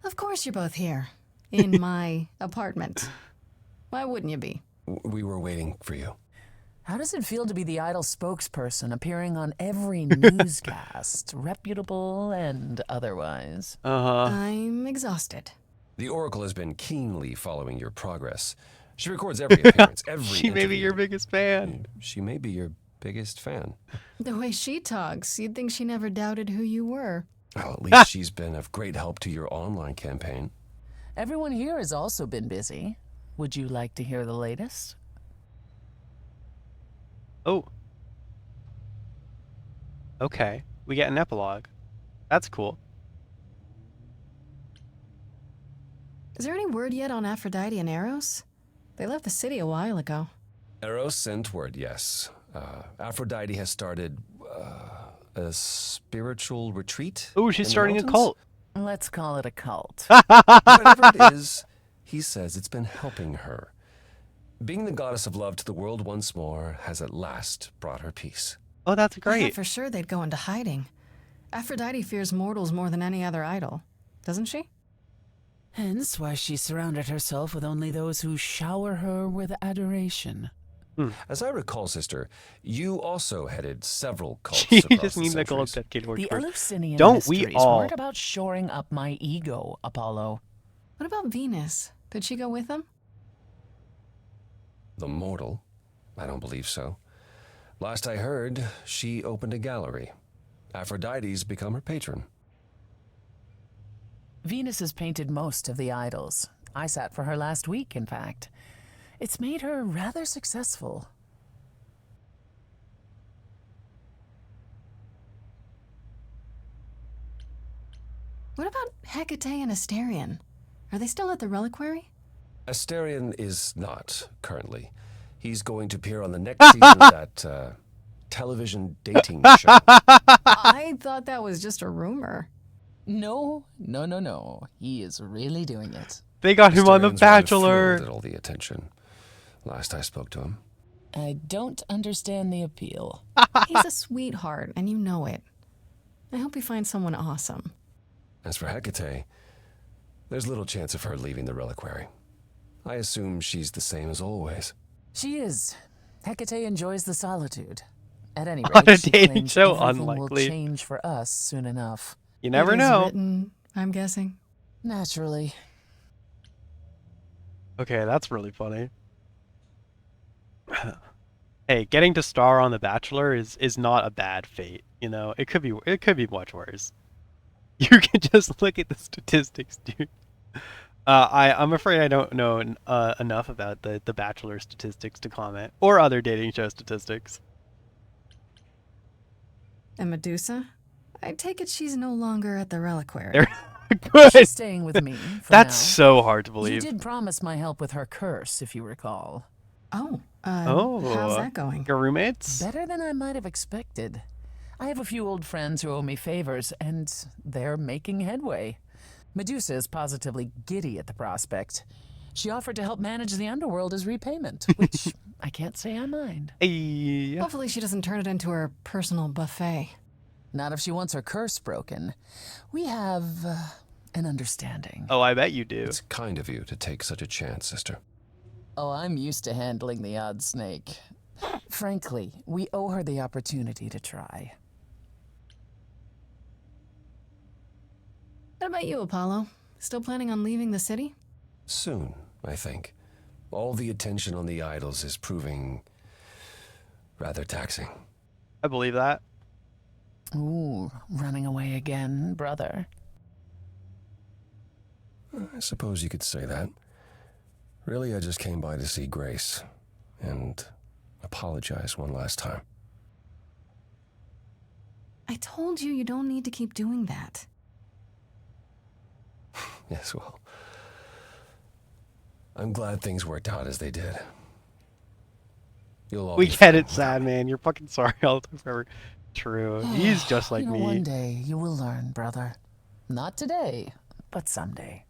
Of course you're both here. In my apartment. Why wouldn't you be? We were waiting for you. How does it feel to be the idol spokesperson appearing on every newscast, reputable and otherwise? I'm exhausted. The Oracle has been keenly following your progress. She records every appearance, every She may be interview. your biggest fan. She may be your biggest fan. The way she talks, you'd think she never doubted who you were. Well, at least she's been of great help to your online campaign. Everyone here has also been busy. Would you like to hear the latest? Oh. Okay. We get an epilogue. That's cool. Is there any word yet on Aphrodite and Eros? They left the city a while ago. Eros sent word, yes. Aphrodite has started a spiritual retreat. Oh, she's in the starting a mountains? cult. Let's call it a cult. Whatever it is, he says it's been helping her. Being the goddess of love to the world once more has at last brought her peace. Oh, that's I great. thought for sure they'd go into hiding. Aphrodite fears mortals more than any other idol, doesn't she? Hence why she surrounded herself with only those who shower her with adoration. As I recall, sister, you also headed several cults She across just the needs to call up centuries. that kid The Eleusinian Don't we mysteries all? weren't about shoring up my ego, Apollo. What about Venus? Did she go with them? The mortal? I don't believe so. Last I heard, she opened a gallery. Aphrodite's become her patron. Venus has painted most of the idols. I sat for her last week, in fact. It's made her rather successful. What about Hecate and Asterion? Are they still at the reliquary? Asterion is not, currently. He's going to appear on the next season of that television dating show. I thought that was just a rumor. No. He is really doing it. They got him on The Asterian's rather Bachelor. thrilled at all the attention. Last I spoke to him. I don't understand the appeal. He's a sweetheart, and you know it. I hope he finds someone awesome. As for Hecate, there's little chance of her leaving the reliquary. I assume she's the same as always. She is. Hecate enjoys the solitude. At any On a rate, she dating claims show, everything will unlikely. change for us soon enough. You never It is know. Written, I'm guessing. Naturally. Okay, that's really funny. Hey, getting to star on The Bachelor is not a bad fate, you know? It could be much worse. You can just look at the statistics, dude. I'm afraid I don't know enough about the Bachelor statistics to comment, or other dating show statistics. And Medusa? I take it she's no longer at the reliquary. They're good. She's staying with me for That's now. so hard to You believe. did promise my help with her curse, if you recall. Oh, Oh, how's that going? Your roommates? Better than I might have expected. I have a few old friends who owe me favors, and they're making headway. Medusa is positively giddy at the prospect. She offered to help manage the underworld as repayment, which I can't say I mind. Hey. Hopefully she doesn't turn it into her personal buffet. Not if she wants her curse broken. We have an understanding. Oh, I bet you do. It's kind of you to take such a chance, sister. Oh, I'm used to handling the odd snake. Frankly, we owe her the opportunity to try. What about you, Apollo? Still planning on leaving the city? Soon, I think. All the attention on the idols is proving rather taxing. I believe that. Ooh, running away again, brother. I suppose you could say that. Really, I just came by to see Grace and apologize one last time. I told you don't need to keep doing that. Yes, well, I'm glad things worked out as they did. You'll all We be get fine it, with sad man. You're fucking sorry all the forever. True. He's just like You know, me. one day you will learn, brother. Not today, but someday.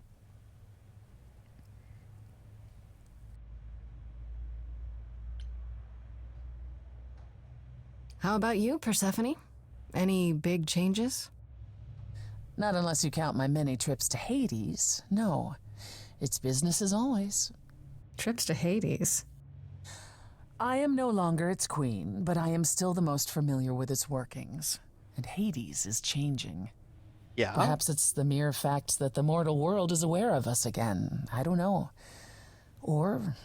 How about you, Persephone? Any big changes? Not unless you count my many trips to Hades. No. It's business as always. Trips to Hades? I am no longer its queen, but I am still the most familiar with its workings. And Hades is changing. Yeah. Perhaps it's the mere fact that the mortal world is aware of us again. I don't know. Or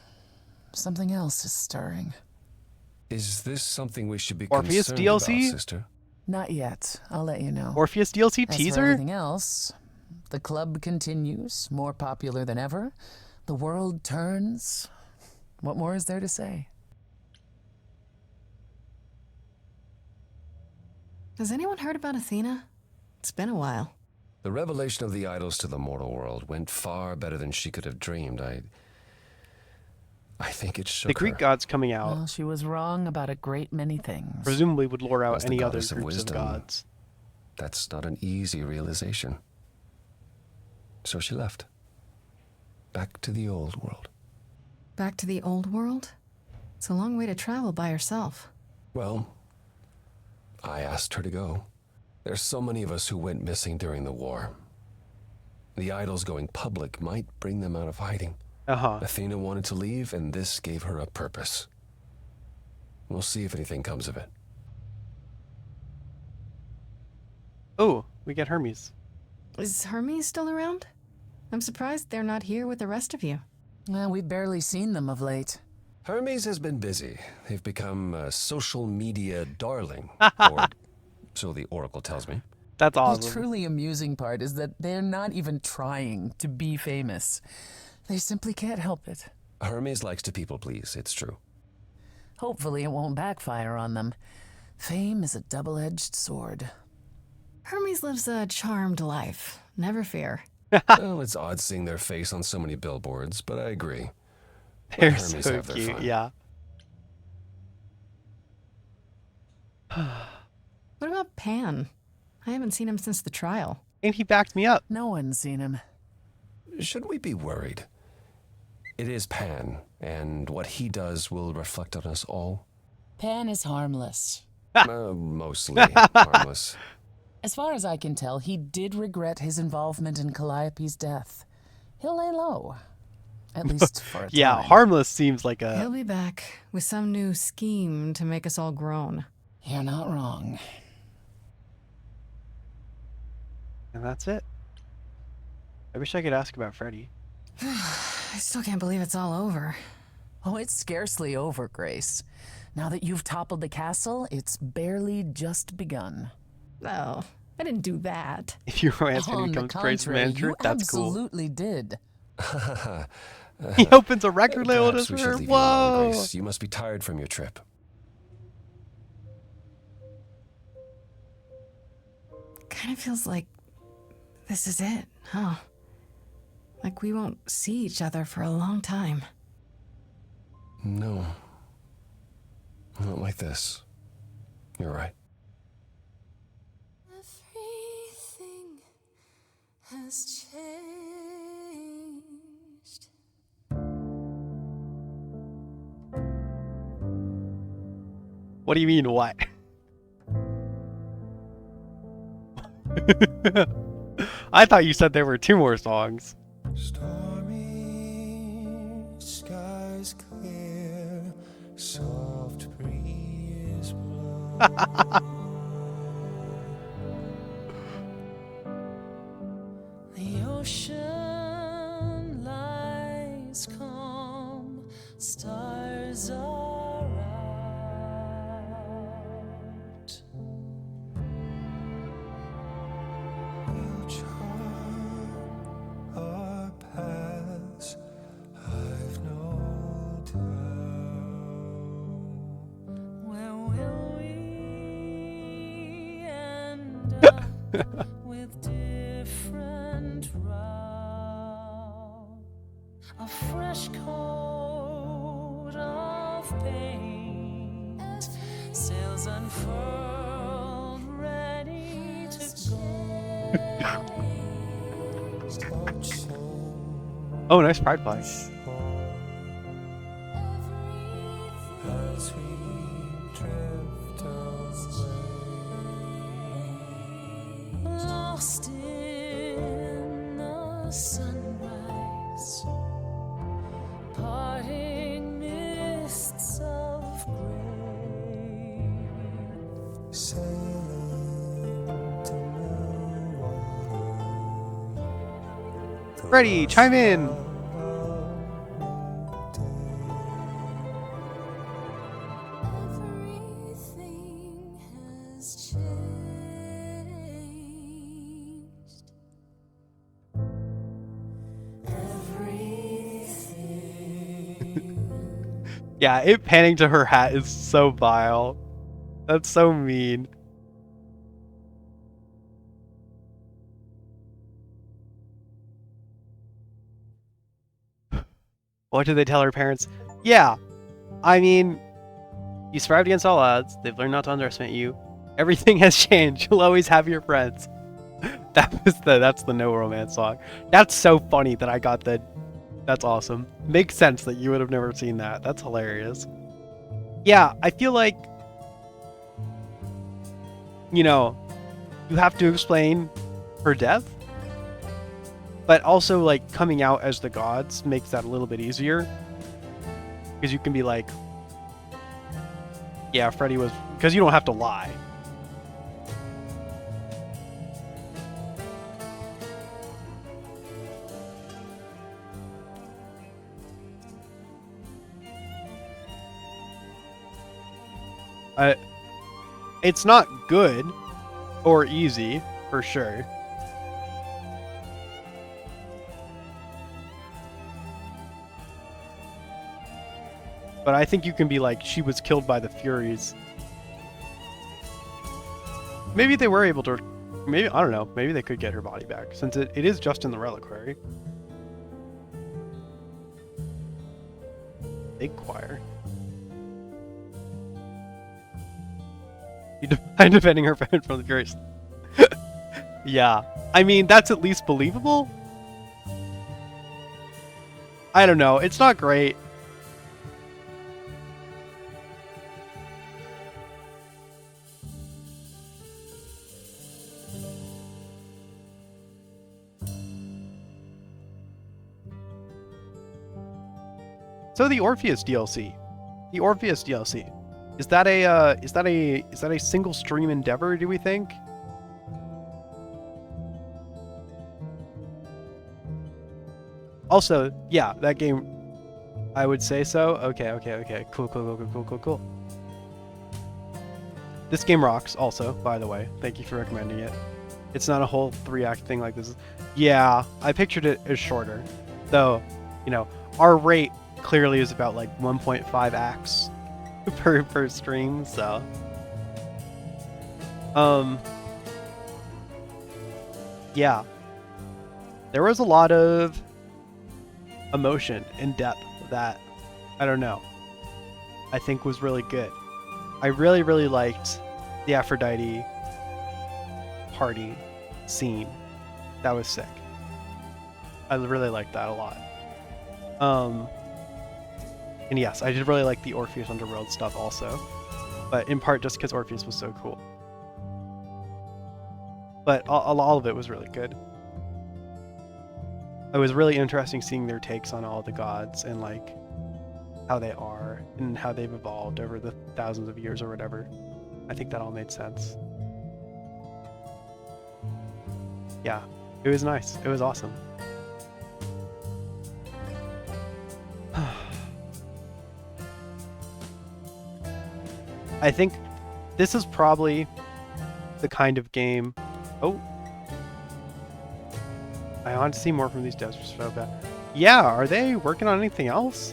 something else is stirring. Is this something we should be Orpheus concerned DLC? about, sister? Not yet. I'll let you know. Orpheus DLC As for teaser? everything else, the club continues, more popular than ever. The world turns. What more is there to say? Has anyone heard about Athena? It's been a while. The revelation of the idols to the mortal world went far better than she could have dreamed. I think it shook The Greek her. gods coming out Well, she was wrong about a great many things. presumably would lure out As the any other goddess of groups of wisdom, gods. That's not an easy realization. So she left. Back to the old world. Back to the old world? It's a long way to travel by herself. Well, I asked her to go. There's so many of us who went missing during the war. The idols going public might bring them out of hiding. Athena wanted to leave, and this gave her a purpose. We'll see if anything comes of it. Oh, we get Hermes. Is Hermes still around? I'm surprised they're not here with the rest of you. Well, we've barely seen them of late. Hermes has been busy. They've become a social media darling, or so the Oracle tells me. That's The truly amusing part is that they're not even trying to be famous. They simply can't help it. Hermes likes to people please, it's true. Hopefully it won't backfire on them. Fame is a double-edged sword. Hermes lives a charmed life. Never fear. Well, it's odd seeing their face on so many billboards, but I agree. Let They're Hermes so have their cute, fun. yeah. What about Pan? I haven't seen him since the trial. And he backed me up. No one's seen him. Should we be worried? It is Pan, and what he does will reflect on us all. Pan is harmless. Mostly harmless. As far as I can tell, he did regret his involvement in Calliope's death. He'll lay low. At least for a Yeah, time. harmless seems like He'll a... be back with some new scheme to make us all groan. You're not wrong. And that's it. I wish I could ask about Freddy. I still can't believe it's all over. Oh, it's scarcely over, Grace. Now that you've toppled the castle, it's barely just begun. Oh, I didn't do that. If your romance On the becomes Grace contrary, manager, you that's cool. absolutely did. He opens a record label Perhaps to we her. should leave you alone, Whoa! Grace. You must be tired from your trip. Kind of feels like this is it, huh? Like we won't see each other for a long time. No. Not like this. You're right. Everything has changed. What do you mean, what? I thought you said there were 2 more songs. Stormy skies clear, soft breeze blow. The ocean lies calm, stars are out. We'll chart our paths, I've no doubt. Where will we end up with different routes? A fresh coat of paint, sails unfurled, ready to go. Oh, nice pride flag. As we drift away, Lost in the sunrise, parting mists of gray. sailing to new water. Freddy, chime in! Everything has changed. Everything. Yeah, it panning to her hat is so vile. That's so mean. What do they tell her parents? Yeah, I mean, you survived against all odds. They've learned not to underestimate you. Everything has changed. You'll always have your friends. That's the No Romance song. That's so funny that I got that. That's awesome. Makes sense that you would have never seen that. That's hilarious. Yeah, I feel like, you know, you have to explain her death, but also like coming out as the gods makes that a little bit easier, because you can be like, yeah, Freddy was, because you don't have to lie. It's not good or easy, for sure. But I think you can be like, she was killed by the Furies. Maybe they were able to, maybe, I don't know, maybe they could get her body back, since it is just in the reliquary. Big choir. I'm defending her friend from the Furies. Yeah, I mean, that's at least believable. I don't know, it's not great. So the Orpheus DLC. The Orpheus DLC. Is that a single stream endeavor, do we think? Also, yeah, that game, I would say so. Okay. Cool. This game rocks also, by the way. Thank you for recommending it. It's not a whole 3-act thing like this. Yeah, I pictured it as shorter. Though, you know, our rate clearly is about like 1.5 acts per stream, so yeah, there was a lot of emotion and depth that, I don't know, I think was really good. I really liked the Aphrodite party scene. That was sick. I really liked that a lot. And yes, I did really like the Orpheus Underworld stuff also, but in part just because Orpheus was so cool. But all of it was really good. It was really interesting seeing their takes on all the gods and like how they are and how they've evolved over the thousands of years or whatever. I think that all made sense. Yeah, it was nice. It was awesome. I think this is probably the kind of game. Oh, I want to see more from these devs so bad. Yeah, are they working on anything else?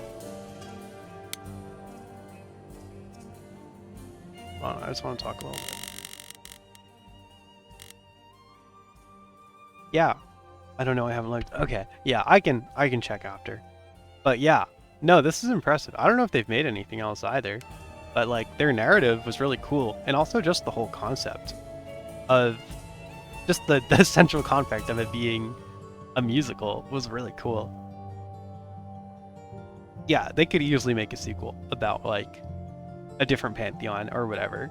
Hold on, I just want to talk a little bit. Yeah, I don't know. I haven't looked. Okay, yeah, I can check after. But yeah, no, this is impressive. I don't know if they've made anything else either. But like their narrative was really cool, and also just the whole concept of just the central conflict of it being a musical was really cool. Yeah, they could easily make a sequel about like a different pantheon or whatever.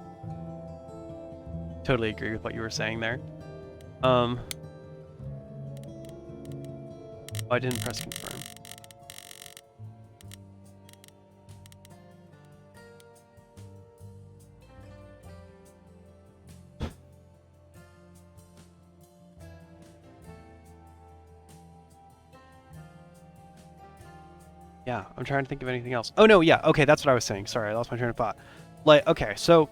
Totally agree with what you were saying there. Oh, I didn't press confirm. Yeah, I'm trying to think of anything else. Oh no, yeah, okay, that's what I was saying. Sorry, I lost my train of thought. Like, okay, so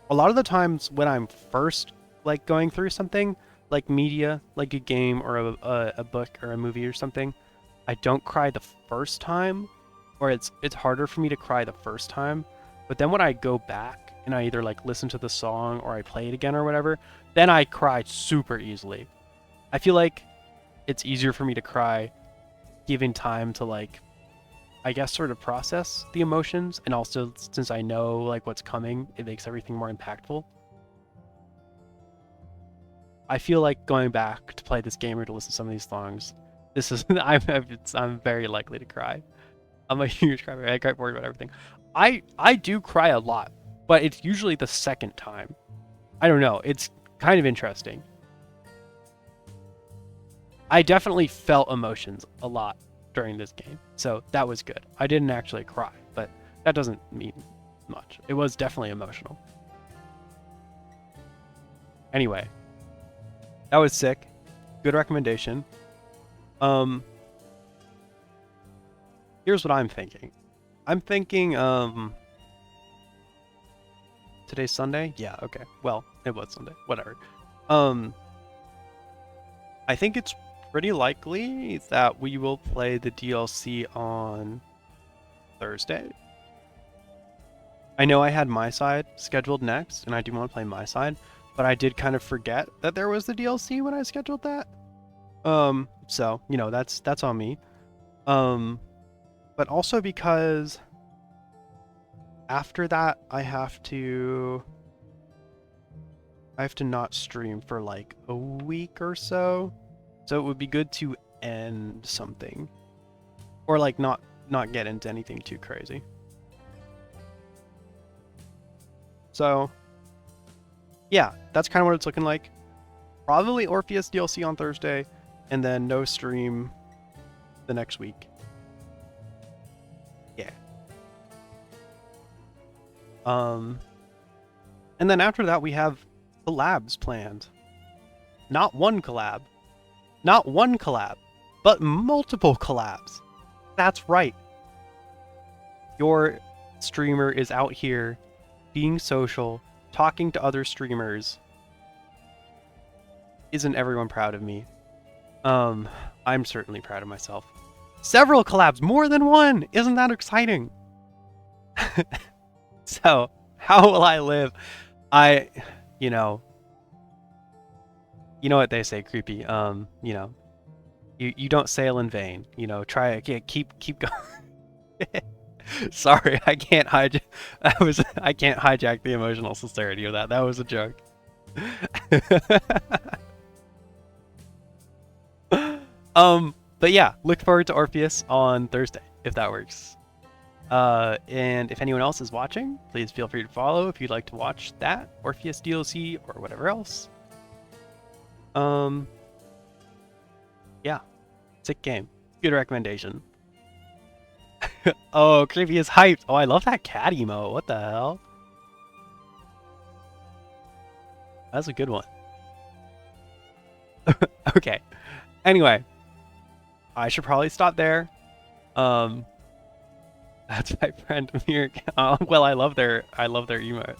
a lot of the times when I'm first like going through something, like media, like a game or a book or a movie or something, I don't cry the first time, or it's harder for me to cry the first time. But then when I go back and I either like listen to the song or I play it again or whatever, then I cry super easily. I feel like it's easier for me to cry given time to like I guess, sort of process the emotions, and also since I know like what's coming, it makes everything more impactful. I feel like going back to play this game or to listen to some of these songs, this is I'm very likely to cry. I'm a huge cry. I get worried about everything. I do cry a lot, but it's usually the second time. I don't know. It's kind of interesting. I definitely felt emotions a lot during this game, so that was good. I didn't actually cry, but that doesn't mean much. It was definitely emotional. Anyway, that was sick. Good recommendation. Here's what I'm thinking. I'm thinking, today's Sunday? Yeah, okay. Well, it was Sunday. Whatever. I think it's pretty likely that we will play the DLC on Thursday. I know I had my side scheduled next, and I do want to play my side, but I did kind of forget that there was the DLC when I scheduled that. So, you know, that's on me. But also because after that I have to not stream for like a week or so. So it would be good to end something. Or like not get into anything too crazy. So yeah, that's kind of what it's looking like. Probably Orpheus DLC on Thursday, and then no stream the next week. Yeah. And then after that we have collabs planned. Not one collab, but multiple collabs. That's right. Your streamer is out here being social, talking to other streamers. Isn't everyone proud of me? I'm certainly proud of myself. Several collabs, more than one. Isn't that exciting? So, how will I live? You know what they say, creepy. You know, you don't sail in vain. You know, try keep going. Sorry, I can't hijack. I can't hijack the emotional sincerity of that. That was a joke. But yeah, look forward to Orpheus on Thursday if that works. And if anyone else is watching, please feel free to follow if you'd like to watch that Orpheus DLC or whatever else. Yeah, sick game. Good recommendation. Oh, creepy is hyped. Oh, I love that cat emo. What the hell? That's a good one. Okay. Anyway, I should probably stop there. That's my friend Mir. Well, I love their emote.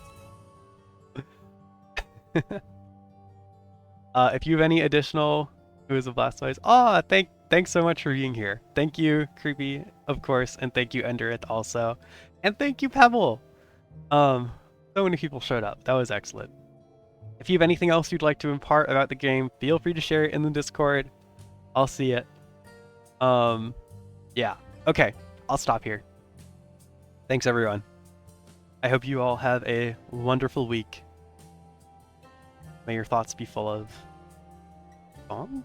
If you have any additional Who is a Blastoise? Oh, thanks so much for being here. Thank you, Creepy, of course, and thank you, Enderith, also. And thank you, Pebble! So many people showed up. That was excellent. If you have anything else you'd like to impart about the game, feel free to share it in the Discord. I'll see it. Yeah. Okay, I'll stop here. Thanks, everyone. I hope you all have a wonderful week. May your thoughts be full of fun.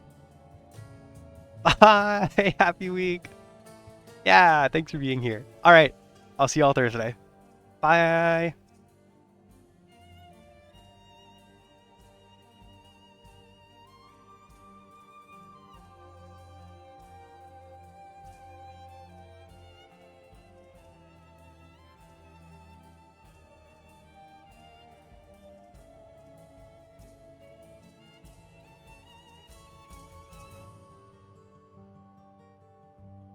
Bye! Happy week! Yeah, thanks for being here. Alright, I'll see you all Thursday. Bye!